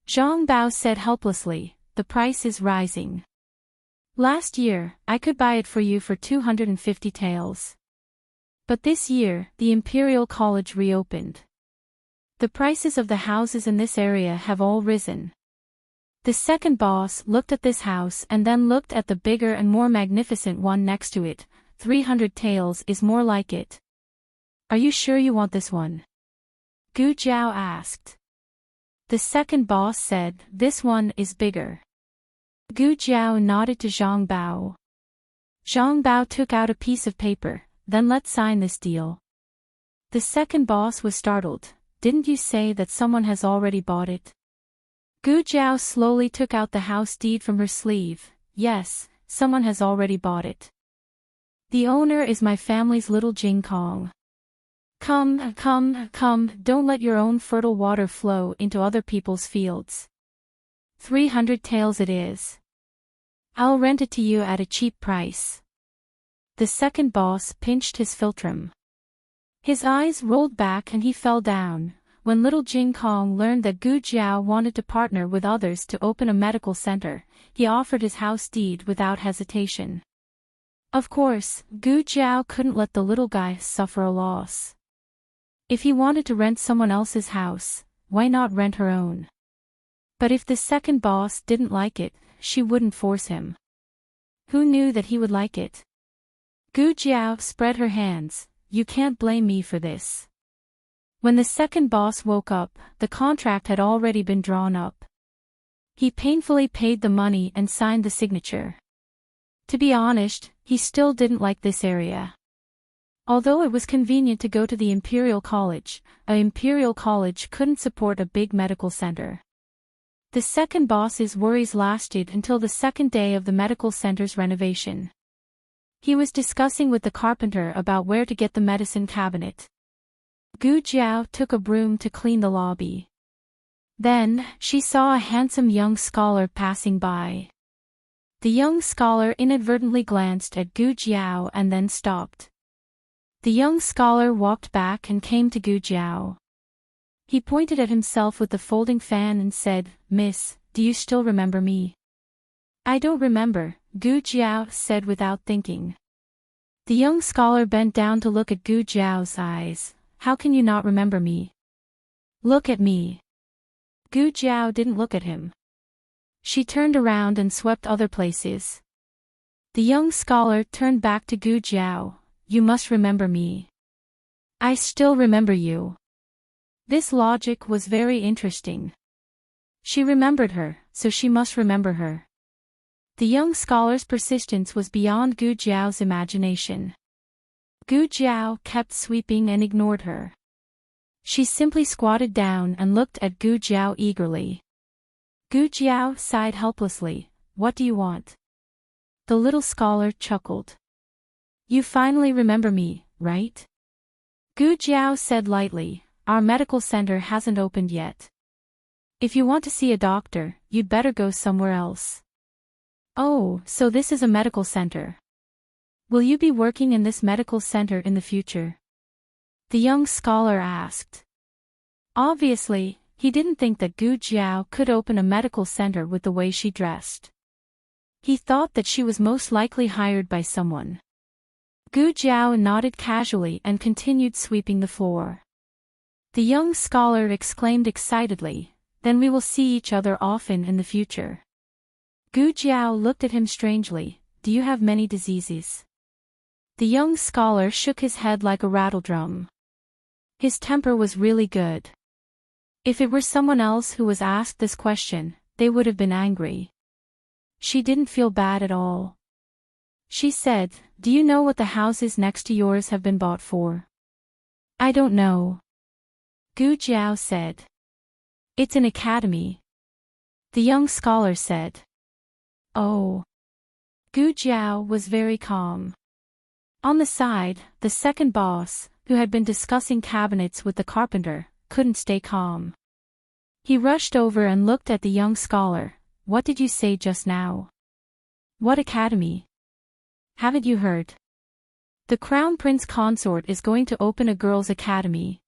Zhang Bao said helplessly, the price is rising. Last year, I could buy it for you for 250 taels. But this year, the Imperial College reopened. The prices of the houses in this area have all risen. The second boss looked at this house and then looked at the bigger and more magnificent one next to it. 300 taels is more like it. Are you sure you want this one? Gu Jiao asked. The second boss said, this one is bigger. Gu Jiao nodded to Zhang Bao. Zhang Bao took out a piece of paper, then let's sign this deal. The second boss was startled. Didn't you say that someone has already bought it? Gu Jiao slowly took out the house deed from her sleeve. Yes, someone has already bought it. The owner is my family's little Jing Kong. Come, don't let your own fertile water flow into other people's fields. 300 taels it is. I'll rent it to you at a cheap price. The second boss pinched his philtrum. His eyes rolled back and he fell down. When little Jing Kong learned that Gu Jiao wanted to partner with others to open a medical center, he offered his house deed without hesitation. Of course, Gu Jiao couldn't let the little guy suffer a loss. If he wanted to rent someone else's house, why not rent her own? But if the second boss didn't like it, she wouldn't force him. Who knew that he would like it? Gu Jiao spread her hands. You can't blame me for this. When the second boss woke up, the contract had already been drawn up. He painfully paid the money and signed the signature. To be honest, he still didn't like this area. Although it was convenient to go to the Imperial College, an Imperial College couldn't support a big medical center. The second boss's worries lasted until the second day of the medical center's renovation. He was discussing with the carpenter about where to get the medicine cabinet. Gu Jiao took a broom to clean the lobby. Then, she saw a handsome young scholar passing by. The young scholar inadvertently glanced at Gu Jiao and then stopped. The young scholar walked back and came to Gu Jiao. He pointed at himself with the folding fan and said, Miss, do you still remember me? I don't remember, Gu Jiao said without thinking. The young scholar bent down to look at Gu Jiao's eyes. How can you not remember me? Look at me. Gu Jiao didn't look at him. She turned around and swept other places. The young scholar turned back to Gu Jiao. You must remember me. I still remember you. This logic was very interesting. She remembered her, so she must remember her. The young scholar's persistence was beyond Gu Jiao's imagination. Gu Jiao kept sweeping and ignored her. She simply squatted down and looked at Gu Jiao eagerly. Gu Jiao sighed helplessly. What do you want? The little scholar chuckled. You finally remember me, right? Gu Jiao said lightly, our medical center hasn't opened yet. If you want to see a doctor, you'd better go somewhere else. Oh, so this is a medical center. Will you be working in this medical center in the future? The young scholar asked. Obviously, he didn't think that Gu Jiao could open a medical center with the way she dressed. He thought that she was most likely hired by someone. Gu Jiao nodded casually and continued sweeping the floor. The young scholar exclaimed excitedly, then we will see each other often in the future. Gu Jiao looked at him strangely. Do you have many diseases? The young scholar shook his head like a rattledrum. His temper was really good. If it were someone else who was asked this question, they would have been angry. She didn't feel bad at all. She said, do you know what the houses next to yours have been bought for? I don't know. Gu Jiao said. It's an academy, the young scholar said. Oh. Gu Jiao was very calm. On the side, the second boss, who had been discussing cabinets with the carpenter, couldn't stay calm. He rushed over and looked at the young scholar. What did you say just now? What academy? Haven't you heard? The Crown Prince Consort is going to open a girls' academy.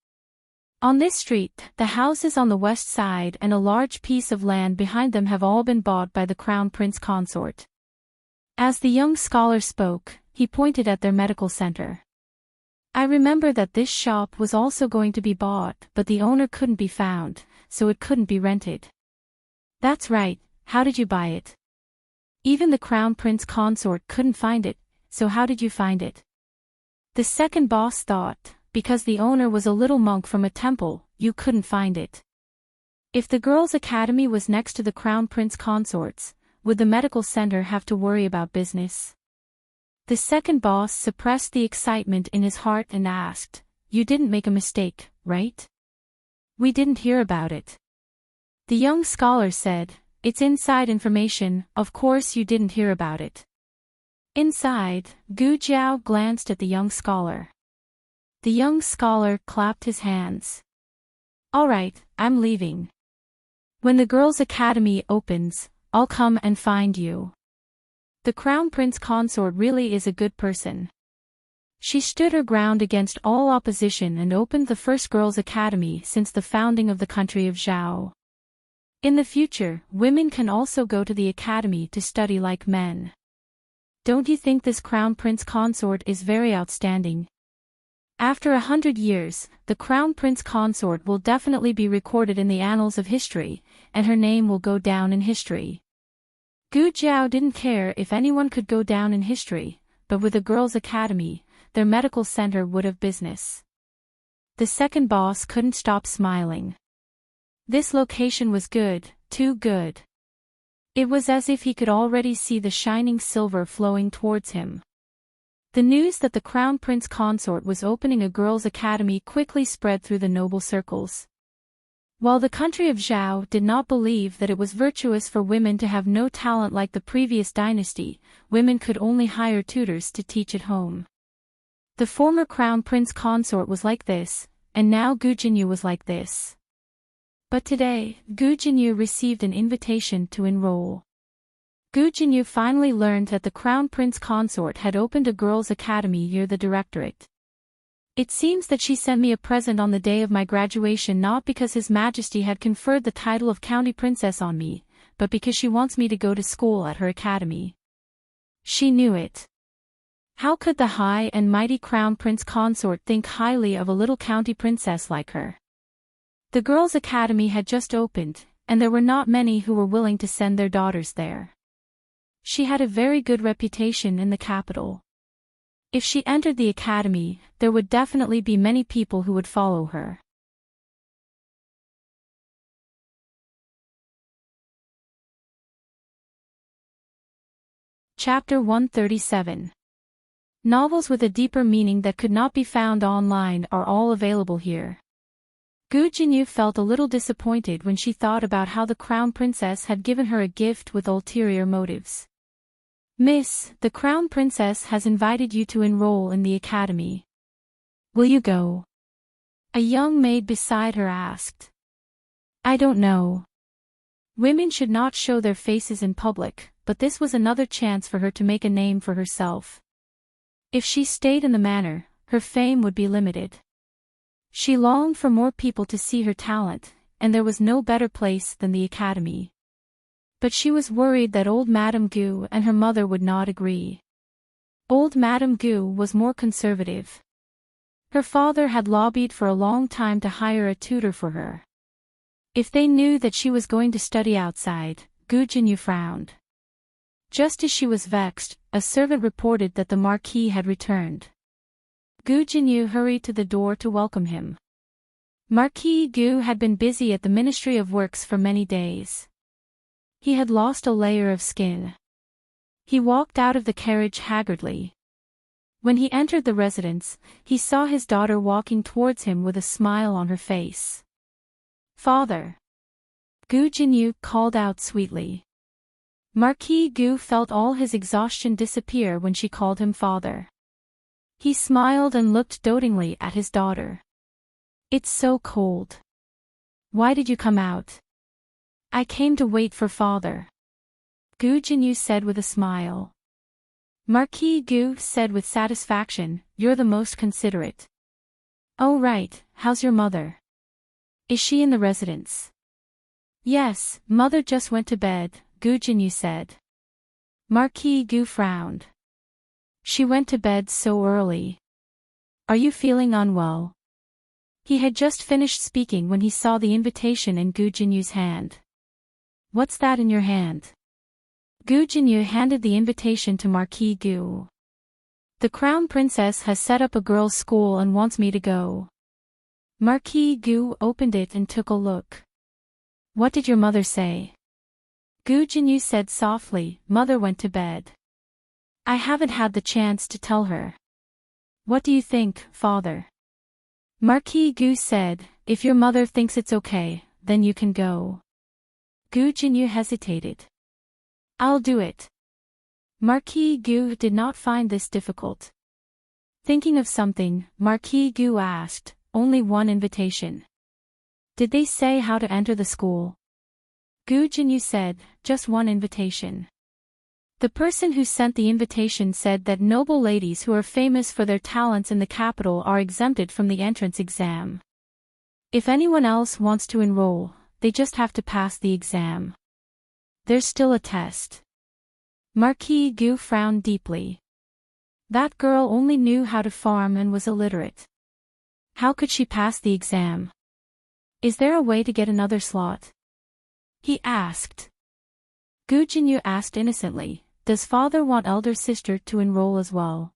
On this street, the houses on the west side and a large piece of land behind them have all been bought by the Crown Prince Consort. As the young scholar spoke, he pointed at their medical center. I remember that this shop was also going to be bought, but the owner couldn't be found, so it couldn't be rented. That's right, how did you buy it? Even the Crown Prince Consort couldn't find it, so how did you find it? The second boss thought, because the owner was a little monk from a temple, you couldn't find it. If the girls' academy was next to the Crown Prince Consorts, would the medical center have to worry about business? The second boss suppressed the excitement in his heart and asked, You didn't make a mistake, right? We didn't hear about it. The young scholar said, It's inside information, of course you didn't hear about it. Inside, Gu Jiao glanced at the young scholar. The young scholar clapped his hands. All right, I'm leaving. When the girls' academy opens, I'll come and find you. The Crown Prince Consort really is a good person. She stood her ground against all opposition and opened the first girls' academy since the founding of the country of Zhao. In the future, women can also go to the academy to study like men. Don't you think this Crown Prince Consort is very outstanding? After 100 years, the Crown Prince Consort will definitely be recorded in the annals of history, and her name will go down in history. Gu Jiao didn't care if anyone could go down in history, but with a girls' academy, their medical center would have business. The second boss couldn't stop smiling. This location was good, too good. It was as if he could already see the shining silver flowing towards him. The news that the Crown Prince Consort was opening a girls' academy quickly spread through the noble circles. While the country of Zhao did not believe that it was virtuous for women to have no talent like the previous dynasty, women could only hire tutors to teach at home. The former Crown Prince Consort was like this, and now Gu Jinyu was like this. But today, Gu Jinyu received an invitation to enroll. Gu Jinyu finally learned that the Crown Prince Consort had opened a girls' academy near the directorate. It seems that she sent me a present on the day of my graduation not because His Majesty had conferred the title of County Princess on me, but because she wants me to go to school at her academy. She knew it. How could the high and mighty Crown Prince Consort think highly of a little county princess like her? The girls' academy had just opened, and there were not many who were willing to send their daughters there. She had a very good reputation in the capital. If she entered the academy, there would definitely be many people who would follow her. Chapter 137. Novels with a deeper meaning that could not be found online are all available here. Gu Jinyu felt a little disappointed when she thought about how the Crown Princess had given her a gift with ulterior motives. Miss, the Crown Princess has invited you to enroll in the academy. Will you go? A young maid beside her asked. I don't know. Women should not show their faces in public, but this was another chance for her to make a name for herself. If she stayed in the manor, her fame would be limited. She longed for more people to see her talent, and there was no better place than the academy. But she was worried that old Madame Gu and her mother would not agree. Old Madame Gu was more conservative. Her father had lobbied for a long time to hire a tutor for her. If they knew that she was going to study outside, Gu Jinyu frowned. Just as she was vexed, a servant reported that the Marquis had returned. Gu Jinyu hurried to the door to welcome him. Marquis Gu had been busy at the Ministry of Works for many days. He had lost a layer of skin. He walked out of the carriage haggardly. When he entered the residence, he saw his daughter walking towards him with a smile on her face. Father. Gu Jinyu called out sweetly. Marquis Gu felt all his exhaustion disappear when she called him father. He smiled and looked dotingly at his daughter. It's so cold. Why did you come out? I came to wait for father. Gu Jinyu said with a smile. Marquis Gu said with satisfaction, you're the most considerate. Oh right, how's your mother? Is she in the residence? Yes, mother just went to bed, Gu Jinyu said. Marquis Gu frowned. She went to bed so early. Are you feeling unwell? He had just finished speaking when he saw the invitation in Gu Jinyu's hand. What's that in your hand? Gu Jinyu handed the invitation to Marquis Gu. The Crown Princess has set up a girls' school and wants me to go. Marquis Gu opened it and took a look. What did your mother say? Gu Jinyu said softly, Mother went to bed. I haven't had the chance to tell her. What do you think, father? Marquis Gu said, if your mother thinks it's okay, then you can go. Gu Jinyu hesitated. I'll do it. Marquis Gu did not find this difficult. Thinking of something, Marquis Gu asked, only one invitation. Did they say how to enter the school? Gu Jinyu said, just one invitation. The person who sent the invitation said that noble ladies who are famous for their talents in the capital are exempted from the entrance exam. If anyone else wants to enroll, they just have to pass the exam. There's still a test. Marquis Gu frowned deeply. That girl only knew how to farm and was illiterate. How could she pass the exam? Is there a way to get another slot? He asked. Gu Jinyu asked innocently, does father want elder sister to enroll as well?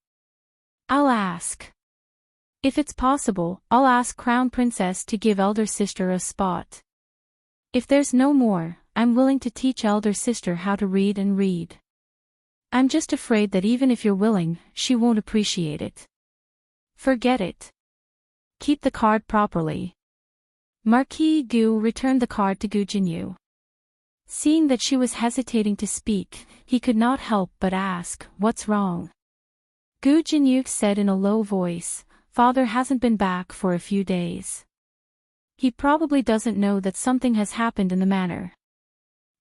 I'll ask. If it's possible, I'll ask Crown Princess to give elder sister a spot. If there's no more, I'm willing to teach elder sister how to read and read. I'm just afraid that even if you're willing, she won't appreciate it. Forget it. Keep the card properly. Marquis Gu returned the card to Gu Jinyu. Seeing that she was hesitating to speak, he could not help but ask, what's wrong? Gu Jinyu said in a low voice, father hasn't been back for a few days. He probably doesn't know that something has happened in the manor.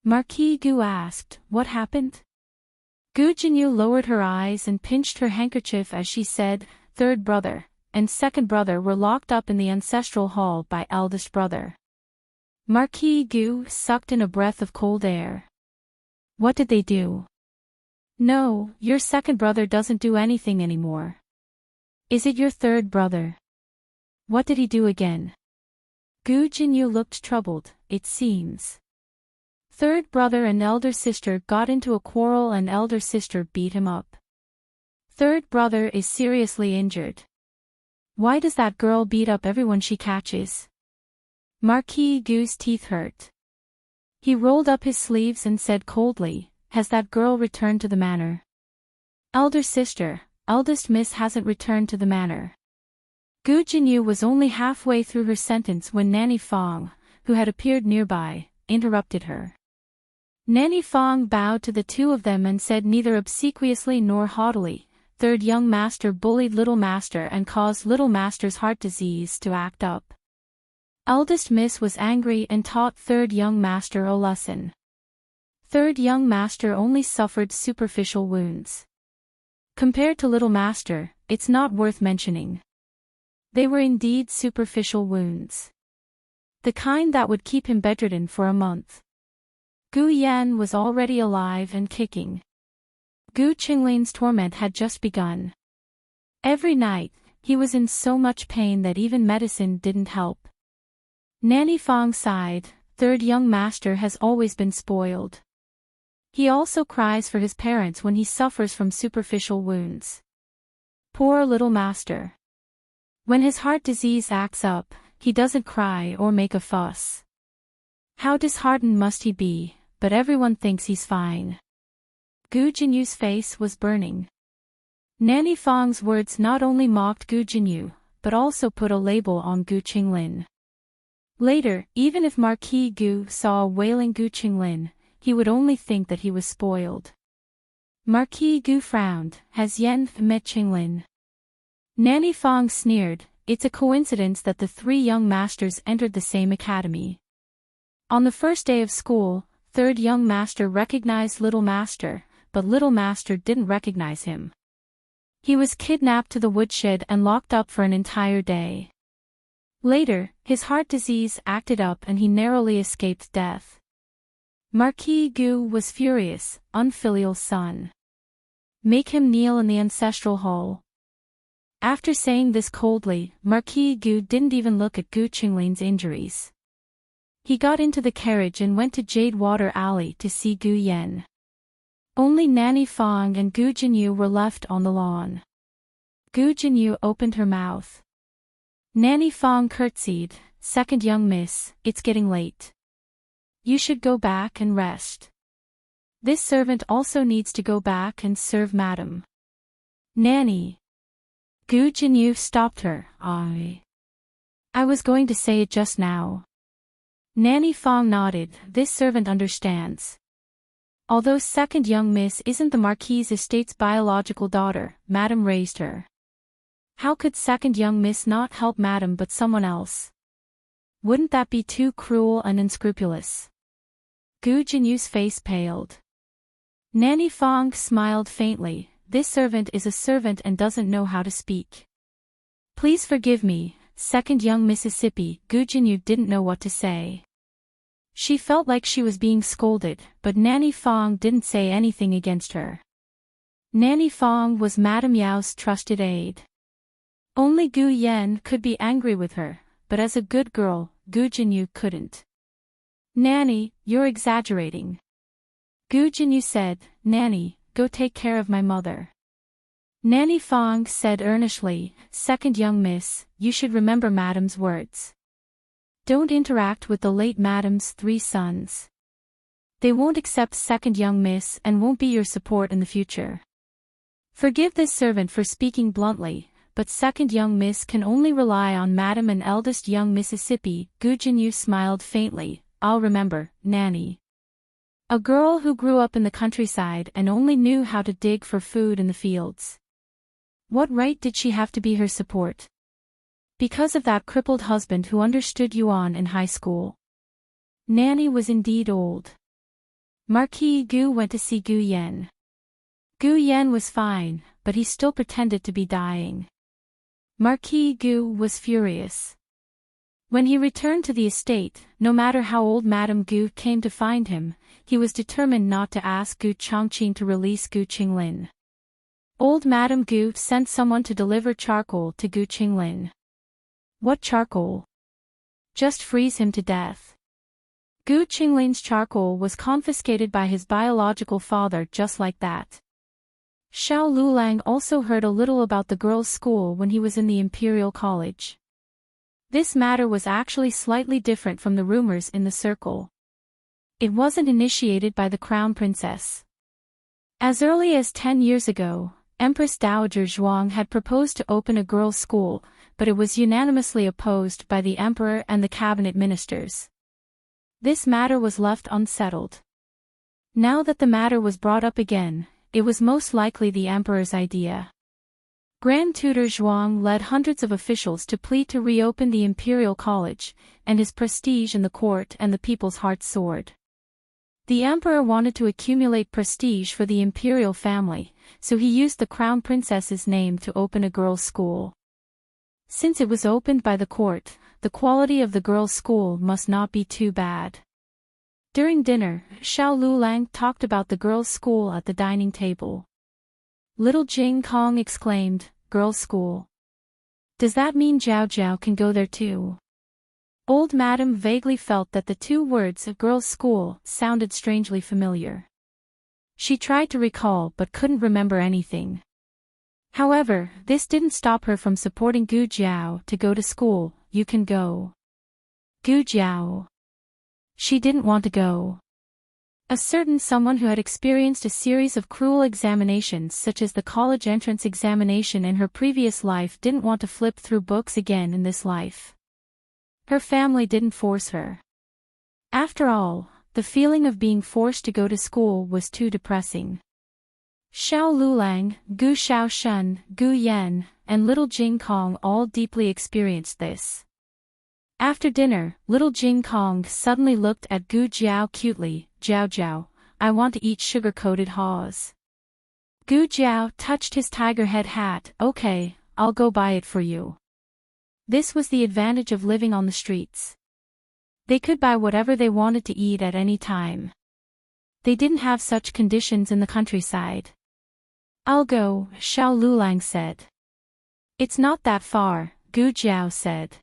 Marquis Gu asked, what happened? Gu Jinyu lowered her eyes and pinched her handkerchief as she said, third brother and second brother were locked up in the ancestral hall by eldest brother. Marquis Gu sucked in a breath of cold air. What did they do? No, your second brother doesn't do anything anymore. Is it your third brother? What did he do again? Gu Jinyu looked troubled, it seems. Third brother and elder sister got into a quarrel and elder sister beat him up. Third brother is seriously injured. Why does that girl beat up everyone she catches? Marquis Gu's teeth hurt. He rolled up his sleeves and said coldly, has that girl returned to the manor? Elder sister, eldest miss hasn't returned to the manor. Gu Jinyu was only halfway through her sentence when Nanny Fong, who had appeared nearby, interrupted her. Nanny Fong bowed to the two of them and said neither obsequiously nor haughtily, third young master bullied little master and caused little master's heart disease to act up. Eldest miss was angry and taught third young master a lesson. Third young master only suffered superficial wounds. Compared to little master, it's not worth mentioning. They were indeed superficial wounds. The kind that would keep him bedridden for a month. Gu Yan was already alive and kicking. Gu Qinglin's torment had just begun. Every night, he was in so much pain that even medicine didn't help. Nanny Fong sighed, third young master has always been spoiled. He also cries for his parents when he suffers from superficial wounds. Poor little master. When his heart disease acts up, he doesn't cry or make a fuss. How disheartened must he be, but everyone thinks he's fine. Gu Jinyu's face was burning. Nanny Fong's words not only mocked Gu Jinyu, but also put a label on Gu Qinglin. Later, even if Marquis Gu saw a wailing Gu Qinglin, he would only think that he was spoiled. Marquis Gu frowned. Has Yen met Qinglin? Nanny Fong sneered. It's a coincidence that the three young masters entered the same academy. On the first day of school, third young master recognized little master, but little master didn't recognize him. He was kidnapped to the woodshed and locked up for an entire day. Later, his heart disease acted up and he narrowly escaped death. Marquis Gu was furious. Unfilial son. Make him kneel in the ancestral hall. After saying this coldly, Marquis Gu didn't even look at Gu Qinglin's injuries. He got into the carriage and went to Jade Water Alley to see Gu Yen. Only Nanny Fong and Gu Jinyu were left on the lawn. Gu Jinyu opened her mouth. Nanny Fong curtsied. Second young miss, it's getting late. You should go back and rest. This servant also needs to go back and serve madam. Nanny. Gu Jinyu stopped her. I was going to say it just now. Nanny Fong nodded. This servant understands. Although second young miss isn't the Marquis' estate's biological daughter, madam raised her. How could second young miss not help madam but someone else? Wouldn't that be too cruel and unscrupulous? Gu Jinyu's face paled. Nanny Fong smiled faintly. This servant is a servant and doesn't know how to speak. Please forgive me, second young Mississippi. Gu Jinyu didn't know what to say. She felt like she was being scolded, but Nanny Fong didn't say anything against her. Nanny Fong was Madame Yao's trusted aide. Only Gu Yen could be angry with her, but as a good girl, Gu Jinyu couldn't. Nanny, you're exaggerating. Gu Jinyu said. Nanny, go take care of my mother. Nanny Fong said earnestly. Second young miss, you should remember madam's words. Don't interact with the late madam's three sons. They won't accept second young miss and won't be your support in the future. Forgive this servant for speaking bluntly, but second young miss can only rely on madam and eldest young Mississippi. Gu Jinyu smiled faintly. I'll remember, Nanny. A girl who grew up in the countryside and only knew how to dig for food in the fields. What right did she have to be her support? Because of that crippled husband who understood Yuan in high school. Nanny was indeed old. Marquis Gu went to see Gu Yen. Gu Yen was fine, but he still pretended to be dying. Marquis Gu was furious. When he returned to the estate, no matter how old Madame Gu came to find him, he was determined not to ask Gu Chongqing to release Gu Qinglin. Old Madame Gu sent someone to deliver charcoal to Gu Qinglin. What charcoal? Just freeze him to death. Gu Qinglin's charcoal was confiscated by his biological father just like that. Xiao Lulang also heard a little about the girls' school when he was in the Imperial College. This matter was actually slightly different from the rumors in the circle. It wasn't initiated by the Crown Princess. As early as 10 years ago, Empress Dowager Zhuang had proposed to open a girls' school, but it was unanimously opposed by the emperor and the cabinet ministers. This matter was left unsettled. Now that the matter was brought up again, it was most likely the emperor's idea. Grand Tutor Zhuang led hundreds of officials to plead to reopen the Imperial College, and his prestige in the court and the people's hearts soared. The emperor wanted to accumulate prestige for the imperial family, so he used the crown princess's name to open a girls' school. Since it was opened by the court, the quality of the girls' school must not be too bad. During dinner, Xiao Lulang talked about the girls' school at the dining table. Little Jing Kong exclaimed, "Girls' school. Does that mean Zhao Zhao can go there too?" Old Madam vaguely felt that the two words "girls' school" sounded strangely familiar. She tried to recall but couldn't remember anything. However, this didn't stop her from supporting Gu Jiao to go to school. You can go. Gu Jiao. She didn't want to go. A certain someone who had experienced a series of cruel examinations such as the college entrance examination in her previous life didn't want to flip through books again in this life. Her family didn't force her. After all, the feeling of being forced to go to school was too depressing. Xiao Lulang, Gu Xiaoshen, Gu Yan, and little Jing Kong all deeply experienced this. After dinner, little Jing Kong suddenly looked at Gu Jiao cutely. Jiao Jiao, I want to eat sugar-coated haws. Gu Jiao touched his tiger head hat. Okay, I'll go buy it for you. This was the advantage of living on the streets. They could buy whatever they wanted to eat at any time. They didn't have such conditions in the countryside. I'll go, Xiao Lulang said. It's not that far, Gu Jiao said.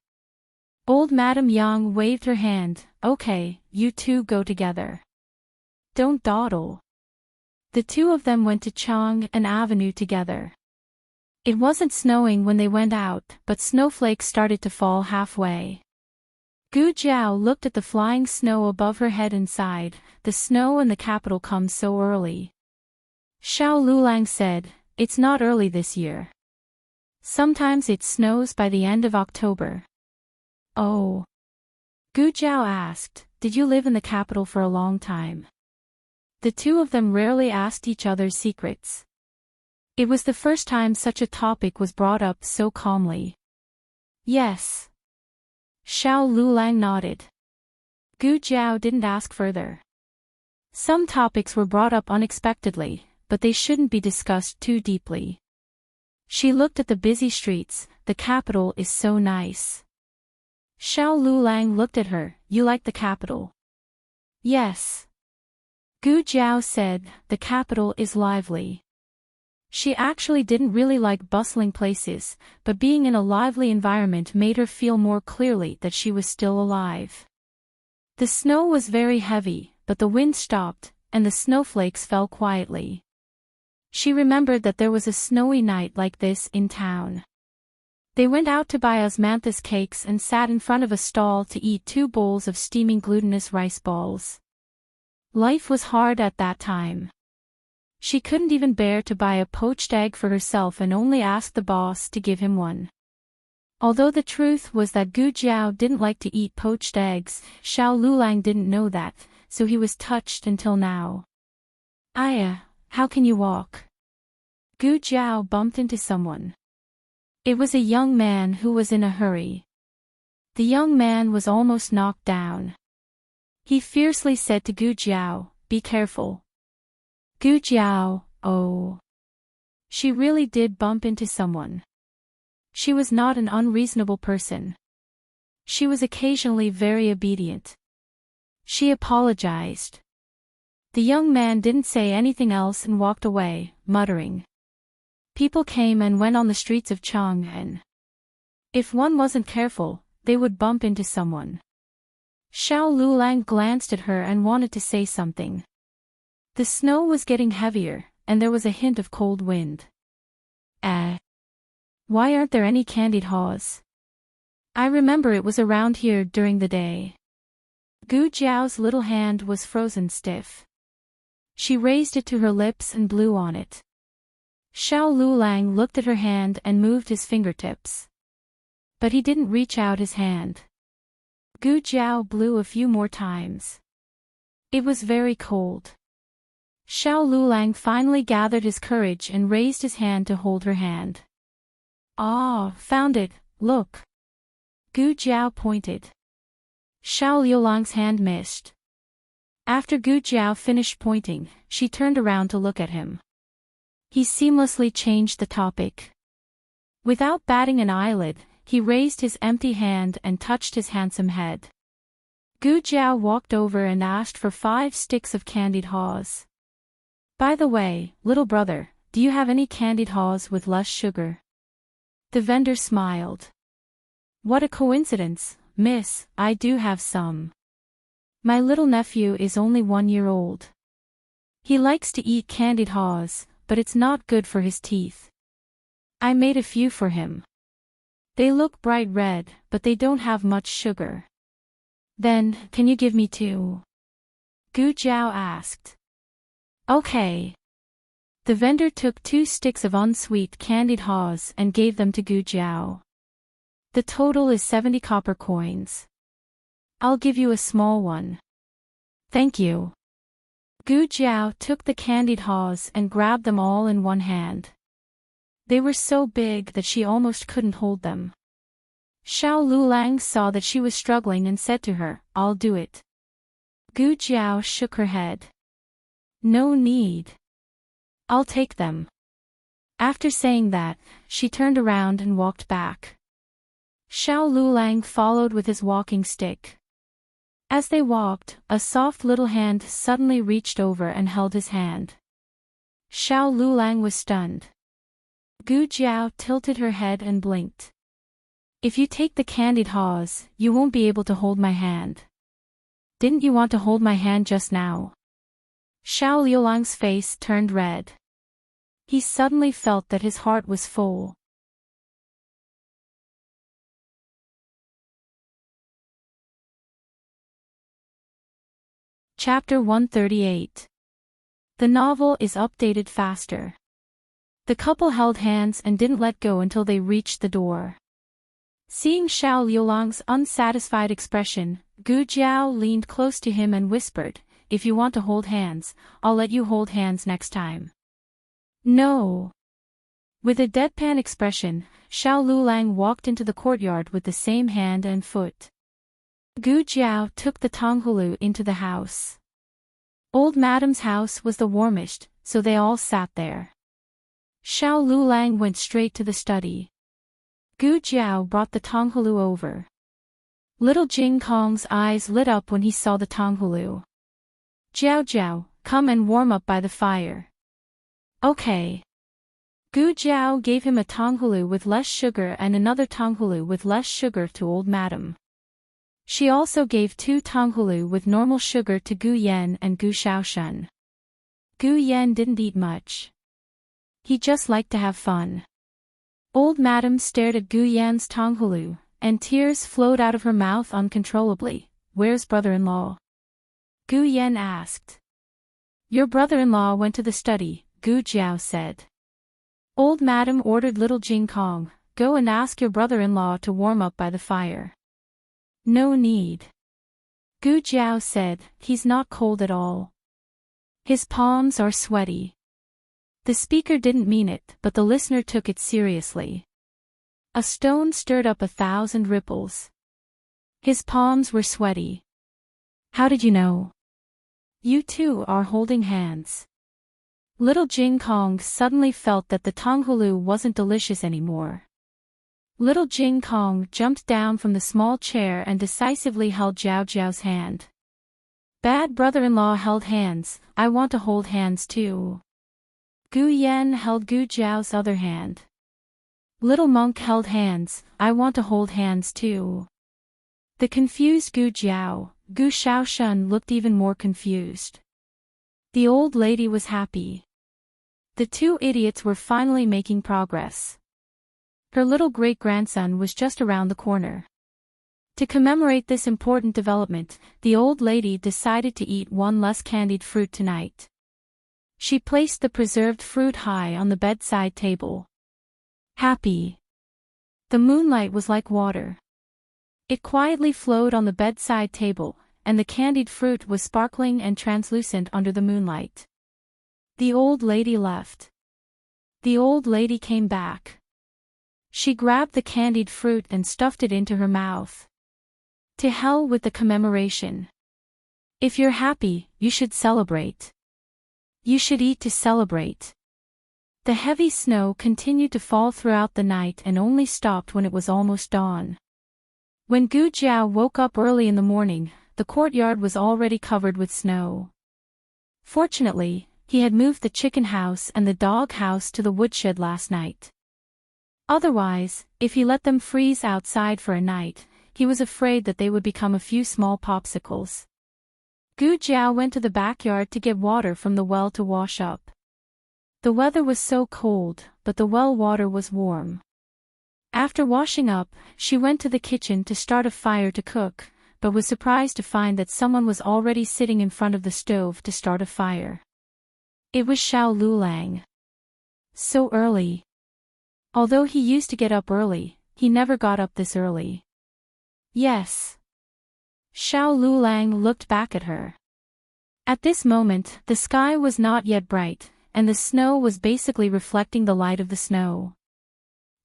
Old Madame Yang waved her hand. Okay, you two go together. Don't dawdle. The two of them went to Chang'an Avenue together. It wasn't snowing when they went out, but snowflakes started to fall halfway. Gu Jiao looked at the flying snow above her head and sighed. The snow in the capital comes so early. Xiao Lulang said, it's not early this year. Sometimes it snows by the end of October. Oh. Gu Jiao asked, did you live in the capital for a long time? The two of them rarely asked each other's secrets. It was the first time such a topic was brought up so calmly. Yes. Xiao Lulang nodded. Gu Jiao didn't ask further. Some topics were brought up unexpectedly, but they shouldn't be discussed too deeply. She looked at the busy streets. The capital is so nice. Xiao Lulang looked at her. You like the capital? Yes. Gu Jiao said, the capital is lively. She actually didn't really like bustling places, but being in a lively environment made her feel more clearly that she was still alive. The snow was very heavy, but the wind stopped, and the snowflakes fell quietly. She remembered that there was a snowy night like this in town. They went out to buy osmanthus cakes and sat in front of a stall to eat 2 bowls of steaming glutinous rice balls. Life was hard at that time. She couldn't even bear to buy a poached egg for herself and only asked the boss to give him one. Although the truth was that Gu Jiao didn't like to eat poached eggs, Xiao Lulang didn't know that, so he was touched until now. Aya, how can you walk? Gu Jiao bumped into someone. It was a young man who was in a hurry. The young man was almost knocked down. He fiercely said to Gu Jiao, be careful. Gu Jiao, oh. She really did bump into someone. She was not an unreasonable person. She was occasionally very obedient. She apologized. The young man didn't say anything else and walked away, muttering. People came and went on the streets of Chang'an. If one wasn't careful, they would bump into someone. Xiao Lulang glanced at her and wanted to say something. The snow was getting heavier, and there was a hint of cold wind. Why aren't there any candied haws? I remember it was around here during the day. Gu Jiao's little hand was frozen stiff. She raised it to her lips and blew on it. Xiao Lulang looked at her hand and moved his fingertips. But he didn't reach out his hand. Gu Jiao blew a few more times. It was very cold. Xiao Lulang finally gathered his courage and raised his hand to hold her hand. Ah, found it, look. Gu Jiao pointed. Xiao Lulang's hand missed. After Gu Jiao finished pointing, she turned around to look at him. He seamlessly changed the topic. Without batting an eyelid, he raised his empty hand and touched his handsome head. Gu Jiao walked over and asked for 5 sticks of candied haws. By the way, little brother, do you have any candied haws with less sugar? The vendor smiled. What a coincidence, miss, I do have some. My little nephew is only 1 year old. He likes to eat candied haws, but it's not good for his teeth. I made a few for him. They look bright red, but they don't have much sugar. Then, can you give me 2? Gu Jiao asked. Okay. The vendor took 2 sticks of unsweet candied haws and gave them to Gu Jiao. The total is 70 copper coins. I'll give you a small one. Thank you. Gu Jiao took the candied haws and grabbed them all in one hand. They were so big that she almost couldn't hold them. Xiao Lulang saw that she was struggling and said to her, I'll do it. Gu Jiao shook her head. No need. I'll take them. After saying that, she turned around and walked back. Xiao Lulang followed with his walking stick. As they walked, a soft little hand suddenly reached over and held his hand. Xiao Lulang was stunned. Gu Jiao tilted her head and blinked. If you take the candied haws, you won't be able to hold my hand. Didn't you want to hold my hand just now? Xiao Liulang's face turned red. He suddenly felt that his heart was full. Chapter 138. The novel is updated faster. The couple held hands and didn't let go until they reached the door. Seeing Xiao Liulang's unsatisfied expression, Gu Jiao leaned close to him and whispered, If you want to hold hands, I'll let you hold hands next time. No. With a deadpan expression, Xiao Lulang walked into the courtyard with the same hand and foot. Gu Jiao took the Tonghulu into the house. Old Madam's house was the warmest, so they all sat there. Xiao Lulang went straight to the study. Gu Jiao brought the Tonghulu over. Little Jing Kong's eyes lit up when he saw the Tonghulu. Jiao Jiao, come and warm up by the fire. Okay. Gu Jiao gave him a Tonghulu with less sugar and another Tonghulu with less sugar to Old Madam. She also gave 2 Tonghulu with normal sugar to Gu Yan and Gu Shaoshun. Gu Yan didn't eat much. He just liked to have fun. Old Madam stared at Gu Yan's Tonghulu, and tears flowed out of her mouth uncontrollably. Where's brother-in-law? Gu Yan asked. Your brother-in-law went to the study, Gu Jiao said. Old Madam ordered little Jing Kong, go and ask your brother-in-law to warm up by the fire. No need. Gu Jiao said, he's not cold at all. His palms are sweaty. The speaker didn't mean it, but the listener took it seriously. A stone stirred up 1,000 ripples. His palms were sweaty. How did you know? You two are holding hands. Little Jing Kong suddenly felt that the Tonghulu wasn't delicious anymore. Little Jing Kong jumped down from the small chair and decisively held Jiao Jiao's hand. Bad brother-in-law held hands, I want to hold hands too. Gu Yan held Gu Jiao's other hand. Little monk held hands, I want to hold hands too. The confused Gu Jiao, Gu Shaoshun looked even more confused. The old lady was happy. The 2 idiots were finally making progress. Her little great-grandson was just around the corner. To commemorate this important development, the old lady decided to eat 1 less candied fruit tonight. She placed the preserved fruit high on the bedside table. Happy. The moonlight was like water. It quietly flowed on the bedside table, and the candied fruit was sparkling and translucent under the moonlight. The old lady left. The old lady came back. She grabbed the candied fruit and stuffed it into her mouth. To hell with the commemoration. If you're happy, you should celebrate. You should eat to celebrate. The heavy snow continued to fall throughout the night and only stopped when it was almost dawn. When Gu Jiao woke up early in the morning, the courtyard was already covered with snow. Fortunately, he had moved the chicken house and the dog house to the woodshed last night. Otherwise, if he let them freeze outside for a night, he was afraid that they would become a few small popsicles. Gu Jiao went to the backyard to get water from the well to wash up. The weather was so cold, but the well water was warm. After washing up, she went to the kitchen to start a fire to cook, but was surprised to find that someone was already sitting in front of the stove to start a fire. It was Xiao Lulang. So early. Although he used to get up early, he never got up this early. Yes. Xiao Lulang looked back at her. At this moment, the sky was not yet bright, and the snow was basically reflecting the light of the snow.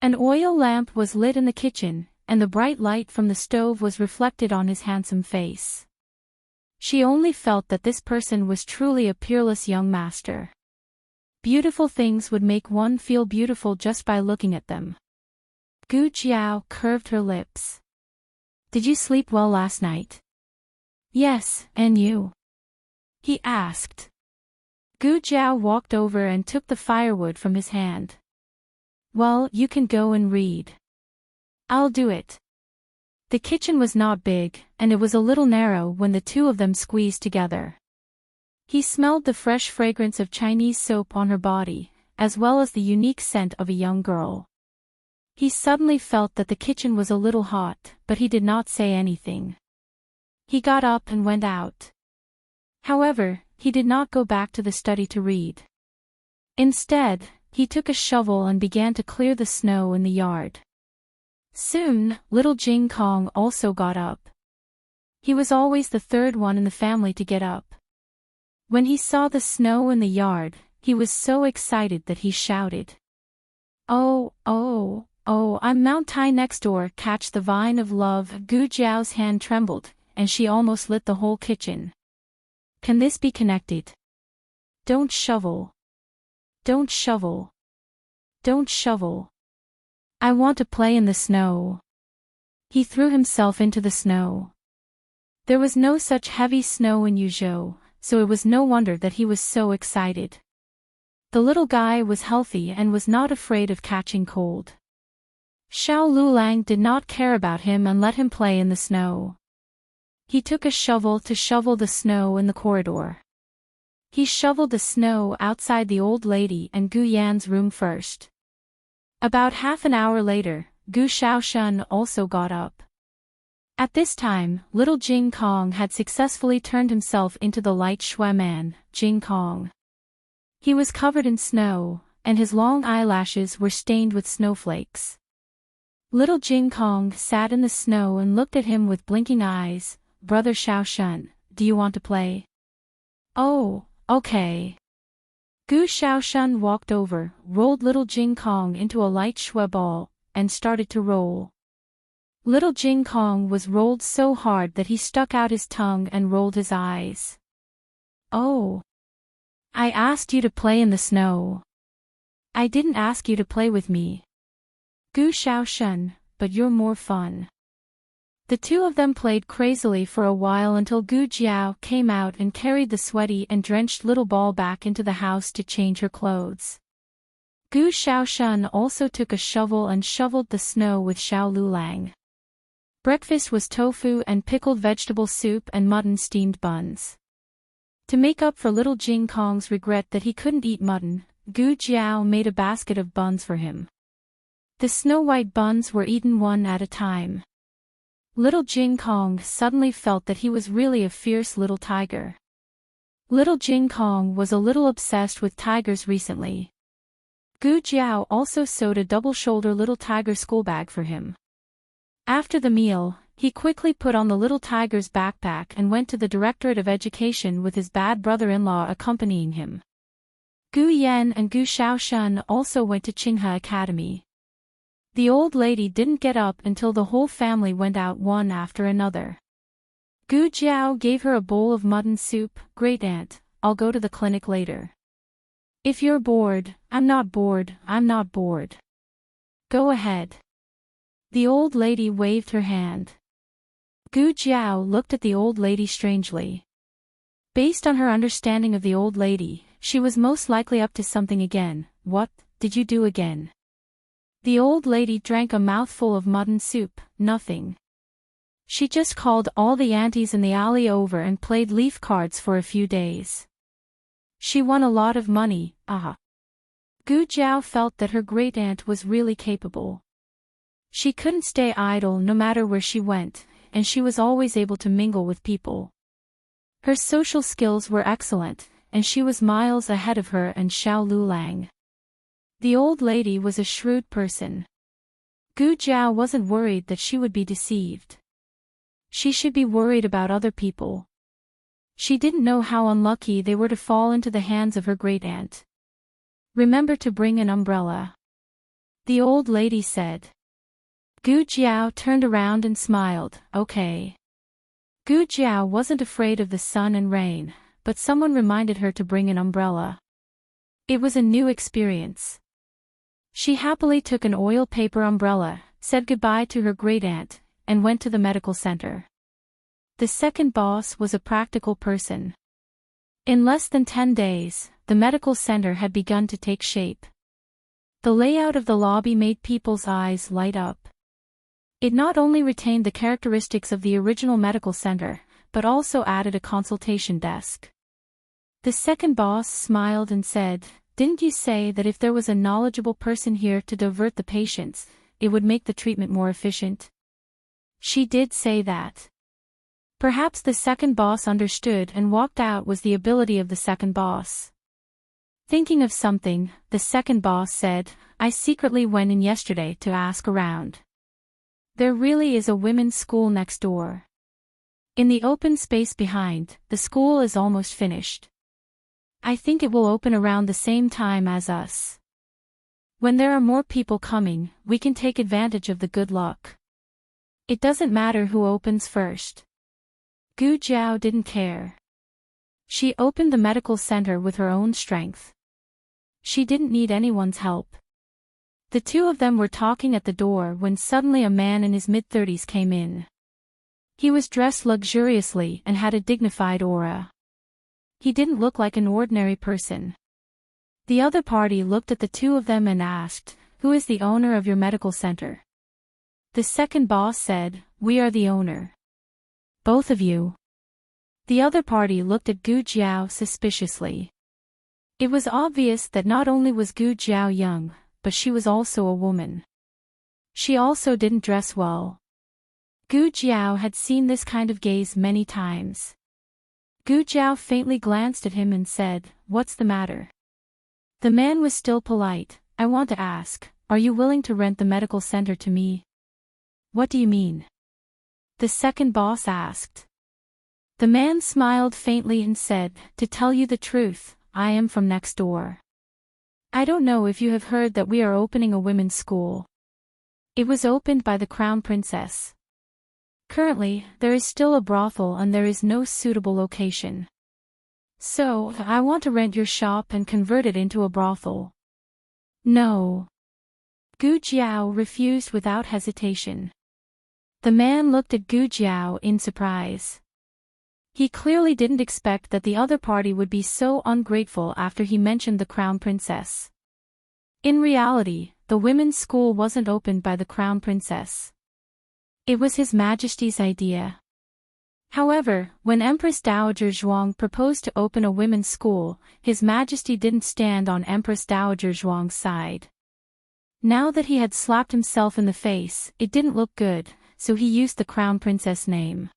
An oil lamp was lit in the kitchen, and the bright light from the stove was reflected on his handsome face. She only felt that this person was truly a peerless young master. Beautiful things would make one feel beautiful just by looking at them. Gu Jiao curved her lips. Did you sleep well last night? Yes, and you? He asked. Gu Jiao walked over and took the firewood from his hand. Well, you can go and read. I'll do it. The kitchen was not big, and it was a little narrow when the two of them squeezed together. He smelled the fresh fragrance of Chinese soap on her body, as well as the unique scent of a young girl. He suddenly felt that the kitchen was a little hot, but he did not say anything. He got up and went out. However, he did not go back to the study to read. Instead, he took a shovel and began to clear the snow in the yard. Soon, little Jing Kong also got up. He was always the third one in the family to get up. When he saw the snow in the yard, he was so excited that he shouted. Oh, I'm Mount Tai next door, catch the vine of love. Gu Jiao's hand trembled, and she almost lit the whole kitchen. Can this be connected? Don't shovel. Don't shovel. Don't shovel. I want to play in the snow. He threw himself into the snow. There was no such heavy snow in Yuzhou, so it was no wonder that he was so excited. The little guy was healthy and was not afraid of catching cold. Xiao Lulang did not care about him and let him play in the snow. He took a shovel to shovel the snow in the corridor. He shoveled the snow outside the old lady and Gu Yan's room first. About half an hour later, Gu Shaoshun also got up. At this time, little Jing Kong had successfully turned himself into the light shui man, Jing Kong. He was covered in snow, and his long eyelashes were stained with snowflakes. Little Jing Kong sat in the snow and looked at him with blinking eyes. Brother Shaoshun, do you want to play? Oh, okay. Gu Shaoshun walked over, rolled little Jing Kong into a light shui ball, and started to roll. Little Jing Kong was rolled so hard that he stuck out his tongue and rolled his eyes. Oh. I asked you to play in the snow. I didn't ask you to play with me. Gu Shaoshun, but you're more fun. The two of them played crazily for a while until Gu Jiao came out and carried the sweaty and drenched little ball back into the house to change her clothes. Gu Shaoshun also took a shovel and shoveled the snow with Xiao Lulang. Breakfast was tofu and pickled vegetable soup and mutton steamed buns. To make up for little Jing Kong's regret that he couldn't eat mutton, Gu Jiao made a basket of buns for him. The snow-white buns were eaten one at a time. Little Jing Kong suddenly felt that he was really a fierce little tiger. Little Jing Kong was a little obsessed with tigers recently. Gu Jiao also sewed a double-shoulder little tiger schoolbag for him. After the meal, he quickly put on the little tiger's backpack and went to the Directorate of Education with his bad brother-in-law accompanying him. Gu Yan and Gu Shaoshun also went to Qinghe Academy. The old lady didn't get up until the whole family went out one after another. Gu Jiao gave her a bowl of mutton soup. Great aunt, I'll go to the clinic later. If you're bored, I'm not bored. Go ahead. The old lady waved her hand. Gu Jiao looked at the old lady strangely. Based on her understanding of the old lady, she was most likely up to something again. What did you do again? The old lady drank a mouthful of mutton soup. Nothing. She just called all the aunties in the alley over and played leaf cards for a few days. She won a lot of money. Gu Jiao felt that her great-aunt was really capable. She couldn't stay idle no matter where she went, and she was always able to mingle with people. Her social skills were excellent, and she was miles ahead of her and Xiao Lulang. The old lady was a shrewd person. Gu Jiao wasn't worried that she would be deceived. She should be worried about other people. She didn't know how unlucky they were to fall into the hands of her great-aunt. Remember to bring an umbrella, the old lady said. Gu Jiao turned around and smiled. Okay. Gu Jiao wasn't afraid of the sun and rain, but someone reminded her to bring an umbrella. It was a new experience. She happily took an oil paper umbrella, said goodbye to her great-aunt, and went to the medical center. The second boss was a practical person. In less than 10 days, the medical center had begun to take shape. The layout of the lobby made people's eyes light up. It not only retained the characteristics of the original medical center, but also added a consultation desk. The second boss smiled and said, "Didn't you say that if there was a knowledgeable person here to divert the patients, it would make the treatment more efficient?" She did say that. Perhaps the second boss understood and walked out was the ability of the second boss. Thinking of something, the second boss said, "I secretly went in yesterday to ask around. There really is a women's school next door. In the open space behind, the school is almost finished. I think it will open around the same time as us. When there are more people coming, we can take advantage of the good luck. It doesn't matter who opens first." Gu Jiao didn't care. She opened the medical center with her own strength. She didn't need anyone's help. The two of them were talking at the door when suddenly a man in his mid-30s came in. He was dressed luxuriously and had a dignified aura. He didn't look like an ordinary person. The other party looked at the two of them and asked, "Who is the owner of your medical center?" The second boss said, "We are the owner." "Both of you?" The other party looked at Gu Jiao suspiciously. It was obvious that not only was Gu Jiao young, but she was also a woman. She also didn't dress well. Gu Jiao had seen this kind of gaze many times. Gu Jiao faintly glanced at him and said, "What's the matter?" The man was still polite. "I want to ask, are you willing to rent the medical center to me?" "What do you mean?" the second boss asked. The man smiled faintly and said, "To tell you the truth, I am from next door. I don't know if you have heard that we are opening a women's school. It was opened by the Crown Princess. Currently, there is still a brothel and there is no suitable location. So, I want to rent your shop and convert it into a brothel." "No." Gu Jiao refused without hesitation. The man looked at Gu Jiao in surprise. He clearly didn't expect that the other party would be so ungrateful after he mentioned the Crown Princess. In reality, the women's school wasn't opened by the Crown Princess. It was His Majesty's idea. However, when Empress Dowager Zhuang proposed to open a women's school, His Majesty didn't stand on Empress Dowager Zhuang's side. Now that he had slapped himself in the face, it didn't look good, so he used the Crown Princess name.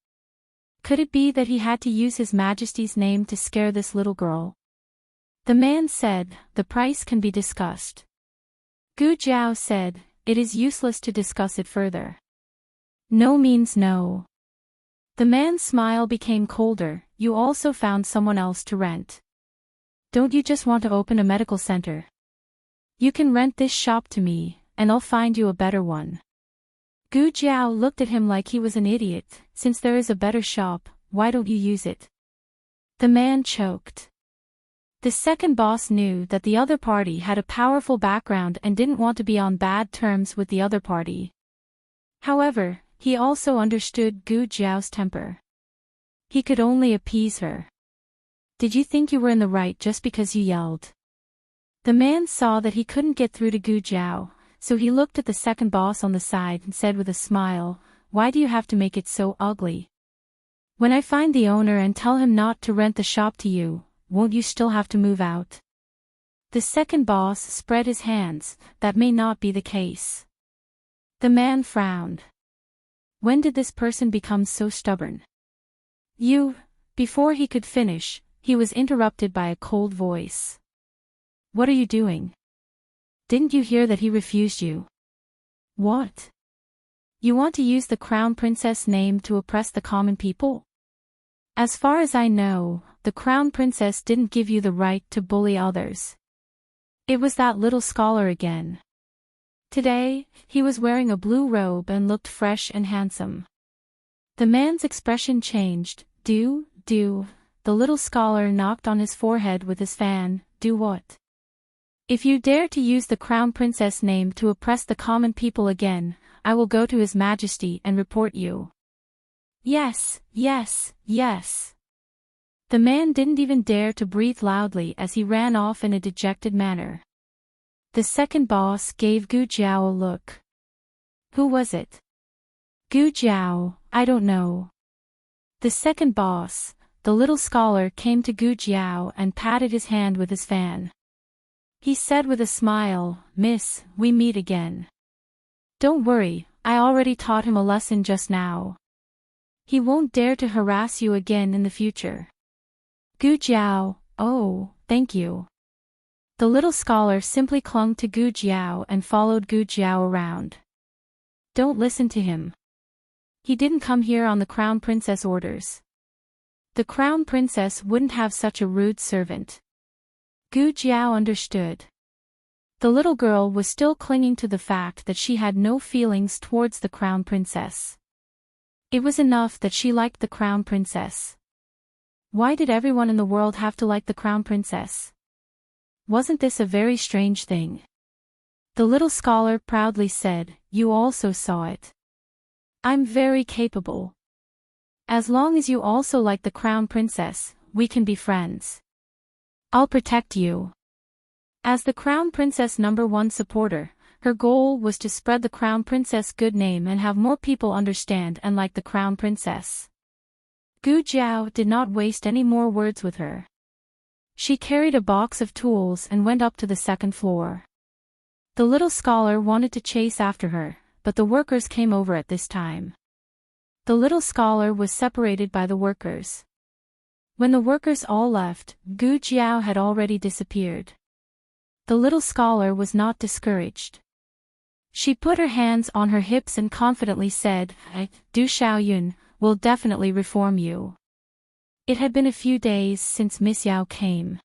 Could it be that he had to use His Majesty's name to scare this little girl? The man said, "The price can be discussed." Gu Jiao said, "It is useless to discuss it further. No means no." The man's smile became colder. "You also found someone else to rent. Don't you just want to open a medical center? You can rent this shop to me, and I'll find you a better one." Gu Jiao looked at him like he was an idiot. "Since there is a better shop, why don't you use it?" The man choked. The second boss knew that the other party had a powerful background and didn't want to be on bad terms with the other party. However, he also understood Gu Jiao's temper. He could only appease her. "Did you think you were in the right just because you yelled?" The man saw that he couldn't get through to Gu Jiao, so he looked at the second boss on the side and said with a smile, "Why do you have to make it so ugly? When I find the owner and tell him not to rent the shop to you, won't you still have to move out?" The second boss spread his hands. "That may not be the case." The man frowned. When did this person become so stubborn? "You..." Before he could finish, he was interrupted by a cold voice. "What are you doing? Didn't you hear that he refused you?" "What?" You want to use the Crown Princess name to oppress the common people? As far as I know, the Crown Princess didn't give you the right to bully others. It was that little scholar again. Today, he was wearing a blue robe and looked fresh and handsome. The man's expression changed. Do. The little scholar knocked on his forehead with his fan. Do what? If you dare to use the Crown Princess name to oppress the common people again, I will go to His Majesty and report you. Yes. The man didn't even dare to breathe loudly as he ran off in a dejected manner. The second boss gave Gu Jiao a look. Who was it? Gu Jiao, I don't know. The second boss, the little scholar, came to Gu Jiao and patted his hand with his fan. He said with a smile, Miss, we meet again. Don't worry, I already taught him a lesson just now. He won't dare to harass you again in the future. Gu Jiao, oh, thank you. The little scholar simply clung to Gu Jiao and followed Gu Jiao around. Don't listen to him. He didn't come here on the Crown Princess orders. The Crown Princess wouldn't have such a rude servant. Gu Jiao understood. The little girl was still clinging to the fact that she had no feelings towards the Crown Princess. It was enough that she liked the Crown Princess. Why did everyone in the world have to like the Crown Princess? Wasn't this a very strange thing? The little scholar proudly said, You also saw it. I'm very capable. As long as you also like the Crown Princess, we can be friends. I'll protect you. As the Crown Princess #1 supporter, her goal was to spread the Crown Princess' good name and have more people understand and like the Crown Princess. Gu Jiao did not waste any more words with her. She carried a box of tools and went up to the second floor. The little scholar wanted to chase after her, but the workers came over at this time. The little scholar was separated by the workers. When the workers all left, Gu Jiao had already disappeared. The little scholar was not discouraged. She put her hands on her hips and confidently said, Du Xiaoyun will definitely reform you. It had been a few days since Miss Yao came.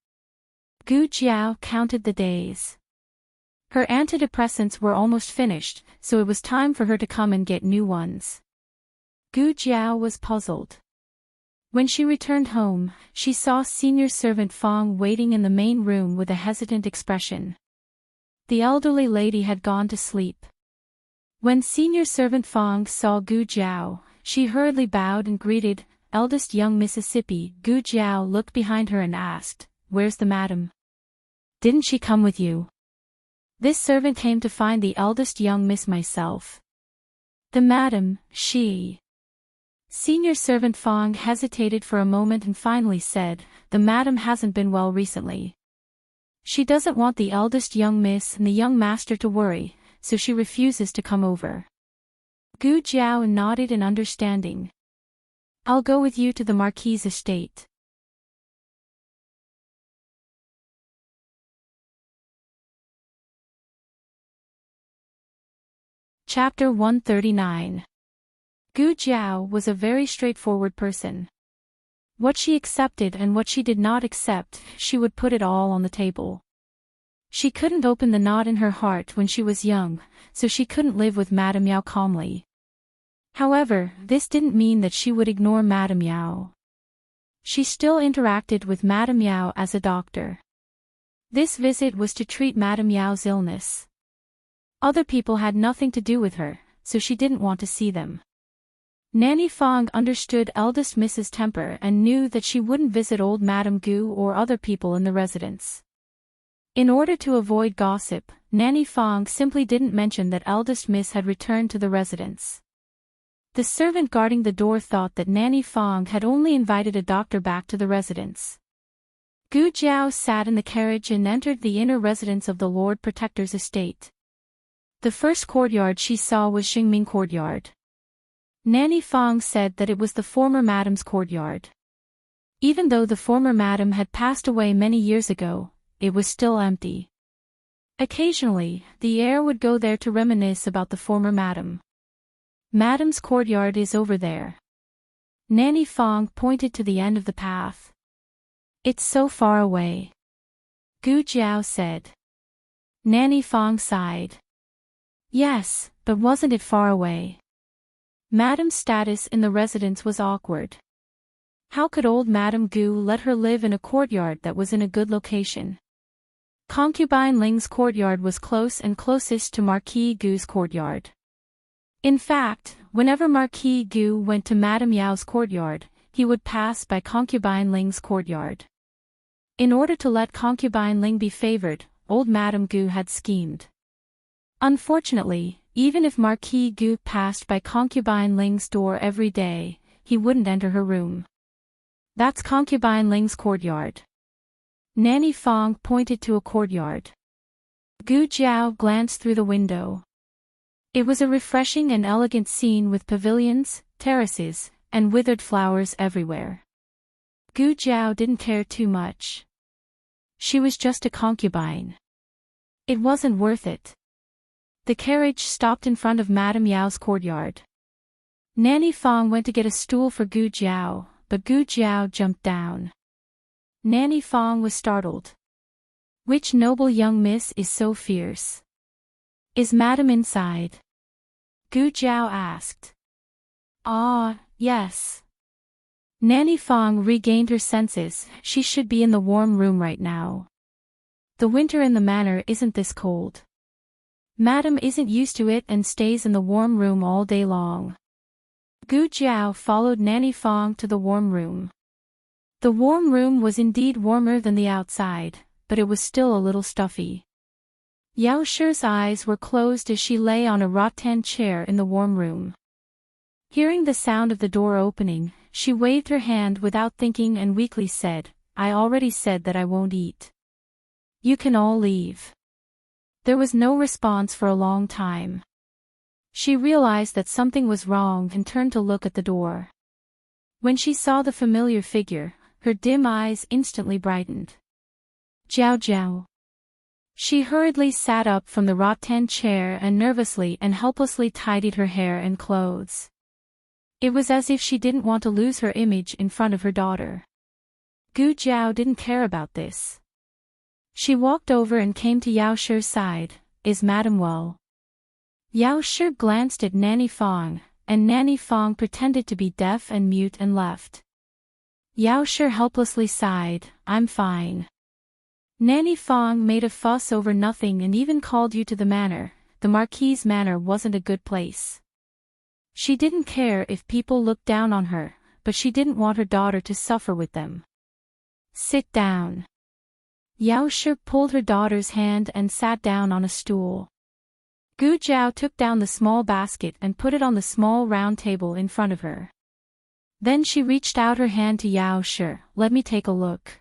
Gu Jiao counted the days. Her antidepressants were almost finished, so it was time for her to come and get new ones. Gu Jiao was puzzled. When she returned home, she saw senior servant Fang waiting in the main room with a hesitant expression. The elderly lady had gone to sleep. When senior servant Fang saw Gu Jiao, she hurriedly bowed and greeted, Eldest young Mississippi. Gu Jiao looked behind her and asked, Where's the madam? Didn't she come with you? This servant came to find the eldest young miss myself. The madam, she. Senior servant Fang hesitated for a moment and finally said, The madam hasn't been well recently. She doesn't want the eldest young miss and the young master to worry, so she refuses to come over. Gu Jiao nodded in understanding. I'll go with you to the Marquis's estate. Chapter 139. Gu Jiao was a very straightforward person. What she accepted and what she did not accept, she would put it all on the table. She couldn't open the knot in her heart when she was young, so she couldn't live with Madame Yao calmly. However, this didn't mean that she would ignore Madame Yao. She still interacted with Madame Yao as a doctor. This visit was to treat Madame Yao's illness. Other people had nothing to do with her, so she didn't want to see them. Nanny Fang understood eldest Mrs. temper and knew that she wouldn't visit old Madame Gu or other people in the residence. In order to avoid gossip, Nanny Fang simply didn't mention that eldest Miss had returned to the residence. The servant guarding the door thought that Nanny Fang had only invited a doctor back to the residence. Gu Jiao sat in the carriage and entered the inner residence of the Lord Protector's estate. The first courtyard she saw was Xingming Courtyard. Nanny Fang said that it was the former madam's courtyard. Even though the former madam had passed away many years ago, it was still empty. Occasionally, the heir would go there to reminisce about the former madam. Madam's courtyard is over there. Nanny Fong pointed to the end of the path. It's so far away. Gu Jiao said. Nanny Fong sighed. Yes, but wasn't it far away? Madam's status in the residence was awkward. How could old Madame Gu let her live in a courtyard that was in a good location? Concubine Ling's courtyard was close and closest to Marquis Gu's courtyard. In fact, whenever Marquis Gu went to Madame Yao's courtyard, he would pass by Concubine Ling's courtyard. In order to let Concubine Ling be favored, old Madame Gu had schemed. Unfortunately, even if Marquis Gu passed by Concubine Ling's door every day, he wouldn't enter her room. That's Concubine Ling's courtyard. Nanny Fong pointed to a courtyard. Gu Jiao glanced through the window. It was a refreshing and elegant scene with pavilions, terraces, and withered flowers everywhere. Gu Jiao didn't care too much. She was just a concubine. It wasn't worth it. The carriage stopped in front of Madame Yao's courtyard. Nanny Fong went to get a stool for Gu Jiao, but Gu Jiao jumped down. Nanny Fong was startled. Which noble young miss is so fierce? Is Madame inside? Gu Jiao asked. Ah, yes. Nanny Fong regained her senses. She should be in the warm room right now. The winter in the manor isn't this cold. Madame isn't used to it and stays in the warm room all day long. Gu Jiao followed Nanny Fong to the warm room. The warm room was indeed warmer than the outside, but it was still a little stuffy. Yao Shi's eyes were closed as she lay on a rattan chair in the warm room. Hearing the sound of the door opening, she waved her hand without thinking and weakly said, I already said that I won't eat. You can all leave. There was no response for a long time. She realized that something was wrong and turned to look at the door. When she saw the familiar figure, her dim eyes instantly brightened. Jiao Jiao. She hurriedly sat up from the rattan chair and nervously and helplessly tidied her hair and clothes. It was as if she didn't want to lose her image in front of her daughter. Gu Jiao didn't care about this. She walked over and came to Yao Shi's side. Is Madame well? Yao Shi glanced at Nanny Fong, and Nanny Fong pretended to be deaf and mute and left. Yao Shi helplessly sighed, I'm fine. Nanny Fong made a fuss over nothing and even called you to the manor. The Marquis's manor wasn't a good place. She didn't care if people looked down on her, but she didn't want her daughter to suffer with them. Sit down. Yao Shi pulled her daughter's hand and sat down on a stool. Gu Jiao took down the small basket and put it on the small round table in front of her. Then she reached out her hand to Yao Shi. Let me take a look.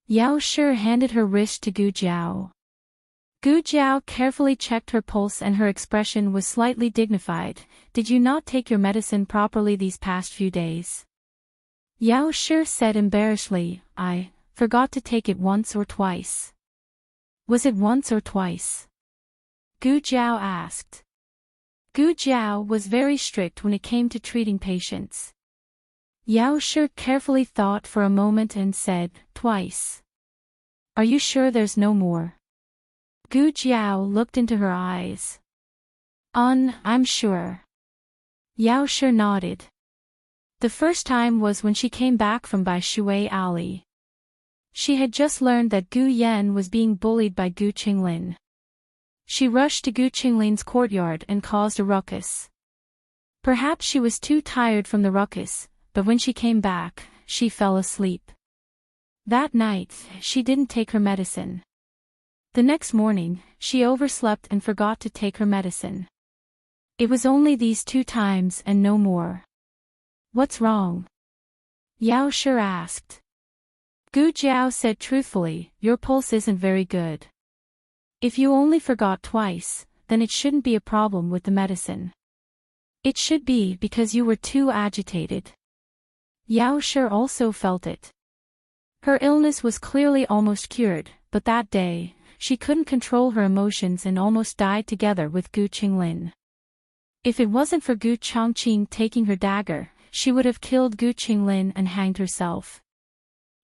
Yao Shi handed her wrist to Gu Jiao. Gu Jiao carefully checked her pulse and her expression was slightly dignified. Did you not take your medicine properly these past few days? Yao Shi said embarrassedly, I forgot to take it once or twice. Was it once or twice? Gu Jiao asked. Gu Jiao was very strict when it came to treating patients. Yao Shi carefully thought for a moment and said, twice. Are you sure there's no more? Gu Jiao looked into her eyes. I'm sure. Yao Shi nodded. The first time was when she came back from Bai Shui Alley. She had just learned that Gu Yan was being bullied by Gu Qinglin. She rushed to Gu Qinglin's courtyard and caused a ruckus. Perhaps she was too tired from the ruckus, but when she came back, she fell asleep. That night, she didn't take her medicine. The next morning, she overslept and forgot to take her medicine. It was only these 2 times and no more. What's wrong? Yao Shi asked. Gu Jiao said truthfully, your pulse isn't very good. If you only forgot twice, then it shouldn't be a problem with the medicine. It should be because you were too agitated. Yao Shi also felt it. Her illness was clearly almost cured, but that day, she couldn't control her emotions and almost died together with Gu Qinglin. If it wasn't for Gu Chongqing taking her dagger, she would have killed Gu Qinglin and hanged herself.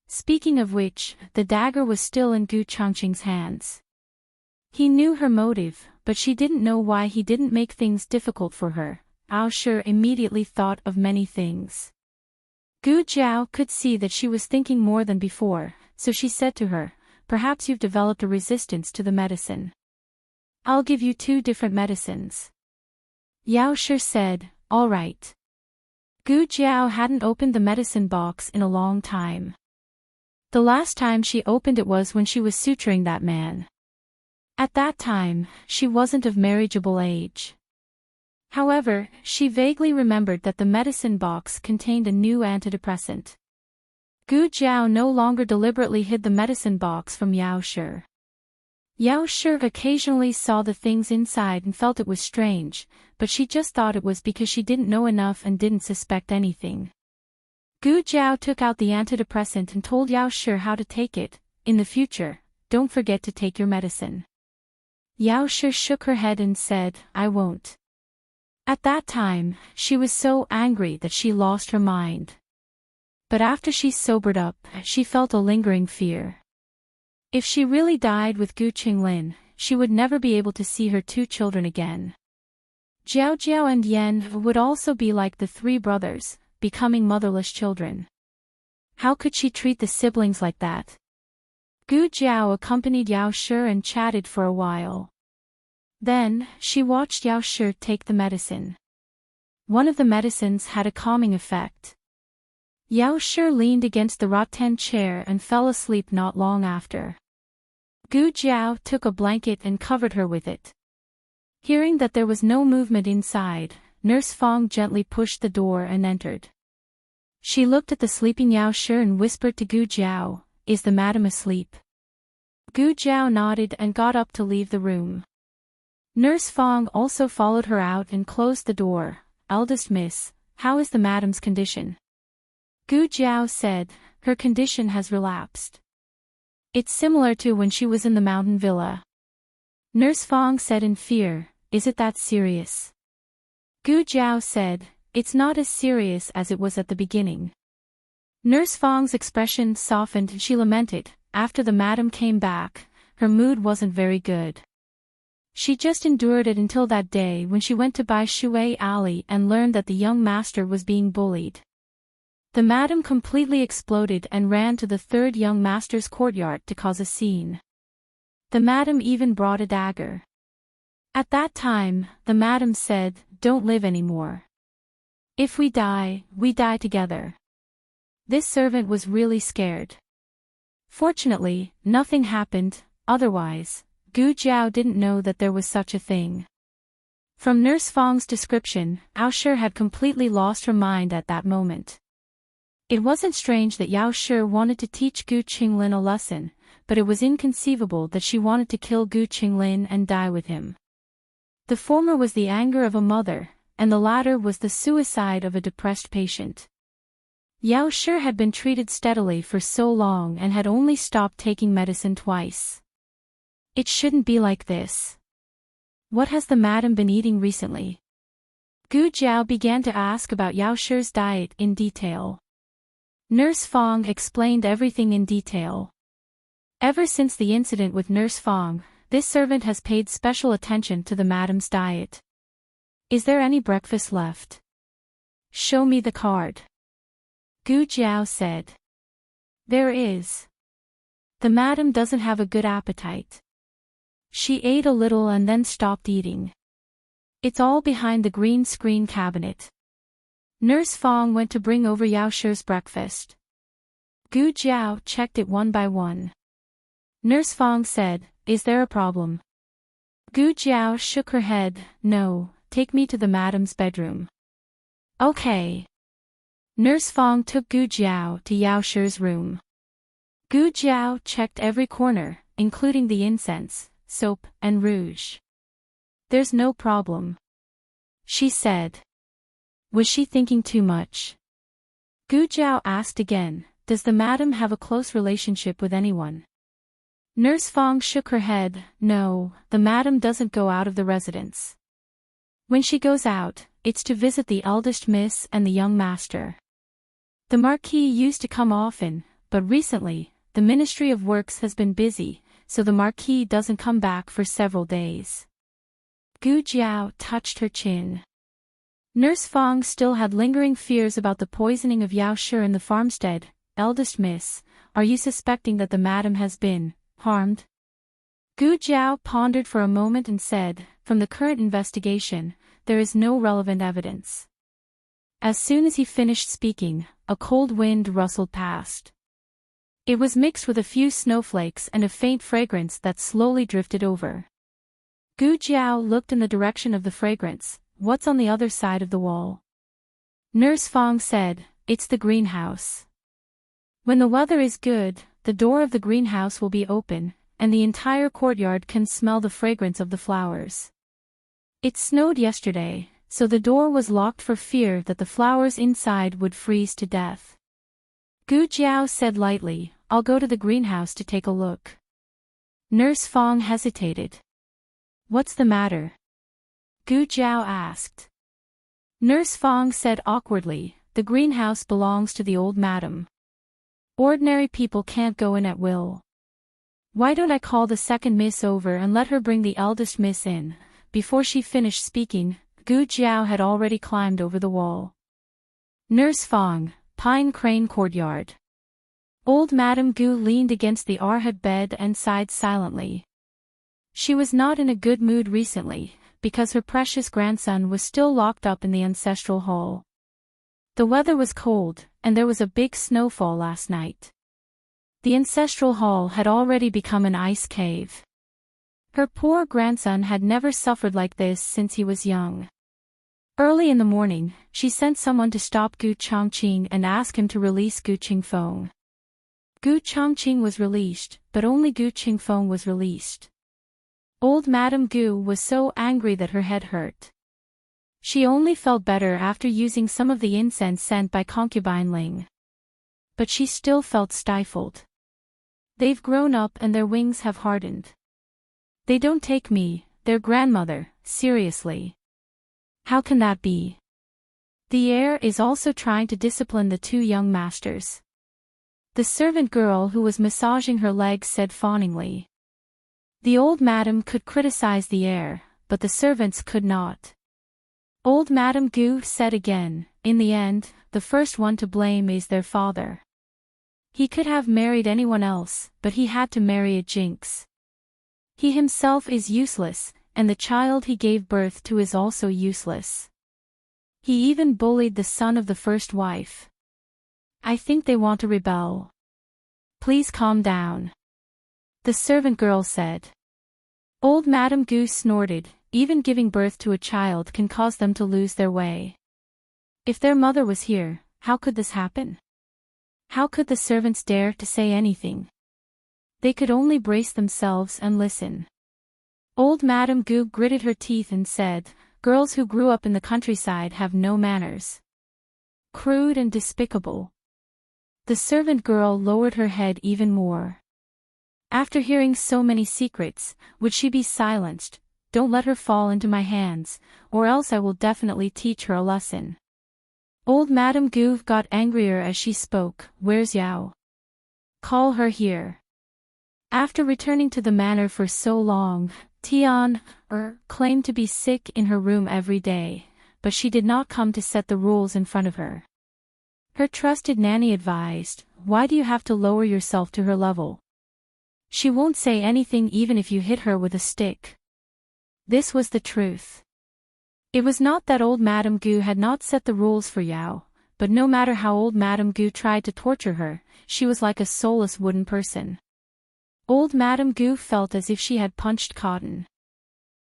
Speaking of which, the dagger was still in Gu Chongqing's hands. He knew her motive, but she didn't know why he didn't make things difficult for her. Ao Shi immediately thought of many things. Gu Jiao could see that she was thinking more than before, so she said to her, "Perhaps you've developed a resistance to the medicine. I'll give you 2 different medicines." Yao Shi said, "All right." Gu Jiao hadn't opened the medicine box in a long time. The last time she opened it was when she was suturing that man. At that time, she wasn't of marriageable age. However, she vaguely remembered that the medicine box contained a new antidepressant. Gu Jiao no longer deliberately hid the medicine box from Yao Shi. Yao Shi occasionally saw the things inside and felt it was strange, but she just thought it was because she didn't know enough and didn't suspect anything. Gu Jiao took out the antidepressant and told Yao Shi how to take it. "In the future, don't forget to take your medicine." Yao Shi shook her head and said, "I won't." At that time, she was so angry that she lost her mind. But after she sobered up, she felt a lingering fear. If she really died with Gu Qinglin, she would never be able to see her 2 children again. Jiao Jiao and Yan would also be like the 3 brothers, becoming motherless children. How could she treat the siblings like that? Gu Jiao accompanied Yao Shi and chatted for a while. Then, she watched Yao Shi take the medicine. One of the medicines had a calming effect. Yao Shi leaned against the rattan chair and fell asleep not long after. Gu Jiao took a blanket and covered her with it. Hearing that there was no movement inside, Nurse Fong gently pushed the door and entered. She looked at the sleeping Yao Shi and whispered to Gu Jiao, "Is the madam asleep?" Gu Jiao nodded and got up to leave the room. Nurse Fong also followed her out and closed the door. "Eldest miss, how is the madam's condition?" Gu Jiao said, "Her condition has relapsed. It's similar to when she was in the mountain villa." Nurse Fong said in fear, "Is it that serious?" Gu Jiao said, "It's not as serious as it was at the beginning." Nurse Fong's expression softened and she lamented, "After the madam came back, her mood wasn't very good. She just endured it until that day when she went to Bai Shui Alley and learned that the young master was being bullied. The madam completely exploded and ran to the 3rd young master's courtyard to cause a scene. The madam even brought a dagger. At that time, the madam said, 'Don't live anymore. If we die together.' This servant was really scared. Fortunately, nothing happened, otherwise, Gu Jiao didn't know that there was such a thing. From Nurse Fong's description, Ao Shi had completely lost her mind at that moment. It wasn't strange that Yao Shi wanted to teach Gu Qinglin a lesson, but it was inconceivable that she wanted to kill Gu Qinglin and die with him. The former was the anger of a mother, and the latter was the suicide of a depressed patient. Yao Shi had been treated steadily for so long and had only stopped taking medicine twice. It shouldn't be like this. What has the madam been eating recently? Gu Jiao began to ask about Yao Shi's diet in detail. Nurse Fong explained everything in detail. Ever since the incident with Nurse Fong, this servant has paid special attention to the madam's diet. "Is there any breakfast left? Show me the card." Gu Jiao said. "There is. The madam doesn't have a good appetite. She ate a little and then stopped eating. It's all behind the green screen cabinet." Nurse Fong went to bring over Yao Shi's breakfast. Gu Jiao checked it one by one. Nurse Fong said, "Is there a problem?" Gu Jiao shook her head, "No, take me to the madam's bedroom." "Okay." Nurse Fong took Gu Jiao to Yao Shi's room. Gu Jiao checked every corner, including the incense, soap, and rouge. "There's no problem," she said. Was she thinking too much? Gu Jiao asked again, "Does the madam have a close relationship with anyone?" Nurse Fong shook her head, "No, the madam doesn't go out of the residence." When she goes out, it's to visit the eldest miss and the young master. The Marquis used to come often, but recently, the Ministry of Works has been busy, so the Marquis doesn't come back for several days. Gu Jiao touched her chin. Nurse Fang still had lingering fears about the poisoning of Yao Shi in the farmstead. Eldest miss, are you suspecting that the madam has been harmed? Gu Jiao pondered for a moment and said, from the current investigation, there is no relevant evidence. As soon as he finished speaking, a cold wind rustled past. It was mixed with a few snowflakes and a faint fragrance that slowly drifted over. Gu Jiao looked in the direction of the fragrance. What's on the other side of the wall? Nurse Fang said, it's the greenhouse. When the weather is good, the door of the greenhouse will be open, and the entire courtyard can smell the fragrance of the flowers. It snowed yesterday, so the door was locked for fear that the flowers inside would freeze to death. Gu Jiao said lightly, I'll go to the greenhouse to take a look. Nurse Fang hesitated. What's the matter? Gu Jiao asked. Nurse Fang said awkwardly, the greenhouse belongs to the old madam. Ordinary people can't go in at will. Why don't I call the second miss over and let her bring the eldest miss in? Before she finished speaking, Gu Jiao had already climbed over the wall. Nurse Fang, Pine Crane Courtyard. Old Madame Gu leaned against the Arhat bed and sighed silently. She was not in a good mood recently, because her precious grandson was still locked up in the ancestral hall. The weather was cold, and there was a big snowfall last night. The ancestral hall had already become an ice cave. Her poor grandson had never suffered like this since he was young. Early in the morning, she sent someone to stop Gu Chongqing and ask him to release Gu Qingfeng. Gu Chongqing was released, but only Gu Qingfeng was released. Old Madame Gu was so angry that her head hurt. She only felt better after using some of the incense sent by concubine Ling. But she still felt stifled. They've grown up and their wings have hardened. They don't take me, their grandmother, seriously. How can that be? The heir is also trying to discipline the two young masters. The servant girl who was massaging her legs said fawningly. The old madam could criticize the heir, but the servants could not. Old Madame Gu said again, in the end, the first one to blame is their father. He could have married anyone else, but he had to marry a jinx. He himself is useless, and the child he gave birth to is also useless. He even bullied the son of the first wife. I think they want to rebel. Please calm down. The servant girl said. Old Madame Gu snorted, even giving birth to a child can cause them to lose their way. If their mother was here, how could this happen? How could the servants dare to say anything? They could only brace themselves and listen. Old Madame Gu gritted her teeth and said, girls who grew up in the countryside have no manners. Crude and despicable. The servant girl lowered her head even more. After hearing so many secrets, would she be silenced? Don't let her fall into my hands, or else I will definitely teach her a lesson. Old Madame Gu got angrier as she spoke. Where's Yao? Call her here. After returning to the manor for so long, Tian claimed to be sick in her room every day, but she did not come to set the rules in front of her. Her trusted nanny advised, why do you have to lower yourself to her level? She won't say anything even if you hit her with a stick. This was the truth. It was not that old Madame Gu had not set the rules for Yao, but no matter how old Madame Gu tried to torture her, she was like a soulless wooden person. Old Madame Gu felt as if she had punched cotton.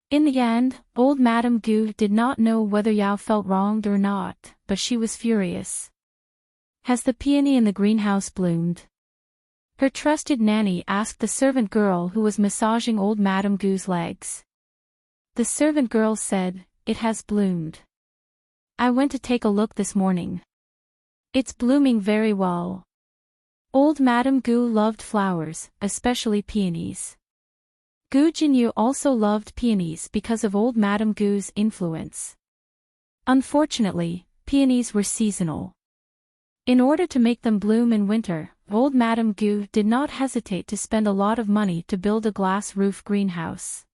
In the end, old Madame Gu did not know whether Yao felt wronged or not, but she was furious. Has the peony in the greenhouse bloomed? Her trusted nanny asked the servant girl who was massaging old Madame Gu's legs. The servant girl said, it has bloomed. I went to take a look this morning. It's blooming very well. Old Madame Gu loved flowers, especially peonies. Gu Jinyu also loved peonies because of old Madame Gu's influence. Unfortunately, peonies were seasonal. In order to make them bloom in winter, old Madame Gu did not hesitate to spend a lot of money to build a glass roof greenhouse.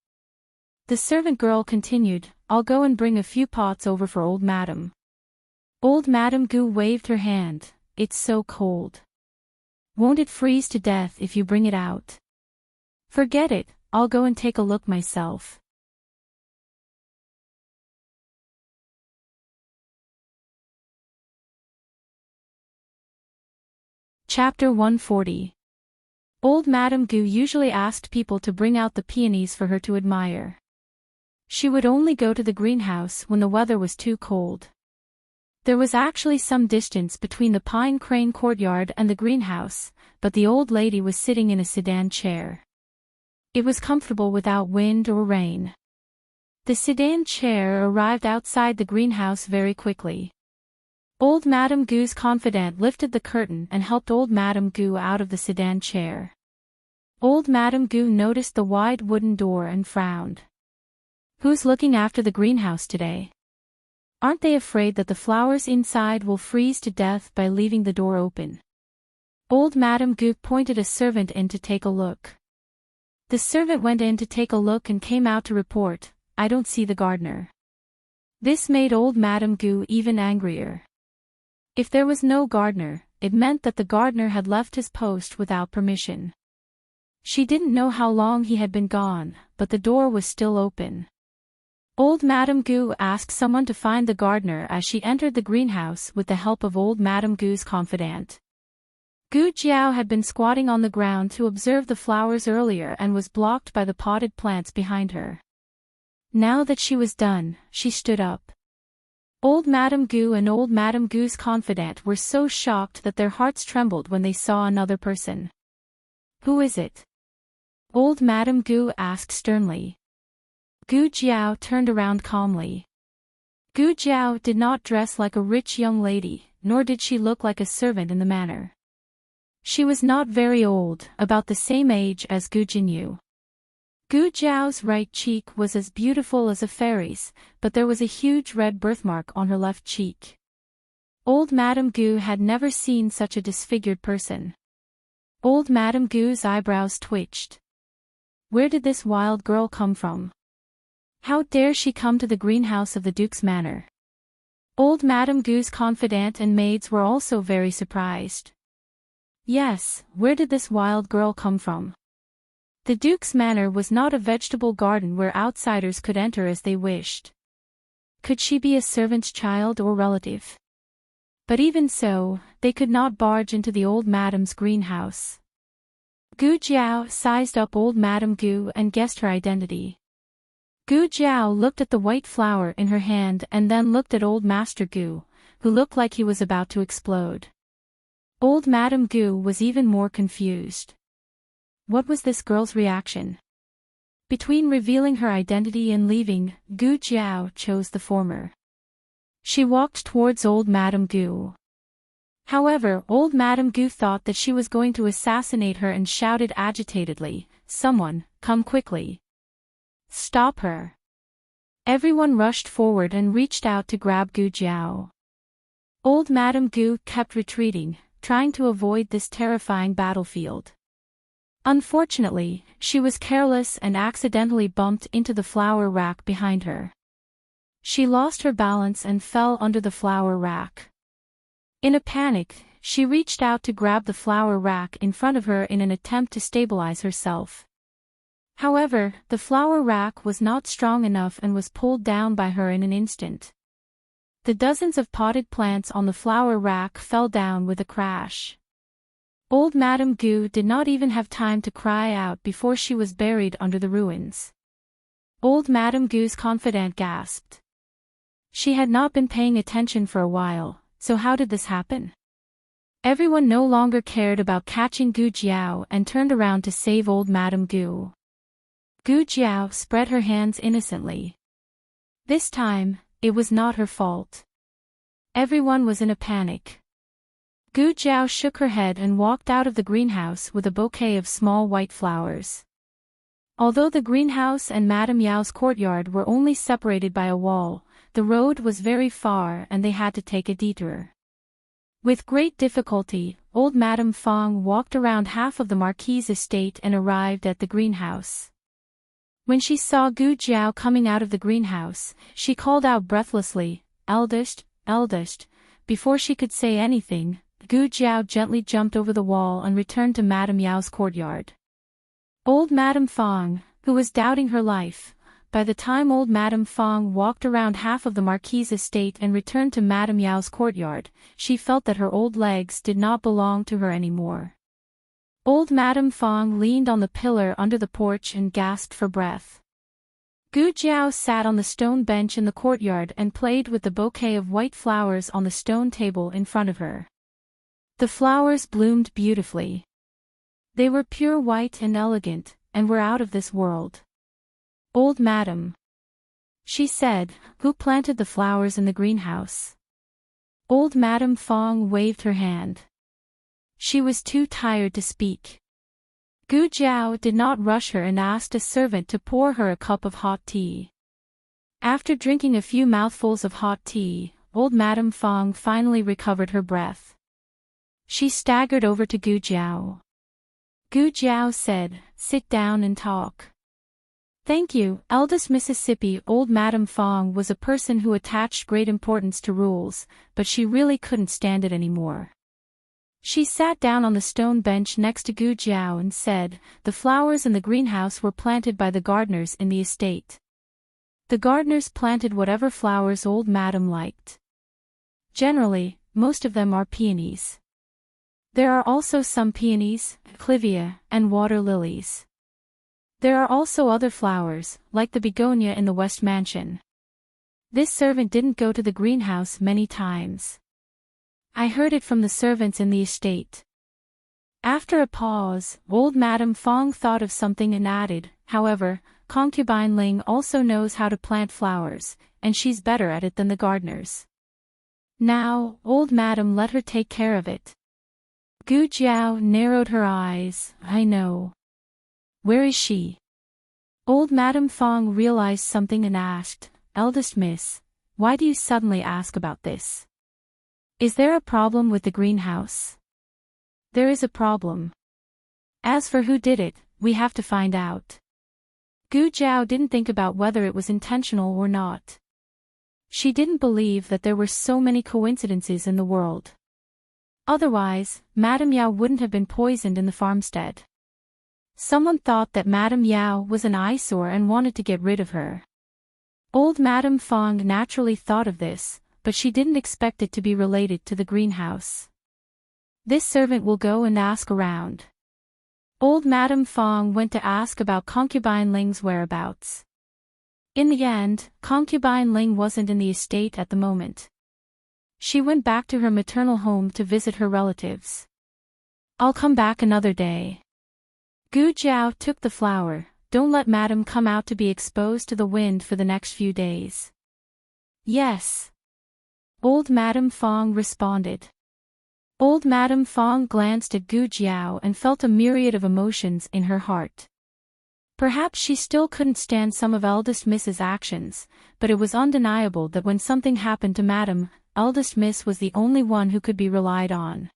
The servant girl continued, "I'll go and bring a few pots over for old Madame." Old Madame Gu waved her hand, "It's so cold. Won't it freeze to death if you bring it out?" "Forget it, I'll go and take a look myself." Chapter 140. Old Madame Gu usually asked people to bring out the peonies for her to admire. She would only go to the greenhouse when the weather was too cold. There was actually some distance between the pine crane courtyard and the greenhouse, but the old lady was sitting in a sedan chair. It was comfortable without wind or rain. The sedan chair arrived outside the greenhouse very quickly. Old Madame Gu's confidant lifted the curtain and helped old Madame Gu out of the sedan chair. Old Madame Gu noticed the wide wooden door and frowned. "Who's looking after the greenhouse today? Aren't they afraid that the flowers inside will freeze to death by leaving the door open?" Old Madame Gu pointed a servant in to take a look. The servant went in to take a look and came out to report, "I don't see the gardener." This made old Madame Gu even angrier. If there was no gardener, it meant that the gardener had left his post without permission. She didn't know how long he had been gone, but the door was still open. Old Madame Gu asked someone to find the gardener as she entered the greenhouse with the help of old Madame Gu's confidant. Gu Jiao had been squatting on the ground to observe the flowers earlier and was blocked by the potted plants behind her. Now that she was done, she stood up. Old Madame Gu and old Madame Gu's confidant were so shocked that their hearts trembled when they saw another person. "Who is it?" Old Madame Gu asked sternly. Gu Jiao turned around calmly. Gu Jiao did not dress like a rich young lady, nor did she look like a servant in the manner. She was not very old, about the same age as Gu Jinyu. Gu Jiao's right cheek was as beautiful as a fairy's, but there was a huge red birthmark on her left cheek. Old Madame Gu had never seen such a disfigured person. Old Madame Gu's eyebrows twitched. Where did this wild girl come from? How dare she come to the greenhouse of the Duke's manor? Old Madame Gu's confidant and maids were also very surprised. Yes, where did this wild girl come from? The Duke's manor was not a vegetable garden where outsiders could enter as they wished. Could she be a servant's child or relative? But even so, they could not barge into the old Madame's greenhouse. Gu Jiao sized up old Madame Gu and guessed her identity. Gu Jiao looked at the white flower in her hand and then looked at old Master Gu, who looked like he was about to explode. Old Madame Gu was even more confused. What was this girl's reaction? Between revealing her identity and leaving, Gu Jiao chose the former. She walked towards old Madame Gu. However, old Madame Gu thought that she was going to assassinate her and shouted agitatedly, "Someone, come quickly. Stop her." Everyone rushed forward and reached out to grab Gu Jiao. Old Madame Gu kept retreating, trying to avoid this terrifying battlefield. Unfortunately, she was careless and accidentally bumped into the flower rack behind her. She lost her balance and fell under the flower rack. In a panic, she reached out to grab the flower rack in front of her in an attempt to stabilize herself. However, the flower rack was not strong enough and was pulled down by her in an instant. The dozens of potted plants on the flower rack fell down with a crash. Old Madame Gu did not even have time to cry out before she was buried under the ruins. Old Madame Gu's confidant gasped. She had not been paying attention for a while, so how did this happen? Everyone no longer cared about catching Gu Jiao and turned around to save old Madame Gu. Gu Jiao spread her hands innocently. This time, it was not her fault. Everyone was in a panic. Gu Jiao shook her head and walked out of the greenhouse with a bouquet of small white flowers. Although the greenhouse and Madame Yao's courtyard were only separated by a wall, the road was very far and they had to take a detour. With great difficulty, old Madame Fong walked around half of the Marquis's estate and arrived at the greenhouse. When she saw Gu Jiao coming out of the greenhouse, she called out breathlessly, "Eldest, eldest." Before she could say anything, Gu Jiao gently jumped over the wall and returned to Madame Yao's courtyard. Old Madame Fong, who was doubting her life, by the time old Madame Fong walked around half of the Marquis's estate and returned to Madame Yao's courtyard, she felt that her old legs did not belong to her anymore. Old Madame Fong leaned on the pillar under the porch and gasped for breath. Gu Jiao sat on the stone bench in the courtyard and played with the bouquet of white flowers on the stone table in front of her. The flowers bloomed beautifully. They were pure white and elegant, and were out of this world. "Old Madam," she said, "who planted the flowers in the greenhouse?" Old Madame Fong waved her hand. She was too tired to speak. Gu Jiao did not rush her and asked a servant to pour her a cup of hot tea. After drinking a few mouthfuls of hot tea, old Madame Fong finally recovered her breath. She staggered over to Gu Jiao. Gu Jiao said, "Sit down and talk." "Thank you, eldest Mississippi." Old Madame Fong was a person who attached great importance to rules, but she really couldn't stand it anymore. She sat down on the stone bench next to Gu Jiao and said, "The flowers in the greenhouse were planted by the gardeners in the estate. The gardeners planted whatever flowers old Madame liked. Generally, most of them are peonies. There are also some peonies, clivia, and water lilies. There are also other flowers, like the begonia in the West Mansion." This servant didn't go to the greenhouse many times. "I heard it from the servants in the estate." After a pause, old Madame Fong thought of something and added, "However, concubine Ling also knows how to plant flowers, and she's better at it than the gardeners. Now, old Madame let her take care of it." Gu Jiao narrowed her eyes. "I know. Where is she?" Old Madame Fong realized something and asked, "Eldest Miss, why do you suddenly ask about this? Is there a problem with the greenhouse?" "There is a problem. As for who did it, we have to find out." Gu Jiao didn't think about whether it was intentional or not. She didn't believe that there were so many coincidences in the world. Otherwise, Madame Yao wouldn't have been poisoned in the farmstead. Someone thought that Madame Yao was an eyesore and wanted to get rid of her. Old Madame Fong naturally thought of this, but she didn't expect it to be related to the greenhouse. "This servant will go and ask around." Old Madame Fong went to ask about concubine Ling's whereabouts. In the end, concubine Ling wasn't in the estate at the moment. She went back to her maternal home to visit her relatives. "I'll come back another day." Gu Jiao took the flower. "Don't let Madame come out to be exposed to the wind for the next few days." "Yes." Old Madame Fong responded. Old Madame Fong glanced at Gu Jiao and felt a myriad of emotions in her heart. Perhaps she still couldn't stand some of eldest Miss's actions, but it was undeniable that when something happened to Madame, eldest Miss was the only one who could be relied on.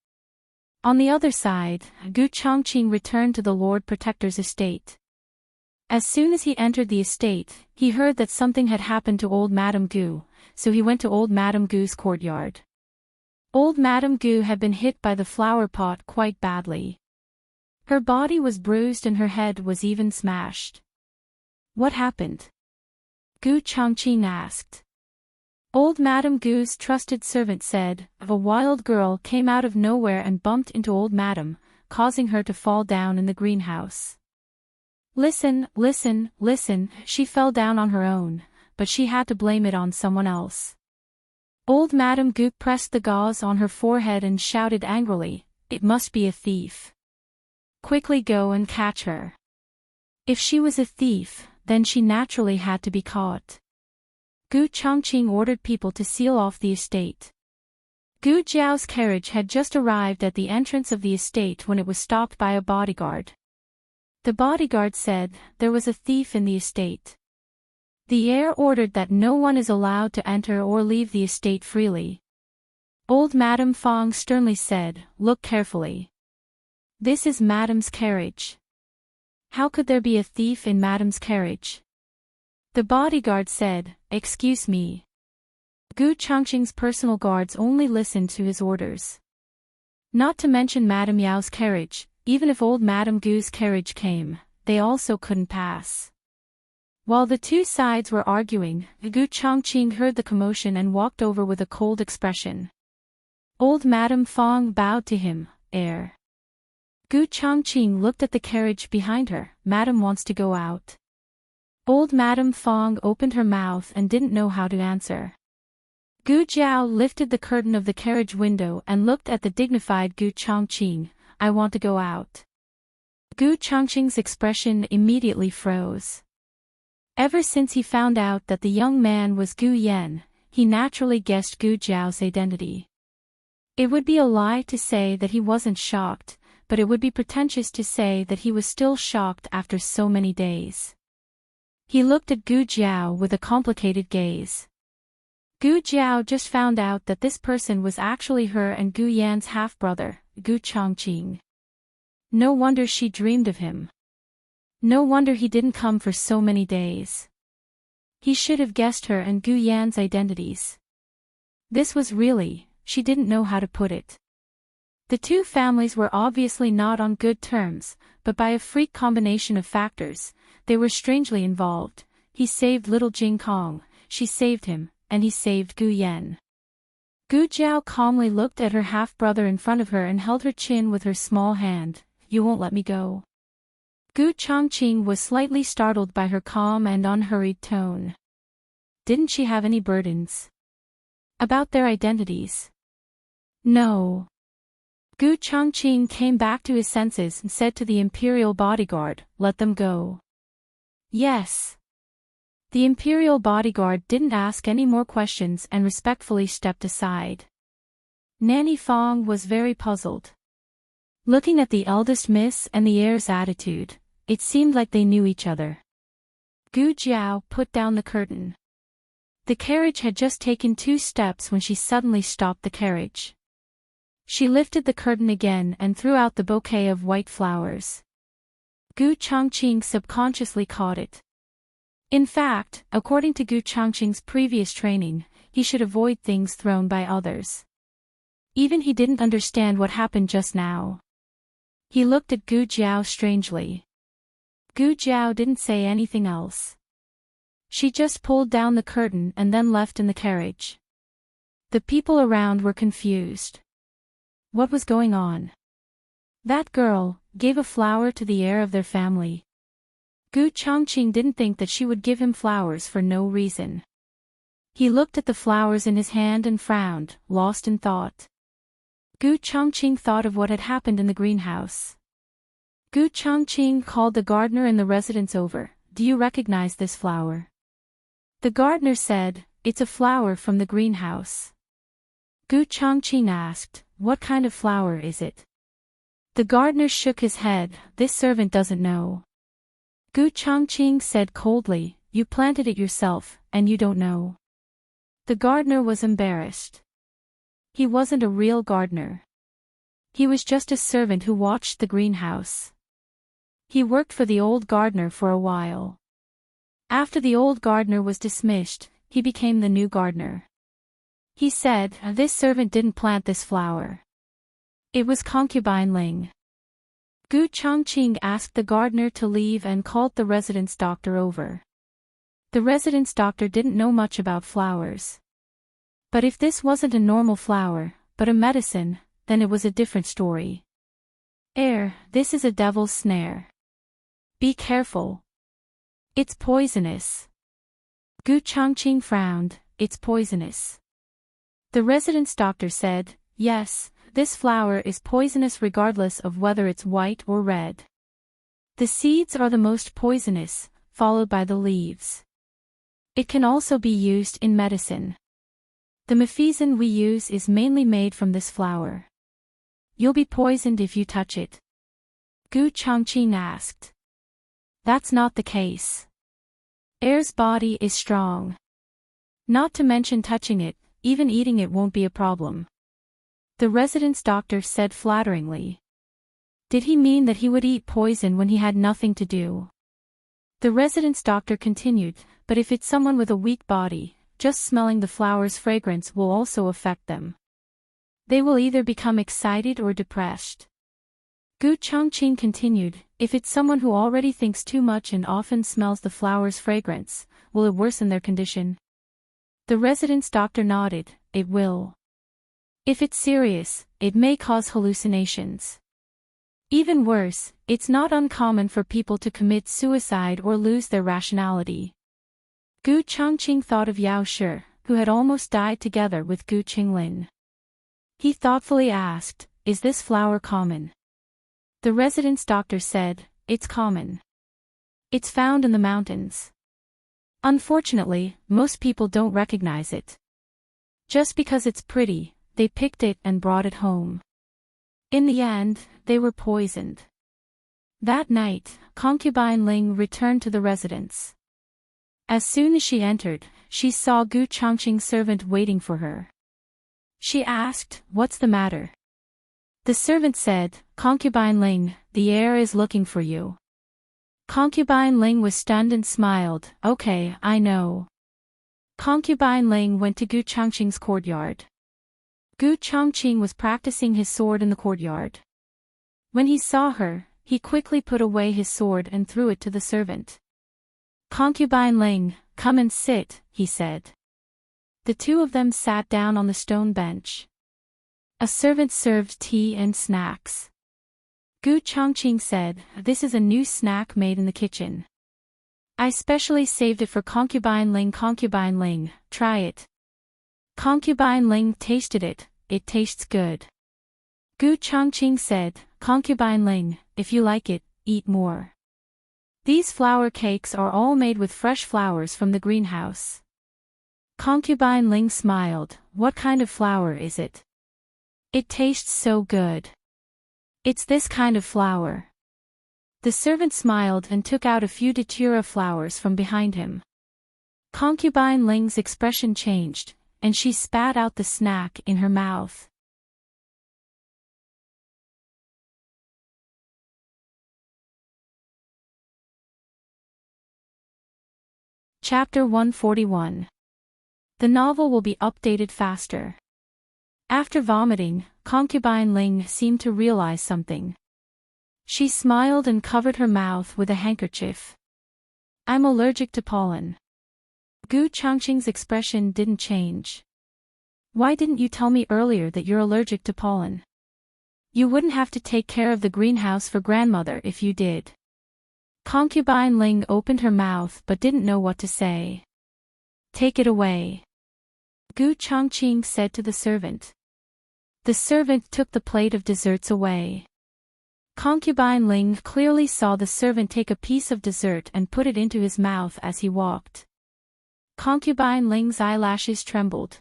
On the other side, Gu Chongqing returned to the Lord Protector's estate. As soon as he entered the estate, he heard that something had happened to old Madame Gu, so he went to old Madame Gu's courtyard. Old Madame Gu had been hit by the flower pot quite badly. Her body was bruised and her head was even smashed. "What happened?" Gu Chongqing asked. Old Madame Gu's trusted servant said, "A wild girl came out of nowhere and bumped into old Madame, causing her to fall down in the greenhouse. Listen, listen, listen, she fell down on her own, but she had to blame it on someone else." Old Madame Gu pressed the gauze on her forehead and shouted angrily, "It must be a thief. Quickly go and catch her." If she was a thief, then she naturally had to be caught. Gu Chongqing ordered people to seal off the estate. Gu Jiao's carriage had just arrived at the entrance of the estate when it was stopped by a bodyguard. The bodyguard said, there was a thief in the estate. The heir ordered that no one is allowed to enter or leave the estate freely. Old Madame Fong sternly said, look carefully. This is Madame's carriage. How could there be a thief in Madame's carriage? The bodyguard said, excuse me. Gu Changqing's personal guards only listened to his orders. Not to mention Madame Yao's carriage, even if old Madame Gu's carriage came, they also couldn't pass. While the two sides were arguing, Gu Changqing heard the commotion and walked over with a cold expression. Old Madame Fong bowed to him, heir. Gu Changqing looked at the carriage behind her, Madame wants to go out. Old Madame Fong opened her mouth and didn't know how to answer. Gu Jiao lifted the curtain of the carriage window and looked at the dignified Gu Changqing, I want to go out. Gu Changqing's expression immediately froze. Ever since he found out that the young man was Gu Yan, he naturally guessed Gu Jiao's identity. It would be a lie to say that he wasn't shocked, but it would be pretentious to say that he was still shocked after so many days. He looked at Gu Jiao with a complicated gaze. Gu Jiao just found out that this person was actually her and Gu Yan's half-brother, Gu Changqing. No wonder she dreamed of him. No wonder he didn't come for so many days. He should have guessed her and Gu Yan's identities. This was really, she didn't know how to put it. The two families were obviously not on good terms, but by a freak combination of factors, they were strangely involved. He saved little Jing Kong, she saved him, and he saved Gu Yan. Gu Jiao calmly looked at her half-brother in front of her and held her chin with her small hand. You won't let me go. Gu Changqing was slightly startled by her calm and unhurried tone. Didn't she have any burdens about their identities? No. Gu Changqing came back to his senses and said to the imperial bodyguard, let them go. Yes. The imperial bodyguard didn't ask any more questions and respectfully stepped aside. Nanny Fong was very puzzled. Looking at the eldest miss and the heir's attitude, it seemed like they knew each other. Gu Jiao put down the curtain. The carriage had just taken 2 steps when she suddenly stopped the carriage. She lifted the curtain again and threw out the bouquet of white flowers. Gu Changqing subconsciously caught it. In fact, according to Gu Changqing's previous training, he should avoid things thrown by others. Even he didn't understand what happened just now. He looked at Gu Jiao strangely. Gu Jiao didn't say anything else. She just pulled down the curtain and then left in the carriage. The people around were confused. What was going on? That girl gave a flower to the heir of their family. Gu Changqing didn't think that she would give him flowers for no reason. He looked at the flowers in his hand and frowned, lost in thought. Gu Changqing thought of what had happened in the greenhouse. Gu Changqing called the gardener in the residence over. Do you recognize this flower? The gardener said, it's a flower from the greenhouse. Gu Changqing asked, what kind of flower is it? The gardener shook his head, this servant doesn't know. Gu Changqing said coldly, you planted it yourself, and you don't know. The gardener was embarrassed. He wasn't a real gardener. He was just a servant who watched the greenhouse. He worked for the old gardener for a while. After the old gardener was dismissed, he became the new gardener. He said, this servant didn't plant this flower. It was concubine Ling. Gu Changqing asked the gardener to leave and called the residence doctor over. The residence doctor didn't know much about flowers. But if this wasn't a normal flower, but a medicine, then it was a different story. Heir, this is a devil's snare. Be careful. It's poisonous. Gu Changqing frowned, it's poisonous. The residence doctor said, yes, this flower is poisonous regardless of whether it's white or red. The seeds are the most poisonous, followed by the leaves. It can also be used in medicine. The mephisin we use is mainly made from this flower. You'll be poisoned if you touch it. Gu Changqing asked. That's not the case. Air's body is strong. Not to mention touching it, even eating it won't be a problem. The residence doctor said flatteringly. Did he mean that he would eat poison when he had nothing to do? The residence doctor continued, but if it's someone with a weak body, just smelling the flower's fragrance will also affect them. They will either become excited or depressed. Gu Changqing continued, if it's someone who already thinks too much and often smells the flower's fragrance, will it worsen their condition? The residence doctor nodded, it will. If it's serious, it may cause hallucinations. Even worse, it's not uncommon for people to commit suicide or lose their rationality. Gu Changqing thought of Yao Shi, who had almost died together with Gu Qinglin. He thoughtfully asked, is this flower common? The residence doctor said, it's common. It's found in the mountains. Unfortunately, most people don't recognize it. Just because it's pretty, they picked it and brought it home. In the end, they were poisoned. That night, concubine Ling returned to the residence. As soon as she entered, she saw Gu Changqing's servant waiting for her. She asked, what's the matter? The servant said, concubine Ling, the heir is looking for you. Concubine Ling was stunned and smiled, okay, I know. Concubine Ling went to Gu Changqing's courtyard. Gu Changqing was practicing his sword in the courtyard. When he saw her, he quickly put away his sword and threw it to the servant. Concubine Ling, come and sit, he said. The two of them sat down on the stone bench. A servant served tea and snacks. Gu Changqing said, this is a new snack made in the kitchen. I specially saved it for Concubine Ling. Concubine Ling, try it. Concubine Ling tasted it, it tastes good. Gu Changqing said, Concubine Ling, if you like it, eat more. These flower cakes are all made with fresh flowers from the greenhouse. Concubine Ling smiled, what kind of flower is it? It tastes so good. It's this kind of flower. The servant smiled and took out a few datura flowers from behind him. Concubine Ling's expression changed, and she spat out the snack in her mouth. Chapter 141. The novel will be updated faster. After vomiting, Concubine Ling seemed to realize something. She smiled and covered her mouth with a handkerchief. I'm allergic to pollen. Gu Changqing's expression didn't change. Why didn't you tell me earlier that you're allergic to pollen? You wouldn't have to take care of the greenhouse for grandmother if you did. Concubine Ling opened her mouth but didn't know what to say. Take it away. Gu Changqing said to the servant. The servant took the plate of desserts away. Concubine Ling clearly saw the servant take a piece of dessert and put it into his mouth as he walked. Concubine Ling's eyelashes trembled.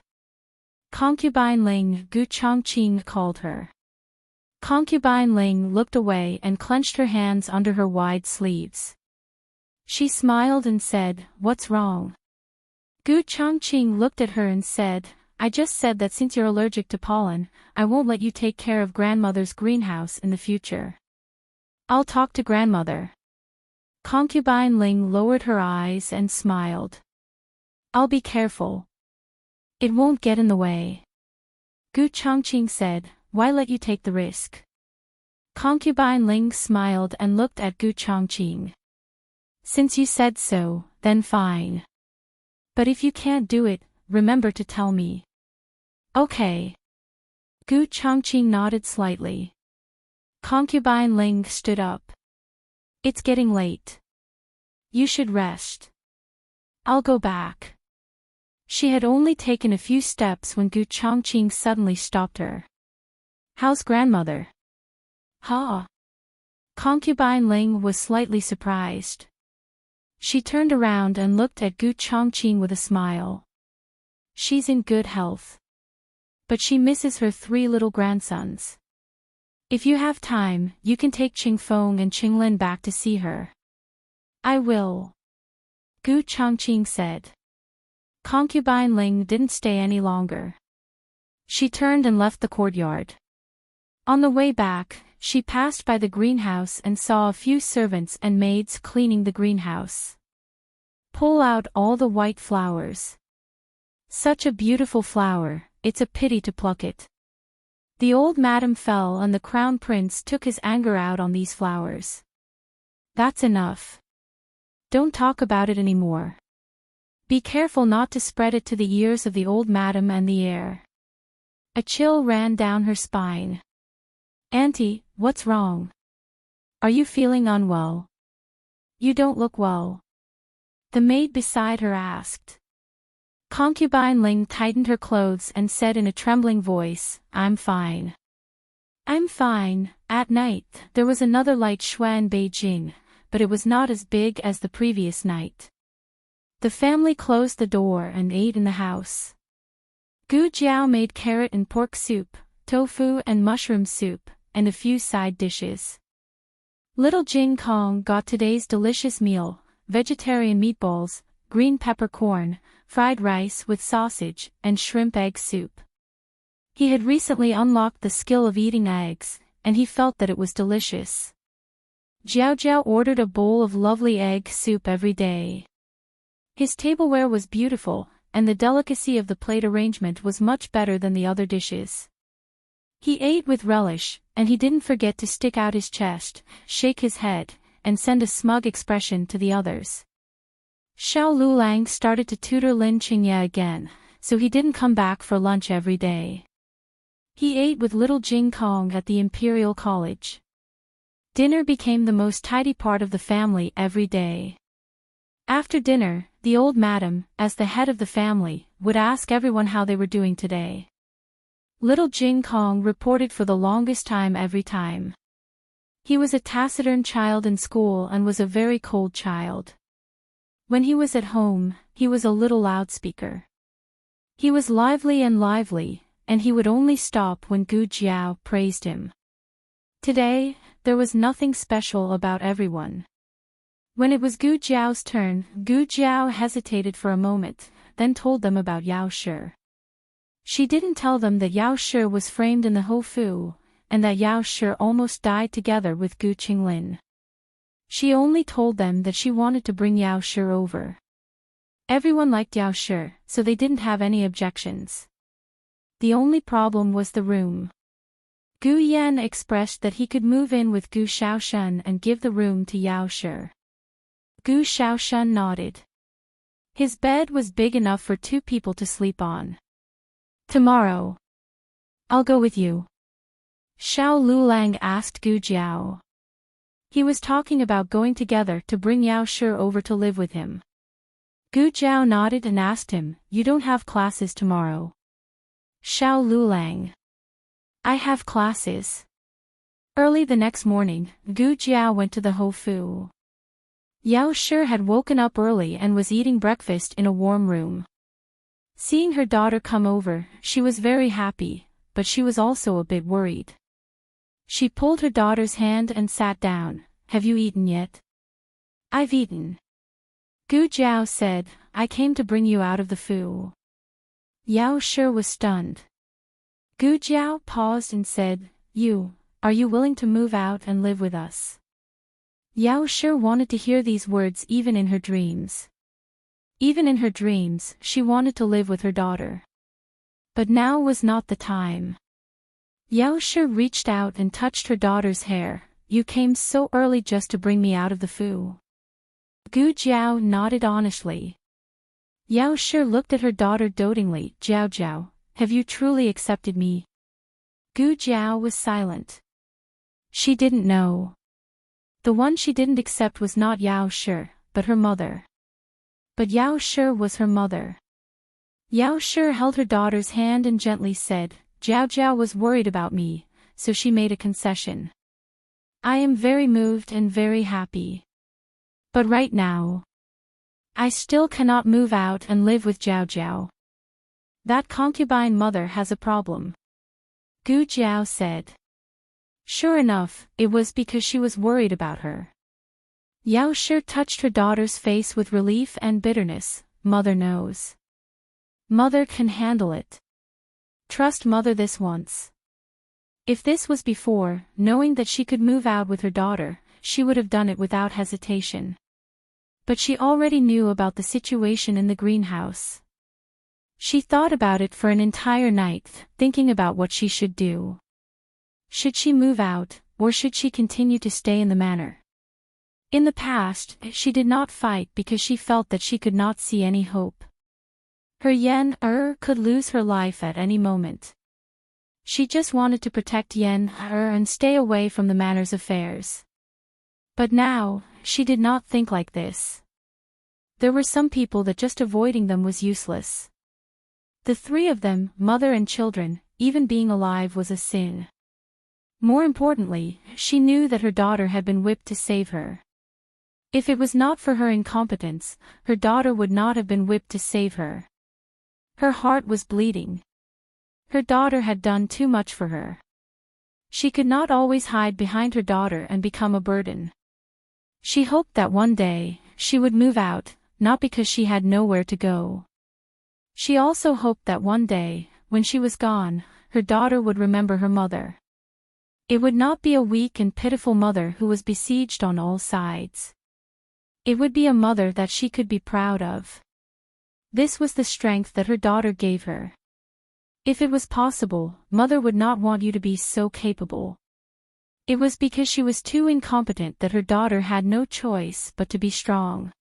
Concubine Ling, Gu Changqing called her. Concubine Ling looked away and clenched her hands under her wide sleeves. She smiled and said, what's wrong? Gu Changqing looked at her and said, I just said that since you're allergic to pollen, I won't let you take care of grandmother's greenhouse in the future. I'll talk to grandmother. Concubine Ling lowered her eyes and smiled. I'll be careful. It won't get in the way. Gu Changqing said, why let you take the risk? Concubine Ling smiled and looked at Gu Changqing. Since you said so, then fine. But if you can't do it, remember to tell me. Okay. Gu Changqing nodded slightly. Concubine Ling stood up. It's getting late. You should rest. I'll go back. She had only taken a few steps when Gu Changqing suddenly stopped her. How's grandmother? Ha! Concubine Ling was slightly surprised. She turned around and looked at Gu Changqing with a smile. She's in good health. But she misses her 3 little grandsons. If you have time, you can take Qingfeng and Qinglin back to see her. I will. Gu Changqing said. Concubine Ling didn't stay any longer. She turned and left the courtyard. On the way back, she passed by the greenhouse and saw a few servants and maids cleaning the greenhouse. Pull out all the white flowers. Such a beautiful flower, it's a pity to pluck it. The old madam fell and the crown prince took his anger out on these flowers. That's enough. Don't talk about it anymore. Be careful not to spread it to the ears of the old madam and the heir. A chill ran down her spine. Auntie, what's wrong? Are you feeling unwell? You don't look well. The maid beside her asked. Concubine Ling tightened her clothes and said in a trembling voice, I'm fine. I'm fine. At night, there was another light Shui in Beijing, but it was not as big as the previous night. The family closed the door and ate in the house. Gu Jiao made carrot and pork soup, tofu and mushroom soup, and a few side dishes. Little Jing Kong got today's delicious meal, vegetarian meatballs, green peppercorn, fried rice with sausage, and shrimp egg soup. He had recently unlocked the skill of eating eggs, and he felt that it was delicious. Jiao Jiao ordered a bowl of lovely egg soup every day. His tableware was beautiful, and the delicacy of the plate arrangement was much better than the other dishes. He ate with relish, and he didn't forget to stick out his chest, shake his head, and send a smug expression to the others. Xiao Lulang started to tutor Lin Qingye again, so he didn't come back for lunch every day. He ate with little Jing Kong at the Imperial College. Dinner became the most tidy part of the family every day. After dinner, the old madam, as the head of the family, would ask everyone how they were doing today. Little Jing Kong reported for the longest time every time. He was a taciturn child in school and was a very cold child. When he was at home, he was a little loudspeaker. He was lively, and he would only stop when Gu Jiao praised him. Today, there was nothing special about everyone. When it was Gu Jiao's turn, Gu Jiao hesitated for a moment, then told them about Yao Shi. She didn't tell them that Yao Shi was framed in the Hofu, and that Yao Shi almost died together with Gu Qinglin. She only told them that she wanted to bring Yao Shi over. Everyone liked Yao Shi, so they didn't have any objections. The only problem was the room. Gu Yan expressed that he could move in with Gu Shaoshan and give the room to Yao Shi. Gu Shaoshan nodded. His bed was big enough for 2 people to sleep on. Tomorrow. I'll go with you. Xiao Lulang asked Gu Jiao. He was talking about going together to bring Yao Shi over to live with him. Gu Jiao nodded and asked him, You don't have classes tomorrow? Xiao Lulang. I have classes. Early the next morning, Gu Jiao went to the Hofu. Yao Shi had woken up early and was eating breakfast in a warm room. Seeing her daughter come over, she was very happy, but she was also a bit worried. She pulled her daughter's hand and sat down. Have you eaten yet? I've eaten. Gu Jiao said, I came to bring you out of the fu. Yao Shi was stunned. Gu Jiao paused and said, Are you willing to move out and live with us? Yao Shi wanted to hear these words even in her dreams. Even in her dreams, she wanted to live with her daughter. But now was not the time. Yao Shi reached out and touched her daughter's hair. You came so early just to bring me out of the fu. Gu Jiao nodded honestly. Yao Shi looked at her daughter dotingly. Jiao Jiao, have you truly accepted me? Gu Jiao was silent. She didn't know. The one she didn't accept was not Yao Shi, but her mother. But Yao Shi was her mother. Yao Shi held her daughter's hand and gently said, Jiao Jiao was worried about me, so she made a concession. I am very moved and very happy. But right now, I still cannot move out and live with Jiao Jiao. That concubine mother has a problem. Gu Jiao said. Sure enough, it was because she was worried about her. Yao Shi touched her daughter's face with relief and bitterness. Mother knows. Mother can handle it. Trust mother this once. If this was before, knowing that she could move out with her daughter, she would have done it without hesitation. But she already knew about the situation in the greenhouse. She thought about it for an entire night, thinking about what she should do. Should she move out, or should she continue to stay in the manor? In the past, she did not fight because she felt that she could not see any hope. Her Yen-er could lose her life at any moment. She just wanted to protect Yen-er and stay away from the manor's affairs. But now, she did not think like this. There were some people that just avoiding them was useless. The three of them, mother and children, even being alive was a sin. More importantly, she knew that her daughter had been whipped to save her. If it was not for her incompetence, her daughter would not have been whipped to save her. Her heart was bleeding. Her daughter had done too much for her. She could not always hide behind her daughter and become a burden. She hoped that one day, she would move out, not because she had nowhere to go. She also hoped that one day, when she was gone, her daughter would remember her mother. It would not be a weak and pitiful mother who was besieged on all sides. It would be a mother that she could be proud of. This was the strength that her daughter gave her. If it was possible, mother would not want you to be so capable. It was because she was too incompetent that her daughter had no choice but to be strong.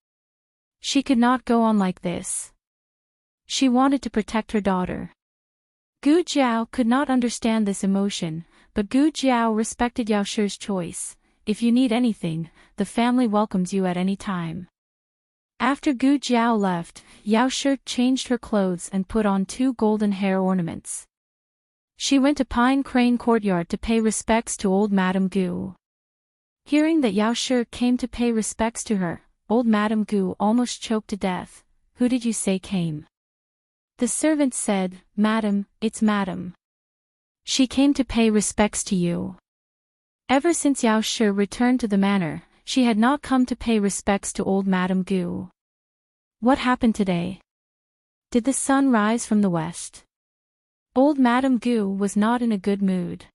She could not go on like this. She wanted to protect her daughter. Gu Jiao could not understand this emotion, but Gu Jiao respected Yao Shi's choice. If you need anything, the family welcomes you at any time. After Gu Jiao left, Yao Shi changed her clothes and put on 2 golden hair ornaments. She went to Pine Crane Courtyard to pay respects to old Madame Gu. Hearing that Yao Shi came to pay respects to her, old Madame Gu almost choked to death. Who did you say came? The servant said, Madam, it's Madam. She came to pay respects to you. Ever since Yao Shi returned to the manor, she had not come to pay respects to old Madame Gu. What happened today? Did the sun rise from the west? Old Madame Gu was not in a good mood.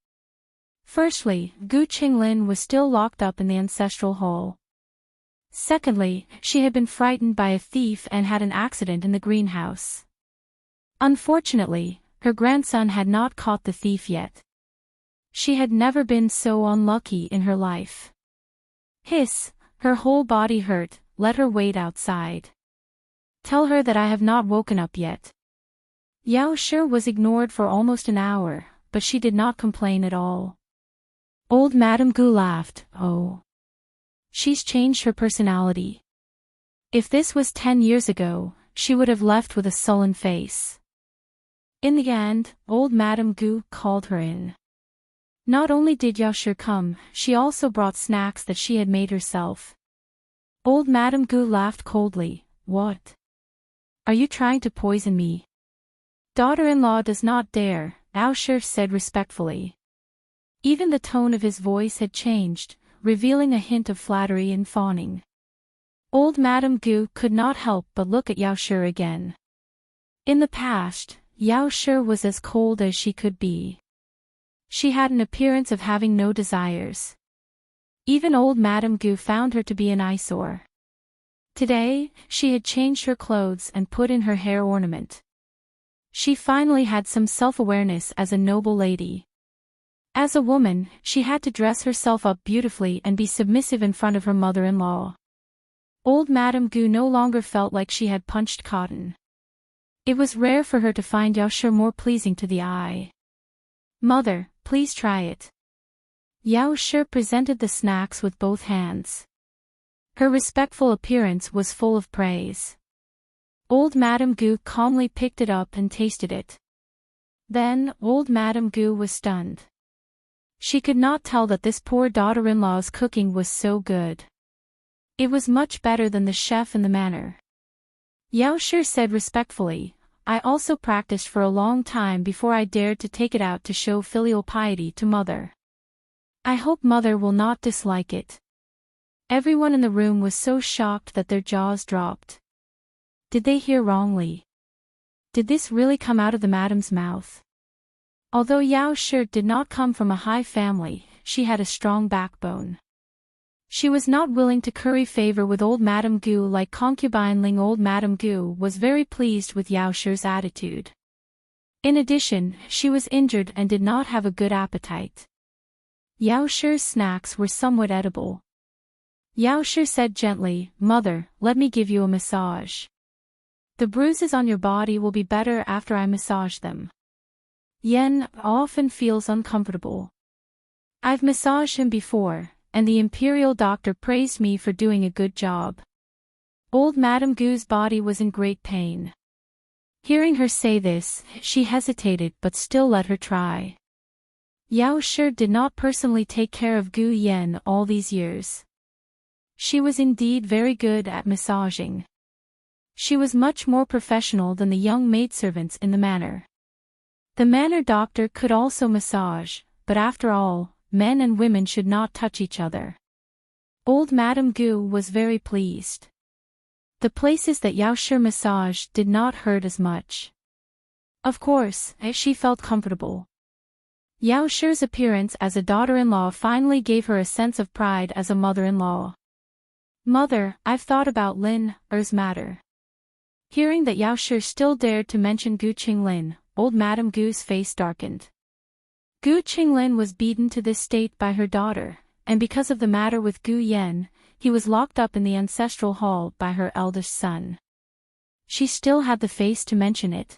Firstly, Gu Qinglin was still locked up in the ancestral hall. Secondly, she had been frightened by a thief and had an accident in the greenhouse. Unfortunately, her grandson had not caught the thief yet. She had never been so unlucky in her life. Hiss, her whole body hurt, let her wait outside. Tell her that I have not woken up yet. Yao Shi was ignored for almost an hour, but she did not complain at all. Old Madame Gu laughed, oh. She's changed her personality. If this was 10 years ago, she would have left with a sullen face. In the end, old Madame Gu called her in. Not only did Yao Shi come, she also brought snacks that she had made herself. Old Madame Gu laughed coldly. What? Are you trying to poison me? Daughter-in-law does not dare, Yao Shi said respectfully. Even the tone of his voice had changed, revealing a hint of flattery and fawning. Old Madame Gu could not help but look at Yao Shi again. In the past, Yao Shi was as cold as she could be. She had an appearance of having no desires. Even old Madame Gu found her to be an eyesore. Today, she had changed her clothes and put in her hair ornament. She finally had some self-awareness as a noble lady. As a woman, she had to dress herself up beautifully and be submissive in front of her mother-in-law. Old Madame Gu no longer felt like she had punched cotton. It was rare for her to find Yao Shi more pleasing to the eye. Mother, please try it. Yao Shi presented the snacks with both hands. Her respectful appearance was full of praise. Old Madame Gu calmly picked it up and tasted it. Then, old Madame Gu was stunned. She could not tell that this poor daughter-in-law's cooking was so good. It was much better than the chef in the manor. Yao Shi said respectfully, I also practiced for a long time before I dared to take it out to show filial piety to mother. I hope mother will not dislike it. Everyone in the room was so shocked that their jaws dropped. Did they hear wrongly? Did this really come out of the madam's mouth? Although Yao Shi did not come from a high family, she had a strong backbone. She was not willing to curry favor with old Madame Gu like concubine Ling. Old Madame Gu was very pleased with Yao Shi's attitude. In addition, she was injured and did not have a good appetite. Yao Shi's snacks were somewhat edible. Yao Shi said gently, "Mother, let me give you a massage. The bruises on your body will be better after I massage them. Yen often feels uncomfortable. I've massaged him before, and the imperial doctor praised me for doing a good job." Old Madame Gu's body was in great pain. Hearing her say this, she hesitated but still let her try. Yao Shi did not personally take care of Gu Yen all these years. She was indeed very good at massaging. She was much more professional than the young maidservants in the manor. The manor doctor could also massage, but after all, men and women should not touch each other. Old Madame Gu was very pleased. The places that Yao Shi massaged did not hurt as much. Of course, she felt comfortable. Yao Shi's appearance as a daughter-in-law finally gave her a sense of pride as a mother-in-law. "Mother, I've thought about Lin Er's matter." Hearing that Yao Shi still dared to mention Gu Qinglin, old Madame Gu's face darkened. Gu Qinglin was beaten to this state by her daughter, and because of the matter with Gu Yen, he was locked up in the ancestral hall by her eldest son. She still had the face to mention it.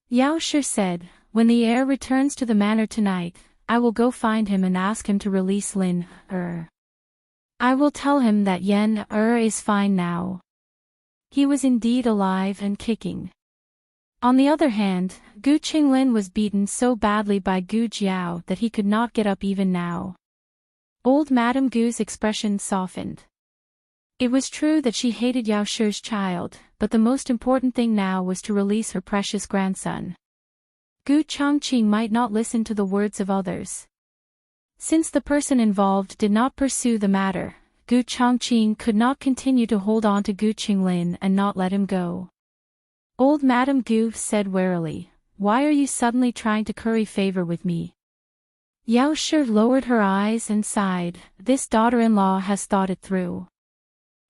Yao Shi said, "When the heir returns to the manor tonight, I will go find him and ask him to release Lin Er. I will tell him that Yen Er is fine now. He was indeed alive and kicking." On the other hand, Gu Qinglin was beaten so badly by Gu Jiao that he could not get up even now. Old Madame Gu's expression softened. It was true that she hated Yao Shi's child, but the most important thing now was to release her precious grandson. Gu Changqing might not listen to the words of others. Since the person involved did not pursue the matter, Gu Changqing could not continue to hold on to Gu Qinglin and not let him go. Old Madame Gu said warily, "Why are you suddenly trying to curry favor with me?" Yao Shi lowered her eyes and sighed. This daughter-in-law has thought it through.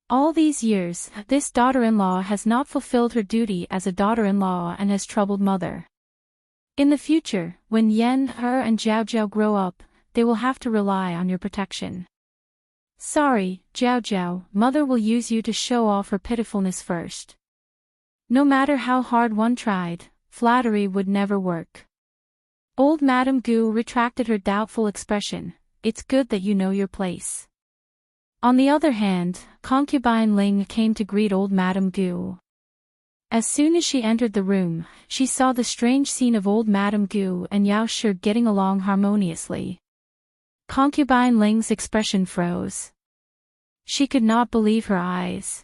All these years, this daughter-in-law has not fulfilled her duty as a daughter-in-law and has troubled mother. In the future, when Yen Er and Jiao Jiao grow up, they will have to rely on your protection. Sorry, Jiao Jiao, mother will use you to show off her pitifulness first. No matter how hard one tried, flattery would never work. Old Madame Gu retracted her doubtful expression. "It's good that you know your place." On the other hand, concubine Ling came to greet old Madame Gu. As soon as she entered the room, she saw the strange scene of old Madame Gu and Yao Shi getting along harmoniously. Concubine Ling's expression froze. She could not believe her eyes.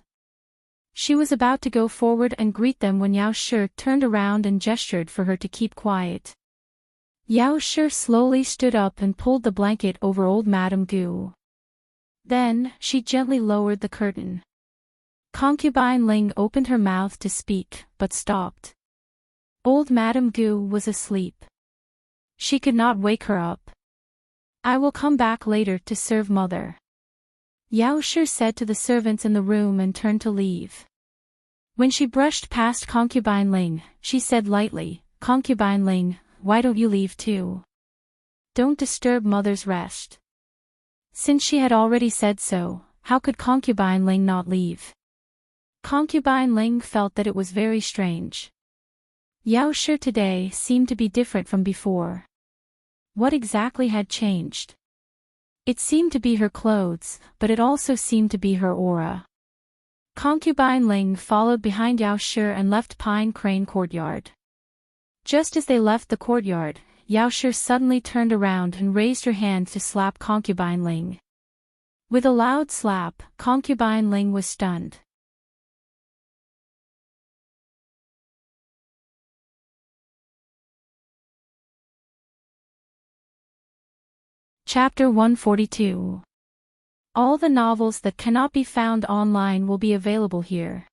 She was about to go forward and greet them when Yao Shi turned around and gestured for her to keep quiet. Yao Shi slowly stood up and pulled the blanket over old Madame Gu. Then, she gently lowered the curtain. Concubine Ling opened her mouth to speak, but stopped. Old Madame Gu was asleep. She could not wake her up. "I will come back later to serve mother," Yao Shi said to the servants in the room and turned to leave. When she brushed past Concubine Ling, she said lightly, "Concubine Ling, why don't you leave too? Don't disturb mother's rest." Since she had already said so, how could Concubine Ling not leave? Concubine Ling felt that it was very strange. Yao Shi today seemed to be different from before. What exactly had changed? It seemed to be her clothes, but it also seemed to be her aura. Concubine Ling followed behind Yao Shi and left Pine Crane Courtyard. Just as they left the courtyard, Yao Shi suddenly turned around and raised her hand to slap Concubine Ling. With a loud slap, Concubine Ling was stunned. Chapter 142. All the novels that cannot be found online will be available here.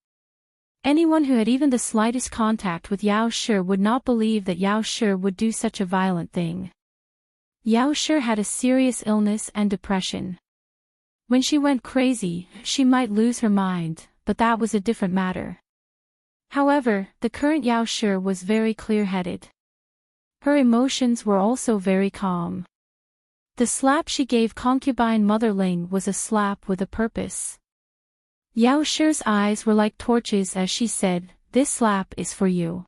Anyone who had even the slightest contact with Yao Shi would not believe that Yao Shi would do such a violent thing. Yao Shi had a serious illness and depression. When she went crazy, she might lose her mind, but that was a different matter. However, the current Yao Shi was very clear-headed. Her emotions were also very calm. The slap she gave concubine Mother Ling was a slap with a purpose. Yao Shi's eyes were like torches as she said, "This slap is for you.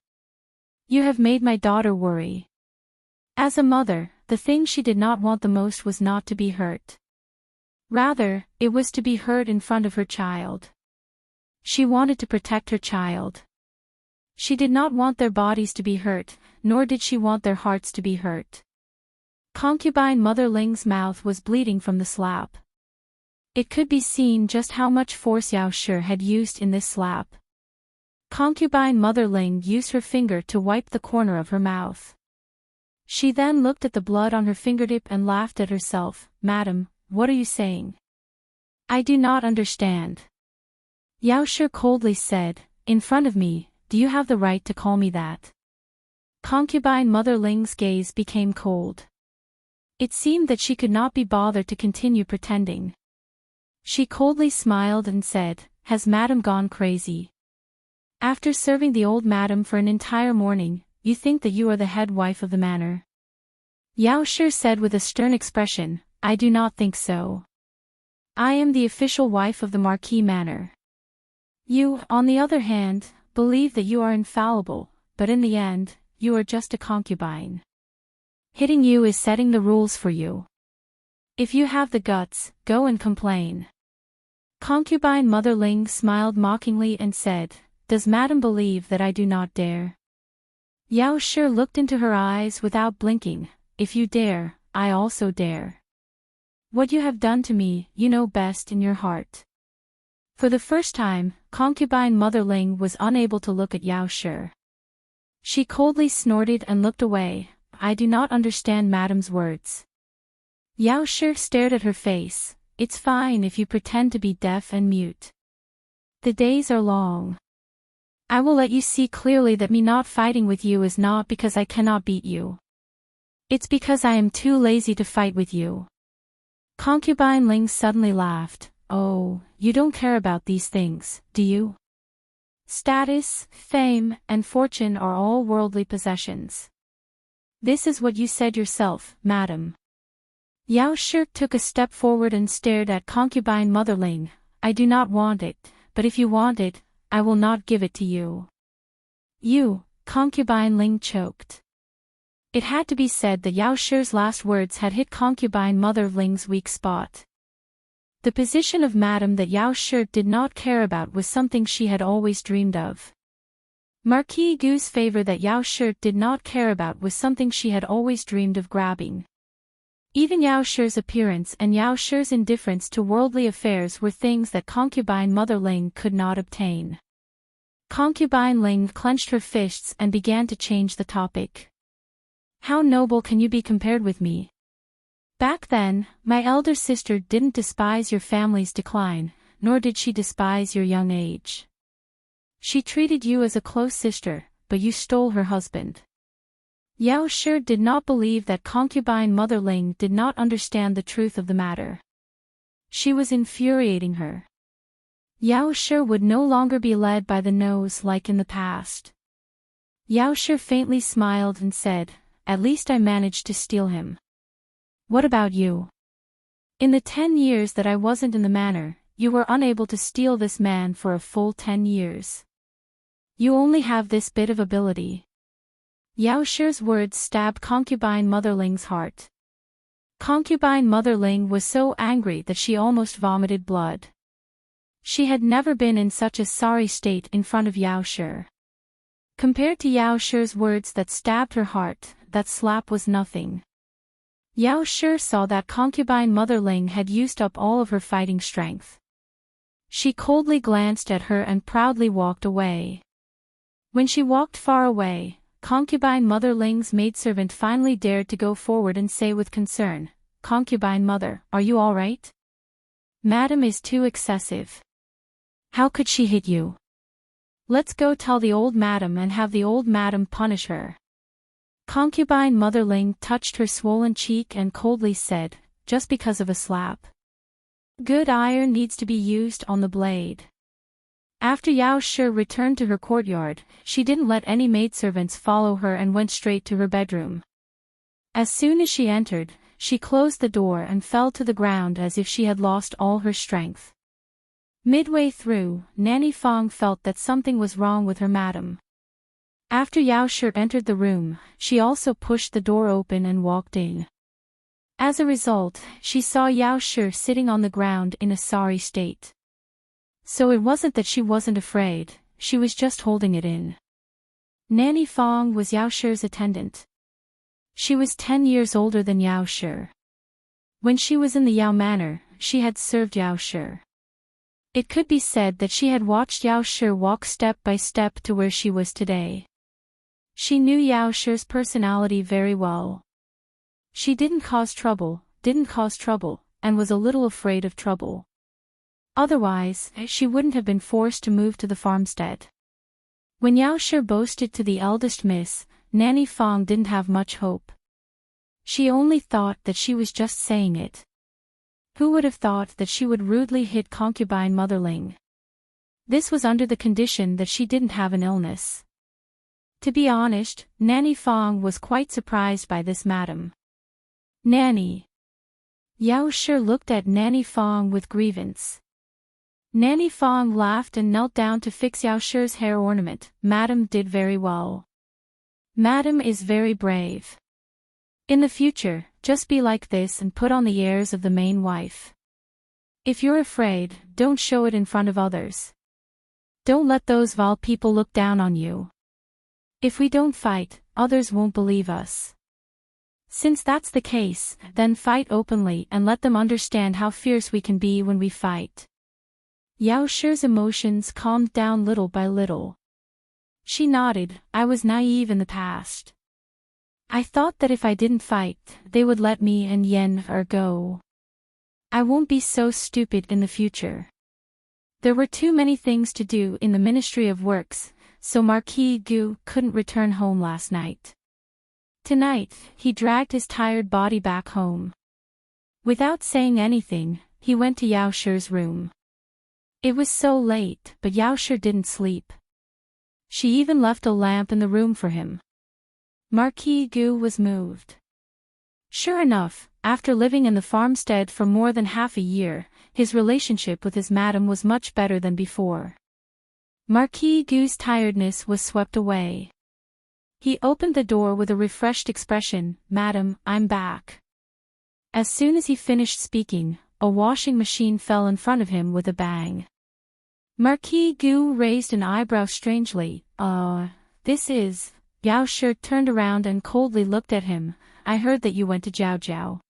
You have made my daughter worry." As a mother, the thing she did not want the most was not to be hurt. Rather, it was to be hurt in front of her child. She wanted to protect her child. She did not want their bodies to be hurt, nor did she want their hearts to be hurt. Concubine Mother Ling's mouth was bleeding from the slap. It could be seen just how much force Yao Shi had used in this slap. Concubine Mother Ling used her finger to wipe the corner of her mouth. She then looked at the blood on her fingertip and laughed at herself. "Madam, what are you saying? I do not understand." Yao Shi coldly said, "In front of me, do you have the right to call me that?" Concubine Mother Ling's gaze became cold. It seemed that she could not be bothered to continue pretending. She coldly smiled and said, "Has Madam gone crazy? After serving the old Madam for an entire morning, you think that you are the head wife of the manor?" Yao Shi said with a stern expression, "I do not think so. I am the official wife of the Marquis Manor. You, on the other hand, believe that you are infallible, but in the end, you are just a concubine. Hitting you is setting the rules for you. If you have the guts, go and complain." Concubine Mother Ling smiled mockingly and said, "Does Madam believe that I do not dare?" Yao Shi looked into her eyes without blinking. "If you dare, I also dare. What you have done to me, you know best in your heart." For the first time, concubine Mother Ling was unable to look at Yao Shi. She coldly snorted and looked away. "I do not understand Madam's words." Yao Shi stared at her face. "It's fine if you pretend to be deaf and mute. The days are long. I will let you see clearly that me not fighting with you is not because I cannot beat you. It's because I am too lazy to fight with you." Concubine Ling suddenly laughed. "Oh, you don't care about these things, do you? Status, fame, and fortune are all worldly possessions. This is what you said yourself, Madam." Yao Shi took a step forward and stared at concubine Mother Ling. "I do not want it, but if you want it, I will not give it to you." "You," concubine Ling choked. It had to be said that Yao Shi's last words had hit concubine Mother Ling's weak spot. The position of madam that Yao Shi did not care about was something she had always dreamed of. Marquis Gu's favor that Yao Shi did not care about was something she had always dreamed of grabbing. Even Yao Shi's appearance and Yao Shi's indifference to worldly affairs were things that concubine Mother Ling could not obtain. Concubine Ling clenched her fists and began to change the topic. "How noble can you be compared with me? Back then, my elder sister didn't despise your family's decline, nor did she despise your young age. She treated you as a close sister, but you stole her husband." Yao Shi did not believe that concubine Mother Ling did not understand the truth of the matter. She was infuriating her. Yao Shi would no longer be led by the nose like in the past. Yao Shi faintly smiled and said, "At least I managed to steal him. What about you? In the 10 years that I wasn't in the manor, you were unable to steal this man for a full 10 years. You only have this bit of ability." Yao Shi's words stabbed concubine Mother Ling's heart. Concubine Mother Ling was so angry that she almost vomited blood. She had never been in such a sorry state in front of Yao Shi. Compared to Yao Shi's words that stabbed her heart, that slap was nothing. Yao Shi saw that concubine Mother Ling had used up all of her fighting strength. She coldly glanced at her and proudly walked away. When she walked far away, concubine Mother Ling's maidservant finally dared to go forward and say with concern, "Concubine Mother, are you all right?" Madam is too excessive. How could she hit you? Let's go tell the old madam and have the old madam punish her. Concubine Motherling touched her swollen cheek and coldly said, just because of a slap. Good iron needs to be used on the blade. After Yao Shi returned to her courtyard, she didn't let any maidservants follow her and went straight to her bedroom. As soon as she entered, she closed the door and fell to the ground as if she had lost all her strength. Midway through, Nanny Fong felt that something was wrong with her madam. After Yao Shi entered the room, she also pushed the door open and walked in. As a result, she saw Yao Shi sitting on the ground in a sorry state. So it wasn't that she wasn't afraid, she was just holding it in. Nanny Fong was Yao Shi's attendant. She was 10 years older than Yao Shi. When she was in the Yao Manor, she had served Yao Shi. It could be said that she had watched Yao Shi walk step by step to where she was today. She knew Yao Shi's personality very well. She didn't cause trouble, and was a little afraid of trouble. Otherwise, she wouldn't have been forced to move to the farmstead. When Yao Shi boasted to the eldest miss, Nanny Fong didn't have much hope. She only thought that she was just saying it. Who would have thought that she would rudely hit concubine Motherling? This was under the condition that she didn't have an illness. To be honest, Nanny Fong was quite surprised by this madam. Nanny. Yao Shi looked at Nanny Fong with grievance. Nanny Fong laughed and knelt down to fix Yao Shi's hair ornament. Madam did very well. Madam is very brave. In the future, just be like this and put on the airs of the main wife. If you're afraid, don't show it in front of others. Don't let those Val people look down on you. If we don't fight, others won't believe us. Since that's the case, then fight openly and let them understand how fierce we can be when we fight. Yao Shi's emotions calmed down little by little. She nodded. I was naive in the past. I thought that if I didn't fight, they would let me and Yen go. I won't be so stupid in the future. There were too many things to do in the Ministry of Works, so Marquis Gu couldn't return home last night. Tonight, he dragged his tired body back home. Without saying anything, he went to Yao Shi's room. It was so late, but Yao Shi didn't sleep. She even left a lamp in the room for him. Marquis Gu was moved. Sure enough, after living in the farmstead for more than half a year, his relationship with his madam was much better than before. Marquis Gu's tiredness was swept away. He opened the door with a refreshed expression. Madam, I'm back. As soon as he finished speaking, a washing machine fell in front of him with a bang. Marquis Gu raised an eyebrow strangely. This is... Yao Shi turned around and coldly looked at him. I heard that you went to Jiao Jiao.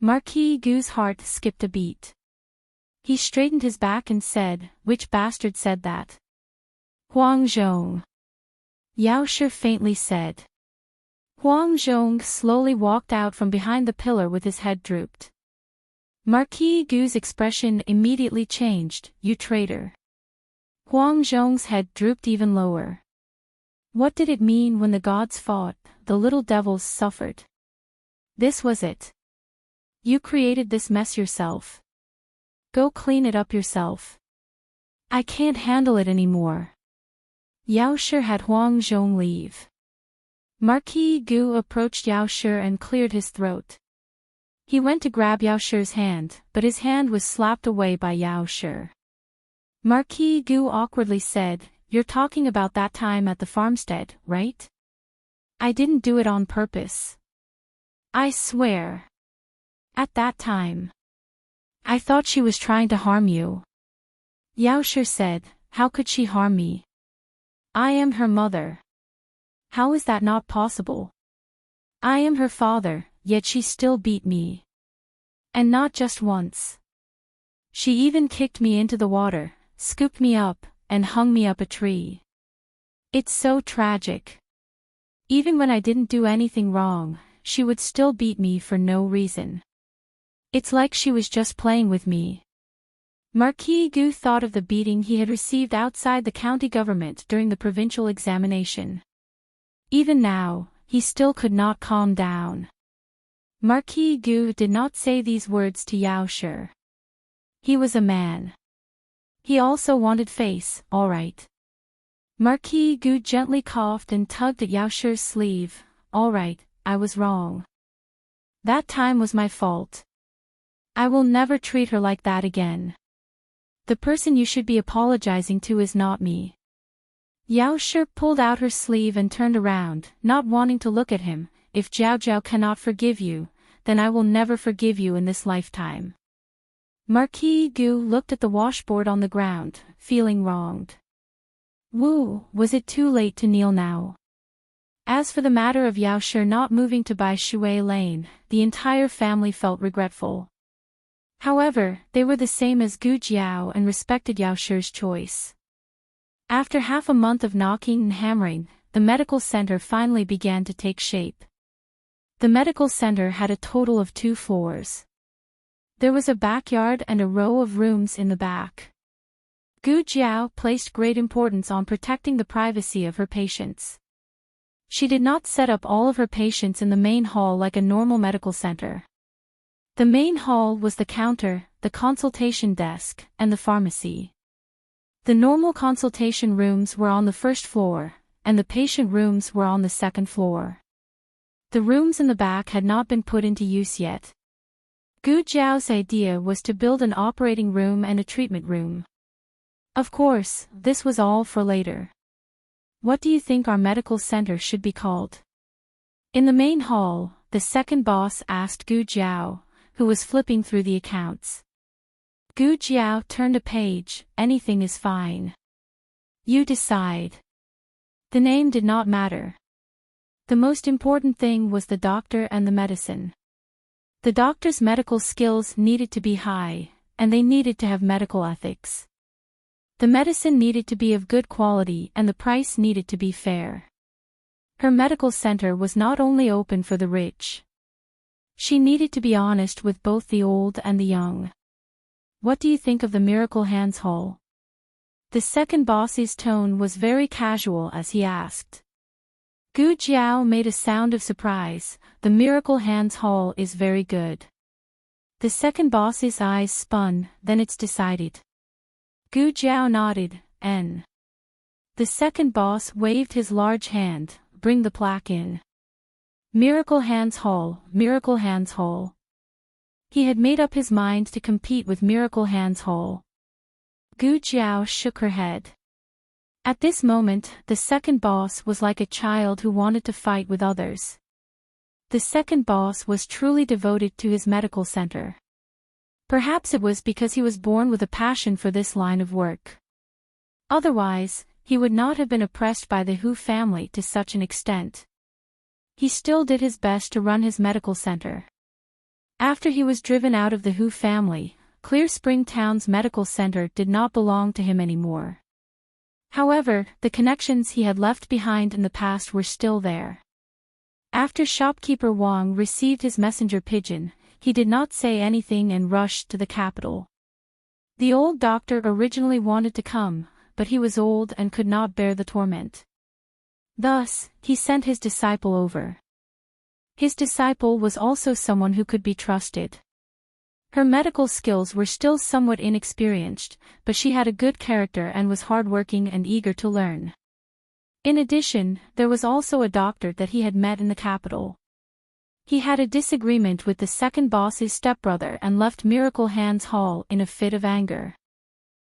Marquis Gu's heart skipped a beat. He straightened his back and said, which bastard said that? Huang Zhong. Yao Shi faintly said. Huang Zhong slowly walked out from behind the pillar with his head drooped. Marquis Gu's expression immediately changed. You traitor. Huang Zhong's head drooped even lower. What did it mean when the gods fought, the little devils suffered? This was it. You created this mess yourself. Go clean it up yourself. I can't handle it anymore. Yao Shi had Huang Zhong leave. Marquis Gu approached Yao Shi and cleared his throat. He went to grab Yao Shi's hand, but his hand was slapped away by Yao Shi. Marquis Gu awkwardly said, You're talking about that time at the farmstead, right? I didn't do it on purpose. I swear. At that time. I thought she was trying to harm you. Yao Shi said, How could she harm me? I am her mother. How is that not possible? I am her father, yet she still beat me. And not just once. She even kicked me into the water, scooped me up, and hung me up a tree. It's so tragic. Even when I didn't do anything wrong, she would still beat me for no reason. It's like she was just playing with me. Marquis Gu thought of the beating he had received outside the county government during the provincial examination. Even now, he still could not calm down. Marquis Gu did not say these words to Yao Shi. He was a man. He also wanted face, all right. Marquis Gu gently coughed and tugged at Yao Shi's sleeve. All right, I was wrong. That time was my fault. I will never treat her like that again. The person you should be apologizing to is not me. Yao Shi pulled out her sleeve and turned around, not wanting to look at him. If Jiao Jiao cannot forgive you, then I will never forgive you in this lifetime. Marquis Gu looked at the washboard on the ground, feeling wronged. Wu, was it too late to kneel now? As for the matter of Yao Shi not moving to Bai Shui Lane, the entire family felt regretful. However, they were the same as Gu Jiao and respected Yao Shi's choice. After half a month of knocking and hammering, the medical center finally began to take shape. The medical center had a total of 2 floors. There was a backyard and a row of rooms in the back. Gu Jiao placed great importance on protecting the privacy of her patients. She did not set up all of her patients in the main hall like a normal medical center. The main hall was the counter, the consultation desk, and the pharmacy. The normal consultation rooms were on the first floor, and the patient rooms were on the second floor. The rooms in the back had not been put into use yet. Gu Jiao's idea was to build an operating room and a treatment room. Of course, this was all for later. What do you think our medical center should be called? In the main hall, the second boss asked Gu Jiao, who was flipping through the accounts. Gu Jiao turned a page. Anything is fine. You decide. The name did not matter. The most important thing was the doctor and the medicine. The doctor's medical skills needed to be high, and they needed to have medical ethics. The medicine needed to be of good quality and the price needed to be fair. Her medical center was not only open for the rich. She needed to be honest with both the old and the young. What do you think of the Miracle Hands Hall? The second boss's tone was very casual as he asked. Gu Jiao made a sound of surprise. The Miracle Hands Hall is very good. The second boss's eyes spun, then it's decided. Gu Jiao nodded, N. The second boss waved his large hand, bring the plaque in. Miracle Hands Hall, Miracle Hands Hall. He had made up his mind to compete with Miracle Hands Hall. Gu Jiao shook her head. At this moment, the second boss was like a child who wanted to fight with others. The second boss was truly devoted to his medical center. Perhaps it was because he was born with a passion for this line of work. Otherwise, he would not have been oppressed by the Hu family to such an extent. He still did his best to run his medical center. After he was driven out of the Hu family, Clear Spring Town's medical center did not belong to him anymore. However, the connections he had left behind in the past were still there. After shopkeeper Wang received his messenger pigeon, he did not say anything and rushed to the capital. The old doctor originally wanted to come, but he was old and could not bear the torment. Thus, he sent his disciple over. His disciple was also someone who could be trusted. Her medical skills were still somewhat inexperienced, but she had a good character and was hardworking and eager to learn. In addition, there was also a doctor that he had met in the capital. He had a disagreement with the second boss's stepbrother and left Miracle Hands Hall in a fit of anger.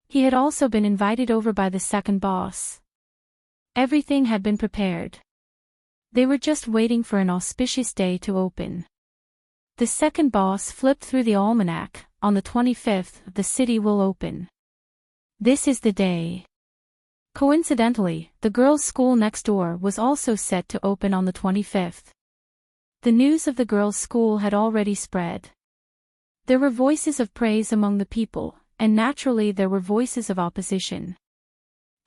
He had also been invited over by the second boss. Everything had been prepared. They were just waiting for an auspicious day to open. The second boss flipped through the almanac. On the 25th, the city will open. This is the day. Coincidentally, the girls' school next door was also set to open on the 25th. The news of the girls' school had already spread. There were voices of praise among the people, and naturally there were voices of opposition.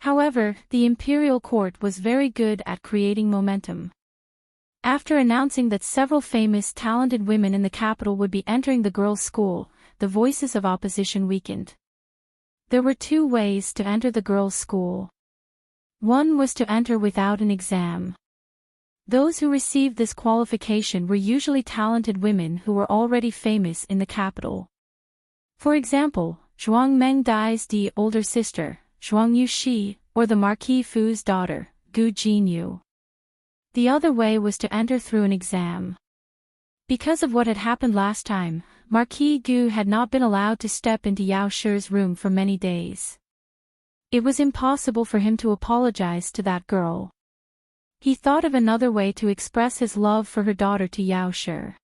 However, the imperial court was very good at creating momentum. After announcing that several famous talented women in the capital would be entering the girls' school, the voices of opposition weakened. There were two ways to enter the girls' school. One was to enter without an exam. Those who received this qualification were usually talented women who were already famous in the capital. For example, Zhuang Mengdai's older sister, Zhuang Yuxi, or the Marquis Fu's daughter, Gu Jinyu. The other way was to enter through an exam. Because of what had happened last time, Marquis Gu had not been allowed to step into Yao Shi's room for many days. It was impossible for him to apologize to that girl. He thought of another way to express his love for her daughter to Yao Shi.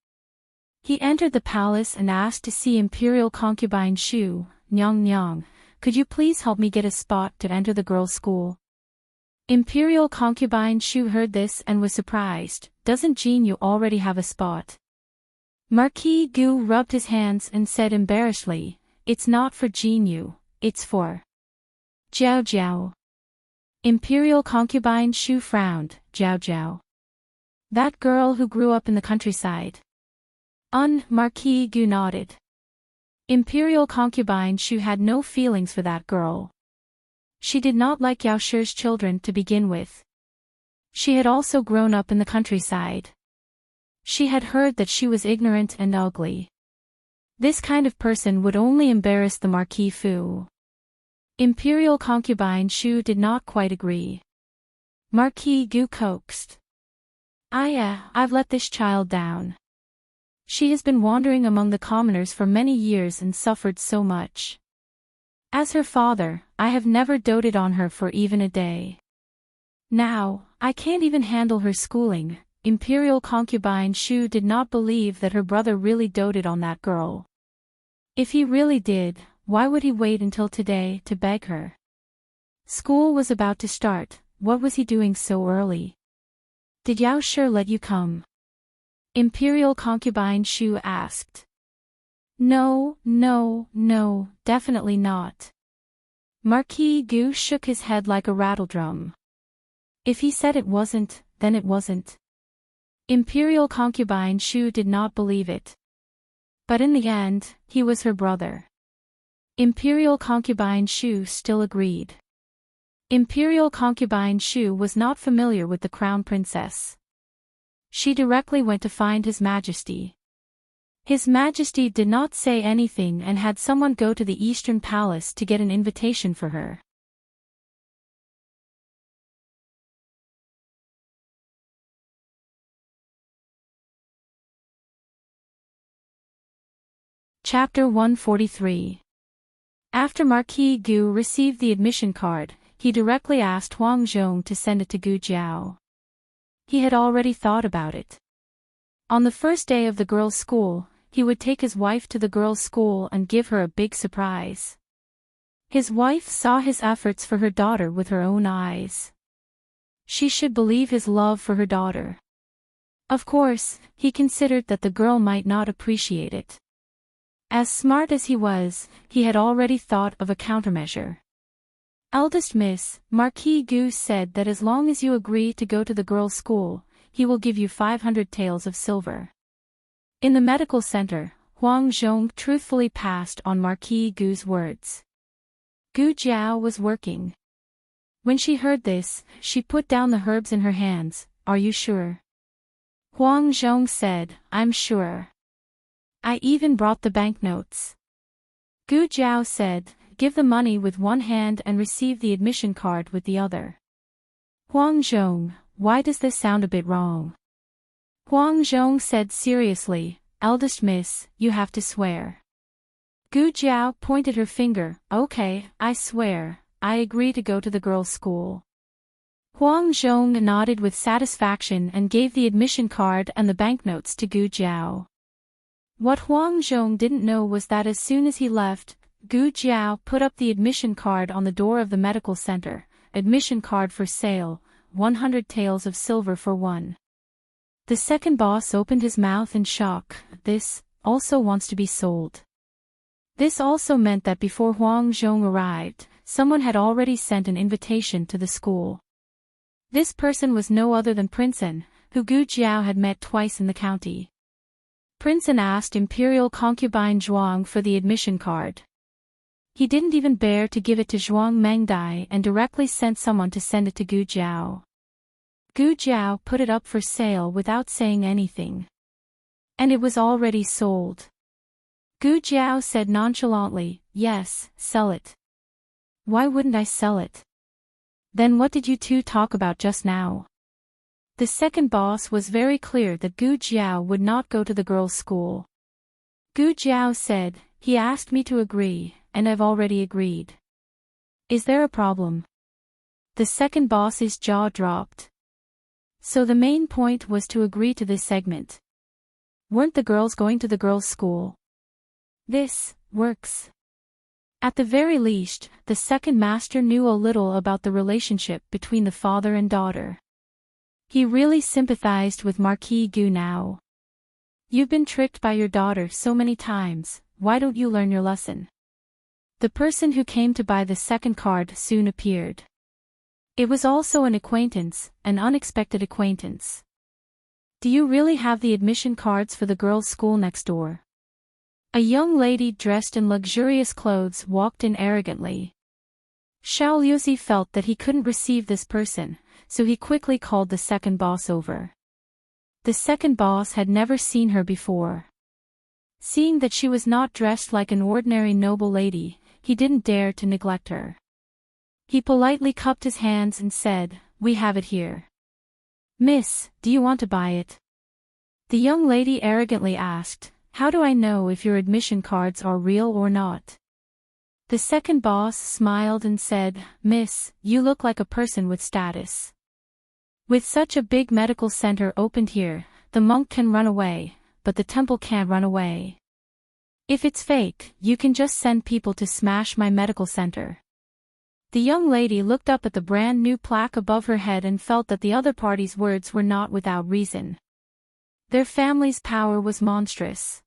He entered the palace and asked to see Imperial concubine Shu. Nyang Nyang, could you please help me get a spot to enter the girls' school? Imperial concubine Shu heard this and was surprised. Doesn't Jinyu already have a spot? Marquis Gu rubbed his hands and said embarrassedly, it's not for Jinyu, it's for Jiao Jiao. Imperial concubine Shu frowned. Jiao Jiao. That girl who grew up in the countryside. Marquis Gu nodded. Imperial concubine Shu had no feelings for that girl. She did not like Yao Shi's children to begin with. She had also grown up in the countryside. She had heard that she was ignorant and ugly. This kind of person would only embarrass the Marquis Fu. Imperial concubine Shu did not quite agree. Marquis Gu coaxed. I've let this child down. She has been wandering among the commoners for many years and suffered so much. As her father, I have never doted on her for even a day. Now, I can't even handle her schooling. Imperial concubine Shu did not believe that her brother really doted on that girl. If he really did, why would he wait until today to beg her? School was about to start, what was he doing so early? Did Yao Shi let you come? Imperial concubine Shu asked. No, definitely not. Marquis Gu shook his head like a rattledrum. If he said it wasn't, then it wasn't. Imperial concubine Shu did not believe it. But in the end, he was her brother. Imperial concubine Shu still agreed. Imperial concubine Shu was not familiar with the crown princess. She directly went to find His Majesty. His Majesty did not say anything and had someone go to the Eastern Palace to get an invitation for her. Chapter 143. After Marquis Gu received the admission card, he directly asked Huang Zhong to send it to Gu Jiao. He had already thought about it. On the first day of the girls' school, he would take his wife to the girls' school and give her a big surprise. His wife saw his efforts for her daughter with her own eyes. She should believe his love for her daughter. Of course, he considered that the girl might not appreciate it. As smart as he was, he had already thought of a countermeasure. Eldest Miss, Marquis Gu said that as long as you agree to go to the girls' school, he will give you 500 taels of silver. In the medical center, Huang Zhong truthfully passed on Marquis Gu's words. Gu Jiao was working. When she heard this, she put down the herbs in her hands. Are you sure? Huang Zhong said, I'm sure. I even brought the banknotes. Gu Jiao said, give the money with one hand and receive the admission card with the other. Huang Zhong, why does this sound a bit wrong? Huang Zhong said seriously, eldest miss, you have to swear. Gu Jiao pointed her finger, okay, I swear, I agree to go to the girls' school. Huang Zhong nodded with satisfaction and gave the admission card and the banknotes to Gu Jiao. What Huang Zhong didn't know was that as soon as he left, Gu Jiao put up the admission card on the door of the medical center, admission card for sale, 100 taels of silver for one. The second boss opened his mouth in shock, this, also wants to be sold. This also meant that before Huang Zhong arrived, someone had already sent an invitation to the school. This person was no other than Prince An, who Gu Jiao had met twice in the county. Prince An asked Imperial concubine Zhuang for the admission card. He didn't even bear to give it to Zhuang Mengdai and directly sent someone to send it to Gu Jiao. Gu Jiao put it up for sale without saying anything. And it was already sold. Gu Jiao said nonchalantly, "Yes, sell it." "Why wouldn't I sell it?" "Then what did you two talk about just now?" The second boss was very clear that Gu Jiao would not go to the girls' school. Gu Jiao said, "He asked me to agree, and I've already agreed." "Is there a problem?" The second boss's jaw dropped. So the main point was to agree to this segment. Weren't the girls going to the girls' school? This works. At the very least, the second master knew a little about the relationship between the father and daughter. He really sympathized with Marquis Gu now. "You've been tricked by your daughter so many times, why don't you learn your lesson?" The person who came to buy the second card soon appeared. It was also an acquaintance, an unexpected acquaintance. "Do you really have the admission cards for the girls' school next door?" A young lady dressed in luxurious clothes walked in arrogantly. Xiao Liuzi felt that he couldn't receive this person, so he quickly called the second boss over. The second boss had never seen her before. Seeing that she was not dressed like an ordinary noble lady, he didn't dare to neglect her. He politely cupped his hands and said, "We have it here." "Miss, do you want to buy it?" The young lady arrogantly asked, "How do I know if your admission cards are real or not?" The second boss smiled and said, "Miss, you look like a person with status. With such a big medical center opened here, the monk can run away, but the temple can't run away. If it's fake, you can just send people to smash my medical center." The young lady looked up at the brand new plaque above her head and felt that the other party's words were not without reason. Their family's power was monstrous.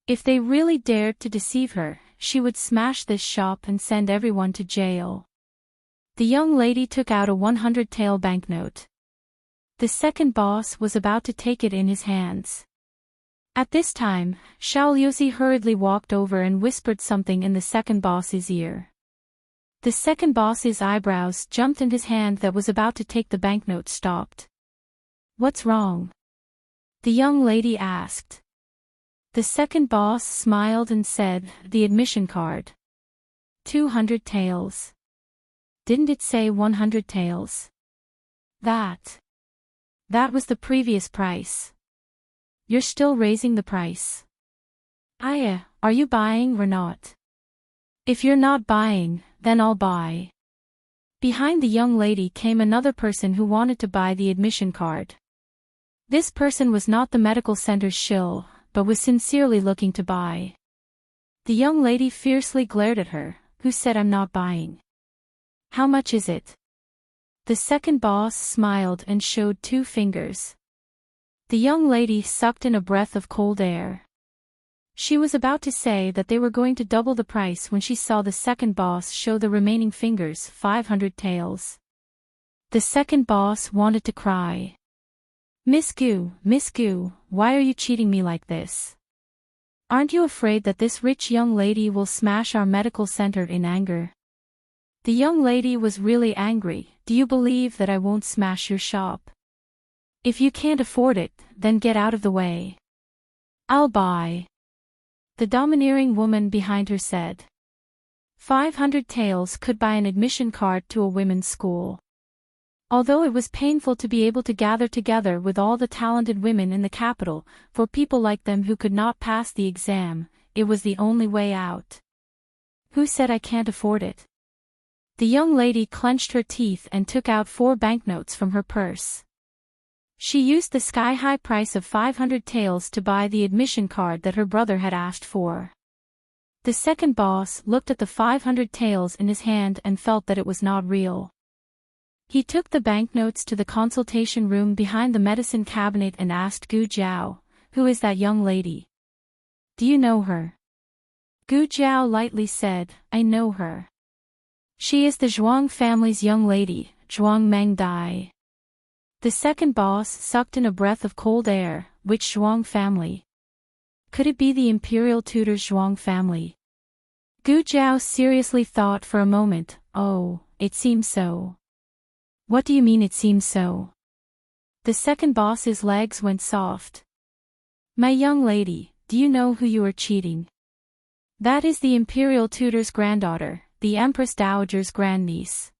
If they really dared to deceive her, she would smash this shop and send everyone to jail. The young lady took out a 100 tael banknote. The second boss was about to take it in his hands. At this time, Xiao Liuzi hurriedly walked over and whispered something in the second boss's ear. The second boss's eyebrows jumped and his hand that was about to take the banknote stopped. "What's wrong?" the young lady asked. The second boss smiled and said, "The admission card. 200 taels. Didn't it say 100 taels? That was the previous price. You're still raising the price. Aya, are you buying or not? If you're not buying, then I'll buy." Behind the young lady came another person who wanted to buy the admission card. This person was not the medical center's shill, but was sincerely looking to buy. The young lady fiercely glared at her, who said, "I'm not buying." "How much is it?" The second boss smiled and showed 2 fingers. The young lady sucked in a breath of cold air. She was about to say that they were going to double the price when she saw the second boss show the remaining fingers 500 taels. The second boss wanted to cry. Miss Gu, why are you cheating me like this? Aren't you afraid that this rich young lady will smash our medical center in anger?" The young lady was really angry. "Do you believe that I won't smash your shop? If you can't afford it, then get out of the way. I'll buy." The domineering woman behind her said. 500 taels could buy an admission card to a women's school. Although it was painful to be able to gather together with all the talented women in the capital, for people like them who could not pass the exam, it was the only way out. "Who said I can't afford it?" The young lady clenched her teeth and took out 4 banknotes from her purse. She used the sky-high price of 500 taels to buy the admission card that her brother had asked for. The second boss looked at the 500 taels in his hand and felt that it was not real. He took the banknotes to the consultation room behind the medicine cabinet and asked Gu Jiao, "Who is that young lady? Do you know her?" Gu Jiao lightly said, "I know her. She is the Zhuang family's young lady, Zhuang Mengdai." The second boss sucked in a breath of cold air. Which Zhuang family? Could it be the imperial tutor's Zhuang family? Gu Jiao seriously thought for a moment. Oh, it seems so. What do you mean it seems so? The second boss's legs went soft. My young lady, do you know who you are cheating? That is the imperial tutor's granddaughter, the Empress Dowager's grandniece.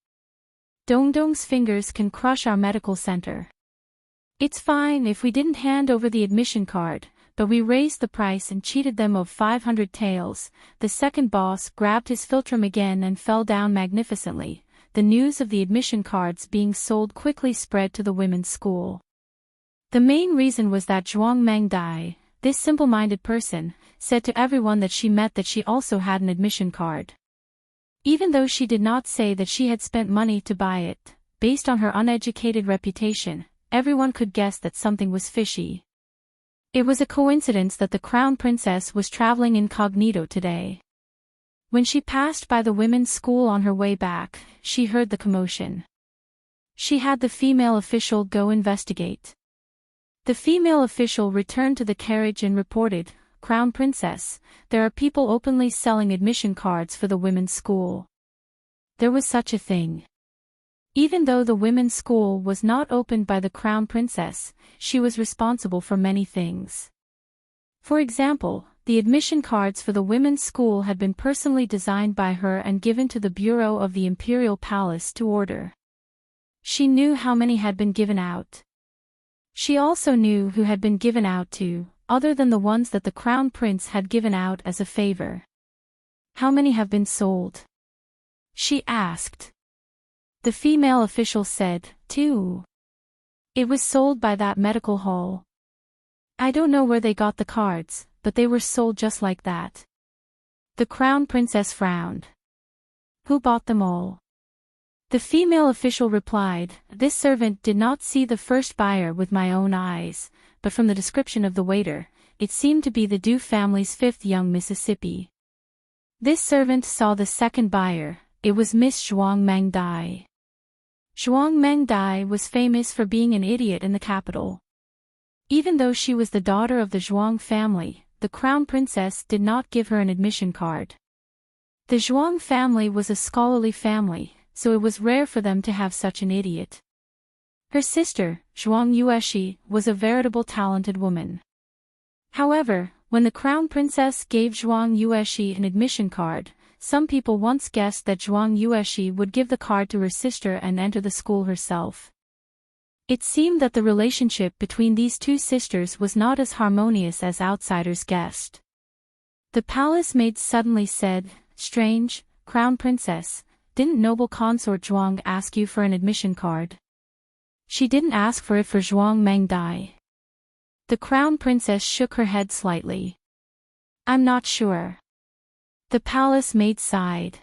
Dongdong's fingers can crush our medical center. It's fine if we didn't hand over the admission card, but we raised the price and cheated them of 500 taels. The second boss grabbed his philtrum again and fell down magnificently. The news of the admission cards being sold quickly spread to the women's school. The main reason was that Zhuang Mengdai, this simple-minded person, said to everyone that she met that she also had an admission card. Even though she did not say that she had spent money to buy it, based on her uneducated reputation, everyone could guess that something was fishy. It was a coincidence that the crown princess was traveling incognito today. When she passed by the women's school on her way back, she heard the commotion. She had the female official go investigate. The female official returned to the carriage and reported, "Crown Princess, there are people openly selling admission cards for the women's school." There was such a thing. Even though the women's school was not opened by the Crown Princess, she was responsible for many things. For example, the admission cards for the women's school had been personally designed by her and given to the Bureau of the Imperial Palace to order. She knew how many had been given out. She also knew who had been given out to, other than the ones that the Crown Prince had given out as a favor. "How many have been sold?" she asked. The female official said, "2. It was sold by that medical hall. I don't know where they got the cards, but they were sold just like that." The Crown Princess frowned. "Who bought them all?" The female official replied, "This servant did not see the first buyer with my own eyes, but from the description of the waiter, it seemed to be the Du family's fifth young Mississippi. This servant saw the second buyer. It was Miss Zhuang Mengdai. Zhuang Mengdai was famous for being an idiot in the capital. Even though she was the daughter of the Zhuang family, the crown princess did not give her an admission card. The Zhuang family was a scholarly family, so it was rare for them to have such an idiot. Her sister, Zhuang Yueshi, was a veritable talented woman. However, when the crown princess gave Zhuang Yueshi an admission card, some people once guessed that Zhuang Yueshi would give the card to her sister and enter the school herself. It seemed that the relationship between these two sisters was not as harmonious as outsiders guessed. The palace maid suddenly said, "Strange, crown princess, didn't noble consort Zhuang ask you for an admission card?" "She didn't ask for it for Zhuang Mengdai." The crown princess shook her head slightly. "I'm not sure." The palace maid sighed.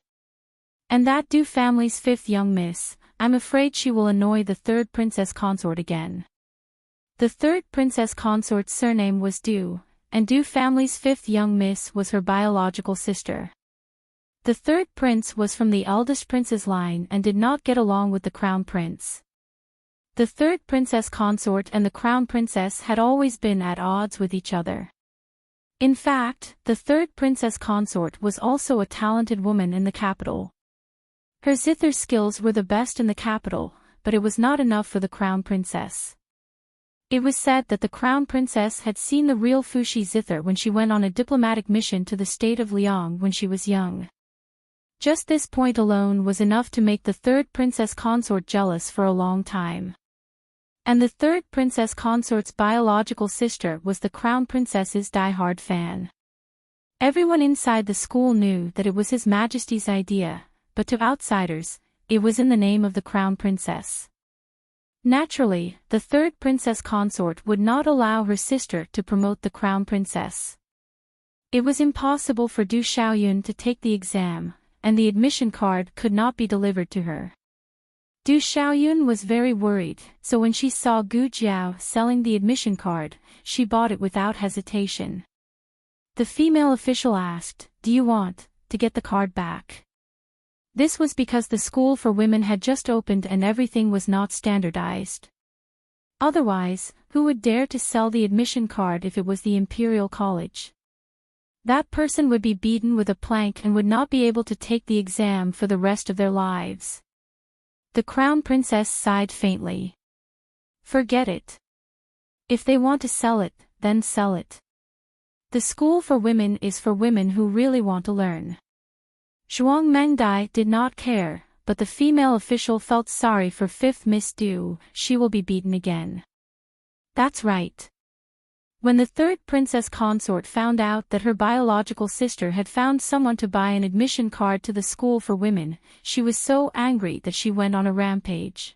"And that Du family's fifth young miss, I'm afraid she will annoy the third princess consort again." The third princess consort's surname was Du, and Du family's fifth young miss was her biological sister. The third prince was from the eldest prince's line and did not get along with the crown prince. The third princess consort and the crown princess had always been at odds with each other. In fact, the third princess consort was also a talented woman in the capital. Her zither skills were the best in the capital, but it was not enough for the crown princess. It was said that the crown princess had seen the real Fuxi zither when she went on a diplomatic mission to the state of Liang when she was young. Just this point alone was enough to make the third princess consort jealous for a long time. And the third princess consort's biological sister was the crown princess's die-hard fan. Everyone inside the school knew that it was His Majesty's idea, but to outsiders, it was in the name of the crown princess. Naturally, the third princess consort would not allow her sister to promote the crown princess. It was impossible for Du Xiaoyun to take the exam, and the admission card could not be delivered to her. Du Xiaoyun was very worried, so when she saw Gu Jiao selling the admission card, she bought it without hesitation. The female official asked, "Do you want to get the card back?" This was because the school for women had just opened and everything was not standardized. Otherwise, who would dare to sell the admission card if it was the Imperial College? That person would be beaten with a plank and would not be able to take the exam for the rest of their lives. The Crown Princess sighed faintly. Forget it. If they want to sell it, then sell it. The school for women is for women who really want to learn. Zhuang Mengdai did not care, but the female official felt sorry for fifth Miss Du. She will be beaten again. That's right. When the third princess consort found out that her biological sister had found someone to buy an admission card to the school for women, she was so angry that she went on a rampage.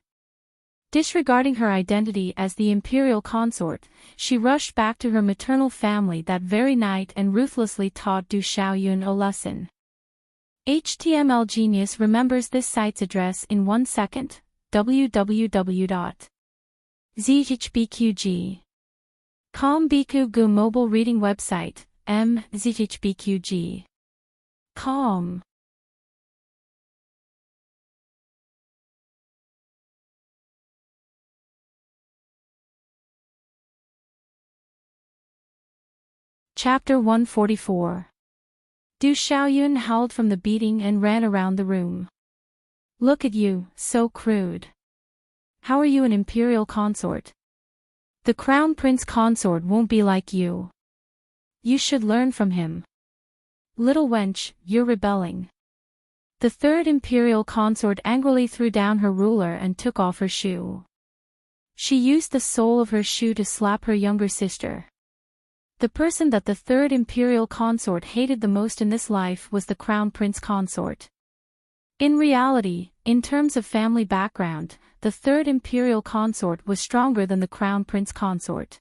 Disregarding her identity as the imperial consort, she rushed back to her maternal family that very night and ruthlessly taught Du Xiaoyun a lesson. HTML Genius remembers this site's address in 1 second, www.zhbqg. Com.bq Gu mobile reading website, zhbqg. Com. Chapter 144. Du Xiaoyun howled from the beating and ran around the room. Look at you, so crude. How are you an imperial consort? The crown prince consort won't be like you. You should learn from him. Little wench, you're rebelling. The third imperial consort angrily threw down her ruler and took off her shoe. She used the sole of her shoe to slap her younger sister. The person that the third imperial consort hated the most in this life was the crown prince consort. In reality, in terms of family background, the third imperial consort was stronger than the crown prince consort.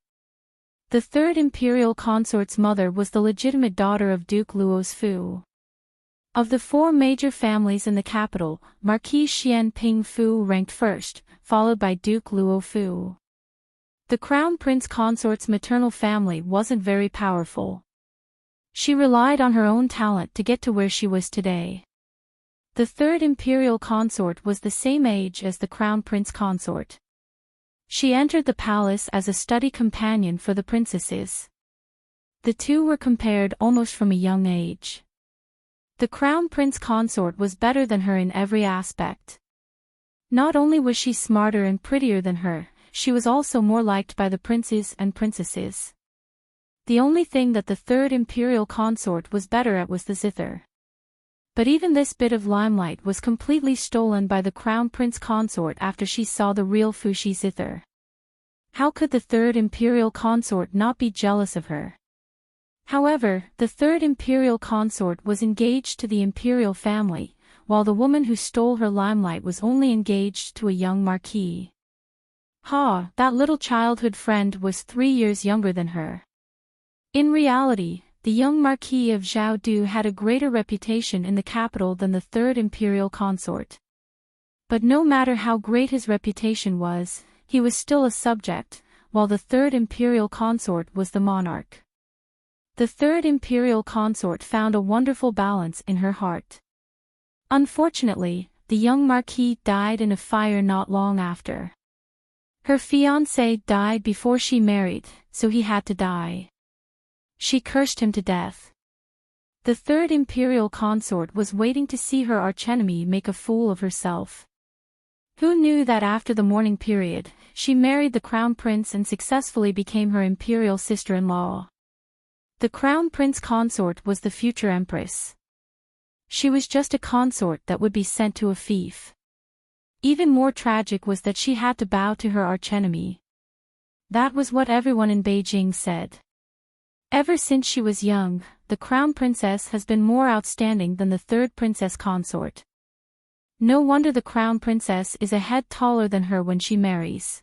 The third imperial consort's mother was the legitimate daughter of Duke Luo's Fu. Of the four major families in the capital, Marquis Xian Ping Fu ranked first, followed by Duke Luo Fu. The crown prince consort's maternal family wasn't very powerful. She relied on her own talent to get to where she was today. The third imperial consort was the same age as the crown prince consort. She entered the palace as a study companion for the princesses. The two were compared almost from a young age. The crown prince consort was better than her in every aspect. Not only was she smarter and prettier than her, she was also more liked by the princes and princesses. The only thing that the third imperial consort was better at was the zither. But even this bit of limelight was completely stolen by the crown prince consort after she saw the real Fuxi zither. How could the third imperial consort not be jealous of her? However, the third imperial consort was engaged to the imperial family, while the woman who stole her limelight was only engaged to a young marquis. That little childhood friend was 3 years younger than her. In reality, the young Marquis of Zhaodu had a greater reputation in the capital than the third imperial consort. But no matter how great his reputation was, he was still a subject, while the third imperial consort was the monarch. The third imperial consort found a wonderful balance in her heart. Unfortunately, the young Marquis died in a fire not long after. Her fiancé died before she married, so he had to die. She cursed him to death. The third imperial consort was waiting to see her archenemy make a fool of herself. Who knew that after the mourning period, she married the crown prince and successfully became her imperial sister-in-law. The crown prince consort was the future empress. She was just a consort that would be sent to a fief. Even more tragic was that she had to bow to her archenemy. That was what everyone in Beijing said. Ever since she was young, the crown princess has been more outstanding than the third princess consort. No wonder the crown princess is a head taller than her when she marries.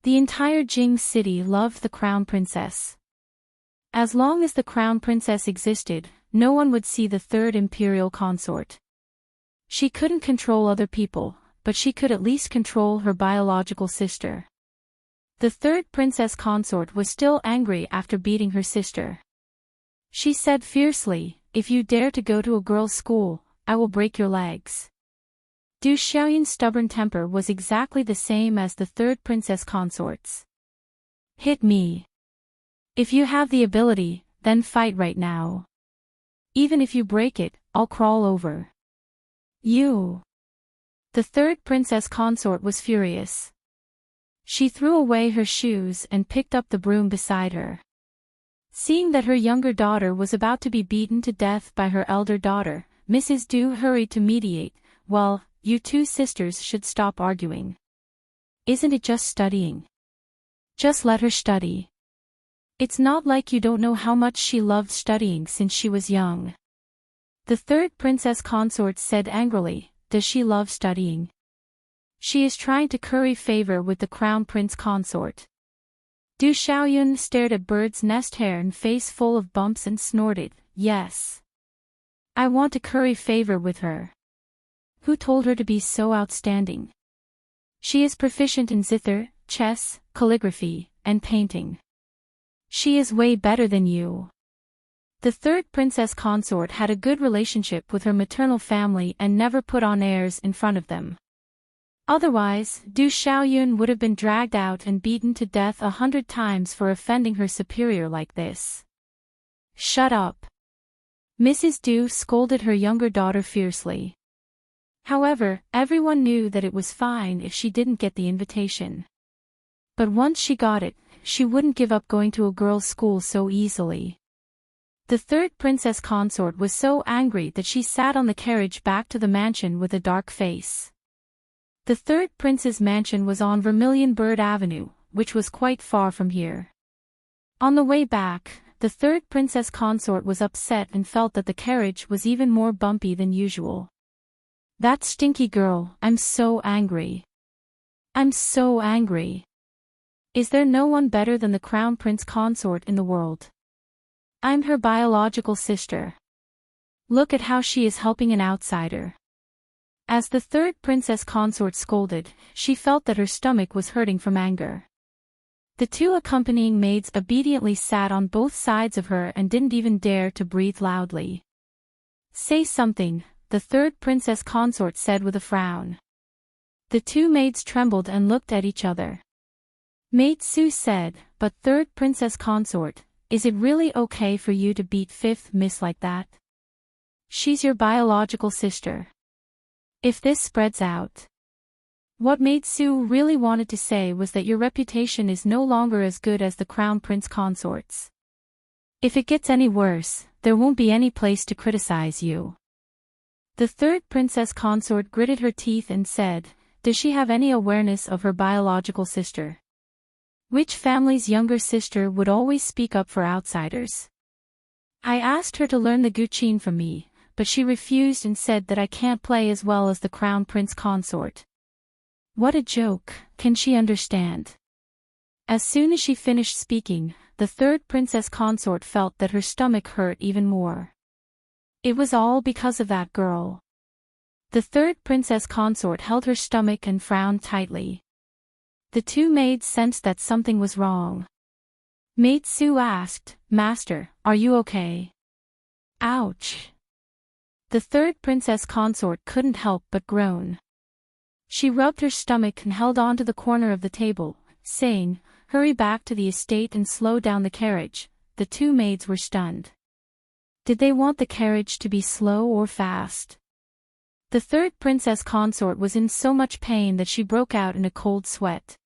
The entire Jing city loved the crown princess. As long as the crown princess existed, no one would see the third imperial consort. She couldn't control other people, but she could at least control her biological sister. The third princess consort was still angry after beating her sister. She said fiercely, "If you dare to go to a girls' school, I will break your legs." Du Xiaoyun's stubborn temper was exactly the same as the third princess consort's. "Hit me. If you have the ability, then fight right now. Even if you break it, I'll crawl over you. The third princess consort was furious. She threw away her shoes and picked up the broom beside her. Seeing that her younger daughter was about to be beaten to death by her elder daughter, Mrs. Du hurried to mediate. Well, you two sisters should stop arguing. Isn't it just studying? Just let her study. It's not like you don't know how much she loved studying since she was young. The third princess consort said angrily, does she love studying? She is trying to curry favor with the crown prince consort. Du Xiaoyun stared at Bird's nest hair and face full of bumps and snorted, yes. I want to curry favor with her. Who told her to be so outstanding? She is proficient in zither, chess, calligraphy, and painting. She is way better than you. The third princess consort had a good relationship with her maternal family and never put on airs in front of them. Otherwise, Du Xiaoyun would have been dragged out and beaten to death 100 times for offending her superior like this. Shut up. Mrs. Du scolded her younger daughter fiercely. However, everyone knew that it was fine if she didn't get the invitation. But once she got it, she wouldn't give up going to a girls' school so easily. The third princess consort was so angry that she sat on the carriage back to the mansion with a dark face. The third prince's mansion was on Vermilion Bird Avenue, which was quite far from here. On the way back, the third princess consort was upset and felt that the carriage was even more bumpy than usual. That stinky girl, I'm so angry. I'm so angry. Is there no one better than the crown prince consort in the world? I'm her biological sister. Look at how she is helping an outsider. As the third princess consort scolded, she felt that her stomach was hurting from anger. The two accompanying maids obediently sat on both sides of her and didn't even dare to breathe loudly. Say something, the third princess consort said with a frown. The two maids trembled and looked at each other. Maid Su said, but third princess consort, is it really okay for you to beat fifth miss like that? She's your biological sister. If this spreads out. What Maid Su really wanted to say was that your reputation is no longer as good as the crown prince consort's. If it gets any worse, there won't be any place to criticize you. The third princess consort gritted her teeth and said, does she have any awareness of her biological sister? Which family's younger sister would always speak up for outsiders? I asked her to learn the guqin from me, but she refused and said that I can't play as well as the crown prince consort. What a joke, can she understand? As soon as she finished speaking, the third princess consort felt that her stomach hurt even more. It was all because of that girl. The third princess consort held her stomach and frowned tightly. The two maids sensed that something was wrong. Maid Su asked, Master, are you okay? Ouch. The third princess consort couldn't help but groan. She rubbed her stomach and held on to the corner of the table, saying, hurry back to the estate and slow down the carriage. The two maids were stunned. Did they want the carriage to be slow or fast? The third princess consort was in so much pain that she broke out in a cold sweat.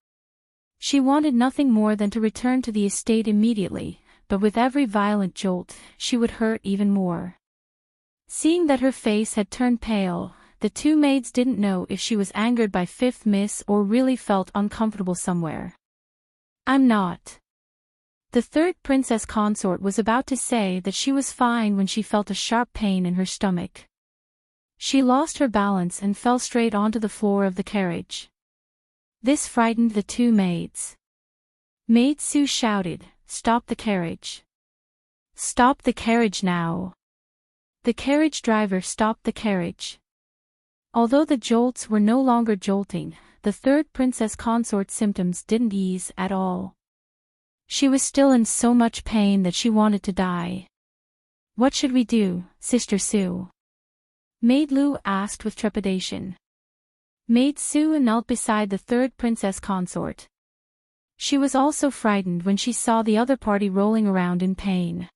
She wanted nothing more than to return to the estate immediately, but with every violent jolt, she would hurt even more. Seeing that her face had turned pale, the two maids didn't know if she was angered by fifth miss or really felt uncomfortable somewhere. I'm not. The third princess consort was about to say that she was fine when she felt a sharp pain in her stomach. She lost her balance and fell straight onto the floor of the carriage. This frightened the two maids. Maid Su shouted, stop the carriage. Stop the carriage now. The carriage driver stopped the carriage. Although the jolts were no longer jolting, the third princess consort's symptoms didn't ease at all. She was still in so much pain that she wanted to die. What should we do, Sister Su? Maid Lu asked with trepidation. Maid Su knelt beside the third princess consort. She was also frightened when she saw the other party rolling around in pain.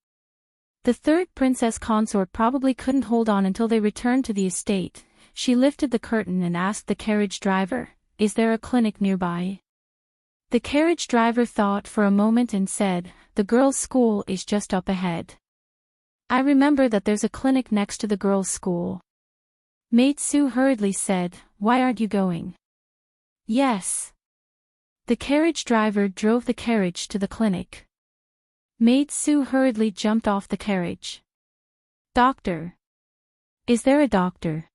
The third princess consort probably couldn't hold on until they returned to the estate. She lifted the curtain and asked the carriage driver, "Is there a clinic nearby?" The carriage driver thought for a moment and said, "The girls' school is just up ahead. I remember that there's a clinic next to the girls' school." Maid Sue hurriedly said, "Why aren't you going?" "Yes." The carriage driver drove the carriage to the clinic. Maid Sue hurriedly jumped off the carriage. "Doctor. Is there a doctor?"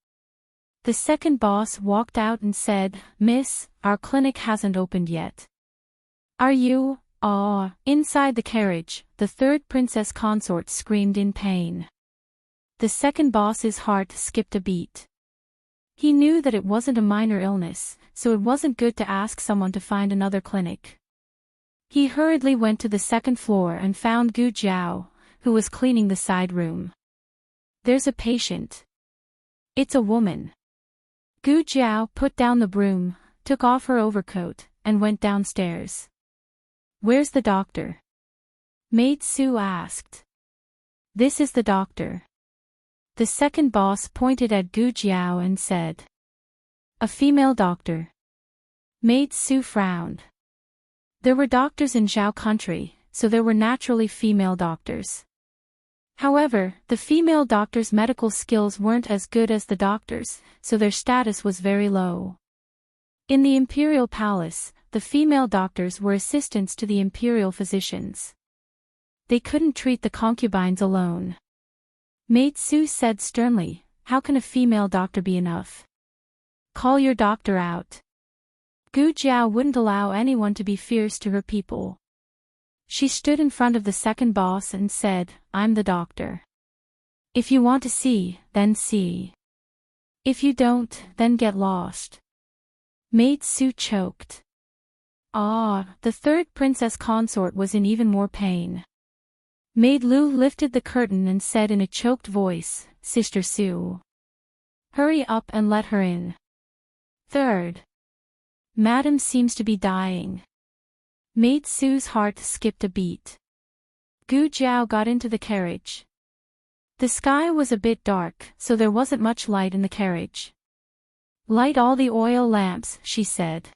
The second boss walked out and said, "Miss, our clinic hasn't opened yet." "Are you, inside the carriage?" The third princess consort screamed in pain. The second boss's heart skipped a beat. He knew that it wasn't a minor illness, so it wasn't good to ask someone to find another clinic. He hurriedly went to the second floor and found Gu Jiao, who was cleaning the side room. "There's a patient. It's a woman." Gu Jiao put down the broom, took off her overcoat, and went downstairs. "Where's the doctor?" Maid Sue asked. "This is the doctor." The second boss pointed at Gu Jiao and said, "A female doctor." Maid Sue frowned. There were doctors in Zhao country, so there were naturally female doctors. However, the female doctors' medical skills weren't as good as the doctors', so their status was very low. In the imperial palace, the female doctors were assistants to the imperial physicians. They couldn't treat the concubines alone. Maid Sue said sternly, "How can a female doctor be enough? Call your doctor out." Gu Jiao wouldn't allow anyone to be fierce to her people. She stood in front of the second boss and said, "I'm the doctor. If you want to see, then see. If you don't, then get lost." Maid Sue choked. The third princess consort was in even more pain. Maid Lu lifted the curtain and said in a choked voice, "Sister Sue. Hurry up and let her in. Third. Madam seems to be dying." Maid Sue's heart skipped a beat. Gu Jiao got into the carriage. The sky was a bit dark, so there wasn't much light in the carriage. "Light all the oil lamps," she said.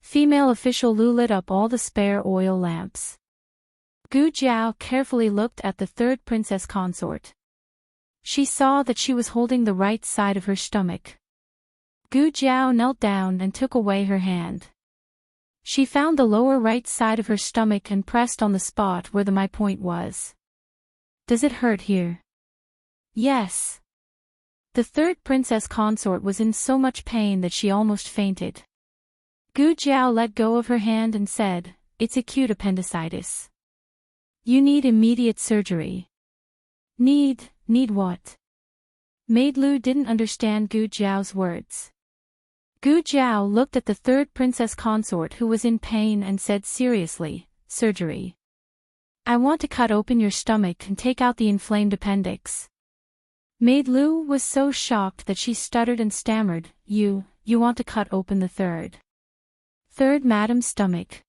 Female official Lu lit up all the spare oil lamps. Gu Jiao carefully looked at the third princess consort. She saw that she was holding the right side of her stomach. Gu Jiao knelt down and took away her hand. She found the lower right side of her stomach and pressed on the spot where the my point was. "Does it hurt here?" "Yes." The third princess consort was in so much pain that she almost fainted. Gu Jiao let go of her hand and said, "It's acute appendicitis. You need immediate surgery." Need what?" Maid Lu didn't understand Gu Jiao's words. Gu Jiao looked at the third princess consort who was in pain and said seriously, "Surgery. I want to cut open your stomach and take out the inflamed appendix." Maid Lu was so shocked that she stuttered and stammered, You want to cut open the third madam's stomach."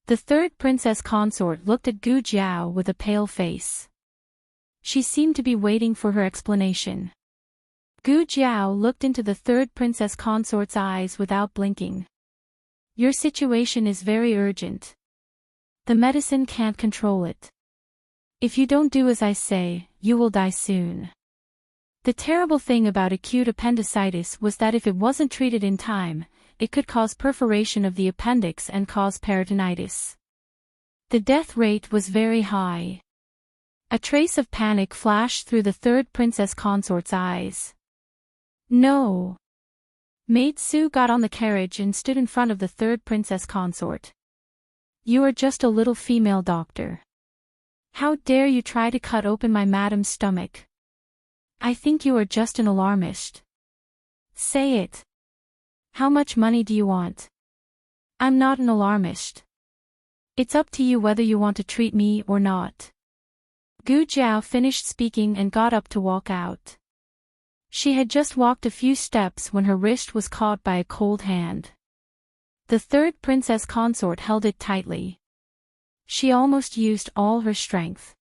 The third princess consort looked at Gu Jiao with a pale face. She seemed to be waiting for her explanation. Gu Jiao looked into the third princess consort's eyes without blinking. "Your situation is very urgent. The medicine can't control it. If you don't do as I say, you will die soon." The terrible thing about acute appendicitis was that if it wasn't treated in time, it could cause perforation of the appendix and cause peritonitis. The death rate was very high. A trace of panic flashed through the third princess consort's eyes. "No." Maid Sue got on the carriage and stood in front of the third princess consort. "You are just a little female doctor. How dare you try to cut open my madam's stomach? I think you are just an alarmist. Say it. How much money do you want?" "I'm not an alarmist. It's up to you whether you want to treat me or not." Gu Jiao finished speaking and got up to walk out. She had just walked a few steps when her wrist was caught by a cold hand. The third princess consort held it tightly. She almost used all her strength.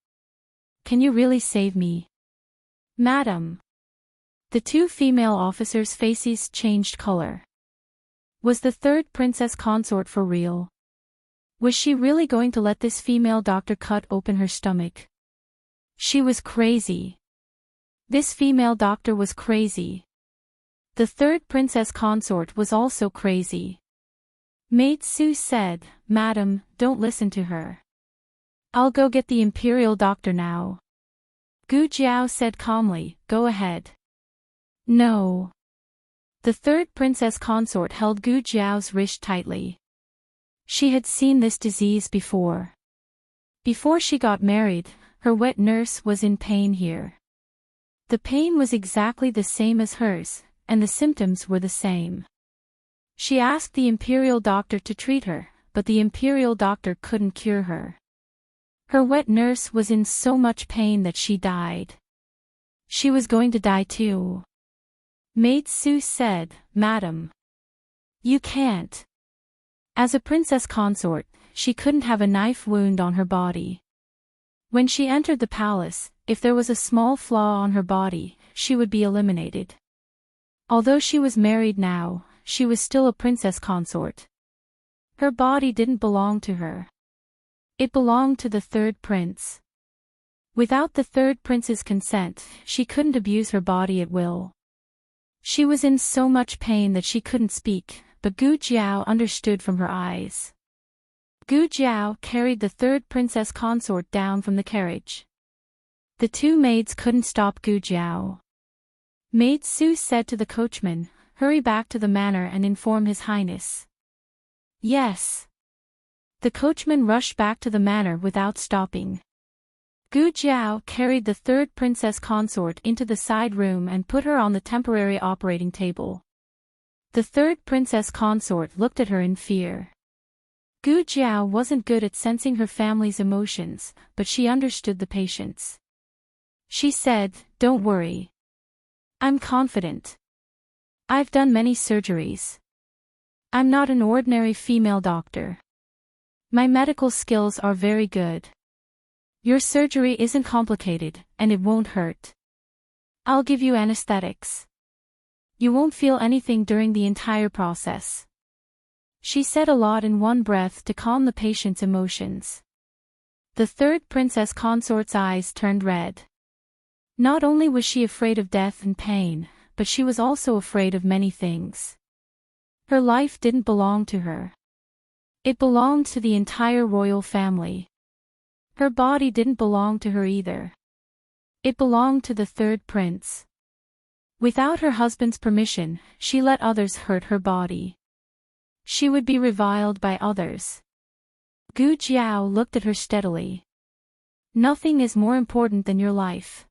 can you really save me? Madam. The two female officers' faces changed color. Was the third princess consort for real? Was she really going to let this female doctor cut open her stomach? She was crazy. This female doctor was crazy. The third princess consort was also crazy. Maid Su said, Madam, don't listen to her. I'll go get the imperial doctor now. Gu Jiao said calmly, go ahead. No. The third princess consort held Gu Jiao's wrist tightly. She had seen this disease before. Before she got married, her wet nurse was in pain here. The pain was exactly the same as hers, and the symptoms were the same. She asked the imperial doctor to treat her, but the imperial doctor couldn't cure her. Her wet nurse was in so much pain that she died. She was going to die too. Maid Su said, Madam. You can't. As a princess consort, she couldn't have a knife wound on her body. When she entered the palace, if there was a small flaw on her body, she would be eliminated. Although she was married now, she was still a princess consort. Her body didn't belong to her. It belonged to the third prince. Without the third prince's consent, she couldn't abuse her body at will. She was in so much pain that she couldn't speak, but Gu Jiao understood from her eyes. Gu Jiao carried the third princess consort down from the carriage. The two maids couldn't stop Gu Jiao. Maid Su said to the coachman, hurry back to the manor and inform His Highness. Yes. The coachman rushed back to the manor without stopping. Gu Jiao carried the third princess consort into the side room and put her on the temporary operating table. The third princess consort looked at her in fear. Gu Jiao wasn't good at sensing her family's emotions, but she understood the patients. She said, don't worry. I'm confident. I've done many surgeries. I'm not an ordinary female doctor. My medical skills are very good. Your surgery isn't complicated, and it won't hurt. I'll give you anesthetics. You won't feel anything during the entire process. She said a lot in one breath to calm the patient's emotions. The third princess consort's eyes turned red. Not only was she afraid of death and pain, but she was also afraid of many things. Her life didn't belong to her. It belonged to the entire royal family. Her body didn't belong to her either. It belonged to the third prince. Without her husband's permission, she let others hurt her body. She would be reviled by others. Gu Jiao looked at her steadily. Nothing is more important than your life.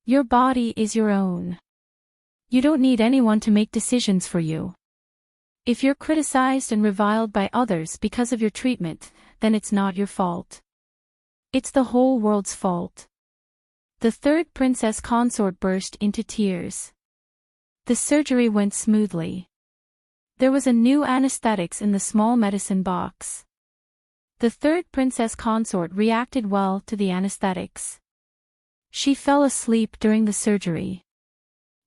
Your body is your own. You don't need anyone to make decisions for you. If you're criticized and reviled by others because of your treatment, then it's not your fault. It's the whole world's fault. The third princess consort burst into tears. The surgery went smoothly. There was a new anesthetics in the small medicine box. The third princess consort reacted well to the anesthetics. She fell asleep during the surgery.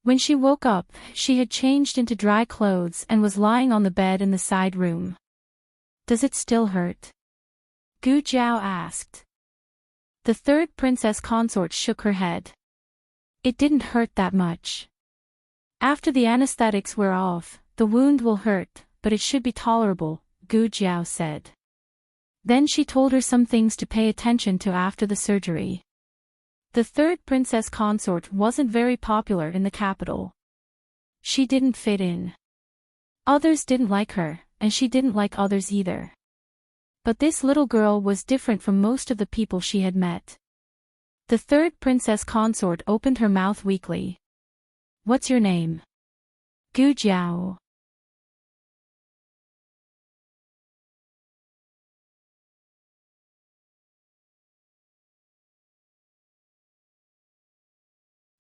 When she woke up, she had changed into dry clothes and was lying on the bed in the side room. Does it still hurt? Gu Jiao asked. The third princess consort shook her head. It didn't hurt that much. After the anesthetics wear off, the wound will hurt, but it should be tolerable, Gu Jiao said. Then she told her some things to pay attention to after the surgery. The third princess consort wasn't very popular in the capital. She didn't fit in. Others didn't like her, and she didn't like others either. But this little girl was different from most of the people she had met. The third princess consort opened her mouth weakly. What's your name? Gu Jiao.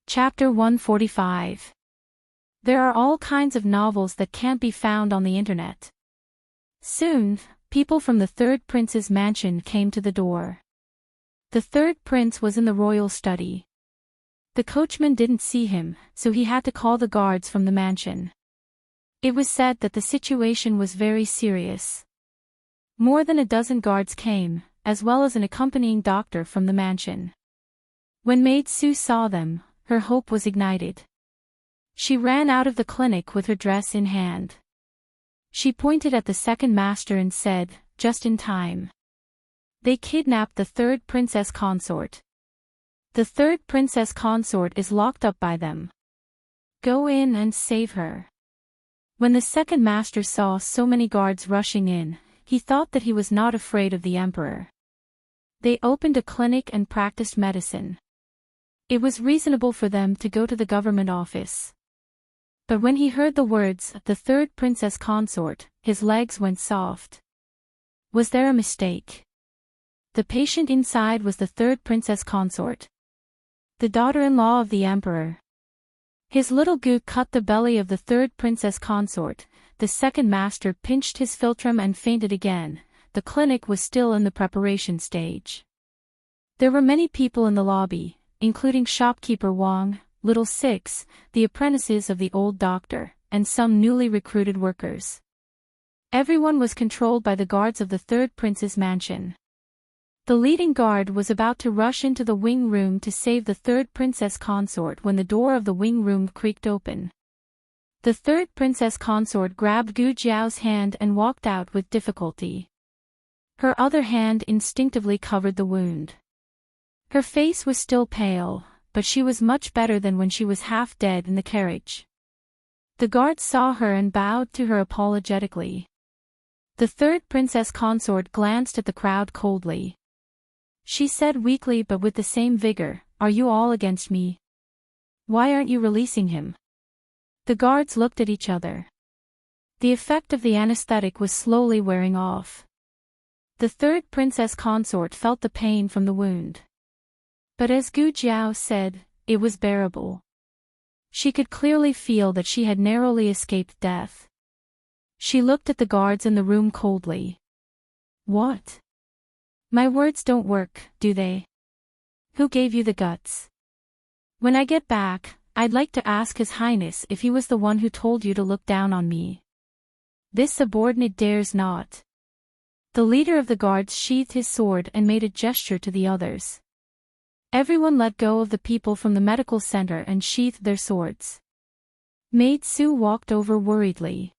Chapter 145. There are all kinds of novels that can't be found on the internet. Soon, people from the third prince's mansion came to the door. The third prince was in the royal study. The coachman didn't see him, so he had to call the guards from the mansion. It was said that the situation was very serious. More than a dozen guards came, as well as an accompanying doctor from the mansion. When Maid Sue saw them, her hope was ignited. She ran out of the clinic with her dress in hand. She pointed at the second master and said, "Just in time. They kidnapped the third princess consort. The third princess consort is locked up by them. Go in and save her." When the second master saw so many guards rushing in, he thought that he was not afraid of the emperor. They opened a clinic and practiced medicine. It was reasonable for them to go to the government office. But when he heard the words, "the third princess consort," his legs went soft. Was there a mistake? The patient inside was the third princess consort, the daughter-in-law of the emperor. His little goot cut the belly of the third princess consort. The second master pinched his philtrum and fainted again. The clinic was still in the preparation stage. There were many people in the lobby, including shopkeeper Wang, Little Six, the apprentices of the old doctor, and some newly recruited workers. Everyone was controlled by the guards of the third prince's mansion. The leading guard was about to rush into the wing room to save the third princess consort when the door of the wing room creaked open. The third princess consort grabbed Gu Jiao's hand and walked out with difficulty. Her other hand instinctively covered the wound. Her face was still pale, but she was much better than when she was half dead in the carriage. The guards saw her and bowed to her apologetically. The third princess consort glanced at the crowd coldly. She said weakly but with the same vigor, "Are you all against me? Why aren't you releasing him?" The guards looked at each other. The effect of the anesthetic was slowly wearing off. The third princess consort felt the pain from the wound. But as Gu Jiao said, it was bearable. She could clearly feel that she had narrowly escaped death. She looked at the guards in the room coldly. "What? My words don't work, do they? Who gave you the guts? When I get back, I'd like to ask His Highness if he was the one who told you to look down on me. This subordinate dares not." The leader of the guards sheathed his sword and made a gesture to the others. Everyone let go of the people from the medical center and sheathed their swords. Maid Sue walked over worriedly.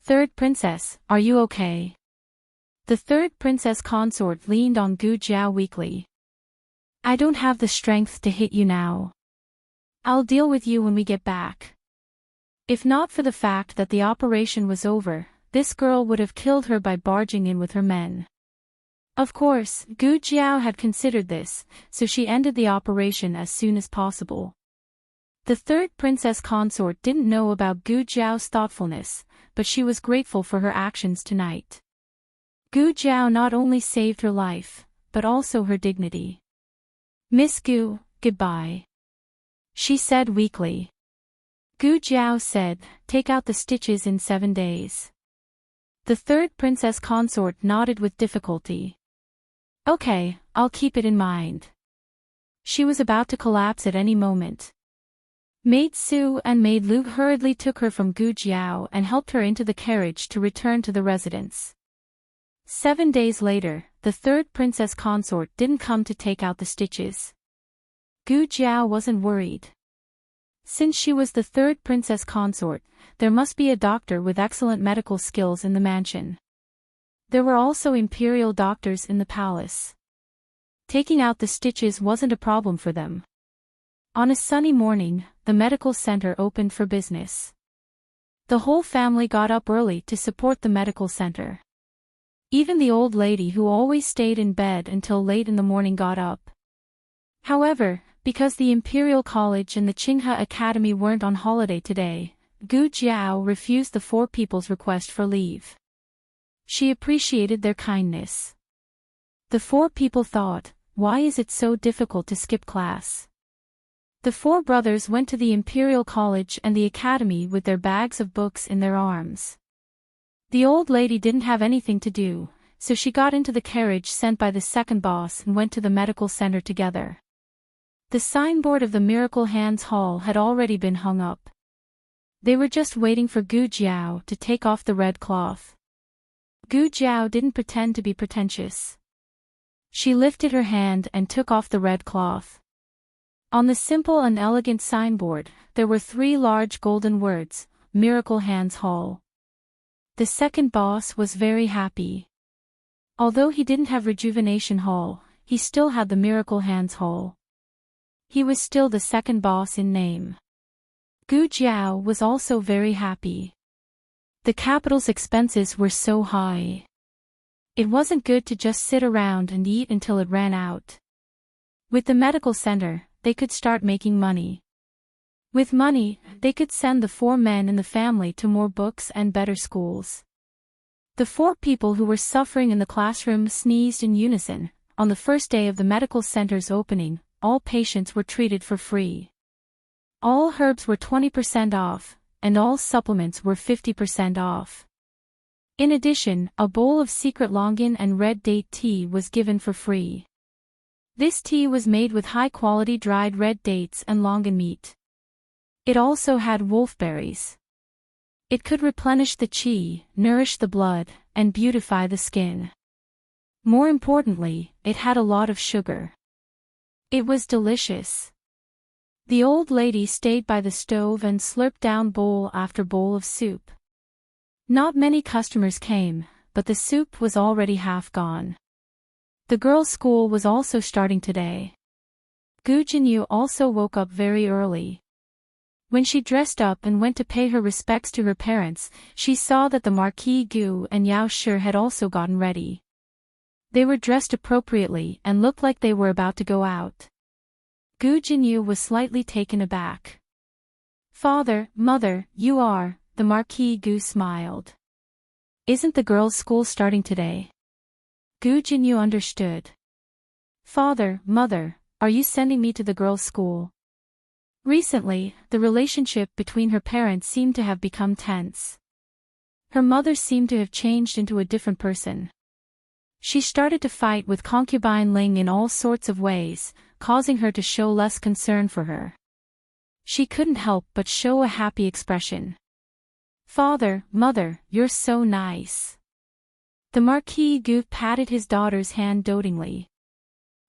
"Third princess, are you okay?" The third princess consort leaned on Gu Jiao weakly. "I don't have the strength to hit you now. I'll deal with you when we get back." If not for the fact that the operation was over, this girl would have killed her by barging in with her men. Of course, Gu Jiao had considered this, so she ended the operation as soon as possible. The third princess consort didn't know about Gu Jiao's thoughtfulness, but she was grateful for her actions tonight. Gu Jiao not only saved her life, but also her dignity. "Miss Gu, goodbye," she said weakly. Gu Jiao said, "Take out the stitches in 7 days." The third princess consort nodded with difficulty. "Okay, I'll keep it in mind." She was about to collapse at any moment. Maid Sue and Maid Lu hurriedly took her from Gu Jiao and helped her into the carriage to return to the residence. 7 days later, the third princess consort didn't come to take out the stitches. Gu Jiao wasn't worried. Since she was the third princess consort, there must be a doctor with excellent medical skills in the mansion. There were also imperial doctors in the palace. Taking out the stitches wasn't a problem for them. On a sunny morning, the medical center opened for business. The whole family got up early to support the medical center. Even the old lady who always stayed in bed until late in the morning got up. However, because the Imperial College and the Qinghe Academy weren't on holiday today, Gu Jiao refused the four people's request for leave. She appreciated their kindness. The four people thought, "Why is it so difficult to skip class?" The four brothers went to the Imperial College and the Academy with their bags of books in their arms. The old lady didn't have anything to do, so she got into the carriage sent by the second boss and went to the medical center together. The signboard of the Miracle Hands Hall had already been hung up. They were just waiting for Gu Jiao to take off the red cloth. Gu Jiao didn't pretend to be pretentious. She lifted her hand and took off the red cloth. On the simple and elegant signboard, there were 3 large golden words, Miracle Hands Hall. The second boss was very happy. Although he didn't have Rejuvenation Hall, he still had the Miracle Hands Hall. He was still the second boss in name. Gu Jiao was also very happy. The capital's expenses were so high. It wasn't good to just sit around and eat until it ran out. With the medical center, they could start making money. With money, they could send the 4 men in the family to more books and better schools. The 4 people who were suffering in the classroom sneezed in unison. On the first day of the medical center's opening, all patients were treated for free. All herbs were 20% off, and all supplements were 50% off. In addition, a bowl of secret longan and red date tea was given for free. This tea was made with high-quality dried red dates and longan meat. It also had wolfberries. It could replenish the qi, nourish the blood, and beautify the skin. More importantly, it had a lot of sugar. It was delicious. The old lady stayed by the stove and slurped down bowl after bowl of soup. Not many customers came, but the soup was already half gone. The girls' school was also starting today. Gu Jinyu also woke up very early. When she dressed up and went to pay her respects to her parents, she saw that the Marquis Gu and Yao Shi had also gotten ready. They were dressed appropriately and looked like they were about to go out. Gu Jinyu was slightly taken aback. "Father, mother, you are," the Marquis Gu smiled. "Isn't the girls' school starting today?" Gu Jinyu understood. "Father, mother, are you sending me to the girls' school?" Recently, the relationship between her parents seemed to have become tense. Her mother seemed to have changed into a different person. She started to fight with concubine Ling in all sorts of ways, causing her to show less concern for her. She couldn't help but show a happy expression. "Father, mother, you're so nice." The Marquis Gu patted his daughter's hand dotingly.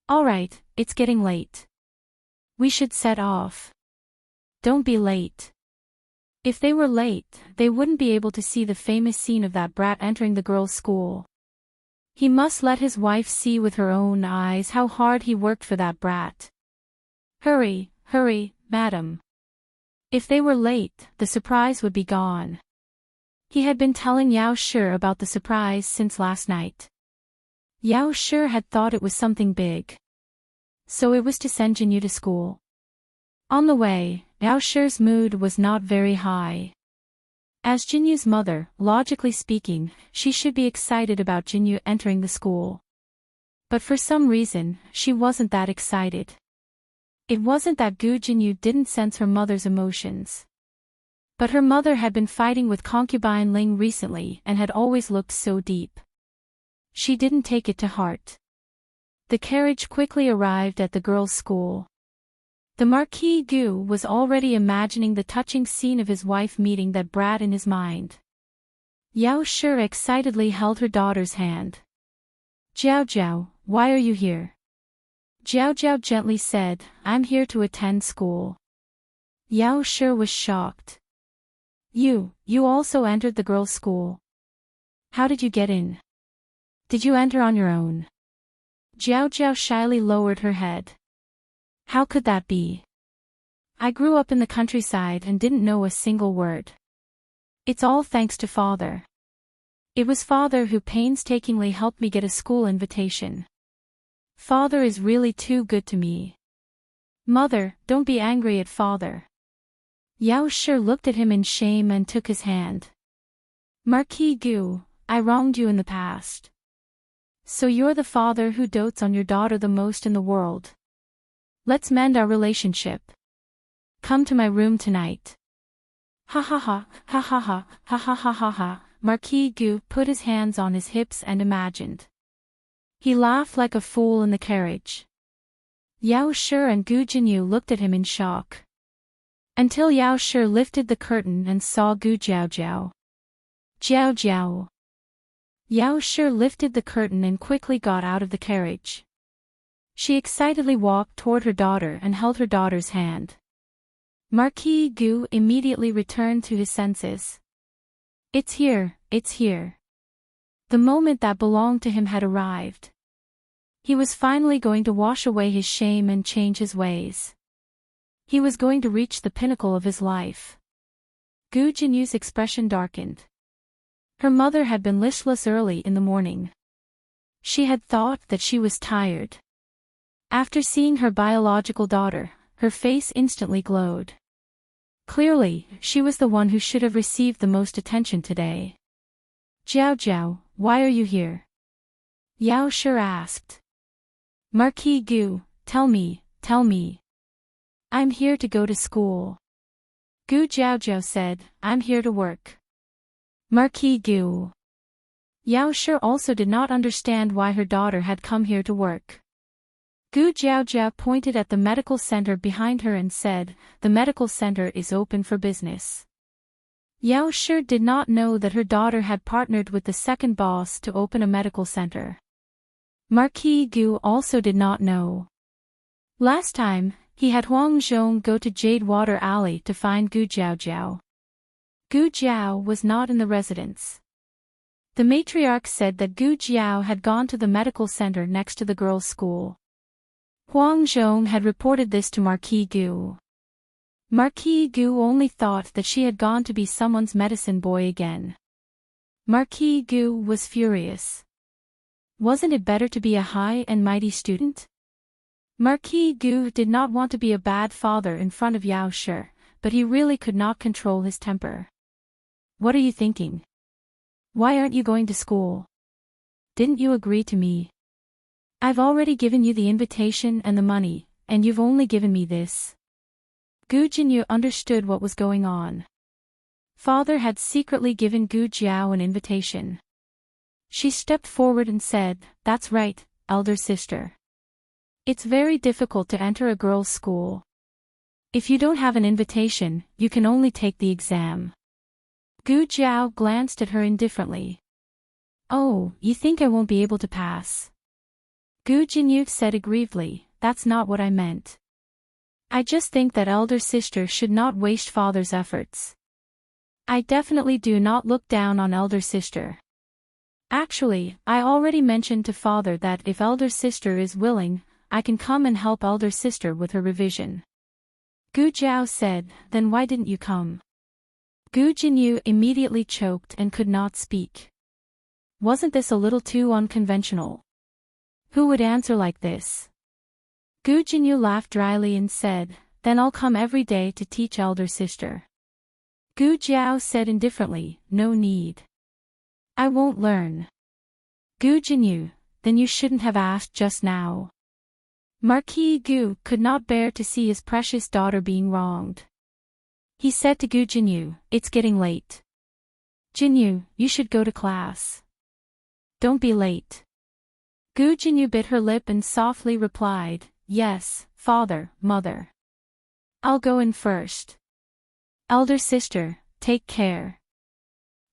"All right, it's getting late. We should set off. Don't be late." If they were late, they wouldn't be able to see the famous scene of that brat entering the girls' school. He must let his wife see with her own eyes how hard he worked for that brat. Hurry, hurry, madam. If they were late, the surprise would be gone. He had been telling Yao Shi about the surprise since last night. Yao Shi had thought it was something big. So it was to send Jinyu to school. On the way, Yao Shi's mood was not very high. As Jinyu's mother, logically speaking, she should be excited about Jinyu entering the school. But for some reason, she wasn't that excited. It wasn't that Gu Jinyu didn't sense her mother's emotions. But her mother had been fighting with concubine Ling recently and had always looked so deep. She didn't take it to heart. The carriage quickly arrived at the girls' school. The Marquis Gu was already imagining the touching scene of his wife meeting that brat in his mind. Yao Shi excitedly held her daughter's hand. "Jiao Jiao, why are you here?" Jiao Jiao gently said, "I'm here to attend school." Yao Shi was shocked. You also entered the girls' school. How did you get in? Did you enter on your own?" Jiao Jiao shyly lowered her head. "How could that be? I grew up in the countryside and didn't know a single word. It's all thanks to father. It was father who painstakingly helped me get a school invitation. Father is really too good to me. Mother, don't be angry at father." Yao Shi looked at him in shame and took his hand. "Marquis Gu, I wronged you in the past. So you're the father who dotes on your daughter the most in the world. Let's mend our relationship. Come to my room tonight." "Ha ha ha, ha ha ha, ha ha ha ha ha, Marquis Gu put his hands on his hips and imagined. He laughed like a fool in the carriage. Yao Shi and Gu Jinyu looked at him in shock. Until Yao Shi lifted the curtain and saw Gu Jiao. Jiao Jiao. Yao Shi lifted the curtain and quickly got out of the carriage. She excitedly walked toward her daughter and held her daughter's hand. Marquis Gu immediately returned to his senses. It's here, it's here. The moment that belonged to him had arrived. He was finally going to wash away his shame and change his ways. He was going to reach the pinnacle of his life. Gu Jinyu's expression darkened. Her mother had been listless early in the morning. She had thought that she was tired. After seeing her biological daughter, her face instantly glowed. Clearly, she was the one who should have received the most attention today. Jiao Jiao, why are you here? Yao Shi asked. Marquis Gu, tell me. I'm here to go to school. Gu Jiao said, I'm here to work. Marquis Gu. Yao Shi also did not understand why her daughter had come here to work. Gu Jiao pointed at the medical center behind her and said, the medical center is open for business. Yao Shi did not know that her daughter had partnered with the second boss to open a medical center. Marquis Gu also did not know. Last time, he had Huang Zhong go to Jade Water Alley to find Gu Jiao. Gu Jiao was not in the residence. The matriarch said that Gu Jiao had gone to the medical center next to the girls' school. Huang Zhong had reported this to Marquis Gu. Marquis Gu only thought that she had gone to be someone's medicine boy again. Marquis Gu was furious. Wasn't it better to be a high and mighty student? Marquis Gu did not want to be a bad father in front of Yao Shi, but he really could not control his temper. What are you thinking? Why aren't you going to school? Didn't you agree to me? I've already given you the invitation and the money, and you've only given me this. Gu Jinyu understood what was going on. Father had secretly given Gu Jiao an invitation. She stepped forward and said, that's right, elder sister. It's very difficult to enter a girls' school. If you don't have an invitation, you can only take the exam. Gu Jiao glanced at her indifferently. Oh, you think I won't be able to pass? Gu Jinyu said aggrievedly, that's not what I meant. I just think that elder sister should not waste father's efforts. I definitely do not look down on elder sister. Actually, I already mentioned to father that if elder sister is willing, I can come and help elder sister with her revision. Gu Jiao said, then why didn't you come? Gu Jinyu immediately choked and could not speak. Wasn't this a little too unconventional? Who would answer like this? Gu Jinyu laughed dryly and said, then I'll come every day to teach elder sister. Gu Jiao said indifferently, no need. I won't learn. Gu Jinyu, then you shouldn't have asked just now. Marquis Gu could not bear to see his precious daughter being wronged. He said to Gu Jinyu, it's getting late. Jinyu, you should go to class. Don't be late. Gu Jinyu bit her lip and softly replied, yes, father, mother. I'll go in first. Elder sister, take care.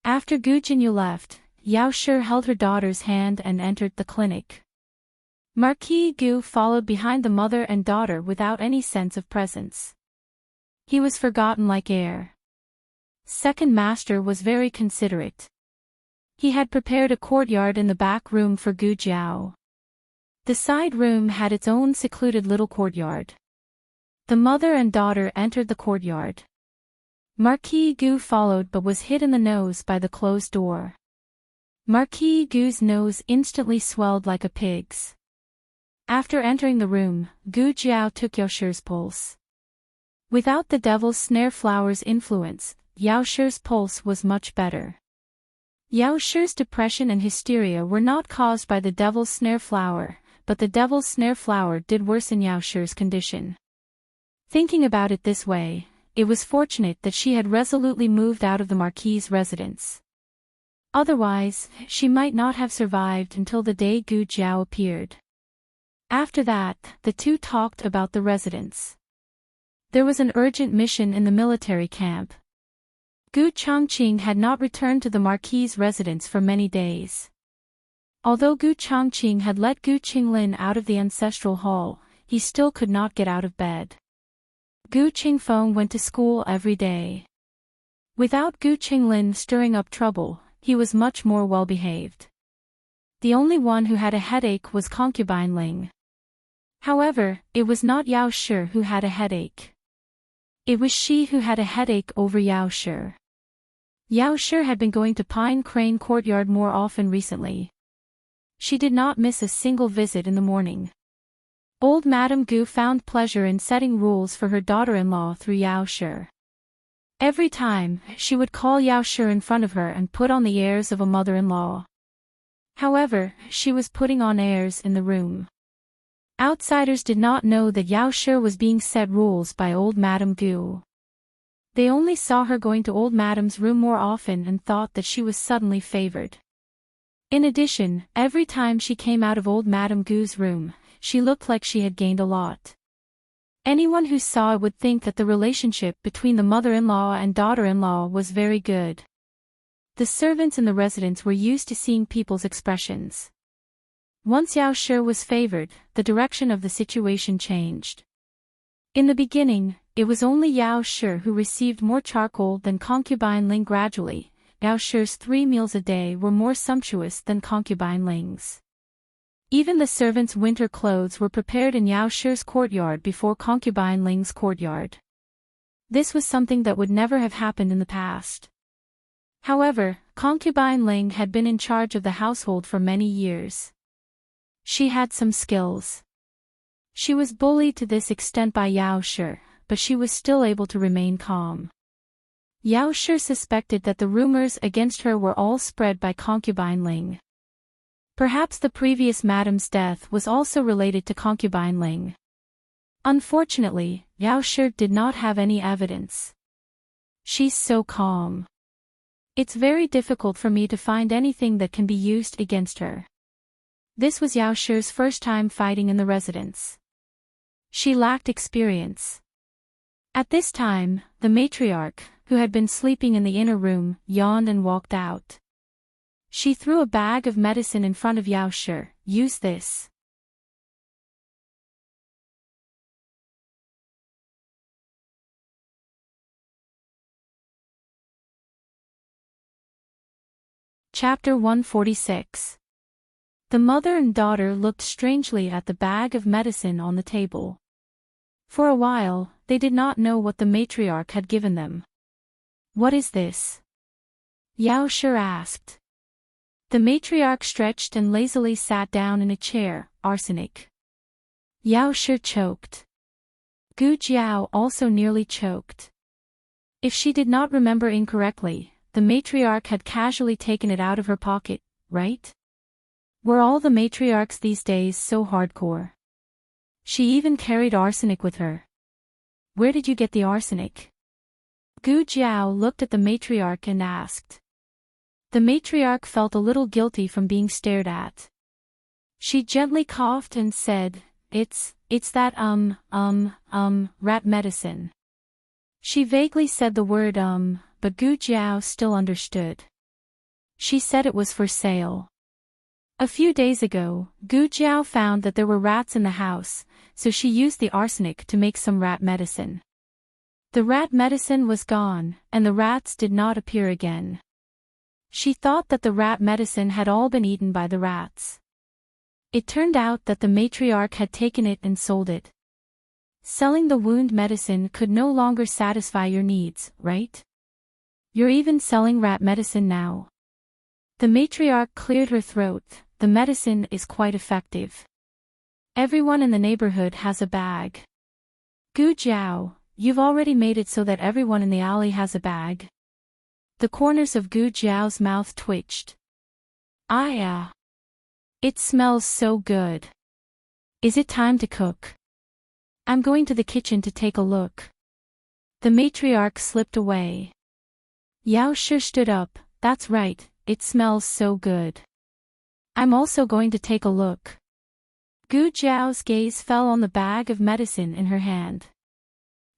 After Gu Jinyu left, Yao Shi held her daughter's hand and entered the clinic. Marquis Gu followed behind the mother and daughter without any sense of presence. He was forgotten like air. Second master was very considerate. He had prepared a courtyard in the back room for Gu Jiao. The side room had its own secluded little courtyard. The mother and daughter entered the courtyard. Marquis Gu followed but was hit in the nose by the closed door. Marquis Gu's nose instantly swelled like a pig's. After entering the room, Gu Jiao took Yao Shi's pulse. Without the devil's snare flower's influence, Yao Shi's pulse was much better. Yao Shi's depression and hysteria were not caused by the devil's snare flower, but the devil's snare flower did worsen Yao Shi's condition. Thinking about it this way, it was fortunate that she had resolutely moved out of the Marquis's residence. Otherwise, she might not have survived until the day Gu Jiao appeared. After that, the two talked about the residents. There was an urgent mission in the military camp. Gu Changqing had not returned to the Marquis's residence for many days. Although Gu Changqing had let Gu Qinglin out of the ancestral hall, he still could not get out of bed. Gu Qingfeng went to school every day. Without Gu Qinglin stirring up trouble, he was much more well-behaved. The only one who had a headache was concubine Ling. However, it was not Yao Shi who had a headache. It was she who had a headache over Yao Shi. Yao Shi had been going to Pine Crane Courtyard more often recently. She did not miss a single visit in the morning. Old Madame Gu found pleasure in setting rules for her daughter-in-law through Yao Shi. Every time, she would call Yao Shi in front of her and put on the airs of a mother-in-law. However, she was putting on airs in the room. Outsiders did not know that Yao Shi was being set rules by old Madame Gu. They only saw her going to old Madame's room more often and thought that she was suddenly favored. In addition, every time she came out of old Madame Gu's room, she looked like she had gained a lot. Anyone who saw it would think that the relationship between the mother-in-law and daughter-in-law was very good. The servants in the residence were used to seeing people's expressions. Once Yao Shi was favored, the direction of the situation changed. In the beginning, it was only Yao Shi who received more charcoal than concubine Ling. Gradually, Yao Shi's 3 meals a day were more sumptuous than concubine Ling's. Even the servants' winter clothes were prepared in Yao Shi's courtyard before concubine Ling's courtyard. This was something that would never have happened in the past. However, concubine Ling had been in charge of the household for many years. She had some skills. She was bullied to this extent by Yao Shi, but she was still able to remain calm. Yao Shi suspected that the rumors against her were all spread by concubine Ling. Perhaps the previous madame's death was also related to concubine Ling. Unfortunately, Yao Shi did not have any evidence. She's so calm. It's very difficult for me to find anything that can be used against her. This was Yao Shi's first time fighting in the residence. She lacked experience. At this time, the matriarch, who had been sleeping in the inner room, yawned and walked out. She threw a bag of medicine in front of Yao Shi. Use this. Chapter 146. The mother and daughter looked strangely at the bag of medicine on the table. For a while, they did not know what the matriarch had given them. What is this? Yao Shi asked. The matriarch stretched and lazily sat down in a chair. Arsenic. Yao Shi choked. Gu Jiao also nearly choked. If she did not remember incorrectly, the matriarch had casually taken it out of her pocket, right? Were all the matriarchs these days so hardcore? She even carried arsenic with her. Where did you get the arsenic? Gu Jiao looked at the matriarch and asked. The matriarch felt a little guilty from being stared at. She gently coughed and said, It's that rat medicine. She vaguely said the word but Gu Jiao still understood. She said it was for sale. A few days ago, Gu Jiao found that there were rats in the house, so she used the arsenic to make some rat medicine. The rat medicine was gone, and the rats did not appear again. She thought that the rat medicine had all been eaten by the rats. It turned out that the matriarch had taken it and sold it. Selling the wound medicine could no longer satisfy your needs, right? You're even selling rat medicine now. The matriarch cleared her throat. The medicine is quite effective. Everyone in the neighborhood has a bag. Gu Jiao, you've already made it so that everyone in the alley has a bag. The corners of Gu Jiao's mouth twitched. It smells so good. Is it time to cook? I'm going to the kitchen to take a look. The matriarch slipped away. Yao Shi stood up. That's right, it smells so good. I'm also going to take a look. Gu Jiao's gaze fell on the bag of medicine in her hand.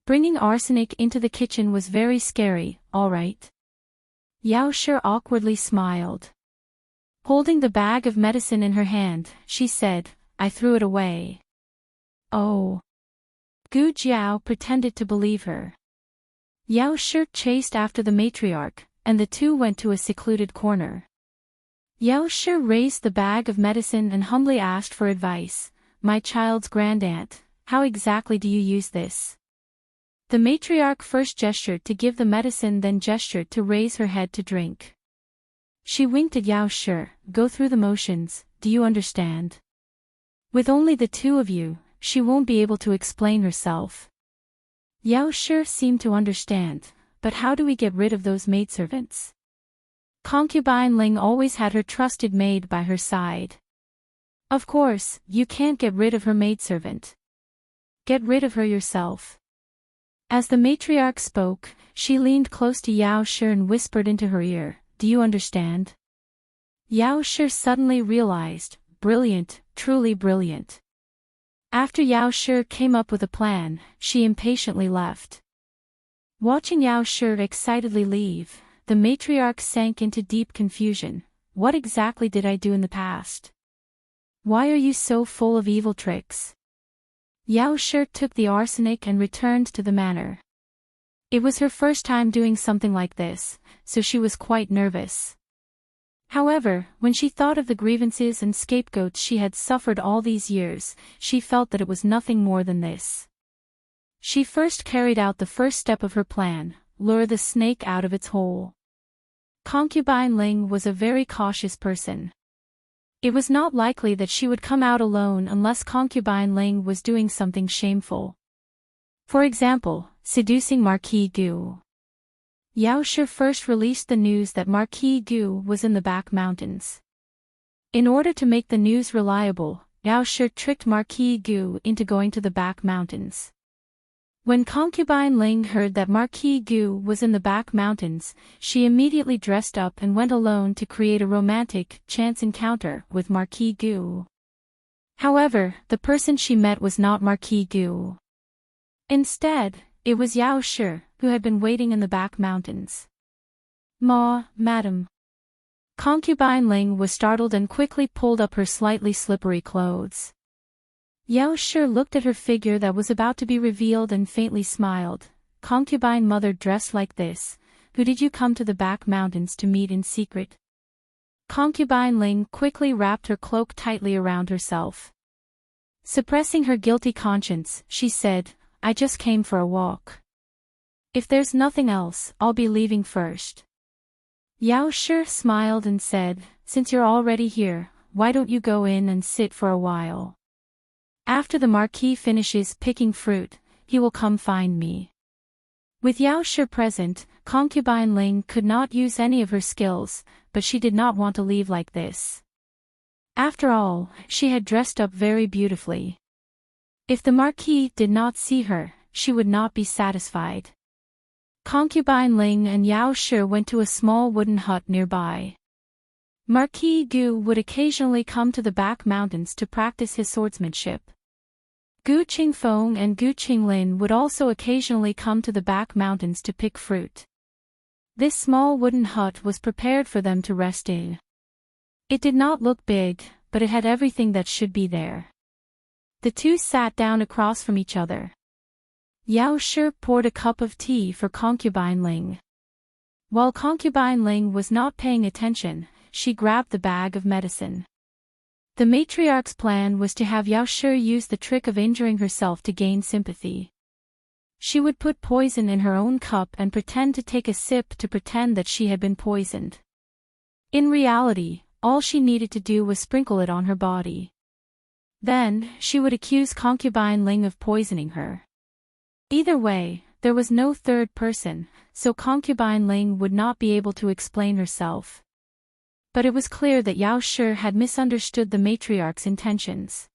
Bringing arsenic into the kitchen was very scary, all right. Yao Shi awkwardly smiled. Holding the bag of medicine in her hand, she said, I threw it away. Oh. Gu Jiao pretended to believe her. Yao Shi chased after the matriarch, and the two went to a secluded corner. Yao Shi raised the bag of medicine and humbly asked for advice. My child's grandaunt, how exactly do you use this? The matriarch first gestured to give the medicine, then gestured to raise her head to drink. She winked at Yao Shi, go through the motions, do you understand? With only the two of you, she won't be able to explain herself. Yao Shi seemed to understand, but how do we get rid of those maidservants? Concubine Ling always had her trusted maid by her side. Of course, you can't get rid of her maidservant. Get rid of her yourself. As the matriarch spoke, she leaned close to Yao Shi and whispered into her ear, do you understand? Yao Shi suddenly realized, brilliant, truly brilliant. After Yao Shi came up with a plan, she impatiently left. Watching Yao Shi excitedly leave, the matriarch sank into deep confusion. What exactly did I do in the past? Why are you so full of evil tricks? Yao Shi took the arsenic and returned to the manor. It was her first time doing something like this, so she was quite nervous. However, when she thought of the grievances and scapegoats she had suffered all these years, she felt that it was nothing more than this. She first carried out the first step of her plan, lure the snake out of its hole. Concubine Ling was a very cautious person. It was not likely that she would come out alone unless Concubine Ling was doing something shameful. For example, seducing Marquis Gu. Yao Shi first released the news that Marquis Gu was in the back mountains. In order to make the news reliable, Yao Shi tricked Marquis Gu into going to the back mountains. When Concubine Ling heard that Marquis Gu was in the back mountains, she immediately dressed up and went alone to create a romantic, chance encounter with Marquis Gu. However, the person she met was not Marquis Gu. Instead, it was Yao Shi, who had been waiting in the back mountains. Madam. Concubine Ling was startled and quickly pulled up her slightly slippery clothes. Yao Shi looked at her figure that was about to be revealed and faintly smiled. Concubine mother dressed like this, who did you come to the back mountains to meet in secret? Concubine Ling quickly wrapped her cloak tightly around herself. Suppressing her guilty conscience, she said, I just came for a walk. If there's nothing else, I'll be leaving first. Yao Shi smiled and said, since you're already here, why don't you go in and sit for a while? After the Marquis finishes picking fruit, he will come find me. With Yao Shi present, Concubine Ling could not use any of her skills, but she did not want to leave like this. After all, she had dressed up very beautifully. If the Marquis did not see her, she would not be satisfied. Concubine Ling and Yao Shi went to a small wooden hut nearby. Marquis Gu would occasionally come to the back mountains to practice his swordsmanship. Gu Qingfeng and Gu Qinglin would also occasionally come to the back mountains to pick fruit. This small wooden hut was prepared for them to rest in. It did not look big, but it had everything that should be there. The two sat down across from each other. Yao Shi poured a cup of tea for Concubine Ling. While Concubine Ling was not paying attention, she grabbed the bag of medicine. The matriarch's plan was to have Yao Shi use the trick of injuring herself to gain sympathy. She would put poison in her own cup and pretend to take a sip to pretend that she had been poisoned. In reality, all she needed to do was sprinkle it on her body. Then, she would accuse Concubine Ling of poisoning her. Either way, there was no third person, so Concubine Ling would not be able to explain herself. But it was clear that Yao Shi had misunderstood the matriarch's intentions.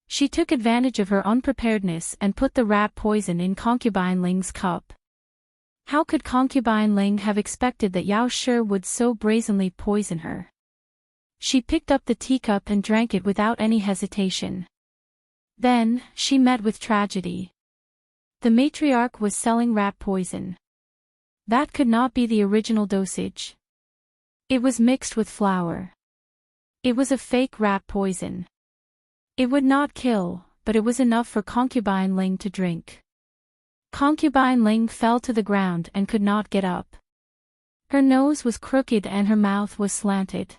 She took advantage of her unpreparedness and put the rat poison in Concubine Ling's cup. How could concubine Ling have expected that Yao Shi would so brazenly poison her? She picked up the teacup and drank it without any hesitation. Then, she met with tragedy. The matriarch was selling rat poison. That could not be the original dosage. It was mixed with flour. It was a fake rat poison. It would not kill, but it was enough for concubine Ling to drink. Concubine Ling fell to the ground and could not get up. Her nose was crooked and her mouth was slanted.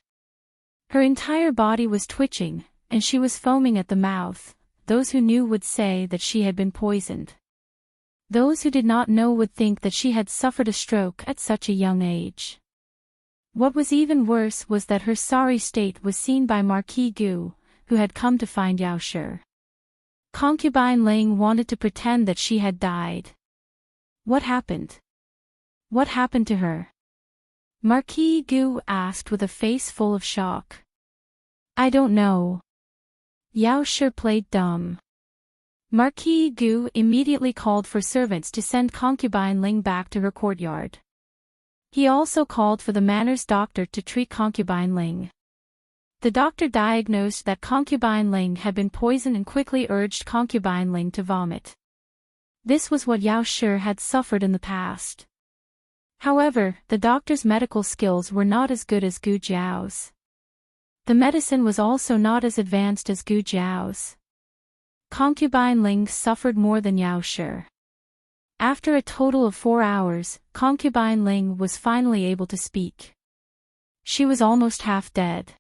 Her entire body was twitching, and she was foaming at the mouth. Those who knew would say that she had been poisoned. Those who did not know would think that she had suffered a stroke at such a young age. What was even worse was that her sorry state was seen by Marquis Gu, who had come to find Yao Shi. Concubine Ling wanted to pretend that she had died. What happened? What happened to her? Marquis Gu asked with a face full of shock. I don't know. Yao Shi played dumb. Marquis Gu immediately called for servants to send concubine Ling back to her courtyard. He also called for the manor's doctor to treat concubine Ling. The doctor diagnosed that concubine Ling had been poisoned and quickly urged concubine Ling to vomit. This was what Yao Shi had suffered in the past. However, the doctor's medical skills were not as good as Gu Jiao's. The medicine was also not as advanced as Gu Jiao's. Concubine Ling suffered more than Yao Shi. After a total of 4 hours, concubine Ling was finally able to speak. She was almost half dead.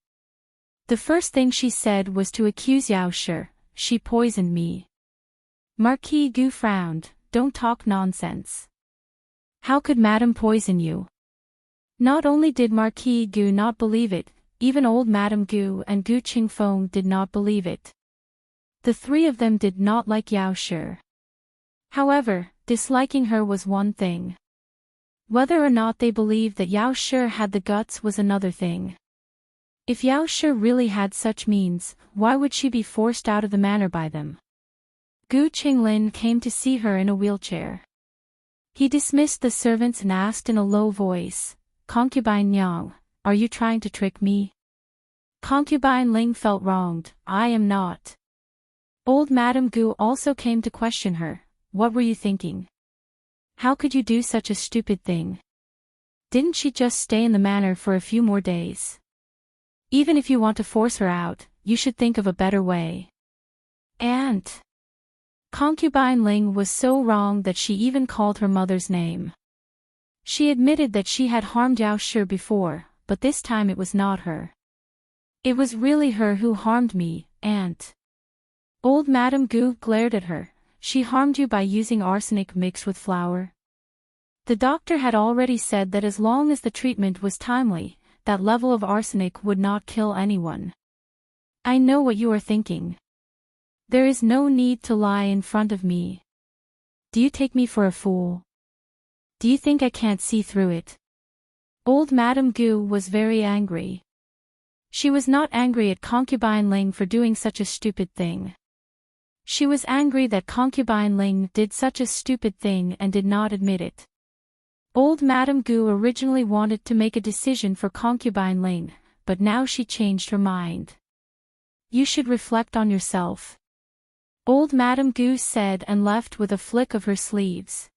The first thing she said was to accuse Yao Shi. She poisoned me. Marquis Gu frowned. Don't talk nonsense. How could Madame poison you? Not only did Marquis Gu not believe it, even old Madame Gu and Gu Qingfeng did not believe it. The three of them did not like Yao Shi. However, disliking her was one thing. Whether or not they believed that Yao Shi had the guts was another thing. If Yao Shi really had such means, why would she be forced out of the manor by them? Gu Qinglin came to see her in a wheelchair. He dismissed the servants and asked in a low voice, Concubine Yang, are you trying to trick me? Concubine Ling felt wronged. I am not. Old Madame Gu also came to question her. What were you thinking? How could you do such a stupid thing? Didn't she just stay in the manor for a few more days? Even if you want to force her out, you should think of a better way. Aunt. Concubine Ling was so wrong that she even called her mother's name. She admitted that she had harmed Yao Shi before, but this time it was not her. It was really her who harmed me, Aunt. Old Madame Gu glared at her. She harmed you by using arsenic mixed with flour. The doctor had already said that as long as the treatment was timely, that level of arsenic would not kill anyone. I know what you are thinking. There is no need to lie in front of me. Do you take me for a fool? Do you think I can't see through it? Old Madame Gu was very angry. She was not angry at concubine Ling for doing such a stupid thing. She was angry that concubine Ling did such a stupid thing and did not admit it. Old Madame Gu originally wanted to make a decision for concubine Ling, but now she changed her mind. You should reflect on yourself. Old Madame Gu said and left with a flick of her sleeves.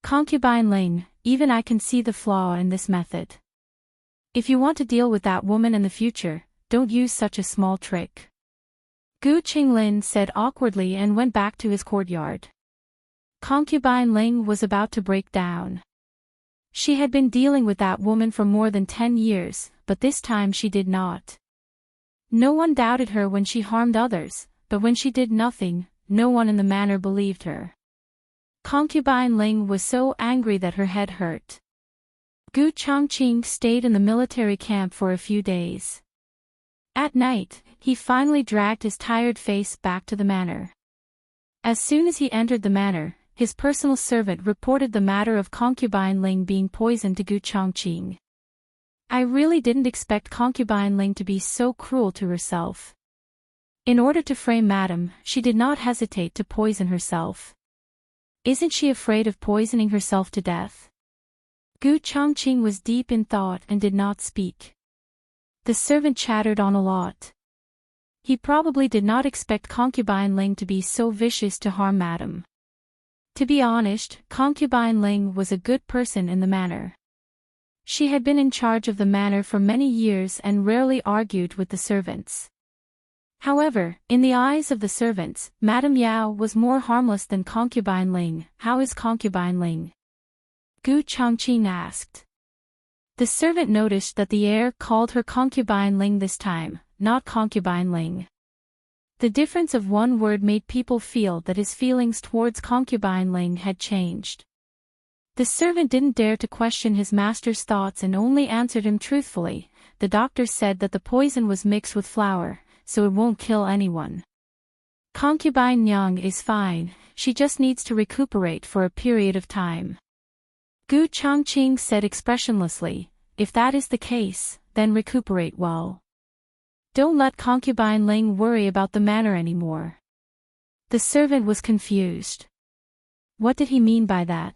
Concubine Ling, even I can see the flaw in this method. If you want to deal with that woman in the future, don't use such a small trick. Gu Qinglin said awkwardly and went back to his courtyard. Concubine Ling was about to break down. She had been dealing with that woman for more than 10 years, but this time she did not. No one doubted her when she harmed others, but when she did nothing, no one in the manor believed her. Concubine Ling was so angry that her head hurt. Gu Chongqing stayed in the military camp for a few days. At night, he finally dragged his tired face back to the manor. As soon as he entered the manor, his personal servant reported the matter of concubine Ling being poisoned to Gu Chongqing. I really didn't expect concubine Ling to be so cruel to herself. In order to frame Madame, she did not hesitate to poison herself. Isn't she afraid of poisoning herself to death? Gu Changqing was deep in thought and did not speak. The servant chattered on a lot. He probably did not expect Concubine Ling to be so vicious to harm Madam. To be honest, Concubine Ling was a good person in the manor. She had been in charge of the manor for many years and rarely argued with the servants. However, in the eyes of the servants, Madame Yao was more harmless than Concubine Ling. How is Concubine Ling? Gu Changqing asked. The servant noticed that the heir called her Concubine Ling this time, not Concubine Ling. The difference of one word made people feel that his feelings towards Concubine Ling had changed. The servant didn't dare to question his master's thoughts and only answered him truthfully. The doctor said that the poison was mixed with flour, so it won't kill anyone. Concubine Nyang is fine, she just needs to recuperate for a period of time. Gu Changqing said expressionlessly, if that is the case, then recuperate well. Don't let Concubine Ling worry about the manor anymore. The servant was confused. What did he mean by that?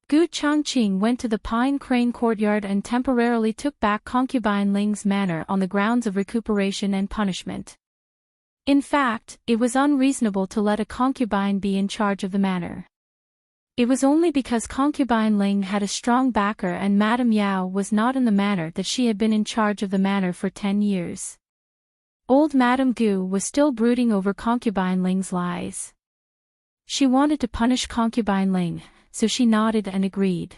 Gu Changqing went to the Pine Crane courtyard and temporarily took back Concubine Ling's manor on the grounds of recuperation and punishment. In fact, it was unreasonable to let a concubine be in charge of the manor. It was only because Concubine Ling had a strong backer and Madame Yao was not in the manor that she had been in charge of the manor for 10 years. Old Madame Gu was still brooding over Concubine Ling's lies. She wanted to punish Concubine Ling, so she nodded and agreed.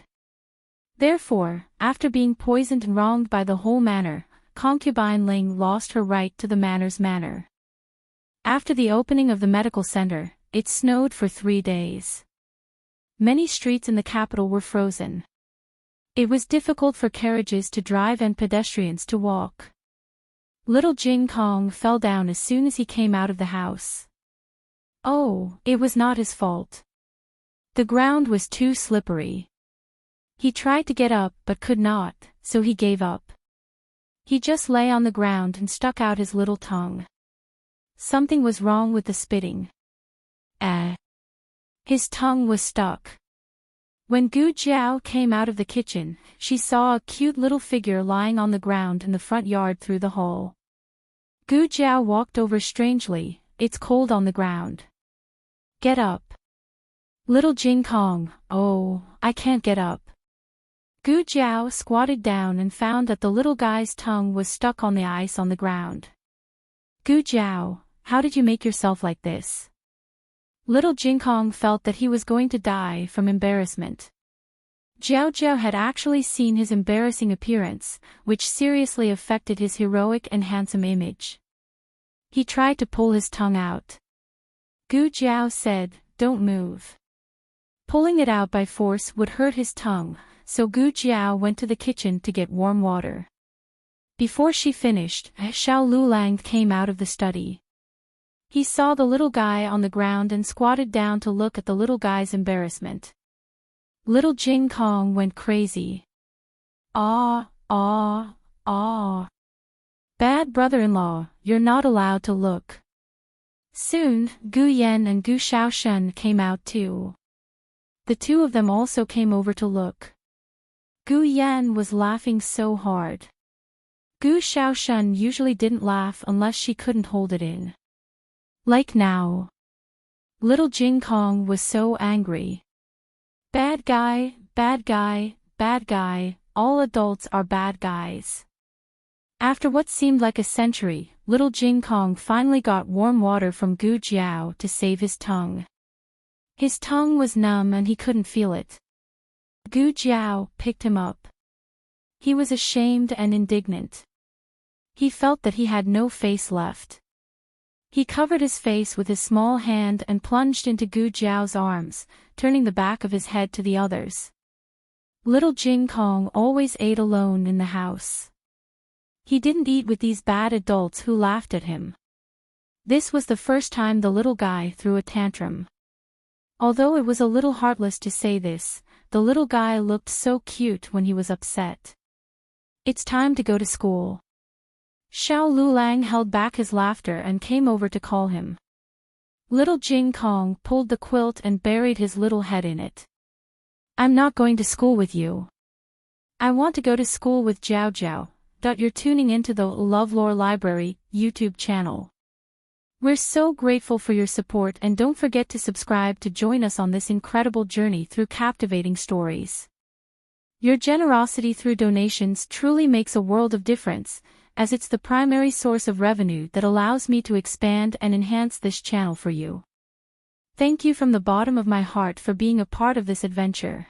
Therefore, after being poisoned and wronged by the whole manor, Concubine Ling lost her right to the manor's manor. After the opening of the medical center, it snowed for 3 days. Many streets in the capital were frozen. It was difficult for carriages to drive and pedestrians to walk. Little Jing Kong fell down as soon as he came out of the house. Oh, it was not his fault. The ground was too slippery. He tried to get up but could not, so he gave up. He just lay on the ground and stuck out his little tongue. Something was wrong with the spitting. His tongue was stuck. When Gu Jiao came out of the kitchen, she saw a cute little figure lying on the ground in the front yard through the hole. Gu Jiao walked over strangely, it's cold on the ground. Get up. Little Jing Kong, oh, I can't get up. Gu Jiao squatted down and found that the little guy's tongue was stuck on the ice on the ground. Gu Jiao, how did you make yourself like this? Little Jing Kong felt that he was going to die from embarrassment. Jiao Jiao had actually seen his embarrassing appearance, which seriously affected his heroic and handsome image. He tried to pull his tongue out. Gu Jiao said, don't move. Pulling it out by force would hurt his tongue, so Gu Jiao went to the kitchen to get warm water. Before she finished, Xiao Lulang came out of the study. He saw the little guy on the ground and squatted down to look at the little guy's embarrassment. Little Jing Kong went crazy. Ah. Bad brother-in-law, you're not allowed to look. Soon, Gu Yan and Gu Xiaoshen came out too. The two of them also came over to look. Gu Yan was laughing so hard. Gu Xiaoshen usually didn't laugh unless she couldn't hold it in. Like now. Little Jing Kong was so angry. Bad guy, bad guy, bad guy, all adults are bad guys. After what seemed like a century, little Jing Kong finally got warm water from Gu Jiao to save his tongue. His tongue was numb and he couldn't feel it. Gu Jiao picked him up. He was ashamed and indignant. He felt that he had no face left. He covered his face with his small hand and plunged into Gu Jiao's arms, turning the back of his head to the others. Little Jing Kong always ate alone in the house. He didn't eat with these bad adults who laughed at him. This was the first time the little guy threw a tantrum. Although it was a little heartless to say this, the little guy looked so cute when he was upset. It's time to go to school. Xiao Lulang held back his laughter and came over to call him. Little Jing Kong pulled the quilt and buried his little head in it. I'm not going to school with you. I want to go to school with Jiao Jiao. You're tuning into the LoveLore Library YouTube channel. We're so grateful for your support, and don't forget to subscribe to join us on this incredible journey through captivating stories. Your generosity through donations truly makes a world of difference, as it's the primary source of revenue that allows me to expand and enhance this channel for you. Thank you from the bottom of my heart for being a part of this adventure.